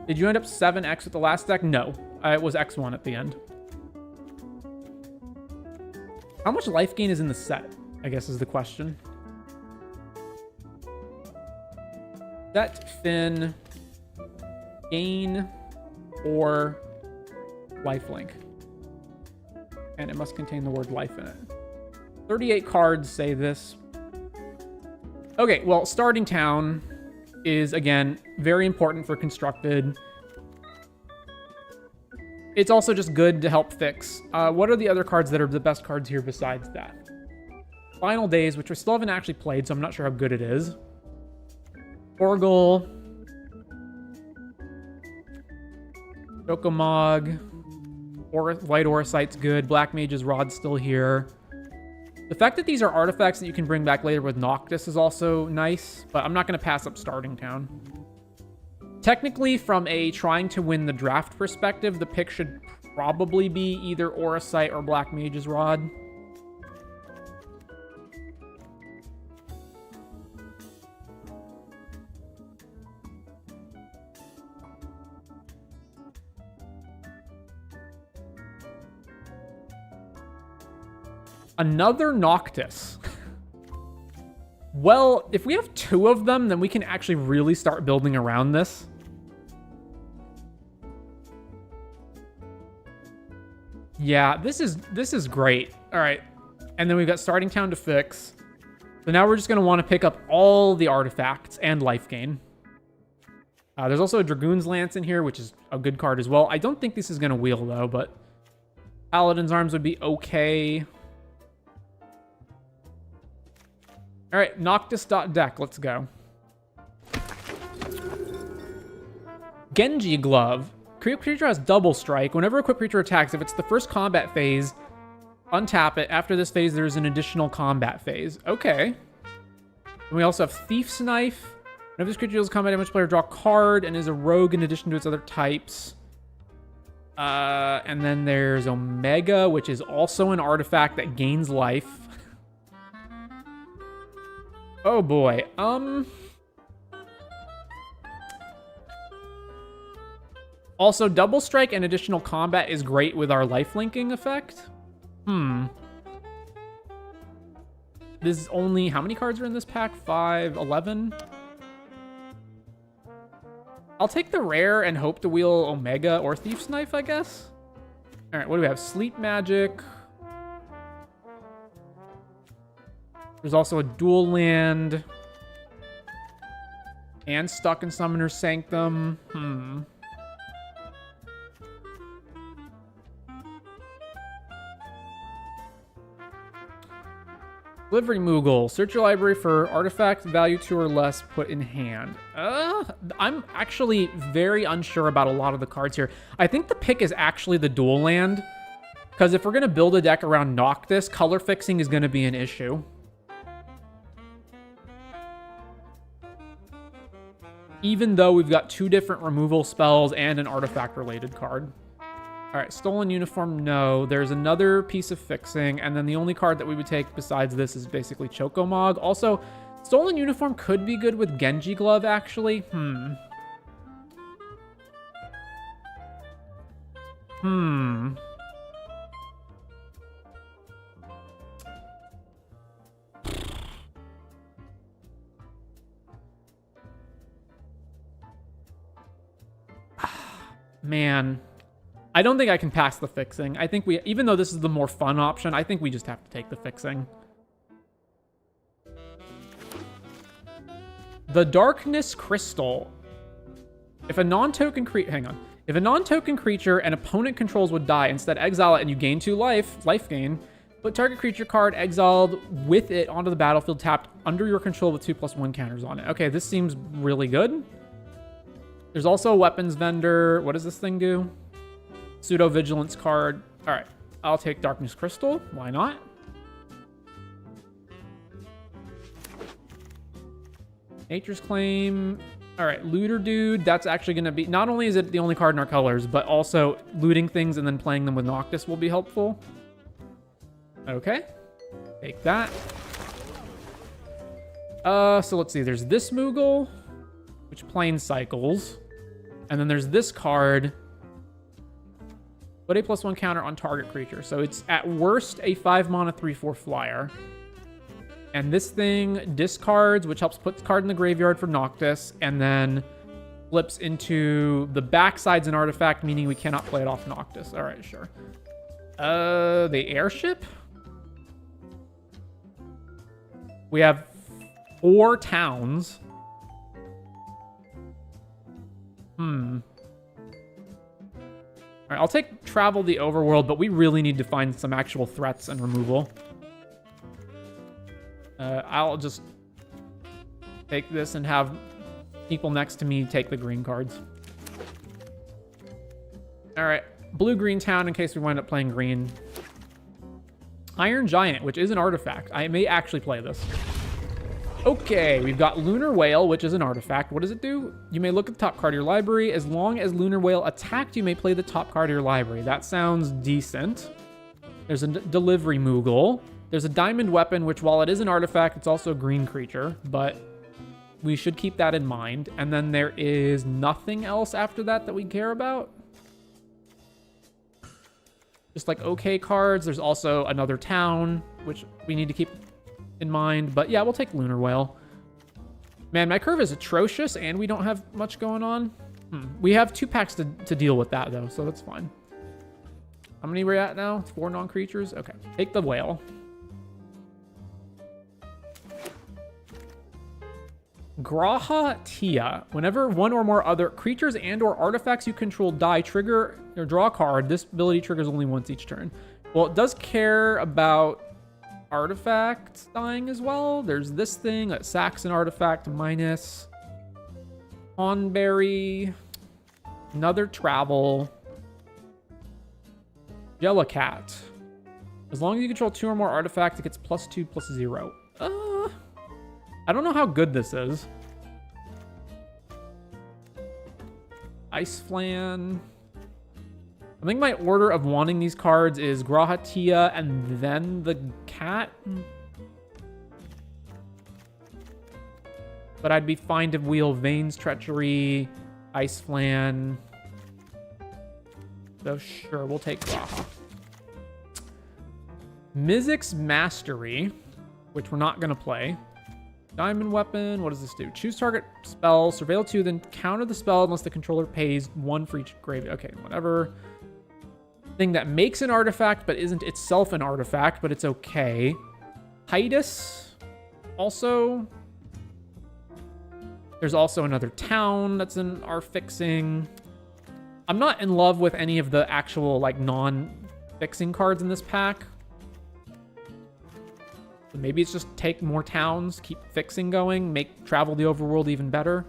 Did you end up 7x with the last deck? No. It was X1 at the end. How much life gain is in the set, I guess is the question. Set, Fin, gain, or lifelink. And it must contain the word life in it. 38 cards say this. Okay, well, Starting Town is, again, very important for constructed. It's also just good to help fix. What are the other cards that are the best cards here besides that? Final Days, which I still haven't actually played, so I'm not sure how good it is. Orgel. Chokomog. White Oracite's good. Black Mage's Rod's still here. The fact that these are artifacts that you can bring back later with Noctis is also nice, but I'm not going to pass up Starting Town. Technically, from a trying to win the draft perspective, the pick should probably be either Oracite or Black Mage's Rod. Another Noctis. Well, if we have 2 of them, then we can actually really start building around this. Yeah, this is great. All right. And then we've got Starting Town to fix. So now we're just going to want to pick up all the artifacts and life gain. There's also a Dragoon's Lance in here, which is a good card as well. I don't think this is going to wheel, though, but Paladin's Arms would be okay. All right, Noctis.deck. Let's go. Genji Glove. Creature has double strike. Whenever a equipped creature attacks, if it's the first combat phase, untap it. After this phase, there's an additional combat phase. Okay. And we also have Thief's Knife. Whenever this creature deals combat damage, player draw a card and is a rogue in addition to its other types. And then there's Omega, which is also an artifact that gains life. Oh boy. Also, double strike and additional combat is great with our life linking effect. This is only, how many cards are in this pack? 5, 11? I'll take the rare and hope to wheel Omega or Thief's Knife, I guess. All right, what do we have? Sleep Magic. There's also a dual land. And Stuck in Summoner's Sanctum. Delivery Moogle. Search your library for artifact value 2 or less put in hand. I'm actually very unsure about a lot of the cards here. I think the pick is actually the dual land. Because if we're going to build a deck around Noctis, color fixing is going to be an issue. Even though we've got 2 different removal spells and an artifact-related card. All right, Stolen Uniform, no. There's another piece of fixing, and then the only card that we would take besides this is basically Chocomog. Also, Stolen Uniform could be good with Genji Glove, actually. Man. I don't think I can pass the fixing. I think we, even though this is the more fun option, I think we just have to take the fixing. The Darkness Crystal. If a non-token If a non-token creature an opponent controls would die, instead exile it and you gain 2 life gain, put target creature card exiled with it onto the battlefield tapped under your control with 2/1 counters on it. Okay, this seems really good. There's also a weapons vendor. What does this thing do? Pseudo Vigilance card. All right, I'll take Darkness Crystal. Why not? Nature's Claim. All right, Looter Dude. That's actually going to be, not only is it the only card in our colors, but also looting things and then playing them with Noctis will be helpful. Okay, take that. So let's see. There's this Moogle, which plane cycles. And then there's this card. Put a +1 counter on target creature. So it's at worst a 5 mana 3/4 flyer. And this thing discards, which helps put the card in the graveyard for Noctis, and then flips into the backside's an artifact, meaning we cannot play it off Noctis. All right, sure. The airship? We have 4 towns. All right, I'll take Travel the Overworld, but we really need to find some actual threats and removal. I'll just take this and have people next to me take the green cards. All right, blue-green town in case we wind up playing green. Iron Giant, which is an artifact. I may actually play this. Okay, we've got Lunar Whale, which is an artifact. What does it do? You may look at the top card of your library. As long as Lunar Whale attacked, you may play the top card of your library. That sounds decent. There's a Delivery Moogle. There's a Diamond Weapon, which while it is an artifact, it's also a green creature, but we should keep that in mind. And then there is nothing else after that that we care about. Just like okay cards. There's also another town, which we need to keep in mind. But yeah, we'll take Lunar Whale. Man, my curve is atrocious and we don't have much going on. We have 2 packs to deal with that though, so that's fine. How many we're at now? 4 non-creatures? Okay, take the whale. Graha Tia. Whenever one or more other creatures and or artifacts you control die, trigger or draw a card, this ability triggers only once each turn. Well, it does care about artifacts dying as well. There's this thing, a Saxon artifact minus. Hornberry. Another travel. Jellicat. As long as you control 2 or more artifacts, it gets +2/+0. I don't know how good this is. Ice Flan. I think my order of wanting these cards is Grahatia and then the cat. But I'd be fine to wheel Vane's Treachery, Ice Flan. So sure, we'll take Graha. Mizzix's Mastery, which we're not going to play. Diamond Weapon, what does this do? Choose target spell, surveil 2, then counter the spell unless the controller pays 1 for each graveyard. Okay, whatever. Thing that makes an artifact but isn't itself an artifact, but it's okay. Titus, also. There's also another town that's in our fixing. I'm not in love with any of the actual like non-fixing cards in this pack. So maybe it's just take more towns, keep fixing going, make Travel the Overworld even better.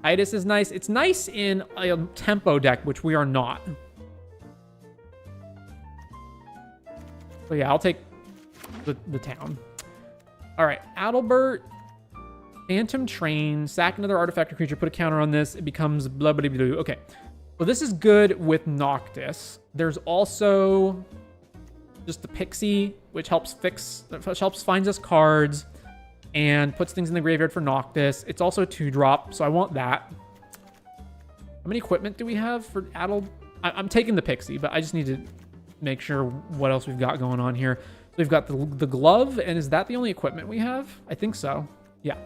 Titus is nice. It's nice in a tempo deck, which we are not. So yeah, I'll take the town. All right, Adalbert, Phantom Train, sack another artifact or creature, put a counter on this. It becomes blah, blah, blah, blah. Okay, so this is good with Noctis. There's also just the Pixie, which helps finds us cards and puts things in the graveyard for Noctis. It's also a 2-drop, so I want that. How many equipment do we have for Adal? I'm taking the Pixie, but I just need to make sure what else we've got going on here. So we've got the glove, and is that the only equipment we have? I think so. Yeah.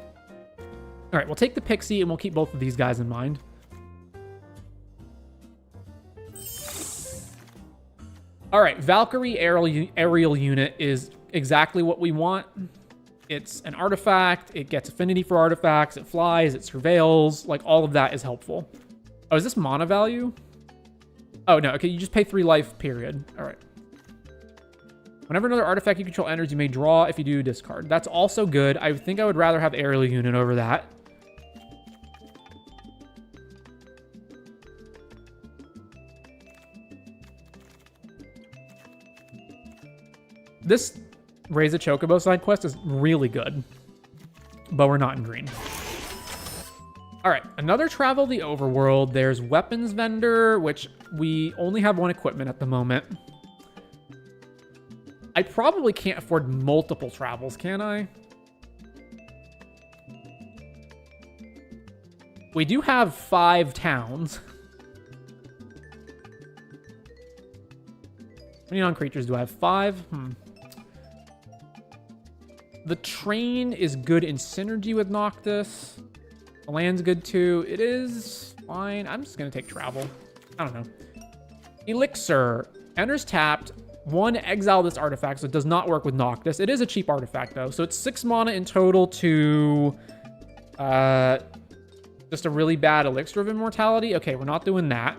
All right, we'll take the Pixie, and we'll keep both of these guys in mind. All right, Valkyrie aerial unit is exactly what we want. It's an artifact. It gets affinity for artifacts. It flies. It surveils. Like, all of that is helpful. Oh, is this mana value? Oh, no. Okay, you just pay 3 life, period. All right. Whenever another artifact you control enters, you may draw. If you do, discard. That's also good. I think I would rather have aerial unit over that. This Raise a Chocobo side quest is really good, but we're not in green. All right, another Travel the Overworld. There's Weapons Vendor, which we only have 1 equipment at the moment. I probably can't afford multiple travels, can I? We do have 5 towns. How many non-creatures do I have? 5? The train is good in synergy with Noctis. The land's good too. It is fine. I'm just going to take travel. I don't know. Elixir. Enters tapped. 1, exile this artifact, so it does not work with Noctis. It is a cheap artifact, though. So it's 6 mana in total to just a really bad Elixir of Immortality. Okay, we're not doing that.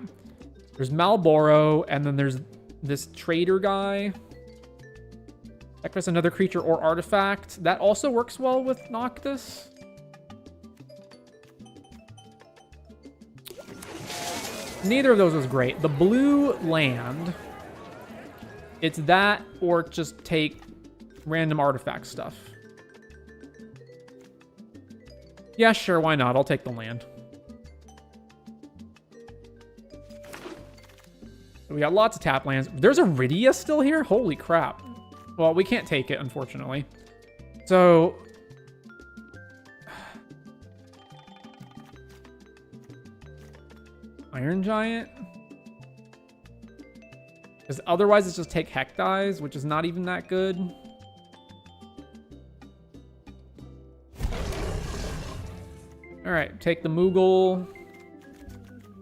There's Malboro, and then there's this trader guy. Sacrifice another creature or artifact. That also works well with Noctis. Neither of those was great. The blue land, it's that or just take random artifact stuff. Yeah, sure, why not? I'll take the land. We got lots of tap lands. There's Iridia still here? Holy crap. Well, we can't take it, unfortunately. So Iron Giant? Because otherwise it's just take Heck Dies, which is not even that good. Alright, take the Moogle.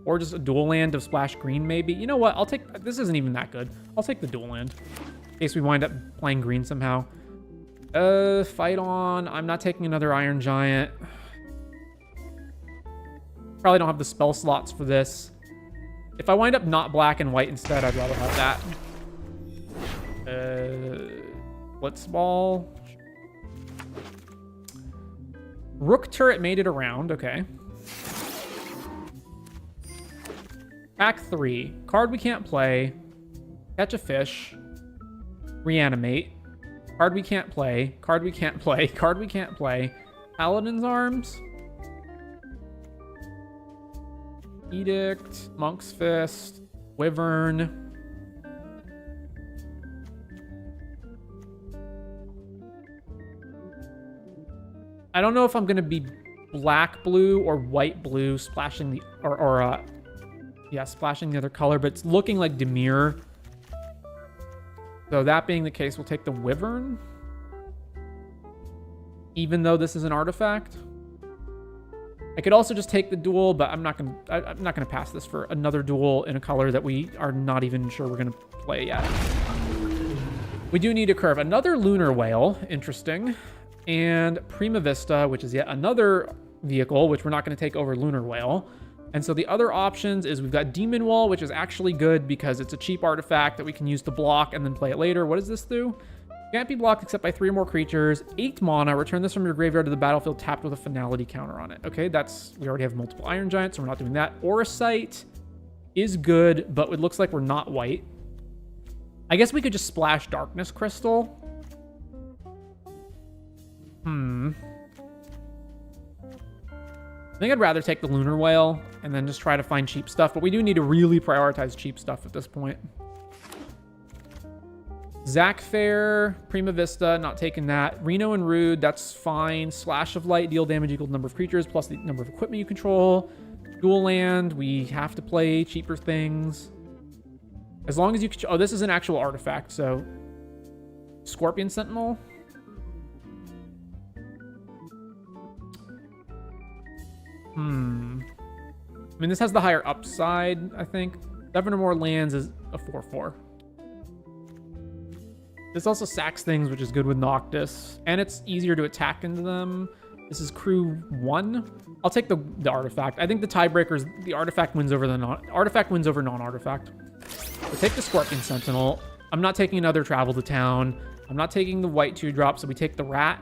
Or just a dual land of Splash Green, maybe. You know what? I'll take... This isn't even that good. I'll take the dual land. In case we wind up playing green somehow. Fight on. I'm not taking another Iron Giant. Probably don't have the spell slots for this. If I wind up not black and white instead, I'd rather have that. Blitzball. Rook turret made it around. Okay. Act 3. Card we can't play. Catch a fish. Reanimate. Card we can't play. Card we can't play. Card we can't play. Paladin's Arms. Edict. Monk's Fist. Wyvern. I don't know if I'm going to be black-blue or white-blue splashing the... yeah, splashing the other color, but it's looking like Dimir. So that being the case, we'll take the Wyvern. Even though this is an artifact. I could also just take the duel, but I'm not gonna pass this for another duel in a color that we are not even sure we're gonna play yet. We do need a curve. Another Lunar Whale, interesting. And Prima Vista, which is yet another vehicle, which we're not gonna take over Lunar Whale. And so the other options is we've got Demon Wall, which is actually good because it's a cheap artifact that we can use to block and then play it later. What does this do? Can't be blocked except by 3 or more creatures. 8 mana. Return this from your graveyard to the battlefield tapped with a finality counter on it. Okay, we already have multiple Iron Giants, so we're not doing that. Auracite is good, but it looks like we're not white. I guess we could just splash Darkness Crystal. I think I'd rather take the Lunar Whale and then just try to find cheap stuff, but we do need to really prioritize cheap stuff at this point. Zac Fair, Prima Vista, not taking that. Reno and Rude, that's fine. Slash of Light, deal damage equal to the number of creatures plus the number of equipment you control. Dual land, we have to play cheaper things. As long as you... Oh, this is an actual artifact, so... Scorpion Sentinel. I mean, this has the higher upside, I think. 7 or more lands is a 4/4. This also sacks things, which is good with Noctis. And it's easier to attack into them. This is crew 1. I'll take the artifact. I think the tiebreaker is the artifact wins over the artifact wins over non-artifact. We'll take the Scorpion Sentinel. I'm not taking another Travel to Town. I'm not taking the white 2-drop, so we take the Rat.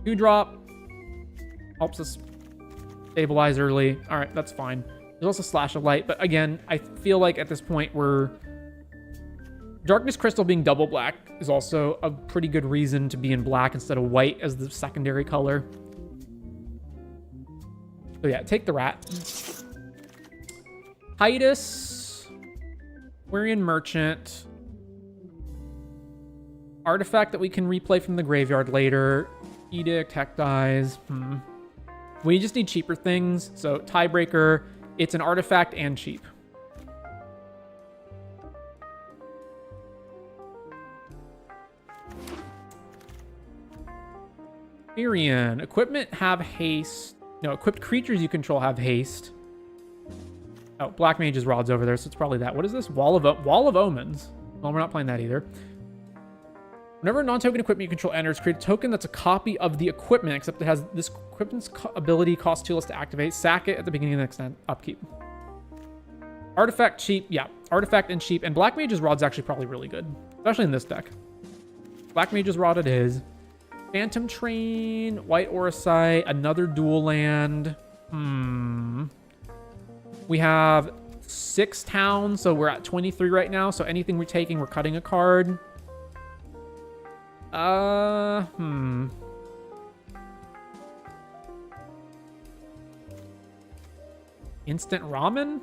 2-drop. Helps us stabilize early. All right, that's fine. There's also Slash of Light, but again, I feel like at this point Darkness Crystal being double black is also a pretty good reason to be in black instead of white as the secondary color. So yeah, take the Rat. Titus. Quirion Merchant. Artifact that we can replay from the graveyard later. Edict, Heck Dies. We just need cheaper things. So tiebreaker, it's an artifact and cheap. Quirion. Equipment have haste. No, equipped creatures you control have haste. Oh, Black Mage's Rod's over there, so it's probably that. What is this? Wall of Omens. Well, we're not playing that either. Whenever a non-token equipment you control enters, create a token that's a copy of the equipment, except it has this equipment's ability costs 2 less to activate. Sack it at the beginning of the next upkeep. Artifact cheap. Yeah, artifact and cheap. And Black Mage's Rod's actually probably really good, especially in this deck. Black Mage's Rod it is. Phantom Train, White Auracite, another dual land. We have 6 towns, so we're at 23 right now. So anything we're taking, we're cutting a card. Instant Ramen?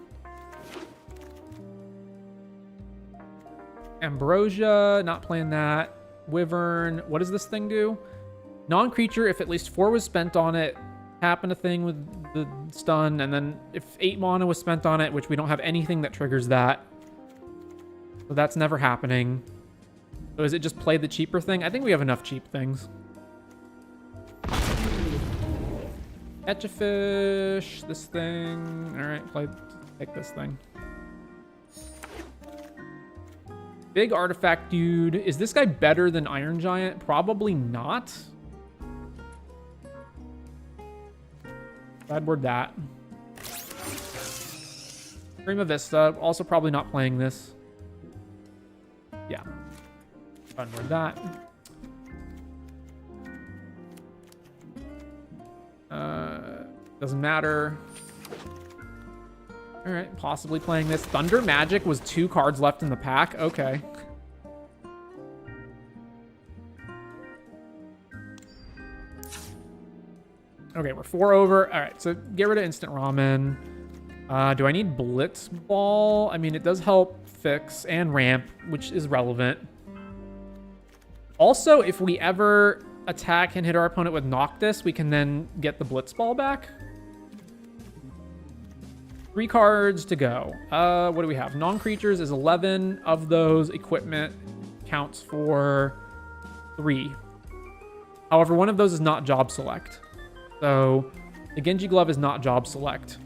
Ambrosia, not playing that. Wyvern, what does this thing do? Non-creature, if at least 4 was spent on it, happen a thing with the stun, and then if 8 mana was spent on it, which we don't have anything that triggers that. So that's never happening. So is it just play the cheaper thing? I think we have enough cheap things. Catch a fish, this thing. All right, take this thing. Big artifact dude. Is this guy better than Iron Giant? Probably not. Bad word that. Prima Vista. Also probably not playing this. Yeah. Done with that. Doesn't matter. All right, possibly playing this. Thunder Magic was 2 cards left in the pack. Okay. Okay, we're 4 over. All right, so get rid of Instant Ramen. Do I need Blitz Ball? I mean, it does help fix and ramp, which is relevant. Also, if we ever attack and hit our opponent with Noctis, we can then get the Blitz Ball back. 3 cards to go. What do we have? Non-creatures is 11. Of those, equipment counts for 3. However, one of those is not job select. So the Genji Glove is not job select.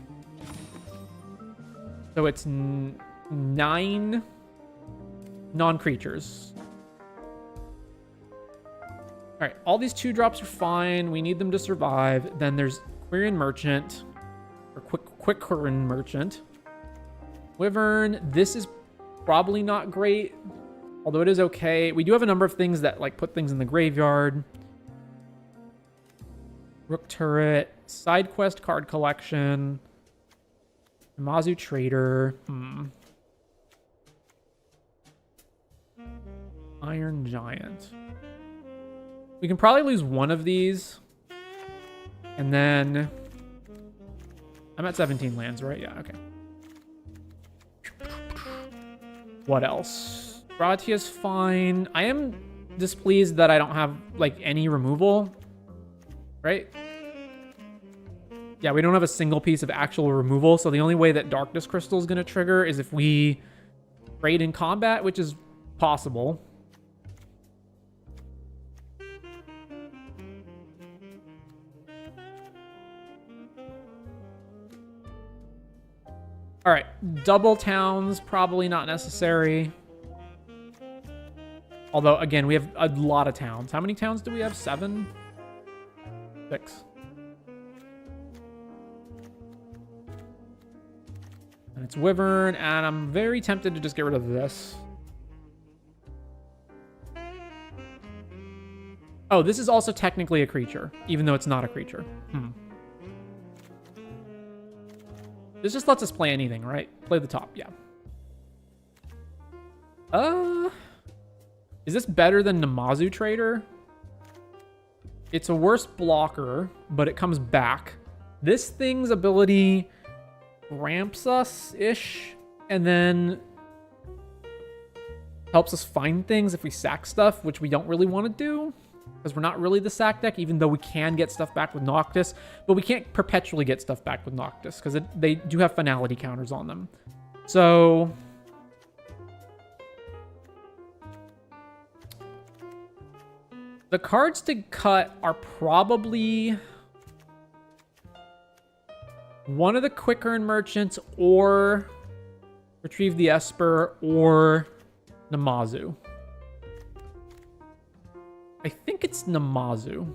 So it's 9 non-creatures. All right, all these 2-drops are fine. We need them to survive. Then there's Quirion Merchant, or Quick Quirion Merchant. Wyvern, this is probably not great, although it is okay. We do have a number of things that like put things in the graveyard. Rook Turret, Side Quest Card Collection, Mazu Trader, Iron Giant. We can probably lose one of these, and then I'm at 17 lands, right? Yeah, okay. What else? Gratia's fine. I am displeased that I don't have like any removal, right? Yeah, we don't have a single piece of actual removal, so the only way that Darkness Crystal is going to trigger is if we trade in combat, which is possible. All right, double towns, probably not necessary. Although, again, we have a lot of towns. How many towns do we have? 7? 6. And it's Wyvern, and I'm very tempted to just get rid of this. Oh, this is also technically a creature, even though it's not a creature. This just lets us play anything, right? Play the top, yeah. Is this better than Namazu Trader? It's a worse blocker, but it comes back. This thing's ability ramps us-ish, and then helps us find things if we sack stuff, which we don't really want to do, because we're not really the sack deck, even though we can get stuff back with Noctis, but we can't perpetually get stuff back with Noctis, because they do have finality counters on them. So the cards to cut are probably one of the Quick Quirion Merchants, or Retrieve the Esper, or Namazu. I think it's Namazu.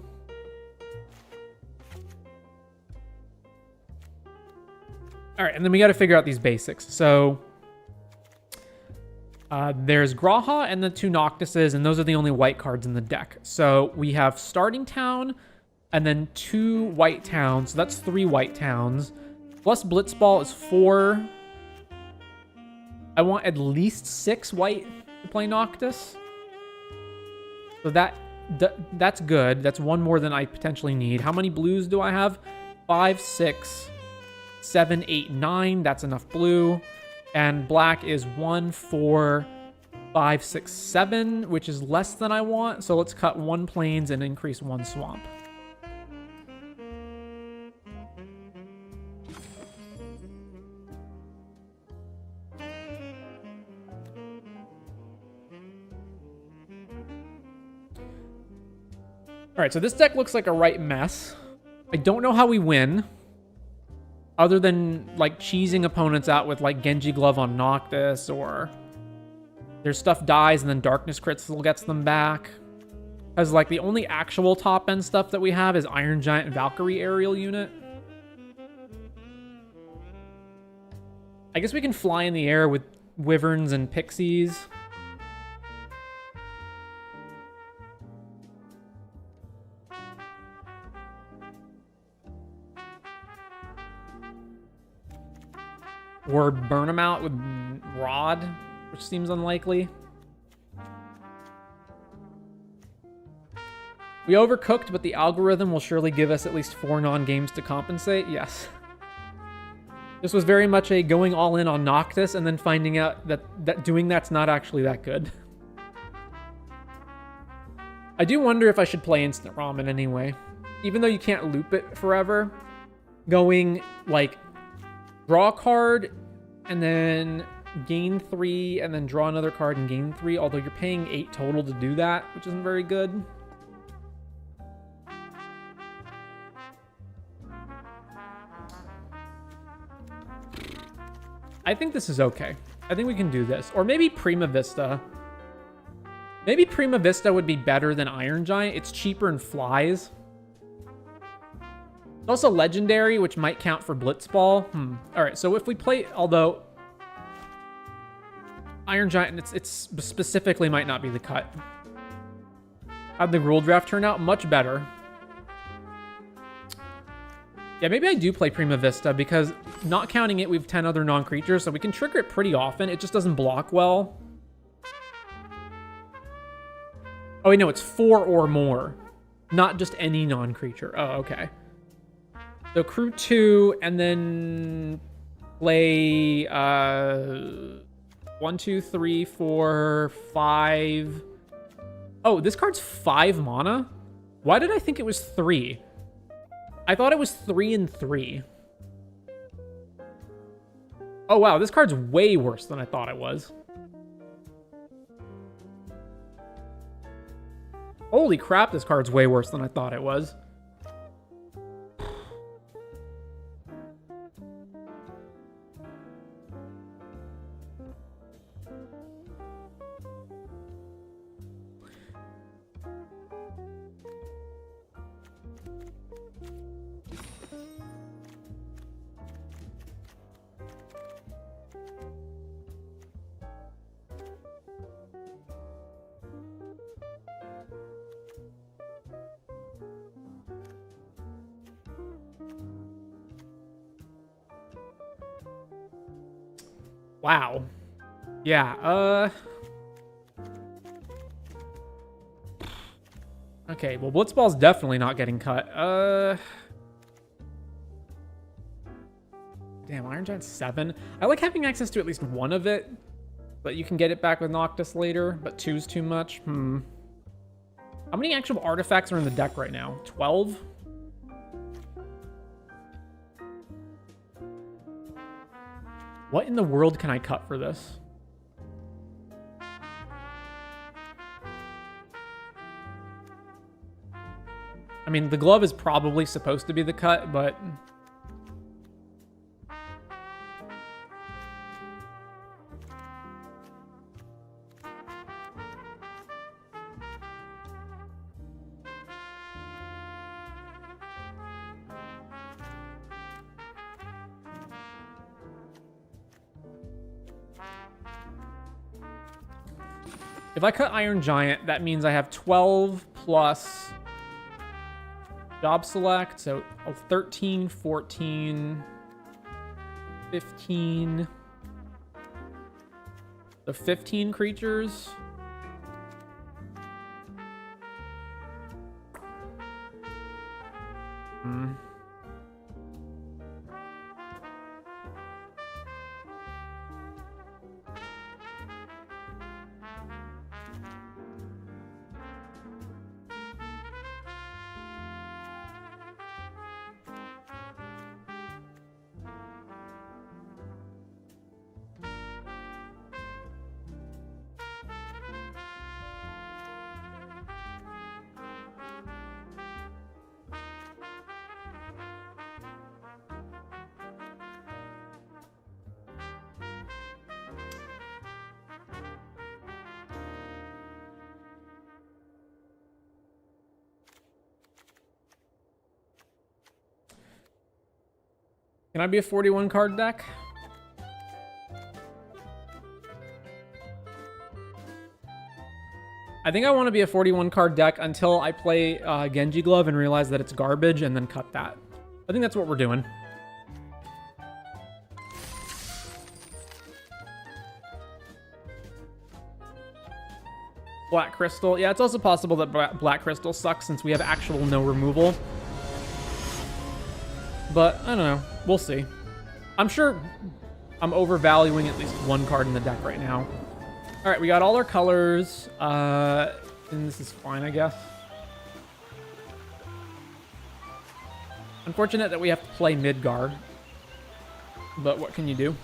All right, and then we got to figure out these basics. So there's Graha and the 2 Noctises, and those are the only white cards in the deck. So we have Starting Town, and then 2 white towns. So that's 3 white towns. Plus Blitzball is 4. I want at least 6 white to play Noctis. So that's good. That's 1 more than I potentially need. How many blues do I have? 5, 6, 7, 8, 9. That's enough blue. And black is 1, 4, 5, 6, 7, which is less than I want. So let's cut 1 plains and increase 1 swamp. All right, so this deck looks like a right mess. I don't know how we win, other than like cheesing opponents out with like Genji Glove on Noctis, or their stuff dies and then Darkness Crystal gets them back. Because like the only actual top end stuff that we have is Iron Giant and Valkyrie Aerial Unit. I guess we can fly in the air with Wyverns and Pixies. Or burn them out with Rod, which seems unlikely. We overcooked, but the algorithm will surely give us at least 4 non-games to compensate. Yes. This was very much a going all in on Noctis and then finding out that doing that's not actually that good. I do wonder if I should play Instant Ramen anyway. Even though you can't loop it forever, going like draw a card and then gain 3 and then draw another card and gain 3, although you're paying 8 total to do that, which isn't very good. I think this is okay. I think we can do this. Or maybe Prima Vista. Maybe Prima Vista would be better than Iron Giant. It's cheaper and flies. It's also legendary, which might count for Blitzball. All right, so if we play, although Iron Giant, it's specifically might not be the cut. How'd the rule draft turn out? Much better. Yeah, maybe I do play Prima Vista because not counting it, we have 10 other non-creatures, so we can trigger it pretty often. It just doesn't block well. Oh, wait, no, it's 4 or more. Not just any non-creature. Oh, okay. So crew 2, and then play 1, 2, 3, 4, 5. Oh, this card's 5 mana? Why did I think it was 3? I thought it was 3 and 3. Oh, wow. This card's way worse than I thought it was. Holy crap, this card's way worse than I thought it was. Wow. Yeah, okay, well, Blitzball's definitely not getting cut. Damn, Iron Giant's 7. I like having access to at least one of it, but you can get it back with Noctis later, but 2's too much. How many actual artifacts are in the deck right now? 12? What in the world can I cut for this? I mean, the glove is probably supposed to be the cut, but... if I cut Iron Giant, that means I have 12 plus job select, so 13, 14, 15. So 15 creatures. Can I be a 41 card deck? I think I want to be a 41 card deck until I play Genji Glove and realize that it's garbage and then cut that. I think that's what we're doing. Black Crystal. Yeah, it's also possible that Black Crystal sucks since we have actual no removal. But, I don't know. We'll see. I'm sure I'm overvaluing at least one card in the deck right now. All right, we got all our colors. And this is fine, I guess. Unfortunate that we have to play Midgar. But what can you do?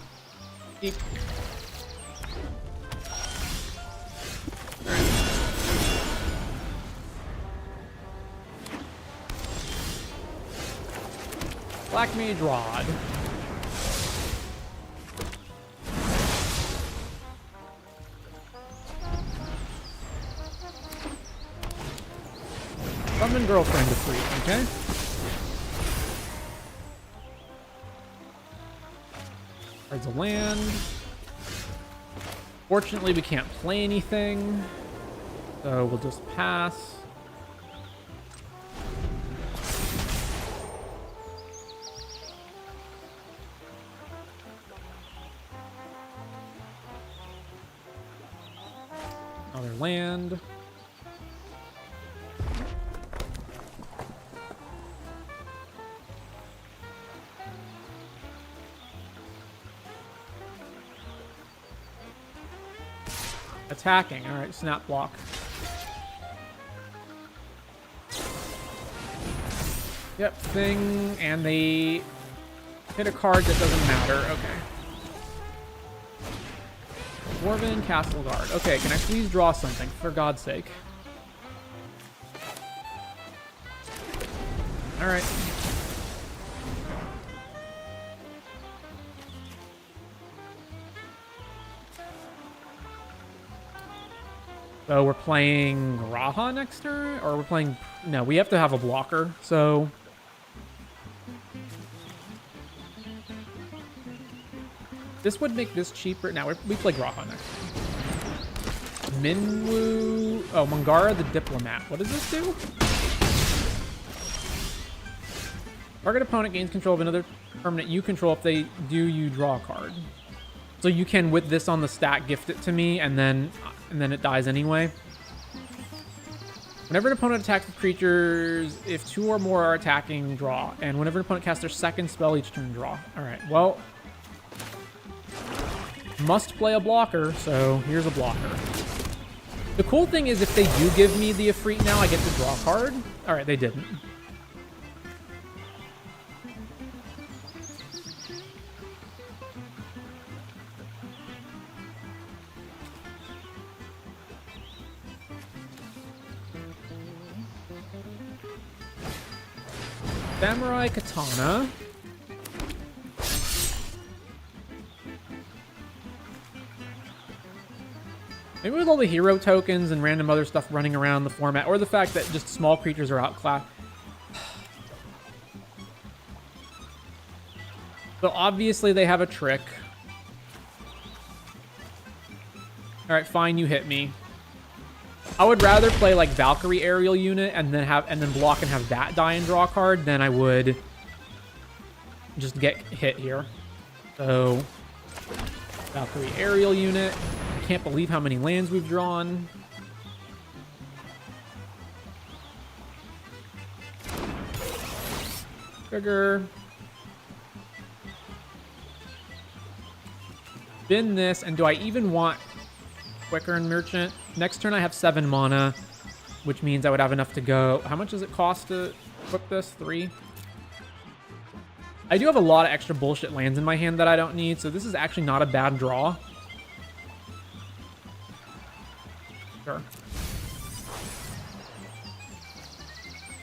Keep. Black Mage Rod. Summon Girlfriend to free, okay? Cards a land. Fortunately, we can't play anything. So we'll just pass. Another land. Attacking. All right, snap block. Yep, thing, and they hit a card that doesn't matter. Okay. Dwarven Castle Guard. Okay, can I please draw something, for God's sake? All right. So we're playing Raha next turn? Or we're playing... No, we have to have a blocker, so... This would make this cheaper. Now, we play Raha next turn. Minwu... Oh, Mangara the Diplomat. What does this do? Target opponent gains control of another permanent you control. If they do, you draw a card. So you can, with this on the stack, gift it to me, and then it dies anyway. Whenever an opponent attacks with creatures, if two or more are attacking, draw. And whenever an opponent casts their second spell each turn, draw. All right, well... Must play a blocker, so here's a blocker. The cool thing is if they do give me the Ifrit now, I get to draw a card. All right, they didn't. Samurai Katana. Maybe with all the hero tokens and random other stuff running around the format, or the fact that just small creatures are outclassed. So obviously they have a trick. All right, fine, you hit me. I would rather play like Valkyrie aerial unit and then block and have that die and draw a card than I would just get hit here. So Valkyrie aerial unit. Can't believe how many lands we've drawn. Trigger. Spin this, and do I even want Quicker and Merchant? Next turn I have 7 mana, which means I would have enough to go. How much does it cost to equip this? 3? I do have a lot of extra bullshit lands in my hand that I don't need, so this is actually not a bad draw. Sure.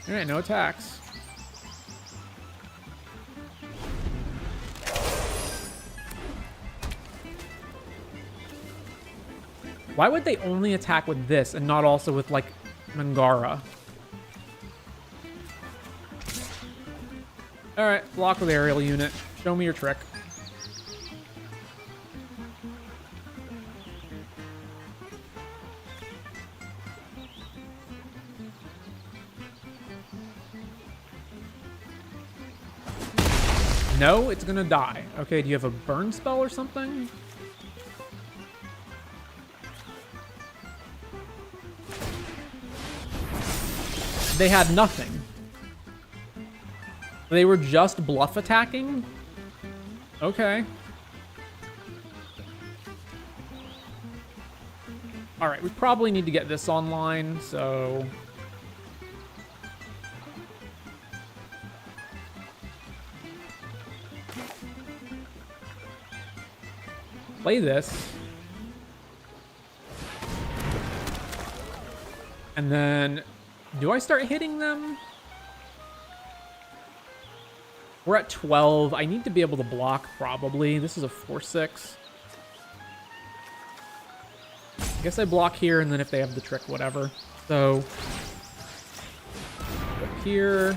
All right, no attacks. Why would they only attack with this and not also with, like, Mangara? All right, block with aerial unit. Show me your trick. No, it's gonna die. Okay, do you have a burn spell or something? They had nothing. They were just bluff attacking? Okay. Alright, we probably need to get this online, so... play this. And then, do I start hitting them? We're at 12. I need to be able to block, probably. This is a 4-6. I guess I block here, and then if they have the trick, whatever. So, go here.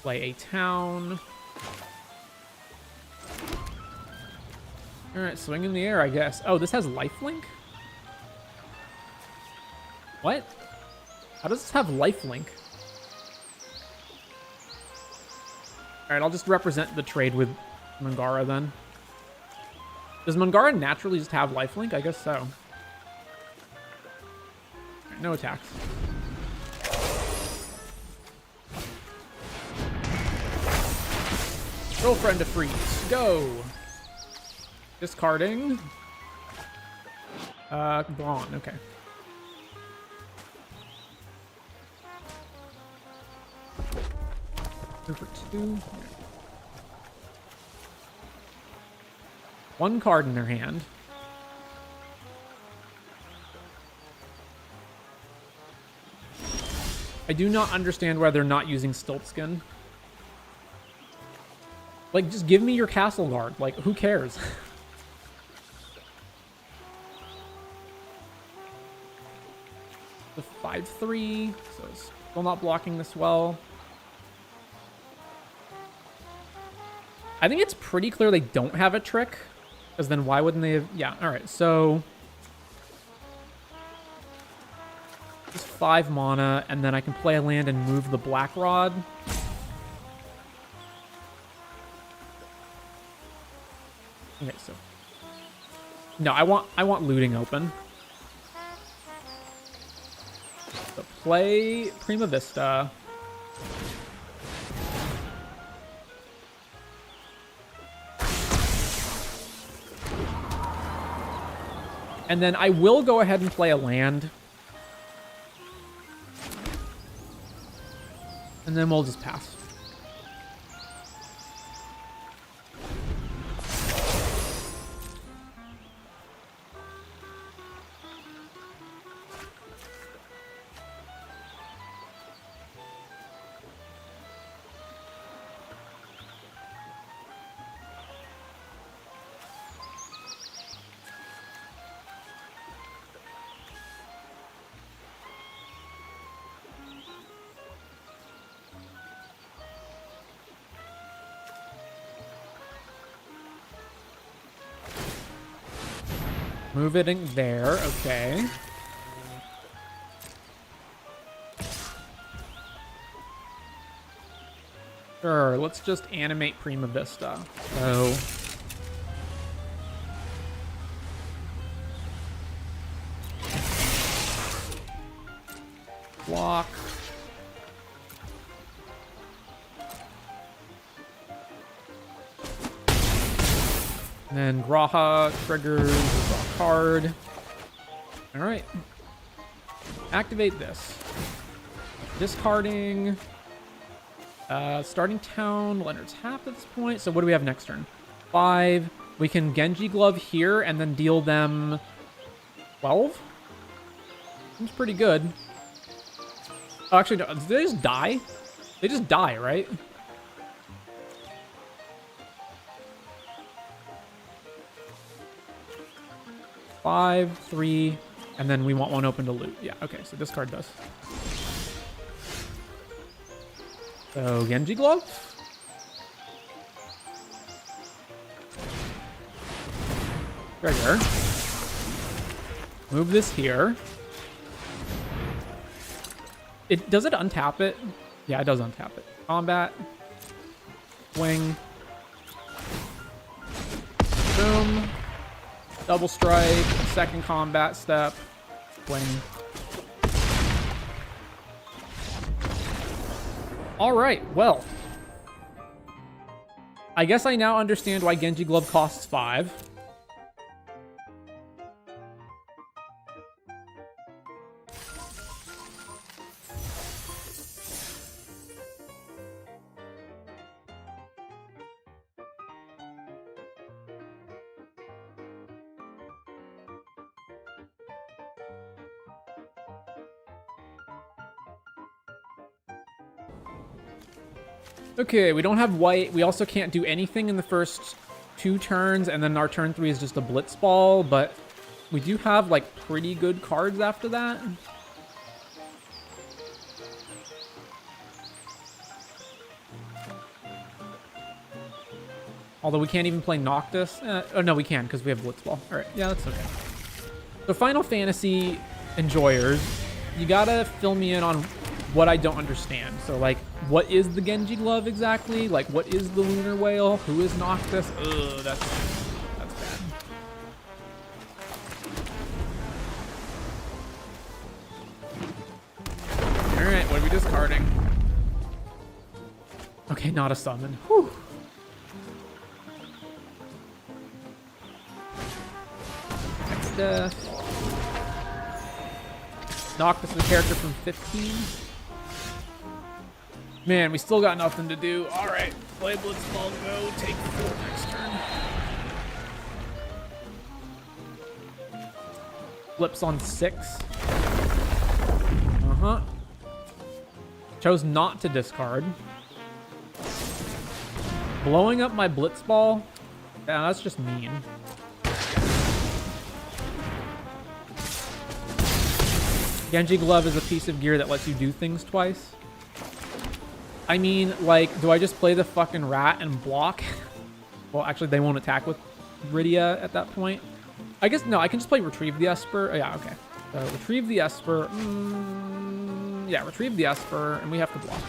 Play a town. Alright, swing in the air, I guess. Oh, this has lifelink? What? How does this have lifelink? Alright, I'll just represent the trade with Mangara then. Does Mangara naturally just have lifelink? I guess so. Alright, no attacks. Girlfriend to freeze. Go! Discarding. Gone. Okay. Two for 2. One card in their hand. I do not understand why they're not using Stiltskin. Like, just give me your Castle Guard. Like, who cares? The 5-3, so still not blocking this well. I think it's pretty clear they don't have a trick, because then why wouldn't they have... yeah, alright, so... just 5 mana, and then I can play a land and move the Black Rod. Okay, so... no, I want looting open. So play Prima Vista. And then I will go ahead and play a land. And then we'll just pass. Move it in there, okay. Sure, let's just animate Prima Vista. So... block. And then Graha triggers, draw a card. Alright. Activate this. Discarding. Starting town. Leonard's half at this point. So what do we have next turn? 5. We can Genji Glove here and then deal them 12? Seems pretty good. Oh, actually, no. Did they just die? They just die, right? Five, 3, and then we want one open to loot. Yeah, okay, so discard this. So, Genji Glove. Trigger. Move this here. Does it untap it? Yeah, it does untap it. Combat. Swing. Boom. Double strike. Second combat step. Swing. All right, well. I guess I now understand why Genji Glove costs 5. Okay, we don't have white. We also can't do anything in the first 2 turns, and then our turn 3 is just a blitz ball, but we do have, like, pretty good cards after that. Although we can't even play Noctis. Oh, no, we can, because we have blitz ball. All right, yeah, that's okay. So Final Fantasy enjoyers, you gotta fill me in on what I don't understand. So, like, what is the Genji Glove exactly? Like, what is the Lunar Whale? Who is Noctis? Ugh, that's bad. All right, what are we discarding? Okay, not a summon. Whew. Next death. Noctis is a character from 15. Man, we still got nothing to do. All right, play Blitzball, go take 4 next turn. Flips on 6. Uh-huh. Chose not to discard. Blowing up my Blitzball? Yeah, that's just mean. Genji Glove is a piece of gear that lets you do things twice. I mean, like, do I just play the fucking rat and block? Well, actually, they won't attack with Rydia at that point. I guess, no, I can just play Retrieve the Esper. Oh, yeah, okay. So, Retrieve the Esper. Yeah, Retrieve the Esper, and we have to block.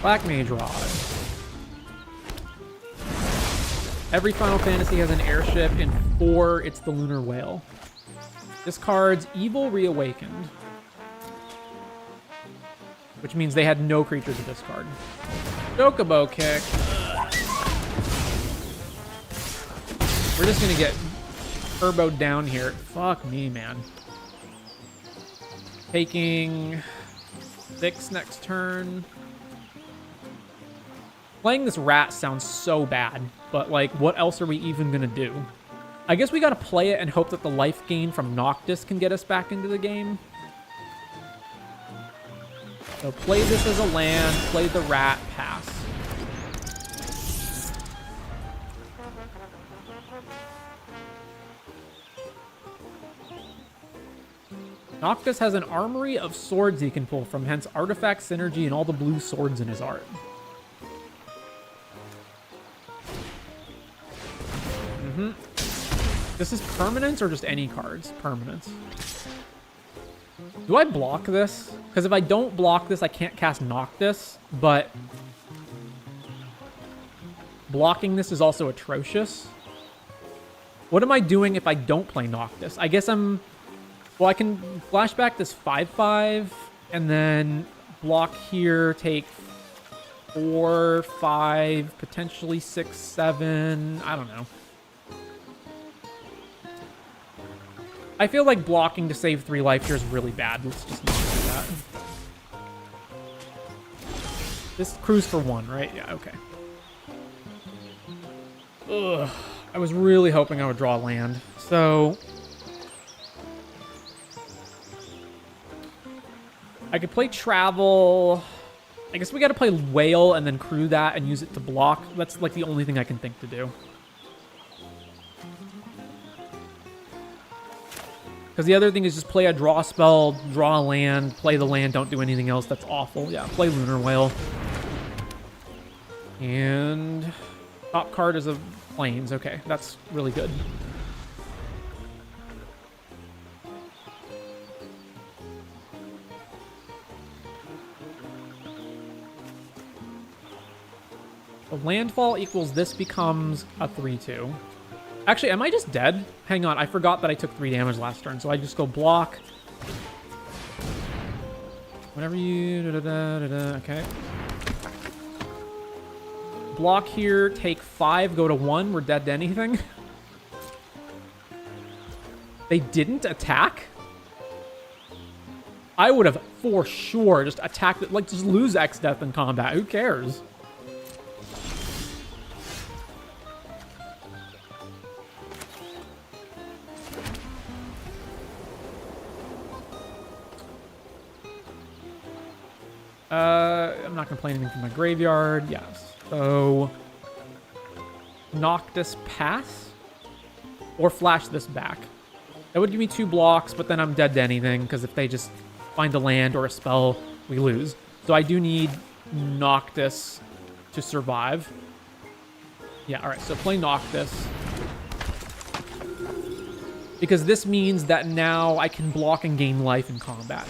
Black Mage Rod. Every Final Fantasy has an airship. In 4, it's the Lunar Whale. Discards Evil Reawakened. Which means they had no creature to discard. Chocobo Kick. We're just going to get turboed down here. Fuck me, man. Taking 6 next turn. Playing this rat sounds so bad, but, like, what else are we even gonna do? I guess we gotta play it and hope that the life gain from Noctis can get us back into the game. So play this as a land, play the rat, pass. Noctis has an armory of swords he can pull from, hence artifact synergy and all the blue swords in his art. This is permanence or just any cards? Permanence. Do I block this? Because if I don't block this, I can't cast Noctis, but blocking this is also atrocious. What am I doing if I don't play Noctis? I guess I'm... Well, I can flashback this 5/5 and then block here, take 4, 5, potentially 6, 7. I don't know. I feel like blocking to save 3 life here is really bad. Let's just not do that. This cruise for 1, right? Yeah, okay. Ugh. I was really hoping I would draw land. So... I could play Travel. I guess we gotta play Whale and then crew that and use it to block. That's like the only thing I can think to do. Because the other thing is just play a draw spell, draw a land, play the land, don't do anything else. That's awful. Yeah, play Lunar Whale. And top card is a Plains. Okay, that's really good. So landfall equals this becomes a 3/2. Actually, am I just dead? Hang on, I forgot that I took 3 damage last turn, so I just go block. Whenever you... Okay. Block here, take 5, go to 1. We're dead to anything. They didn't attack? I would have, for sure, just attacked it. Like, just lose X death in combat. Who cares? I'm not going to play anything from my graveyard. Yes. So, Noctis pass? Or flash this back. That would give me 2 blocks, but then I'm dead to anything, because if they just find a land or a spell, we lose. So I do need Noctis to survive. Yeah, alright, so play Noctis. Because this means that now I can block and gain life in combat.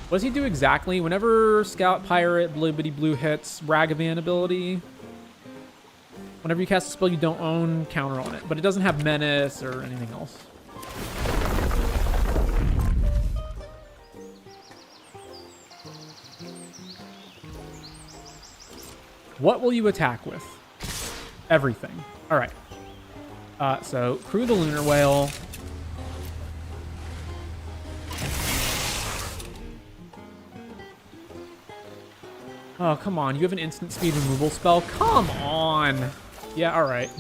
What does he do exactly? Whenever Scout, Pirate, Blibbity Blue hits, Ragavan ability. Whenever you cast a spell you don't own, counter on it. But it doesn't have Menace or anything else. What will you attack with? Everything. All right. So, crew the Lunar Whale. Oh, come on. You have an instant speed removal spell? Come on. Yeah, all right.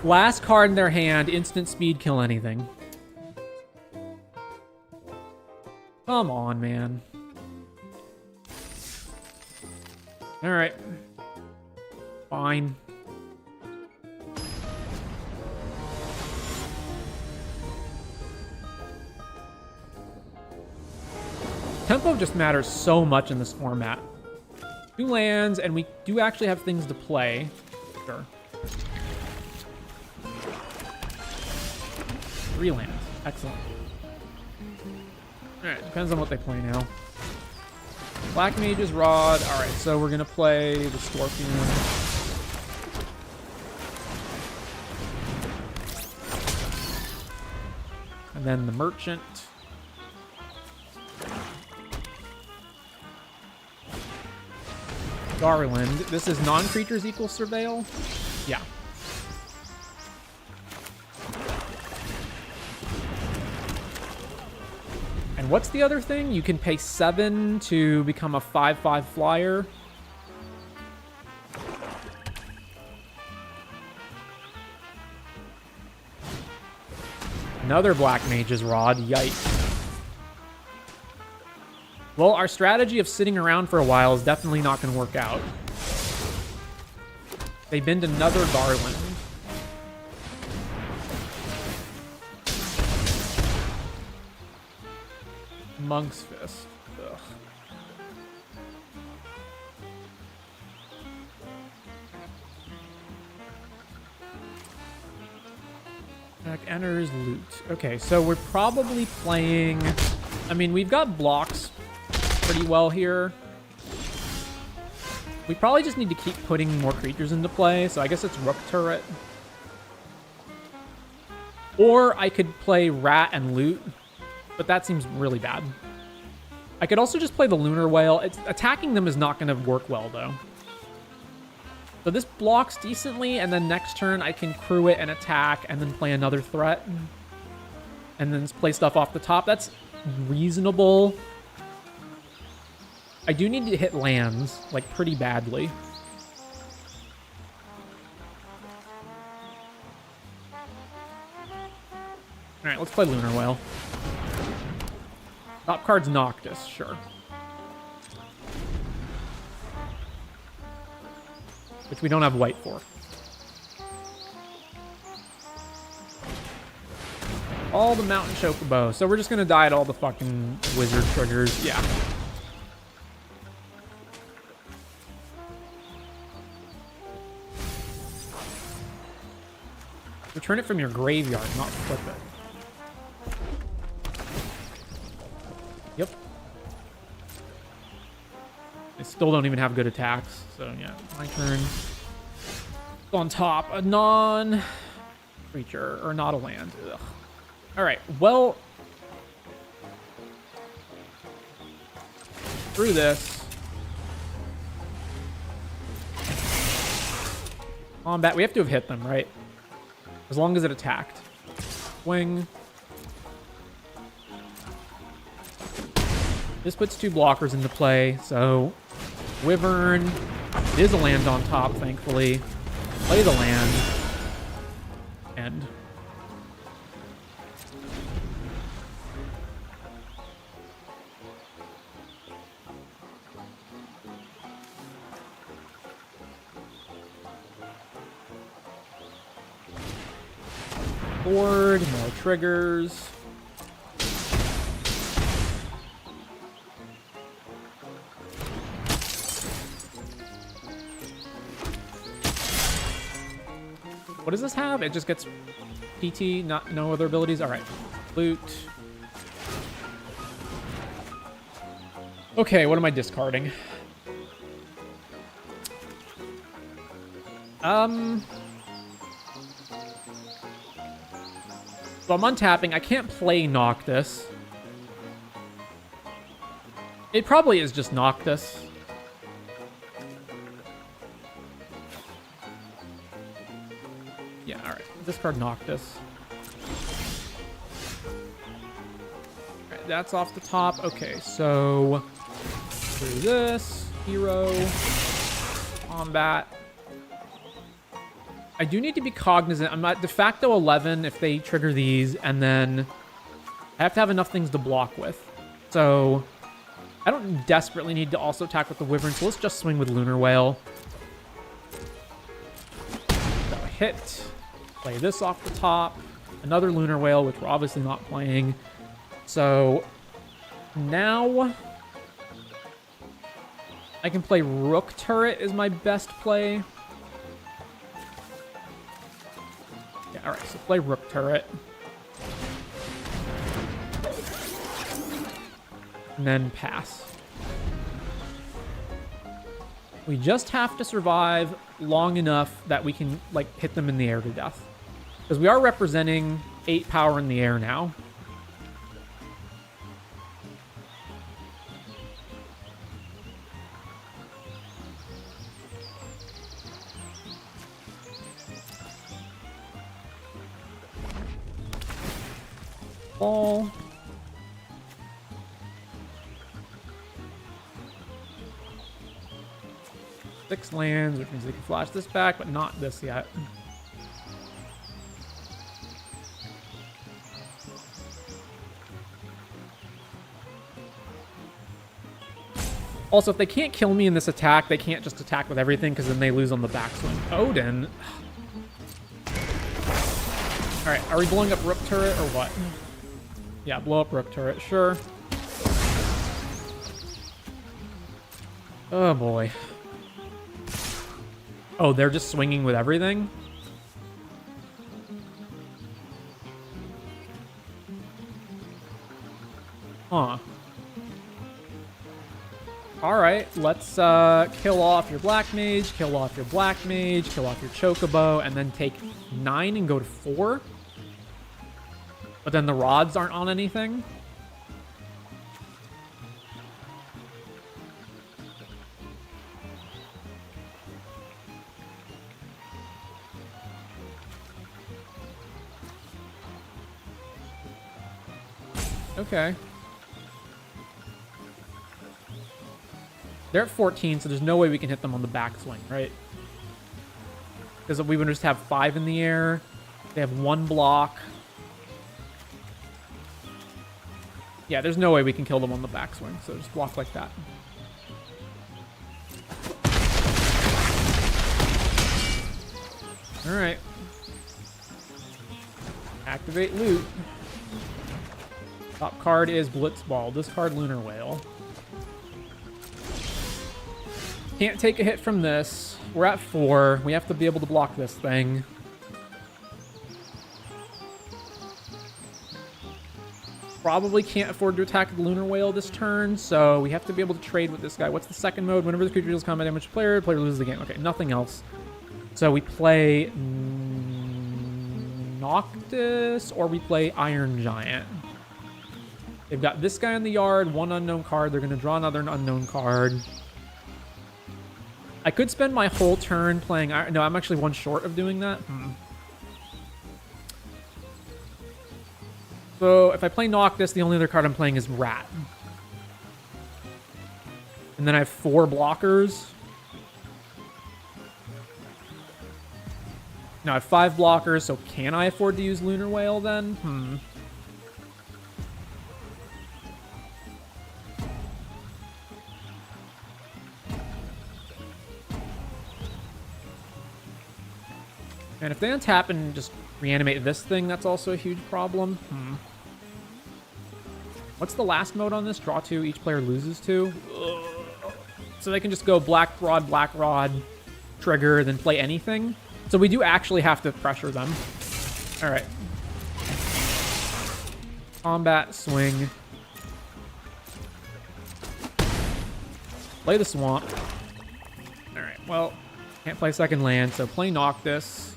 Last card in their hand, instant speed, kill anything. Come on, man. All right. Fine. Tempo just matters so much in this format. 2 lands, and we do actually have things to play. Sure. 3 lands. Excellent. Alright, depends on what they play now. Black Mage's Rod. Alright, so we're going to play the Scorpion. And then the Merchant. Garland. This is non-creatures equal Surveil? Yeah. And what's the other thing? You can pay 7 to become a 5/5 flyer. Another Black Mage's Rod. Yikes. Well, our strategy of sitting around for a while is definitely not going to work out. They bend another Garland. Monk's Fist. Ugh. Back enters loot. Okay, so we're probably playing... I mean, we've got blocks pretty well here. We probably just need to keep putting more creatures into play, so I guess it's Rook Turret. Or I could play Rat and Loot, but that seems really bad. I could also just play the Lunar Whale. Attacking them is not going to work well, though. So this blocks decently, and then next turn I can crew it and attack, and then play another threat. And then play stuff off the top. That's reasonable. I do need to hit lands, like, pretty badly. Alright, let's play Lunar Whale. Top card's Noctis, sure. Which we don't have white for. All the Mountain Chocobo. So we're just gonna die at all the fucking wizard triggers. Yeah. Return it from your graveyard, not flip it. Yep. They still don't even have good attacks, so yeah, my turn. On top, a non-creature, or not a land. Ugh. All right, well, through this. Combat, we have to have hit them, right? As long as it attacked. Swing. This puts 2 blockers into play, so Wyvern. It is a land on top, thankfully. Play the land. End. Board, more triggers. What does this have? It just gets PT, no other abilities. All right, loot. Okay, what am I discarding? So I'm untapping. I can't play Noctis. It probably is just Noctis. Yeah, all right. Discard Noctis. All right, that's off the top. Okay, so do this. Hero. Combat. I do need to be cognizant. I'm at de facto 11 if they trigger these, and then I have to have enough things to block with. So I don't desperately need to also attack with the Wyvern, so let's just swing with Lunar Whale. So hit. Play this off the top. Another Lunar Whale, which we're obviously not playing. So now I can play Rook Turret is my best play. Yeah, all right, so play Rook Turret. And then pass. We just have to survive long enough that we can, like, hit them in the air to death. Because we are representing 8 power in the air now. Ball. Six lands, which means they can flash this back, but not this yet. Also, if they can't kill me in this attack, they can't just attack with everything, because then they lose on the backswing. Odin. Alright, are we blowing up Rook Turret or what? Yeah, blow up Rook Turret, sure. Oh boy. Oh, they're just swinging with everything? Huh. Alright, let's kill off your Black Mage, kill off your Black Mage, kill off your Chocobo, and then take 9 and go to 4? But then the rods aren't on anything? Okay. They're at 14, so there's no way we can hit them on the backswing, right? Because we would just have 5 in the air. They have 1 block. Yeah, there's no way we can kill them on the backswing, so just block like that. Alright. Activate loot. Top card is Blitzball. Discard Lunar Whale. Can't take a hit from this. We're at 4. We have to be able to block this thing. Probably can't afford to attack the Lunar Whale this turn, so we have to be able to trade with this guy. What's the second mode? Whenever the creature deals combat damage to player loses the game. Okay, nothing else. So we play Noctis or we play Iron Giant. They've got this guy in the yard, one unknown card. They're going to draw another unknown card. I could spend my whole turn playing... No, I'm actually one short of doing that. So if I play Noctis, the only other card I'm playing is Rat. And then I have 4 blockers. Now I have 5 blockers, so can I afford to use Lunar Whale then? And if they untap and just reanimate this thing, that's also a huge problem. What's the last mode on this? Draw 2, each player loses 2. Ugh. So they can just go Black Rod, trigger, then play anything. So we do actually have to pressure them. All right. Combat, swing. Play the swamp. All right, well, can't play second land, so play Noctis.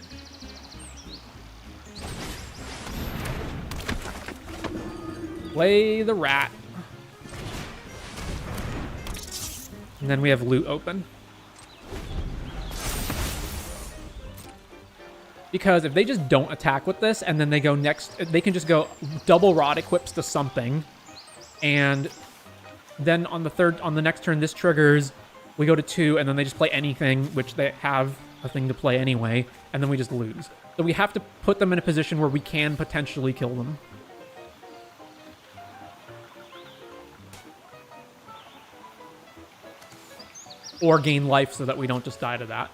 Play the rat. And then we have loot open. Because if they just don't attack with this and then they go next, they can just go double rod equips to something. And then on the next turn, this triggers, we go to 2, and then they just play anything, which they have a thing to play anyway, and then we just lose. So we have to put them in a position where we can potentially kill them. Or gain life so that we don't just die to that.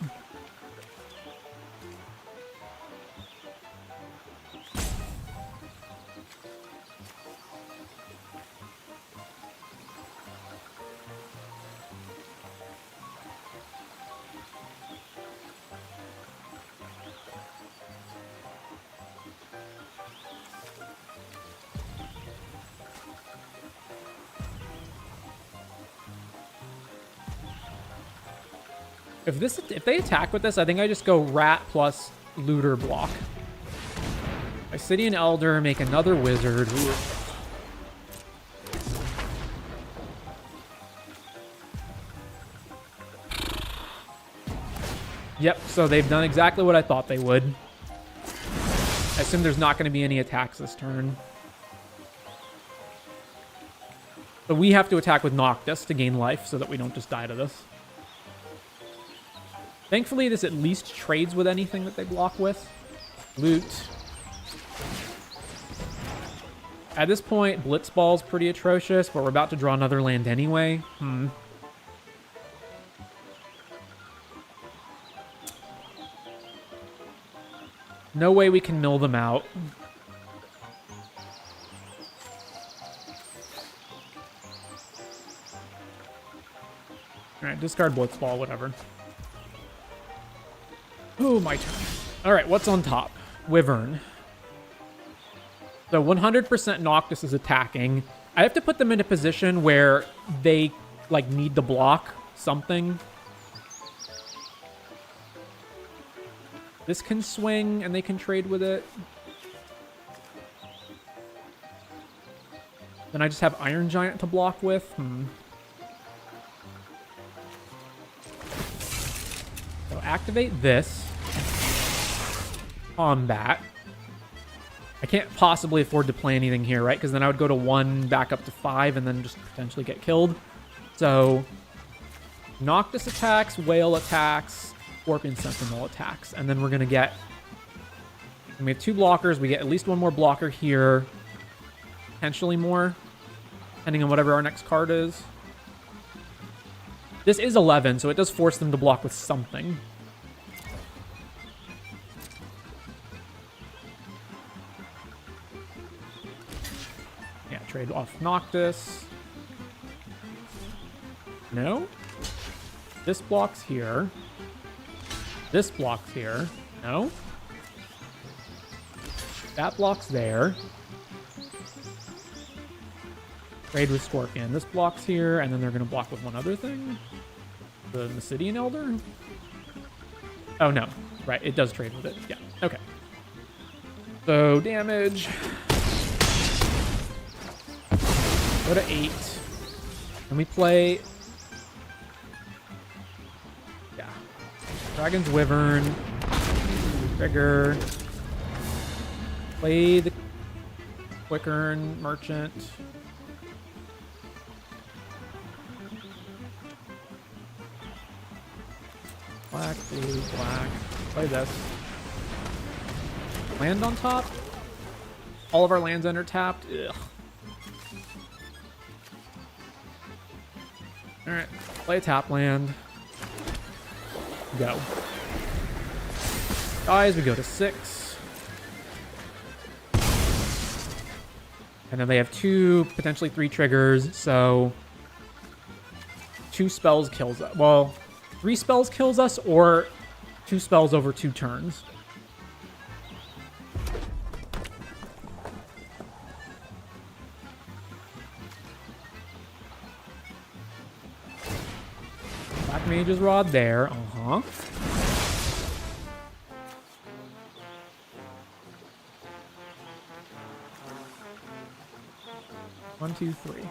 If they attack with this, I think I just go Rat plus Looter block. Obsidian Elder, make another Wizard. Ooh. Yep, so they've done exactly what I thought they would. I assume there's not going to be any attacks this turn. But we have to attack with Noctis to gain life so that we don't just die to this. Thankfully, this at least trades with anything that they block with. Loot. At this point, Blitzball's pretty atrocious, but we're about to draw another land anyway. No way we can mill them out. Alright, discard Blitzball, whatever. Ooh, my turn. Alright, what's on top? Wyvern. So 100% Noctis is attacking. I have to put them in a position where they, like, need to block something. This can swing, and they can trade with it. Then I just have Iron Giant to block with. So activate this. Combat. I can't possibly afford to play anything here, right? Because then I would go to 1, back up to 5, and then just potentially get killed. So Noctis attacks, Whale attacks, Scorpion Sentinel attacks. And then we're going to get... we have 2 blockers. We get at least 1 more blocker here. Potentially more. Depending on whatever our next card is. This is 11, so it does force them to block with something. Yeah, trade off Noctis. No. This blocks here. This blocks here. No. That blocks there. Trade with Scorpion. This blocks here, and then they're going to block with one other thing. The Obsidian Elder? Oh, no. Right, it does trade with it. Yeah, okay. So damage. Go to 8. And we play... Yeah. Dragon's Wyvern. Trigger. Play the Quickern Merchant. Black, blue, black. Play this. Land on top. All of our lands enter tapped. Ugh. Alright. Play a tap land. Go. Guys, we go to 6. And then they have 2, potentially 3 triggers, so 2 spells kills us. Well, 3 spells kills us, or 2 spells over 2 turns. Black Mage's Rod there. Uh-huh. One, two, three.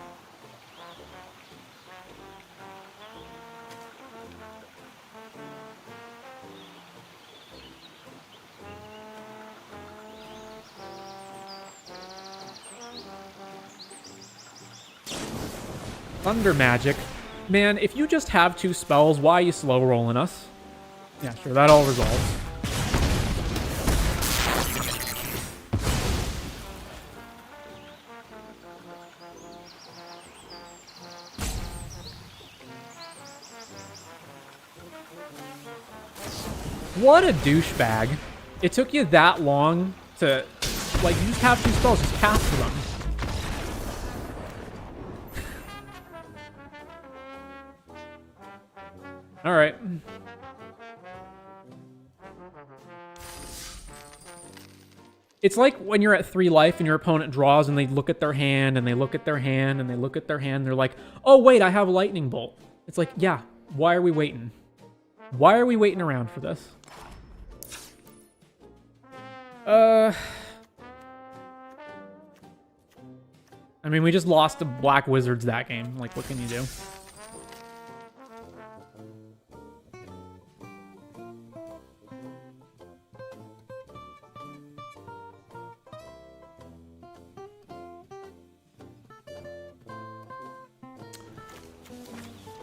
Thunder Magic. Man, if you just have 2 spells, why are you slow rolling us? Yeah, sure, that all resolves. What a douchebag. It took you that long to... Like, you just have 2 spells, just cast them. Alright. It's like when you're at 3 life and your opponent draws and they look at their hand and they look at their hand and they look at their hand. They're like, oh, wait, I have a lightning bolt. It's like, yeah, why are we waiting? Why are we waiting around for this? I mean, we just lost to Black Wizards that game. Like, what can you do?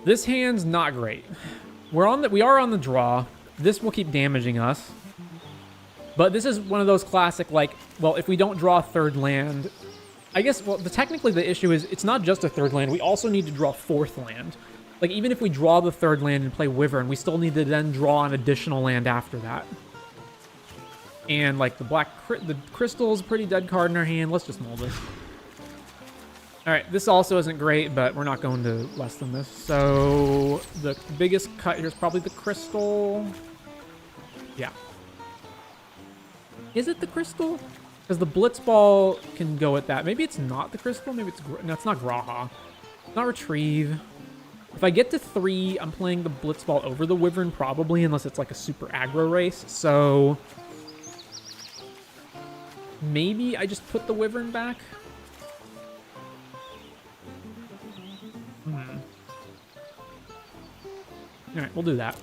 This hand's not great. We are on the draw. This will keep damaging us. But this is one of those classic, like, well, if we don't draw a 3rd land, I guess, well, technically the issue is it's not just a 3rd land. We also need to draw 4th land. Like, even if we draw the 3rd land and play Wyvern, we still need to then draw an additional land after that. And, like, the crystal is a pretty dead card in our hand. Let's just mull this. Alright, this also isn't great, but we're not going to less than this. So, the biggest cut here is probably the crystal. Yeah. Is it the crystal? Because the Blitzball can go at that. Maybe it's not the crystal. Maybe it's... No, it's not Graha. It's not Retrieve. If I get to 3, I'm playing the Blitzball over the Wyvern probably, unless it's like a super aggro race. So... maybe I just put the Wyvern back? Alright, we'll do that.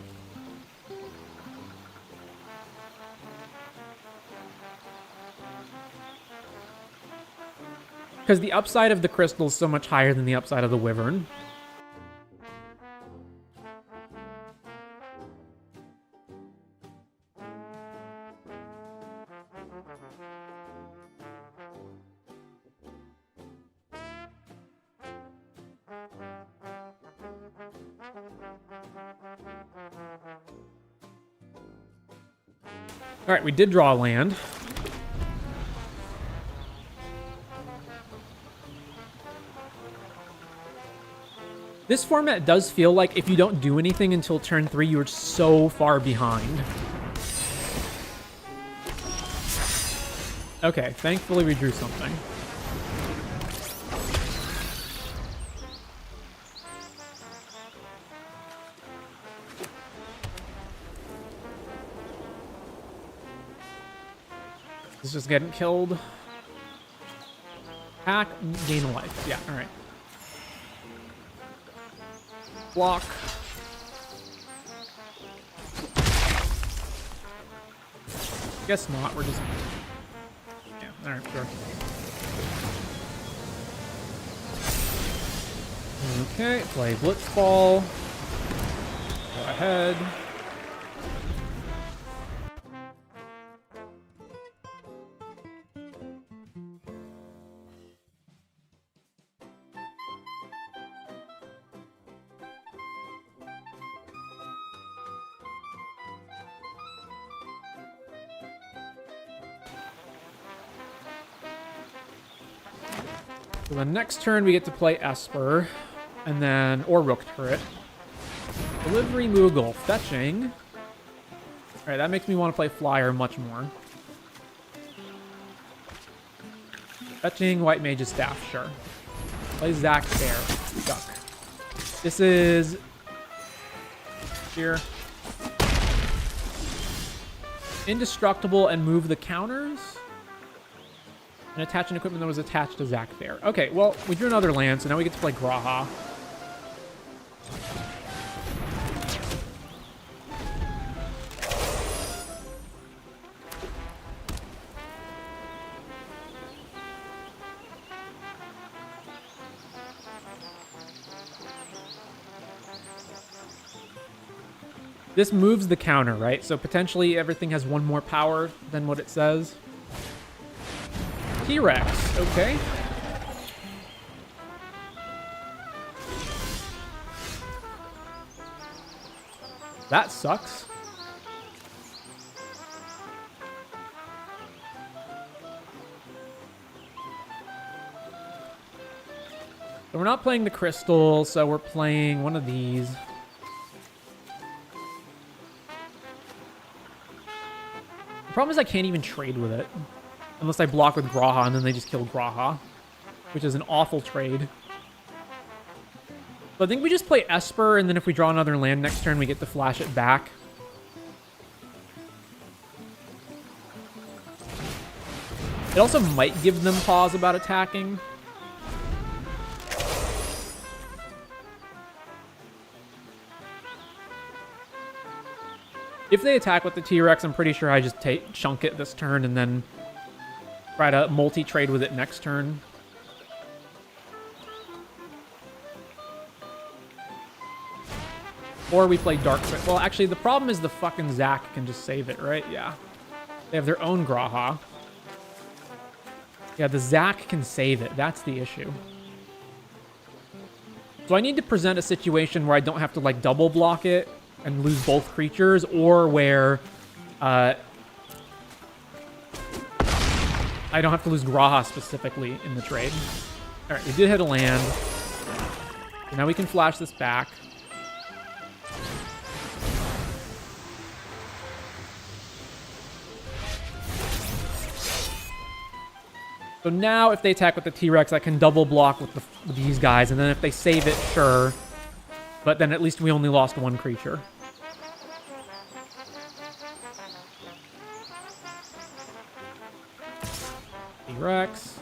Because the upside of the crystal is so much higher than the upside of the Wyvern. All right, we did draw a land. This format does feel like if you don't do anything until turn 3, you're so far behind. Okay, thankfully we drew something. It's just getting killed. Attack, gain a life. Yeah, alright. Block. Guess not, we're just... Yeah, alright, sure. Okay, play Blitzball. Go ahead. So the next turn we get to play Esper, and then, or Rook Turret. Delivery Moogle, fetching. Alright, that makes me want to play Flyer much more. Fetching White Mage's Staff, sure. Play Zac Fair, duck. This is... Here. Indestructible and move the counters. And attach an equipment that was attached to Zac Fair. Okay, well, we drew another land, so now we get to play Graha. This moves the counter, right? So potentially everything has one more power than what it says. T-Rex, okay. That sucks. So we're not playing the crystal, so we're playing one of these. The problem is I can't even trade with it. Unless I block with Graha, and then they just kill Graha. Which is an awful trade. So I think we just play Esper, and then if we draw another land next turn, we get to flash it back. It also might give them pause about attacking. If they attack with the T-Rex, I'm pretty sure I just chunk it this turn and then try to multi-trade with it next turn. Or we play Dark... Well, actually, the problem is the fucking Zac can just save it, right? Yeah. They have their own Graha. Yeah, the Zac can save it. That's the issue. So I need to present a situation where I don't have to, like, double block it and lose both creatures, or where I don't have to lose Graha specifically in the trade. All right, we did hit a land. So now we can flash this back. So now if they attack with the T-Rex, I can double block with these guys, and then if they save it, sure. But then at least we only lost one creature. T-Rex.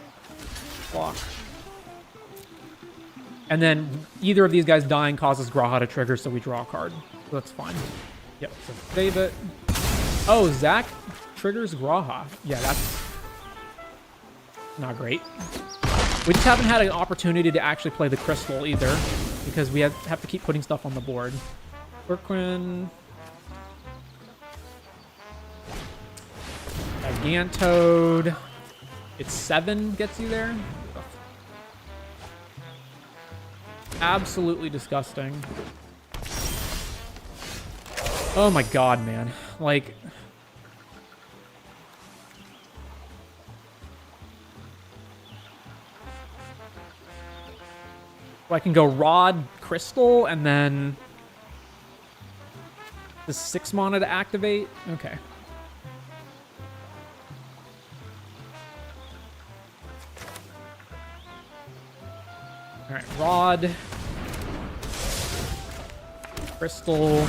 Block. And then either of these guys dying causes Graha to trigger, so we draw a card. So that's fine. Yep, so save it. Oh, Zac triggers Graha. Yeah, that's not great. We just haven't had an opportunity to actually play the crystal either, because we have to keep putting stuff on the board. Urquin. Gigantode. It's 7 gets you there. Absolutely disgusting. Oh my god, man. Like... I can go Rod, Crystal, and then... the 6 mana to activate? Okay. Alright, Rod. Crystal. We'll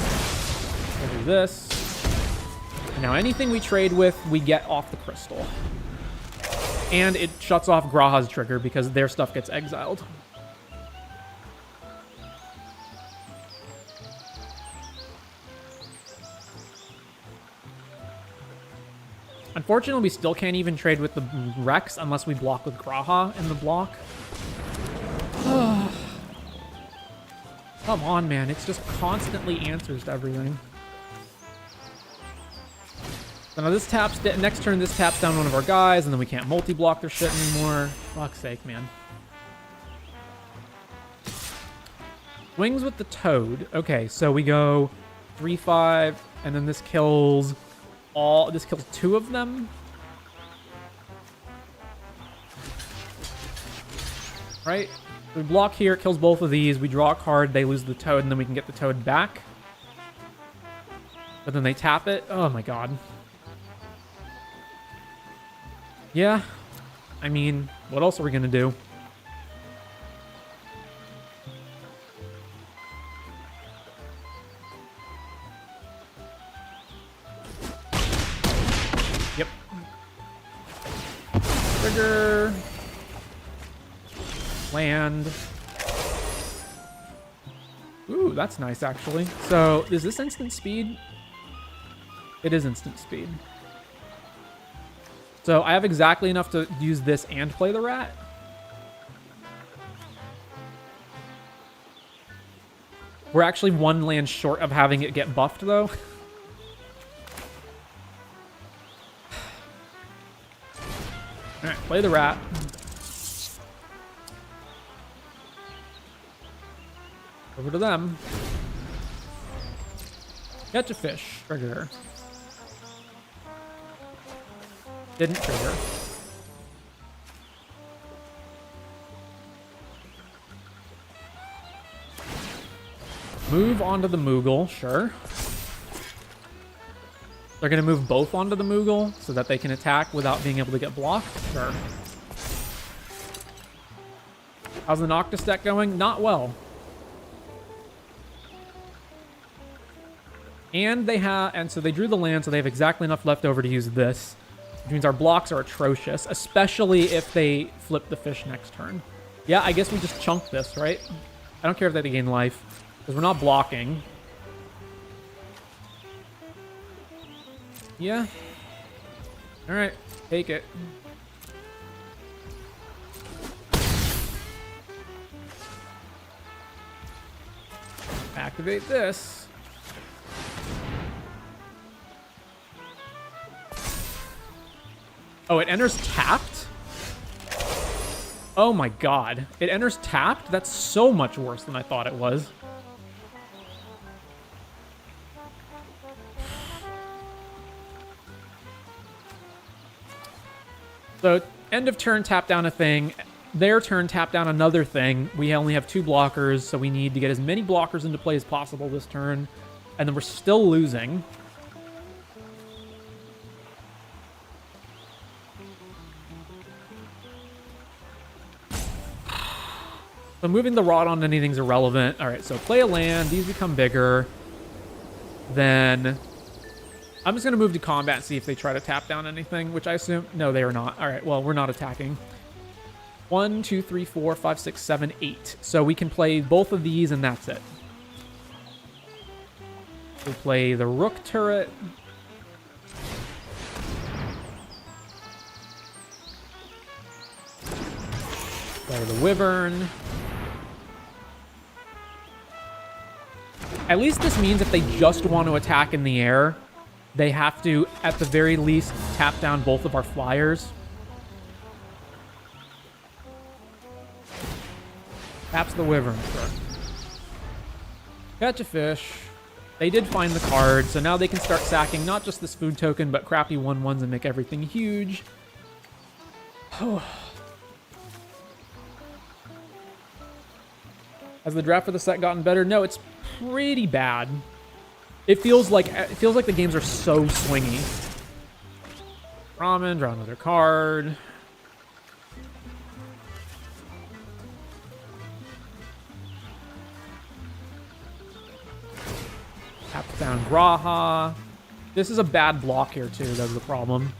do this. Now anything we trade with, we get off the crystal. And it shuts off Graha's trigger because their stuff gets exiled. Unfortunately, we still can't even trade with the Rex unless we block with Graha in the block. Come on, man. It's just constantly answers to everything. So now this taps, next turn this taps down one of our guys, and then we can't multi-block their shit anymore. Fuck's sake, man. Swings with the Toad. Okay, so we go 3-5, and then this kills this kills 2 of them. Right? We block here, it kills both of these. We draw a card, they lose the Toad, and then we can get the Toad back. But then they tap it. Oh my god. Yeah. I mean, what else are we gonna do? Yep. Trigger. Land. Ooh, that's nice, actually. So, is this instant speed? It is instant speed. So, I have exactly enough to use this and play the rat. We're actually 1 land short of having it get buffed, though. Alright, play the rat. Over to them. Catch a fish. Trigger. Didn't trigger. Move onto the Moogle. Sure. They're going to move both onto the Moogle so that they can attack without being able to get blocked. Sure. How's the Noctis deck going? Not well. And so they drew the land, so they have exactly enough left over to use this. Which means our blocks are atrocious, especially if they flip the fish next turn. Yeah, I guess we just chunk this, right? I don't care if they gain life, because we're not blocking. Yeah. Alright, take it. Activate this. Oh, it enters tapped? Oh my god. It enters tapped? That's so much worse than I thought it was. So, end of turn, tap down a thing. Their turn, tap down another thing. We only have 2 blockers, so we need to get as many blockers into play as possible this turn. And then we're still losing. So moving the rod on anything's irrelevant. All right, so play a land. These become bigger. Then I'm just going to move to combat and see if they try to tap down anything, which I assume... No, they are not. All right, well, we're not attacking. 1, 2, 3, 4, 5, 6, 7, 8. So we can play both of these, and that's it. We'll play the Rook turret. Play the Wyvern. At least this means if they just want to attack in the air, they have to, at the very least, tap down both of our flyers. Taps the Wyvern, sure. Catch a fish. They did find the card, so now they can start sacking not just this food token, but crappy 1/1s and make everything huge. Has the draft for the set gotten better? No, it's pretty bad. It feels like the games are so swingy. Ramen, draw another card. Tap down Graha. This is a bad block here, too. That's the problem.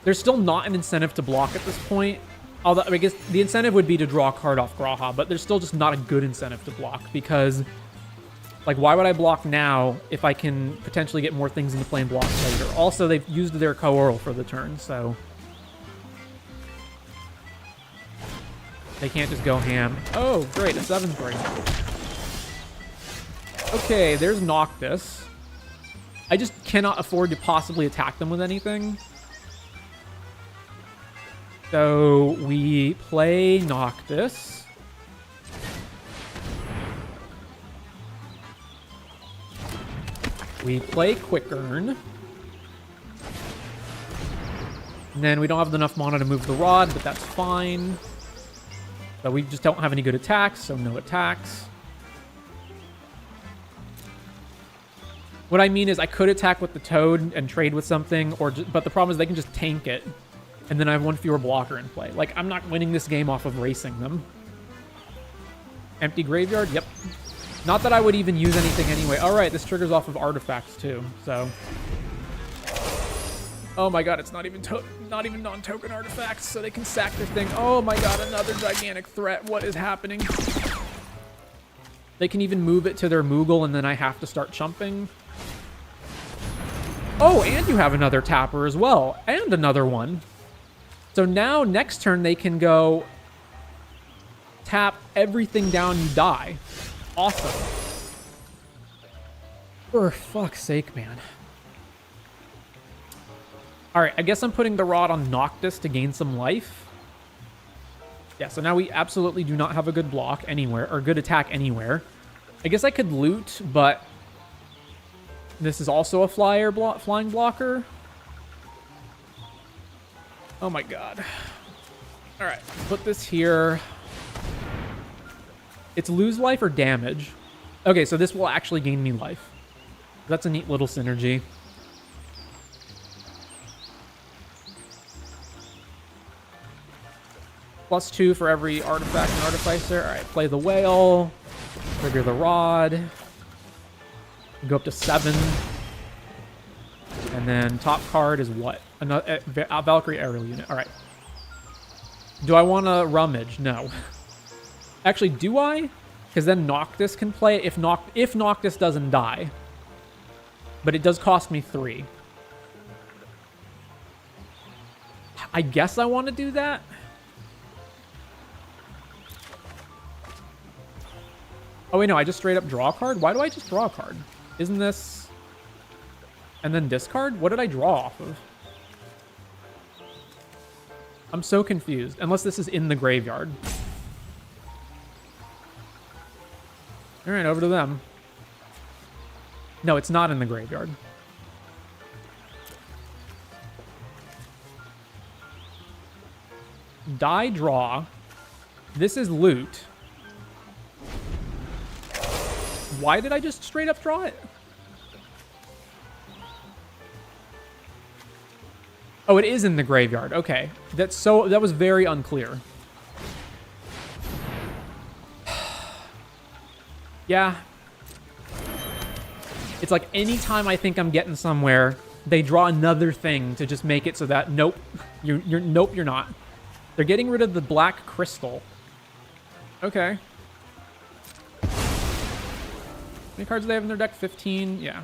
There's still not an incentive to block at this point. Although, I guess the incentive would be to draw a card off Graha, but there's still just not a good incentive to block because, like, why would I block now if I can potentially get more things into play and block later? Also, they've used their Coral for the turn, so they can't just go ham. Oh, great, a 7-3. Okay, there's Noctis. I just cannot afford to possibly attack them with anything. So we play Noctis. We play Quickern. And then we don't have enough mana to move the rod, but that's fine. So we just don't have any good attacks, so no attacks. What I mean is I could attack with the Toad and trade with something, but the problem is they can just tank it. And then I have one fewer blocker in play. Like, I'm not winning this game off of racing them. Empty graveyard? Yep. Not that I would even use anything anyway. All right, this triggers off of artifacts too, so. Oh my god, it's not even non-token artifacts, so they can sack their thing. Oh my god, another gigantic threat. What is happening? They can even move it to their Moogle, and then I have to start chumping. Oh, and you have another tapper as well, and another one. So now, next turn, they can go tap everything down, you die. Awesome. For fuck's sake, man. Alright, I guess I'm putting the Rod on Noctis to gain some life. Yeah, so now we absolutely do not have a good block anywhere, or good attack anywhere. I guess I could loot, but this is also a flying blocker. Oh my god. Alright, put this here. It's lose life or damage. Okay, so this will actually gain me life. That's a neat little synergy. +2 for every artifact and artificer. Alright, play the whale. Trigger the rod. Go up to 7. And then top card is what? Another Valkyrie aerial unit. All right. Do I want to rummage? No. Actually, do I? Because then Noctis can play it if Noctis doesn't die. But it does cost me 3. I guess I want to do that. Oh wait, no, I just straight up draw a card? Why do I just draw a card? Isn't this... And then discard? What did I draw off of? I'm so confused. Unless this is in the graveyard. Alright, over to them. No, it's not in the graveyard. Die, draw. This is loot. Why did I just straight up draw it? Oh, it is in the graveyard. Okay. That was very unclear. Yeah. It's like anytime I think I'm getting somewhere, they draw another thing to just make it so that nope. Nope, you're not. They're getting rid of the black crystal. Okay. How many cards do they have in their deck? 15? Yeah.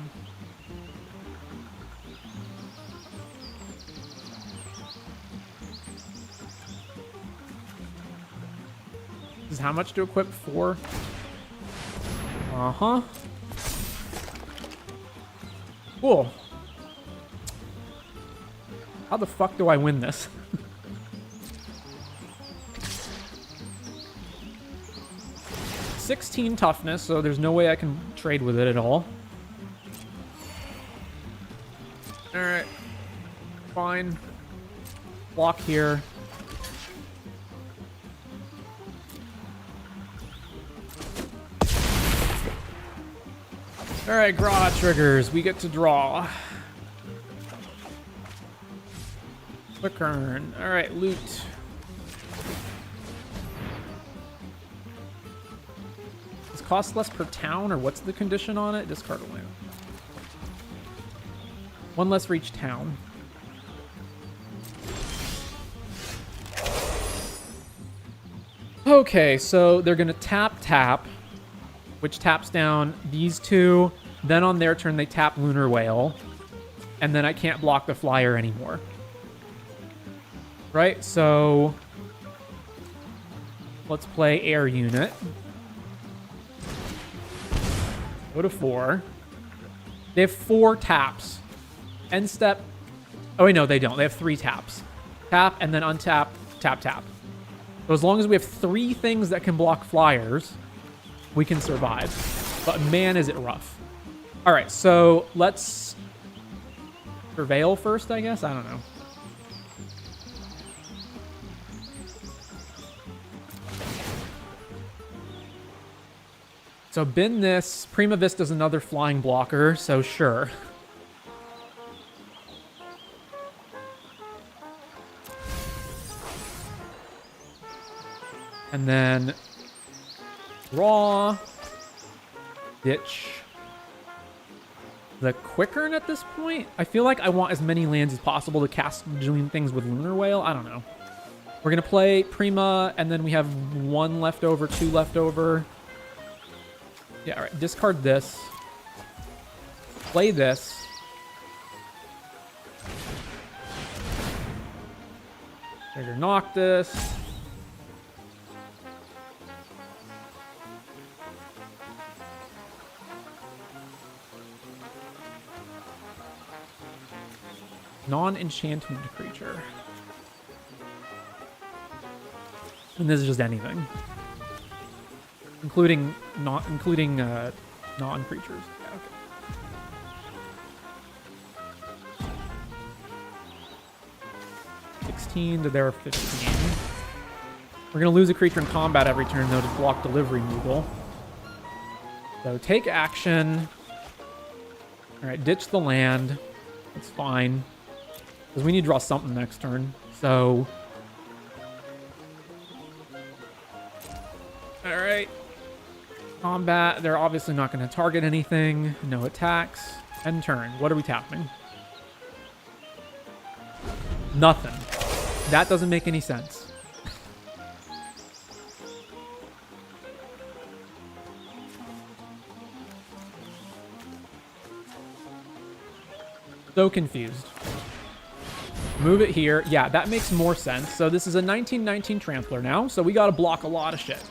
This is how much to equip? 4? Uh-huh. Cool. How the fuck do I win this? $16 toughness, so there's no way I can trade with it at all. Alright. Fine. Block here. Alright, Graha triggers. We get to draw. Quickern. Alright, loot. Does cost less per town, or what's the condition on it? Discard a land. One less for each town. Okay, so they're going to tap, which taps down these two. Then on their turn, they tap Lunar Whale. And then I can't block the flyer anymore. Right, so let's play Air Unit. Go to 4. They have 4 taps. End step. Oh, wait, no, they don't. They have 3 taps. Tap and then untap, tap, tap. So as long as we have 3 things that can block flyers, we can survive. But man, is it rough. All right, so let's Prevail first, I guess? I don't know. So bin this. Prima Vista's another flying blocker, so sure. And then draw, ditch the Quickern at this point. I feel like I want as many lands as possible to cast doing things with Lunar Whale. I don't know. We're going to play Prima, and then we have 1 left over, 2 left over. Yeah, all right. Discard this. Play this. Trigger Noctis. Non-enchantment creature. And this is just anything. Including non-creatures. Yeah, okay. 16 to their 15. We're going to lose a creature in combat every turn, though, to block Delivery Moogle. So take action. Alright, ditch the land. It's fine. Because we need to draw something next turn. So... Alright. Combat. They're obviously not going to target anything. No attacks. End turn. What are we tapping? Nothing. That doesn't make any sense. So confused. Move it here. Yeah, that makes more sense. So this is a 1919 Trampler now, so we got to block a lot of shit.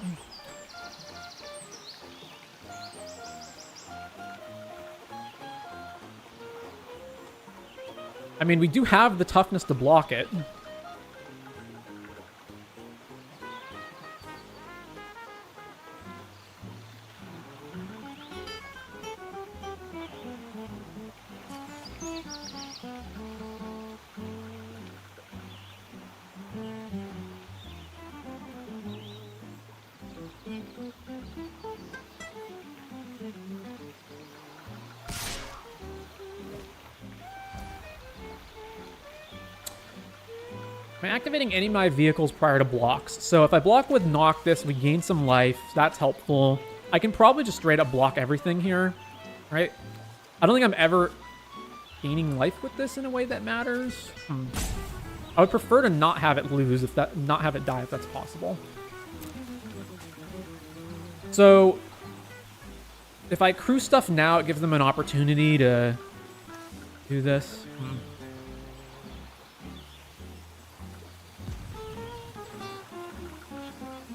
I mean, we do have the toughness to block it. I'm activating any of my vehicles prior to blocks. So if I block with Noctis, we gain some life. That's helpful. I can probably just straight up block everything here, right? I don't think I'm ever gaining life with this in a way that matters. I would prefer to not have it lose, not have it die if that's possible. So if I crew stuff now, it gives them an opportunity to do this.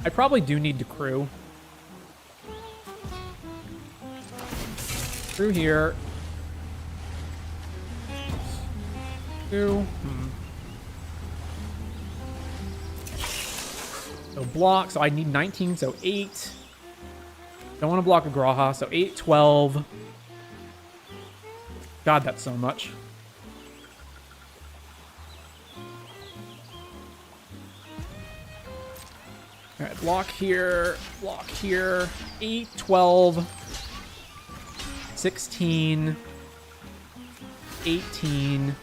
I probably do need to crew. Crew here. Crew. So block. So I need 19, so 8. Don't want to block a Graha, so 8, 12. God, that's so much. All right, block here, 8, 12, 16, 18,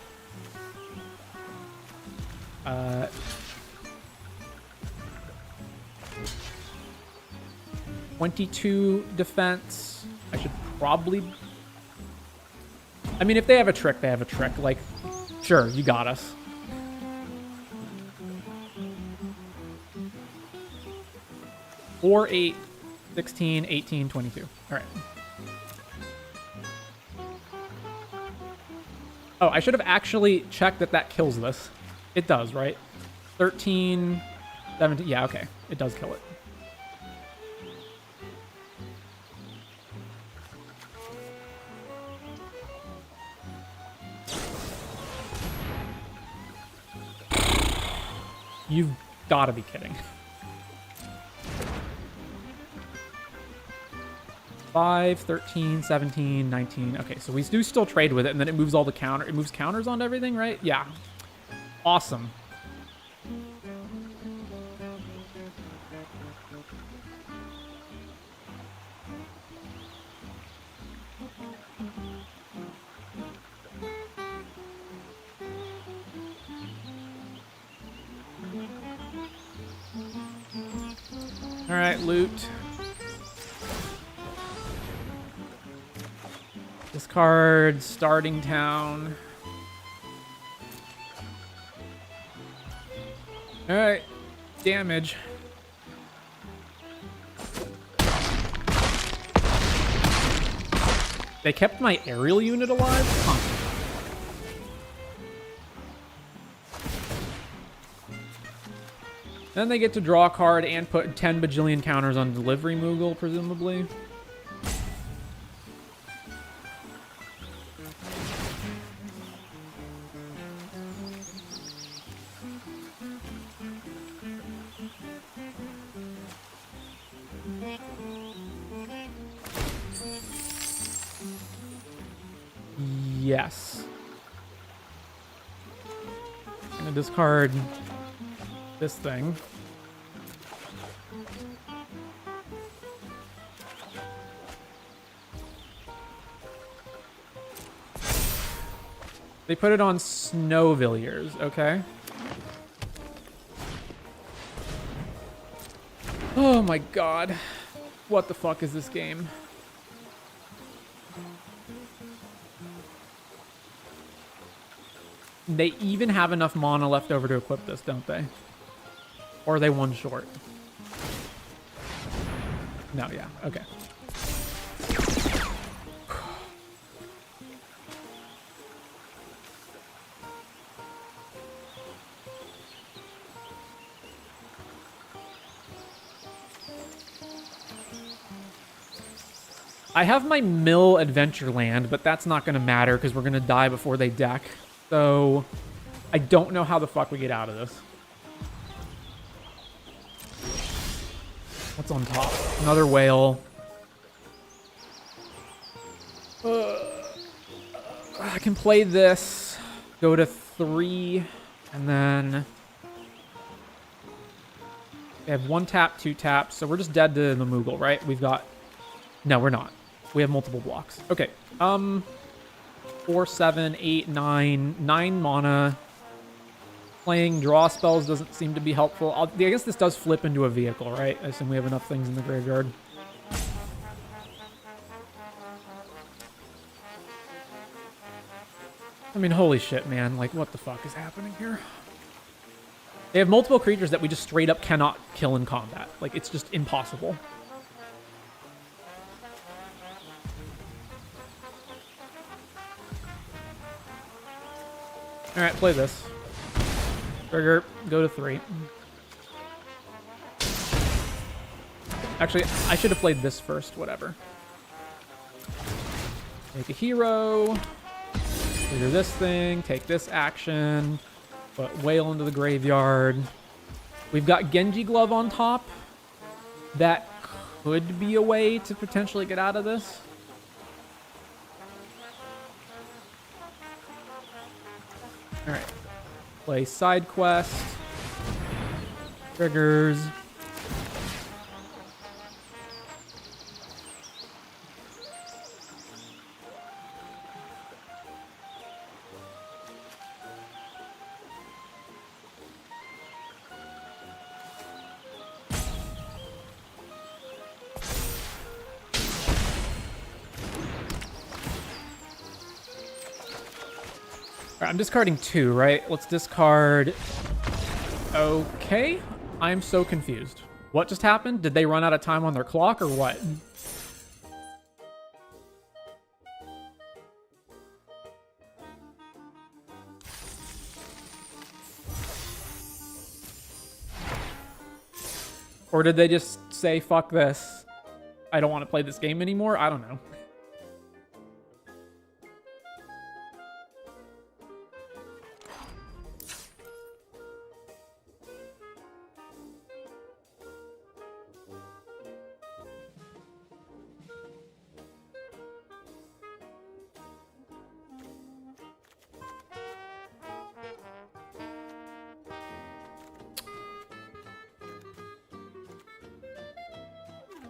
22 defense. I should probably I mean, if they have a trick, they have a trick. Like, sure, you got us. Four, 8, 16, 18, 22. All right. Oh, I should have actually checked that that kills this. It does, right? 13, 17. Yeah, okay. It does kill it. You've got to be kidding. 5, 13, 17, 19. Okay, so we do still trade with it, and then it moves all the counter. It moves counters onto everything, right? Yeah. Awesome. All right, loot. Discard, starting town. All right, damage. They kept my aerial unit alive? Huh. Then they get to draw a card and put 10 bajillion counters on delivery Moogle, presumably. Yes. I'm gonna discard this thing. They put it on Snowvilliers, okay. Oh my god. What the fuck is this game? They even have enough mana left over to equip this, don't they? Or are they one short? No, yeah, okay. I have my Mill Adventureland, but that's not going to matter because we're going to die before they deck. So I don't know how the fuck we get out of this. What's on top? Another whale. I can play this, go to 3, and then we have 1 tap, 2 taps, so we're just dead to the Moogle, right? We've got... No, we're not. We have multiple blocks. Okay. 4, 7, 8, 9. 9 mana. Playing draw spells doesn't seem to be helpful. I guess this does flip into a vehicle, right? I assume we have enough things in the graveyard. I mean, holy shit, man. Like, what the fuck is happening here? They have multiple creatures that we just straight up cannot kill in combat. Like, it's just impossible. All right, play this. Trigger, go to 3. Actually, I should have played this first, whatever. Make a hero. Trigger this thing, take this action. Put Whale into the graveyard. We've got Genji Glove on top. That could be a way to potentially get out of this. All right. Play side quest. Triggers. I'm discarding 2, right? Let's discard... Okay. I'm so confused. What just happened? Did they run out of time on their clock or what? Or did they just say, fuck this? I don't want to play this game anymore? I don't know.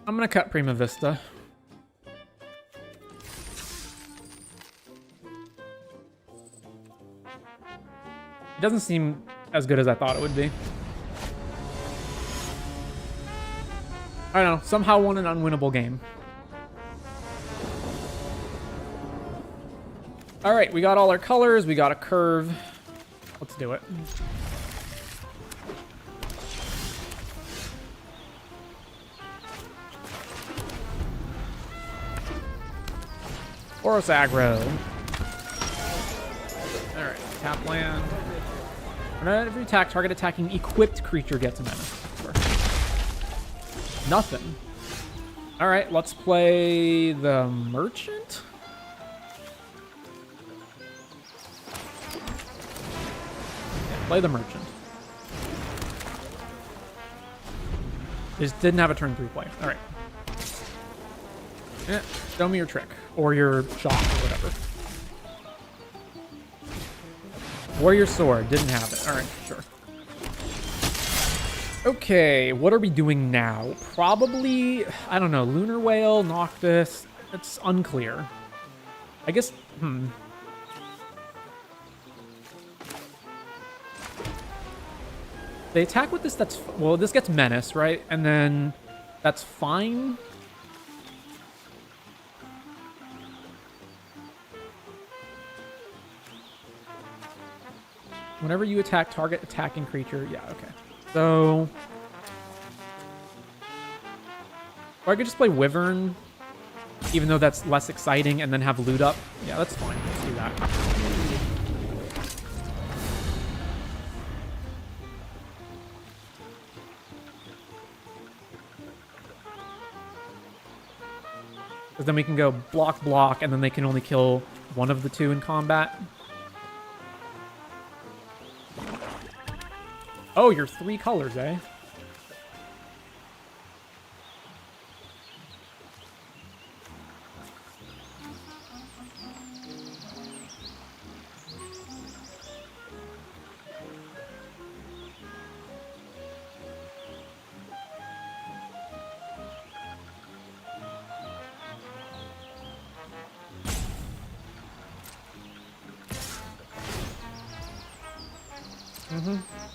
I'm gonna cut Prima Vista. It doesn't seem as good as I thought it would be. I don't know. Somehow won an unwinnable game. All right, we got all our colors. We got a curve. Let's do it. Boros aggro. Alright, tap land. Whenever every attack, target attacking equipped creature gets a menace. Sure. Nothing. Alright, let's play the merchant. Yeah, play the merchant. Just didn't have a turn 3 play. Alright. Yeah, show me your trick. Or your shot, or whatever. Warrior sword, didn't have it. Alright, sure. Okay, what are we doing now? Probably, I don't know, Lunar Whale, Noctis. It's unclear. I guess, They attack with this, that's, well, this gets menace, right? And then that's fine. Whenever you attack, target attacking creature. Yeah, okay. So... Or I could just play Wyvern, even though that's less exciting, and then have loot up. Yeah, that's fine. Let's do that. Because then we can go block, block, and then they can only kill one of the 2 in combat. Oh, you're 3 colors, eh?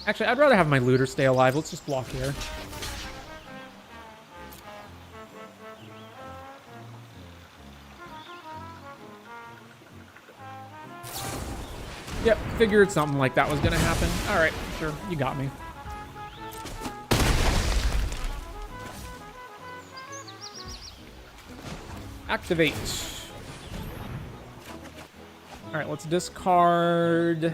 Actually, I'd rather have my looter stay alive. Let's just block here. Yep, figured something like that was gonna happen. Alright, sure, you got me. Activate. Alright, let's discard...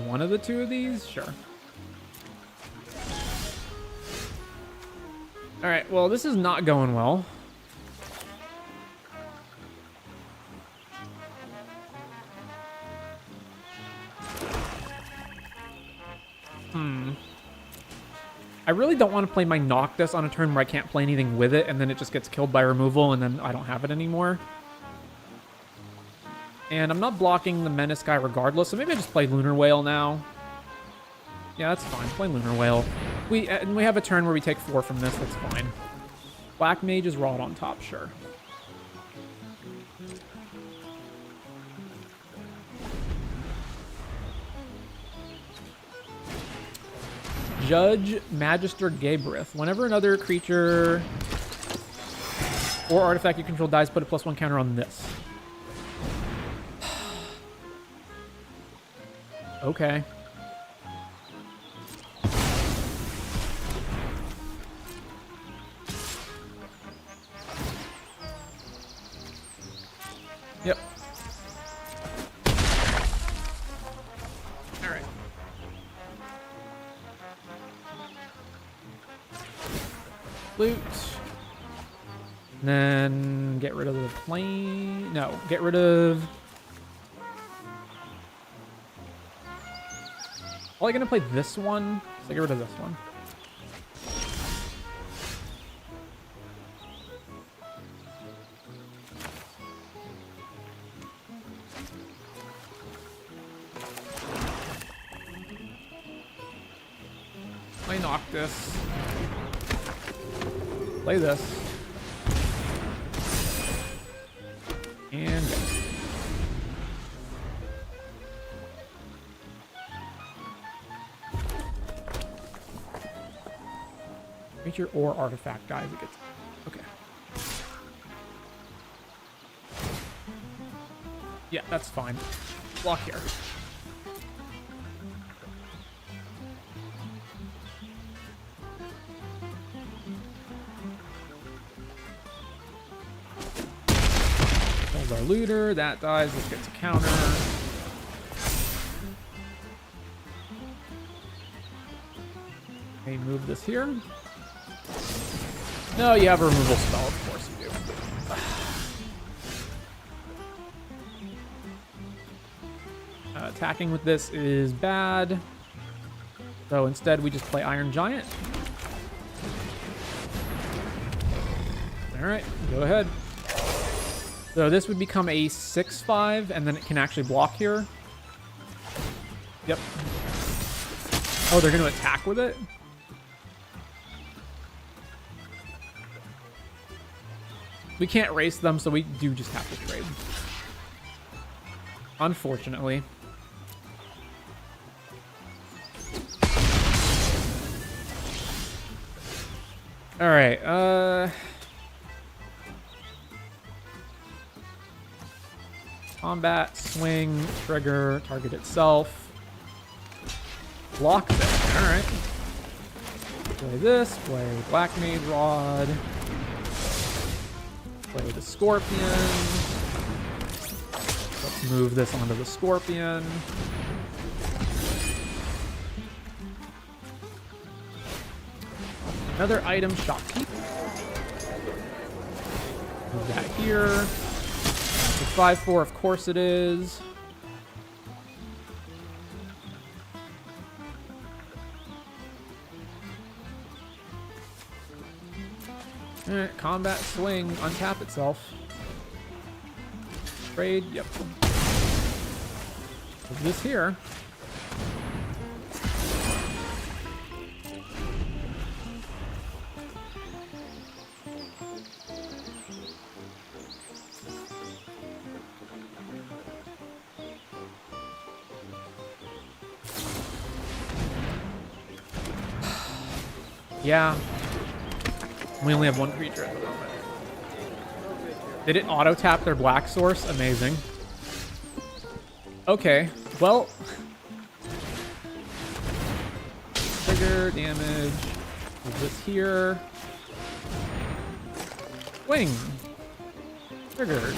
One of the 2 of these? Sure. Alright, well, this is not going well. I really don't want to play my Noctis on a turn where I can't play anything with it, and then it just gets killed by removal, and then I don't have it anymore. And I'm not blocking the Menace guy regardless, so maybe I just play Lunar Whale now. Yeah, that's fine. Play Lunar Whale. We have a turn where we take 4 from this. That's fine. Black Mage is Rod on top, sure. Judge Magister Gabrith. Whenever another creature or artifact you control dies, put a +1 counter on this. Okay. Yep. All right. Loot. And then get rid of the plane. No, get rid of... Probably gonna play this one. So get rid of this one. Play Noctis. Play this. And go. Creature or artifact dies, it gets... Okay. Yeah, that's fine. Block here. Kills our looter. That dies. This gets a counter. Okay, move this here. No, you have a removal spell, of course you do. Attacking with this is bad. So instead, we just play Iron Giant. All right, go ahead. So this would become a 6/5, and then it can actually block here. Yep. Oh, they're going to attack with it? We can't race them, so we do just have to trade. Unfortunately. All right, combat, swing, trigger, target itself. Block this. All right. Play this, play Black Mage Rod. Play the Scorpion. Let's move this onto the Scorpion. Another item, Shopkeep. Move that here. It's 5/4, of course it is. Alright, combat, swing, untap itself. Trade, yep. Put this here. Yeah. We only have one creature at the moment. They didn't auto-tap their black source? Amazing. Okay, well... Trigger, damage. Move this here. Swing. Triggers.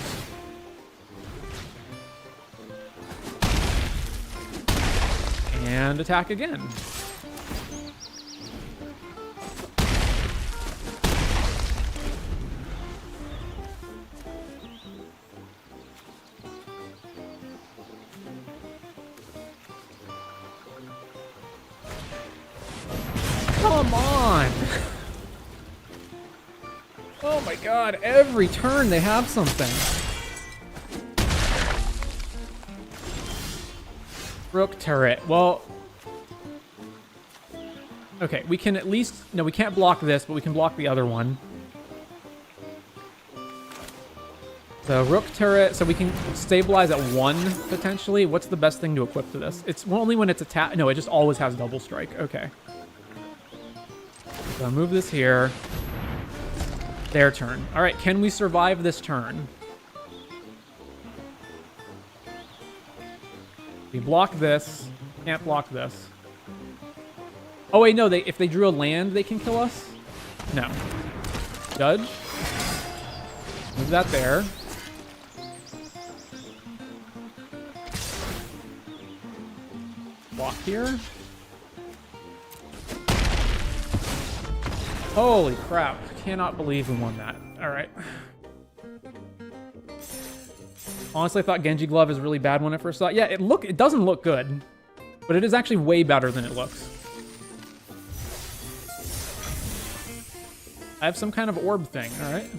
And attack again. Come on! Oh my god, every turn they have something. Rook turret. Well... Okay, we can at least... No, we can't block this, but we can block the other one. So, Rook turret, so we can stabilize at 1, potentially. What's the best thing to equip to this? It's only when it's attack... No, it just always has double strike. Okay. So I'll move this here. Their turn. All right, can we survive this turn? We block this. Can't block this. Oh, wait, no. If they drew a land, they can kill us? No. Judge. Move that there. Block here. Holy crap. Cannot believe we won that. All right. Honestly, I thought Genji Glove is really bad when I first saw it. Yeah, it doesn't look good, but it is actually way better than it looks. I have some kind of orb thing, all right?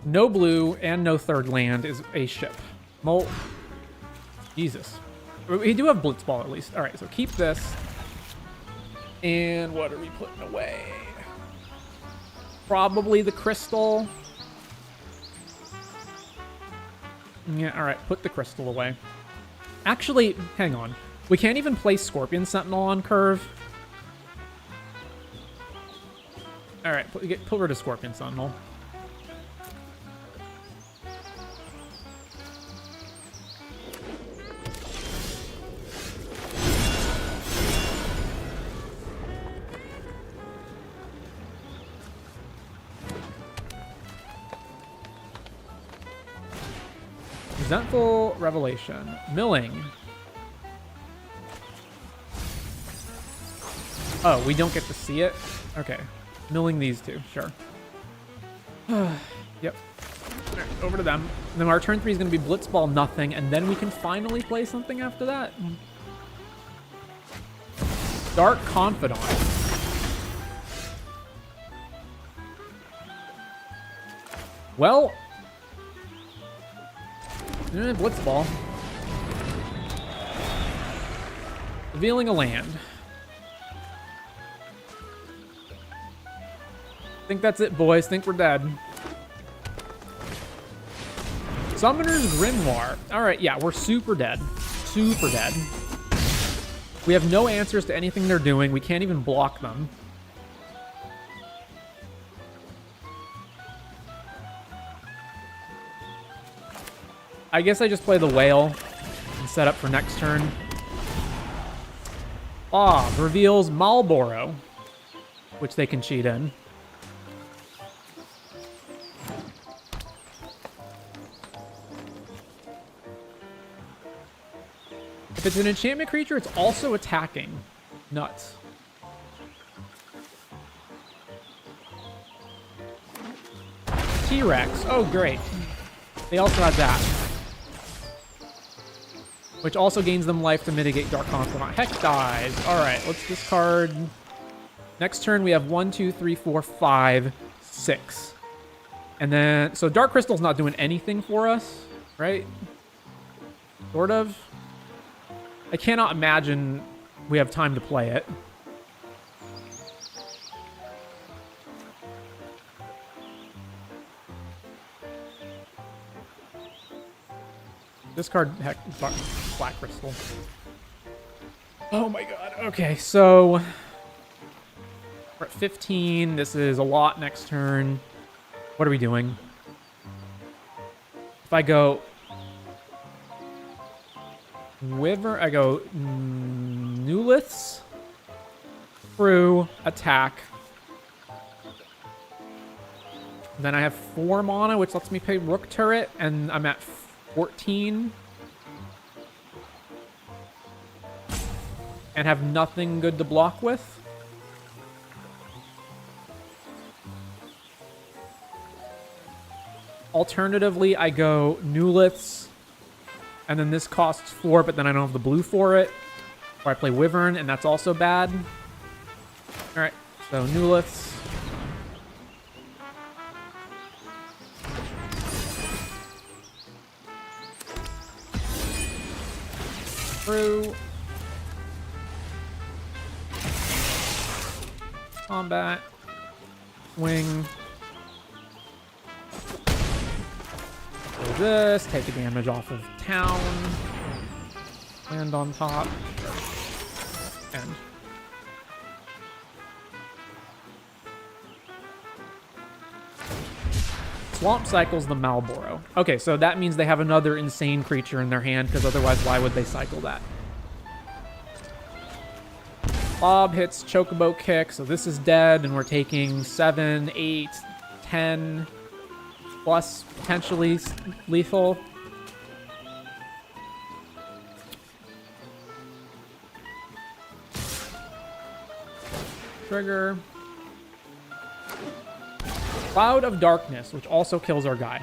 No blue and no third land is a ship. Jesus. We do have Blitzball at least. All right, so keep this. And what are we putting away? Probably the crystal. Yeah, all right, put the crystal away. Actually, hang on. We can't even place Scorpion Sentinel on curve. All right, put rid of Scorpion Sentinel. Resentful Revelation. Milling. Oh, we don't get to see it? Okay. Milling these two, sure. Yep. All right, over to them. And then our turn 3 is going to be Blitzball nothing, and then we can finally play something after that. Dark Confidant. Well... Blitzball. Revealing a land. Think that's it, boys. Think we're dead. Summoner's Grimoire. All right, yeah, we're super dead. Super dead. We have no answers to anything they're doing. We can't even block them. I guess I just play the whale and set up for next turn. Ah, reveals Marlboro, which they can cheat in. If it's an enchantment creature, it's also attacking. Nuts. T-Rex. Oh, great. They also have that. Which also gains them life to mitigate Dark Confidant. Heck dies. Alright, let's discard. Next turn, we have 1, 2, 3, 4, 5, 6. And then, so Dark Crystal's not doing anything for us, right? Sort of. I cannot imagine we have time to play it. Discard heck Black Crystal. Oh my god. Okay, so we're at 15. This is a lot next turn. What are we doing? If I go I go Newliths, Crew, attack. Then I have 4 mana, which lets me pay Rook Turret, and I'm at 14. And have nothing good to block with. Alternatively, I go Newliths, and then this costs 4, but then I don't have the blue for it. Or I play Wyvern, and that's also bad. Alright, so Newliths. Through. combat. Swing. Do this. Take the damage off of town. Land on top. End. Swamp cycles the Malboro. Okay, so that means they have another insane creature in their hand, because otherwise why would they cycle that? Bob hits Chocobo Kick, so this is dead, and we're taking 7, 8, 10, plus potentially lethal. Trigger. Cloud of Darkness, which also kills our guy.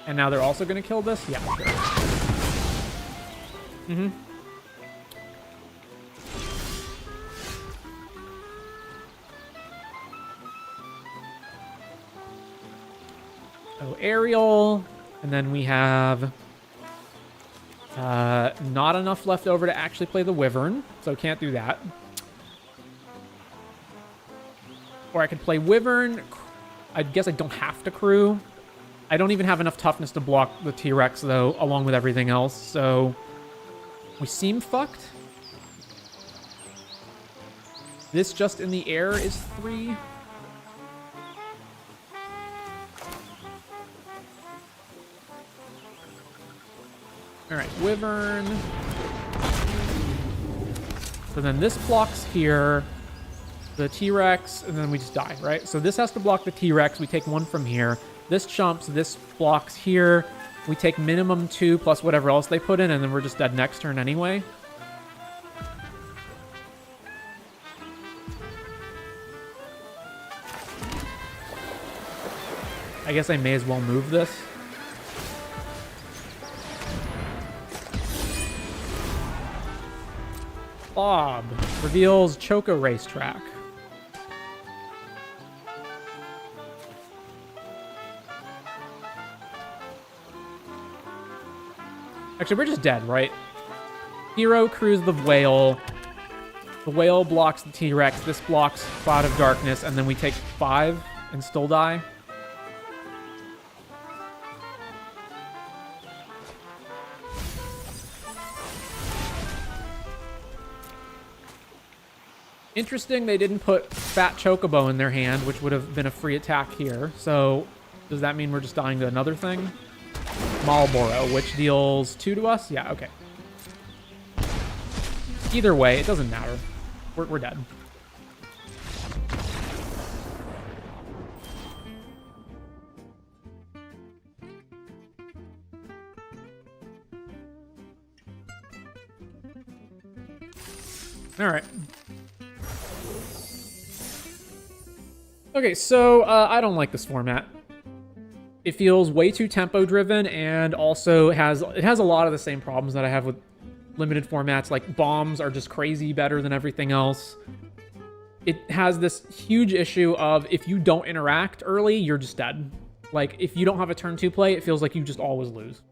And now they're also going to kill this? Yeah, sure. Mm-hmm. So Aerial, and then we have not enough left over to actually play the Wyvern, so can't do that. Or I could play Wyvern. I guess I don't have to crew. I don't even have enough toughness to block the T-Rex, though, along with everything else, so we seem fucked. This just in the air is 3. All right, Wyvern. So then this blocks here, the T-Rex, and then we just die, right? So this has to block the T-Rex. We take 1 from here. This chumps, this blocks here. We take minimum 2 plus whatever else they put in, and then we're just dead next turn anyway. I guess I may as well move this. Bob reveals Choco Racetrack. Actually, we're just dead, right? Hero crews the whale. The whale blocks the T-Rex. This blocks Cloud of Darkness, and then we take 5 and still die. Interesting, they didn't put Fat Chocobo in their hand, which would have been a free attack here. So, does that mean we're just dying to another thing? Marlboro, which deals 2 to us? Yeah, okay. Either way, it doesn't matter. We're dead. All right. Okay, so I don't like this format. It feels way too tempo driven, and also it has a lot of the same problems that I have with limited formats. Like bombs are just crazy better than everything else. It has this huge issue of if you don't interact early, you're just dead. Like if you don't have a turn 2 play, it feels like you just always lose.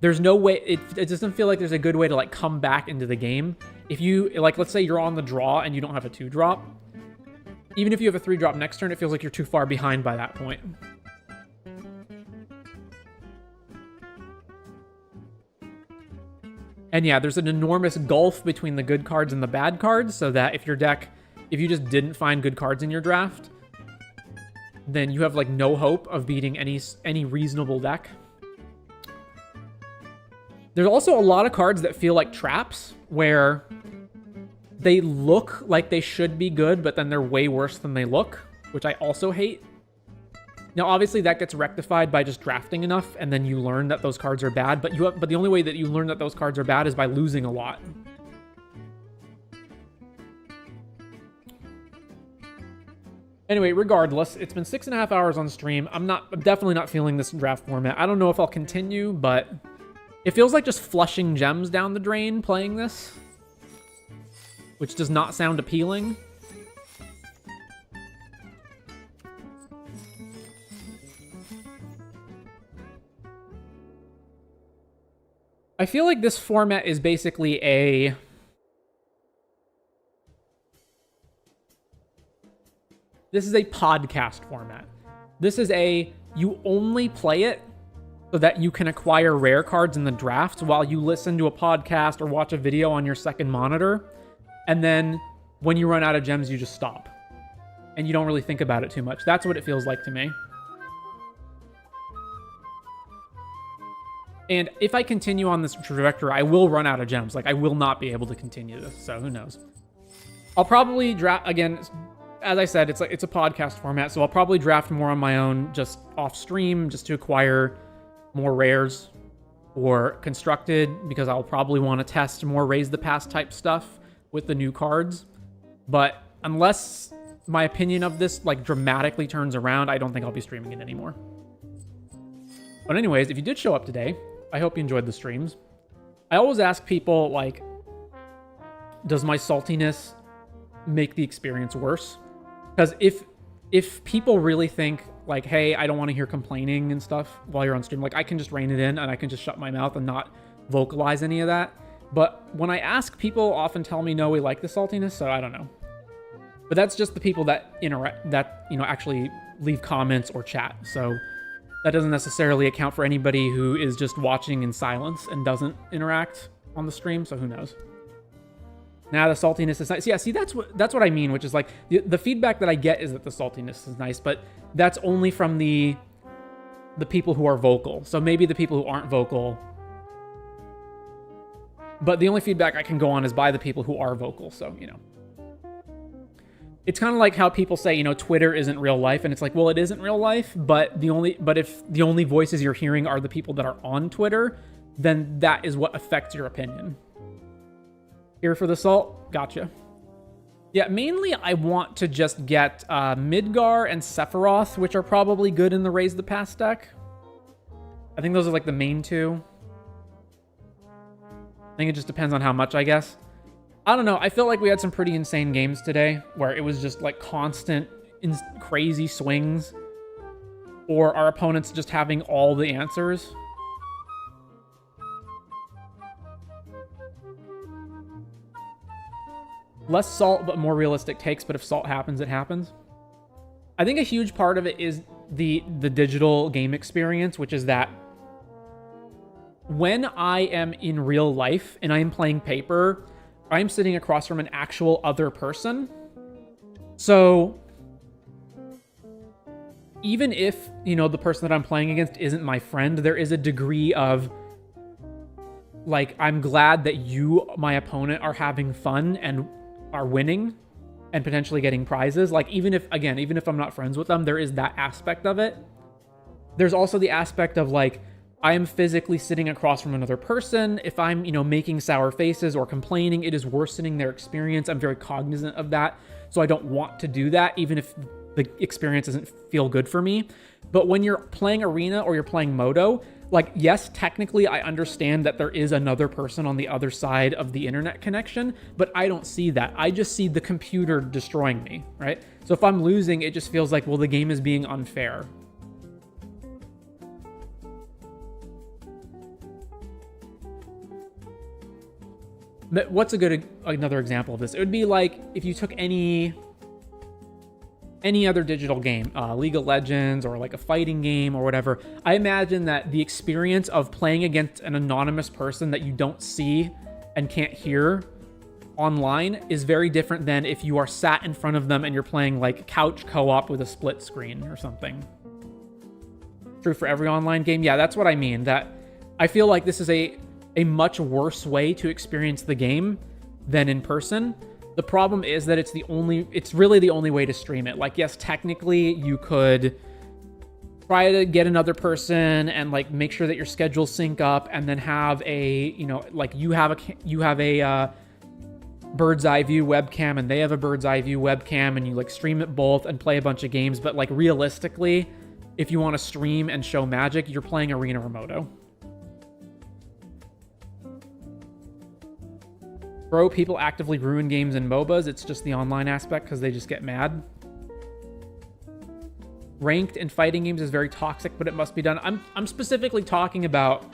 There's no way, it doesn't feel like there's a good way to like come back into the game. If you, like, let's say you're on the draw and you don't have a 2-drop. Even if you have a 3-drop next turn, it feels like you're too far behind by that point. And yeah, there's an enormous gulf between the good cards and the bad cards, so that if your deck, if you just didn't find good cards in your draft, then you have like no hope of beating any reasonable deck. There's also a lot of cards that feel like traps, where they look like they should be good, but then they're way worse than they look, which I also hate. Now, obviously, that gets rectified by just drafting enough, and then you learn that those cards are bad, but the only way that you learn that those cards are bad is by losing a lot. Anyway, regardless, it's been 6.5 hours on stream. I'm definitely not feeling this draft format. I don't know if I'll continue, but it feels like just flushing gems down the drain playing this, which does not sound appealing. I feel like this format is basically this is a podcast format. This is you only play it so that you can acquire rare cards in the draft while you listen to a podcast or watch a video on your second monitor. And then when you run out of gems, you just stop. And you don't really think about it too much. That's what it feels like to me. And if I continue on this trajectory, I will run out of gems. Like, I will not be able to continue this, so who knows. I'll probably draft, again, as I said, it's a podcast format, so I'll probably draft more on my own, just off stream, just to acquire more rares or constructed, because I'll probably want to test more raise the past type stuff with the new cards. But unless my opinion of this like dramatically turns around, I don't think I'll be streaming it anymore. But anyways, if you did show up today, I hope you enjoyed the streams. I always ask people, like, does my saltiness make the experience worse? Because if people really think, like, hey, I don't want to hear complaining and stuff while you're on stream, like, I can just rein it in and I can just shut my mouth and not vocalize any of that. But when I ask, people often tell me, no, we like the saltiness, so I don't know. But that's just the people that actually leave comments or chat. So that doesn't necessarily account for anybody who is just watching in silence and doesn't interact on the stream, so who knows. Now the saltiness is nice. Yeah, see, that's what I mean, which is like the feedback that I get is that the saltiness is nice, but that's only from the people who are vocal. So maybe the people who aren't vocal, but the only feedback I can go on is by the people who are vocal. So, you know, it's kind of like how people say, you know, Twitter isn't real life, and it's like, well, it isn't real life, but if the only voices you're hearing are the people that are on Twitter, then that is what affects your opinion. Here for the salt? Gotcha. Yeah, mainly I want to just get Midgar and Sephiroth, which are probably good in the Raise the Past deck. I think those are like the main two. I think it just depends on how much, I guess. I don't know. I feel like we had some pretty insane games today where it was just like constant crazy swings, or our opponents just having all the answers. Less salt, but more realistic takes, but if salt happens, it happens. I think a huge part of it is the digital game experience, which is that when I am in real life and I am playing paper, I'm sitting across from an actual other person. So even if, you know, the person that I'm playing against isn't my friend, there is a degree of, like, I'm glad that you, my opponent, are having fun and are winning and potentially getting prizes. Like, even if I'm not friends with them, there is that aspect of it. There's also the aspect of, like, I am physically sitting across from another person. If I'm, you know, making sour faces or complaining, it is worsening their experience. I'm very cognizant of that. So I don't want to do that, even if the experience doesn't feel good for me. But when you're playing Arena or you're playing Moto, like, yes, technically I understand that there is another person on the other side of the internet connection, but I don't see that. I just see the computer destroying me, right? So if I'm losing, it just feels like, well, the game is being unfair. But what's another example of this? It would be like if you took any other digital game, League of Legends or like a fighting game or whatever. I imagine that the experience of playing against an anonymous person that you don't see and can't hear online is very different than if you are sat in front of them and you're playing like couch co-op with a split screen or something. True for every online game. Yeah, that's what I mean. That I feel like this is a much worse way to experience the game than in person. The problem is that it's really the only way to stream it. Like, yes, technically you could try to get another person and like make sure that your schedules sync up, and then have a, you know, like you have a bird's eye view webcam and they have a bird's eye view webcam, and you like stream it both and play a bunch of games. But like realistically, if you want to stream and show magic, you're playing Arena or Moto. Bro, people actively ruin games in MOBAs. It's just the online aspect because they just get mad. Ranked in fighting games is very toxic, but it must be done. I'm specifically talking about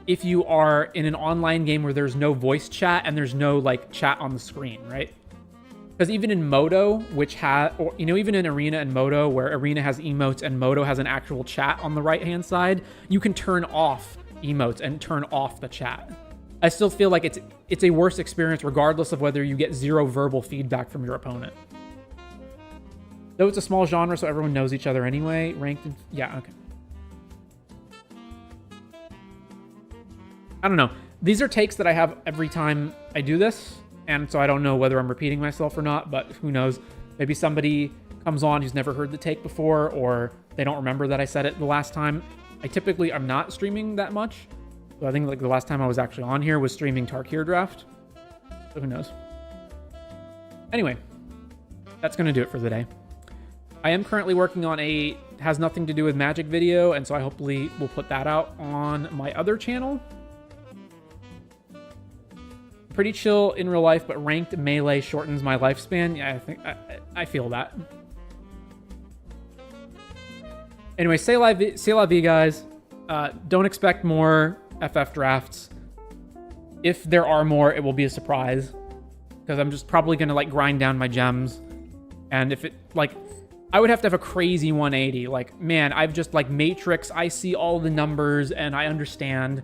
if you are in an online game where there's no voice chat and there's no like chat on the screen, right? Because even in Modo, which has, or even in Arena and Modo, where Arena has emotes and Modo has an actual chat on the right-hand side, you can turn off emotes and turn off the chat. I still feel like it's a worse experience regardless of whether you get zero verbal feedback from your opponent. Though it's a small genre, so everyone knows each other anyway. Ranked, yeah, okay. I don't know. These are takes that I have every time I do this, and so I don't know whether I'm repeating myself or not, but who knows? Maybe somebody comes on who's never heard the take before, or they don't remember that I said it the last time. I'm not streaming that much. So I think like the last time I was actually on here was streaming Tarkir Draft. So who knows? Anyway, that's going to do it for the day. I am currently working on has nothing to do with Magic video, and so I hopefully will put that out on my other channel. Pretty chill in real life, but ranked melee shortens my lifespan. Yeah, I think I feel that. Anyway, say la vie, guys. Don't expect more FF drafts. If there are more, it will be a surprise, because I'm just probably gonna like grind down my gems, and if it like, I would have to have a crazy 180. Like, man, I've just like Matrix. I see all the numbers and I understand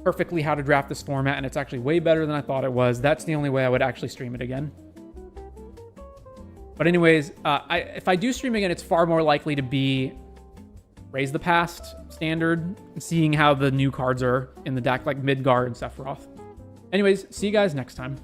perfectly how to draft this format, and it's actually way better than I thought it was. That's the only way I would actually stream it again. But anyways, if I do stream again, it's far more likely to be Raise the Past standard, seeing how the new cards are in the deck, like Midgard and Sephiroth. Anyways, see you guys next time.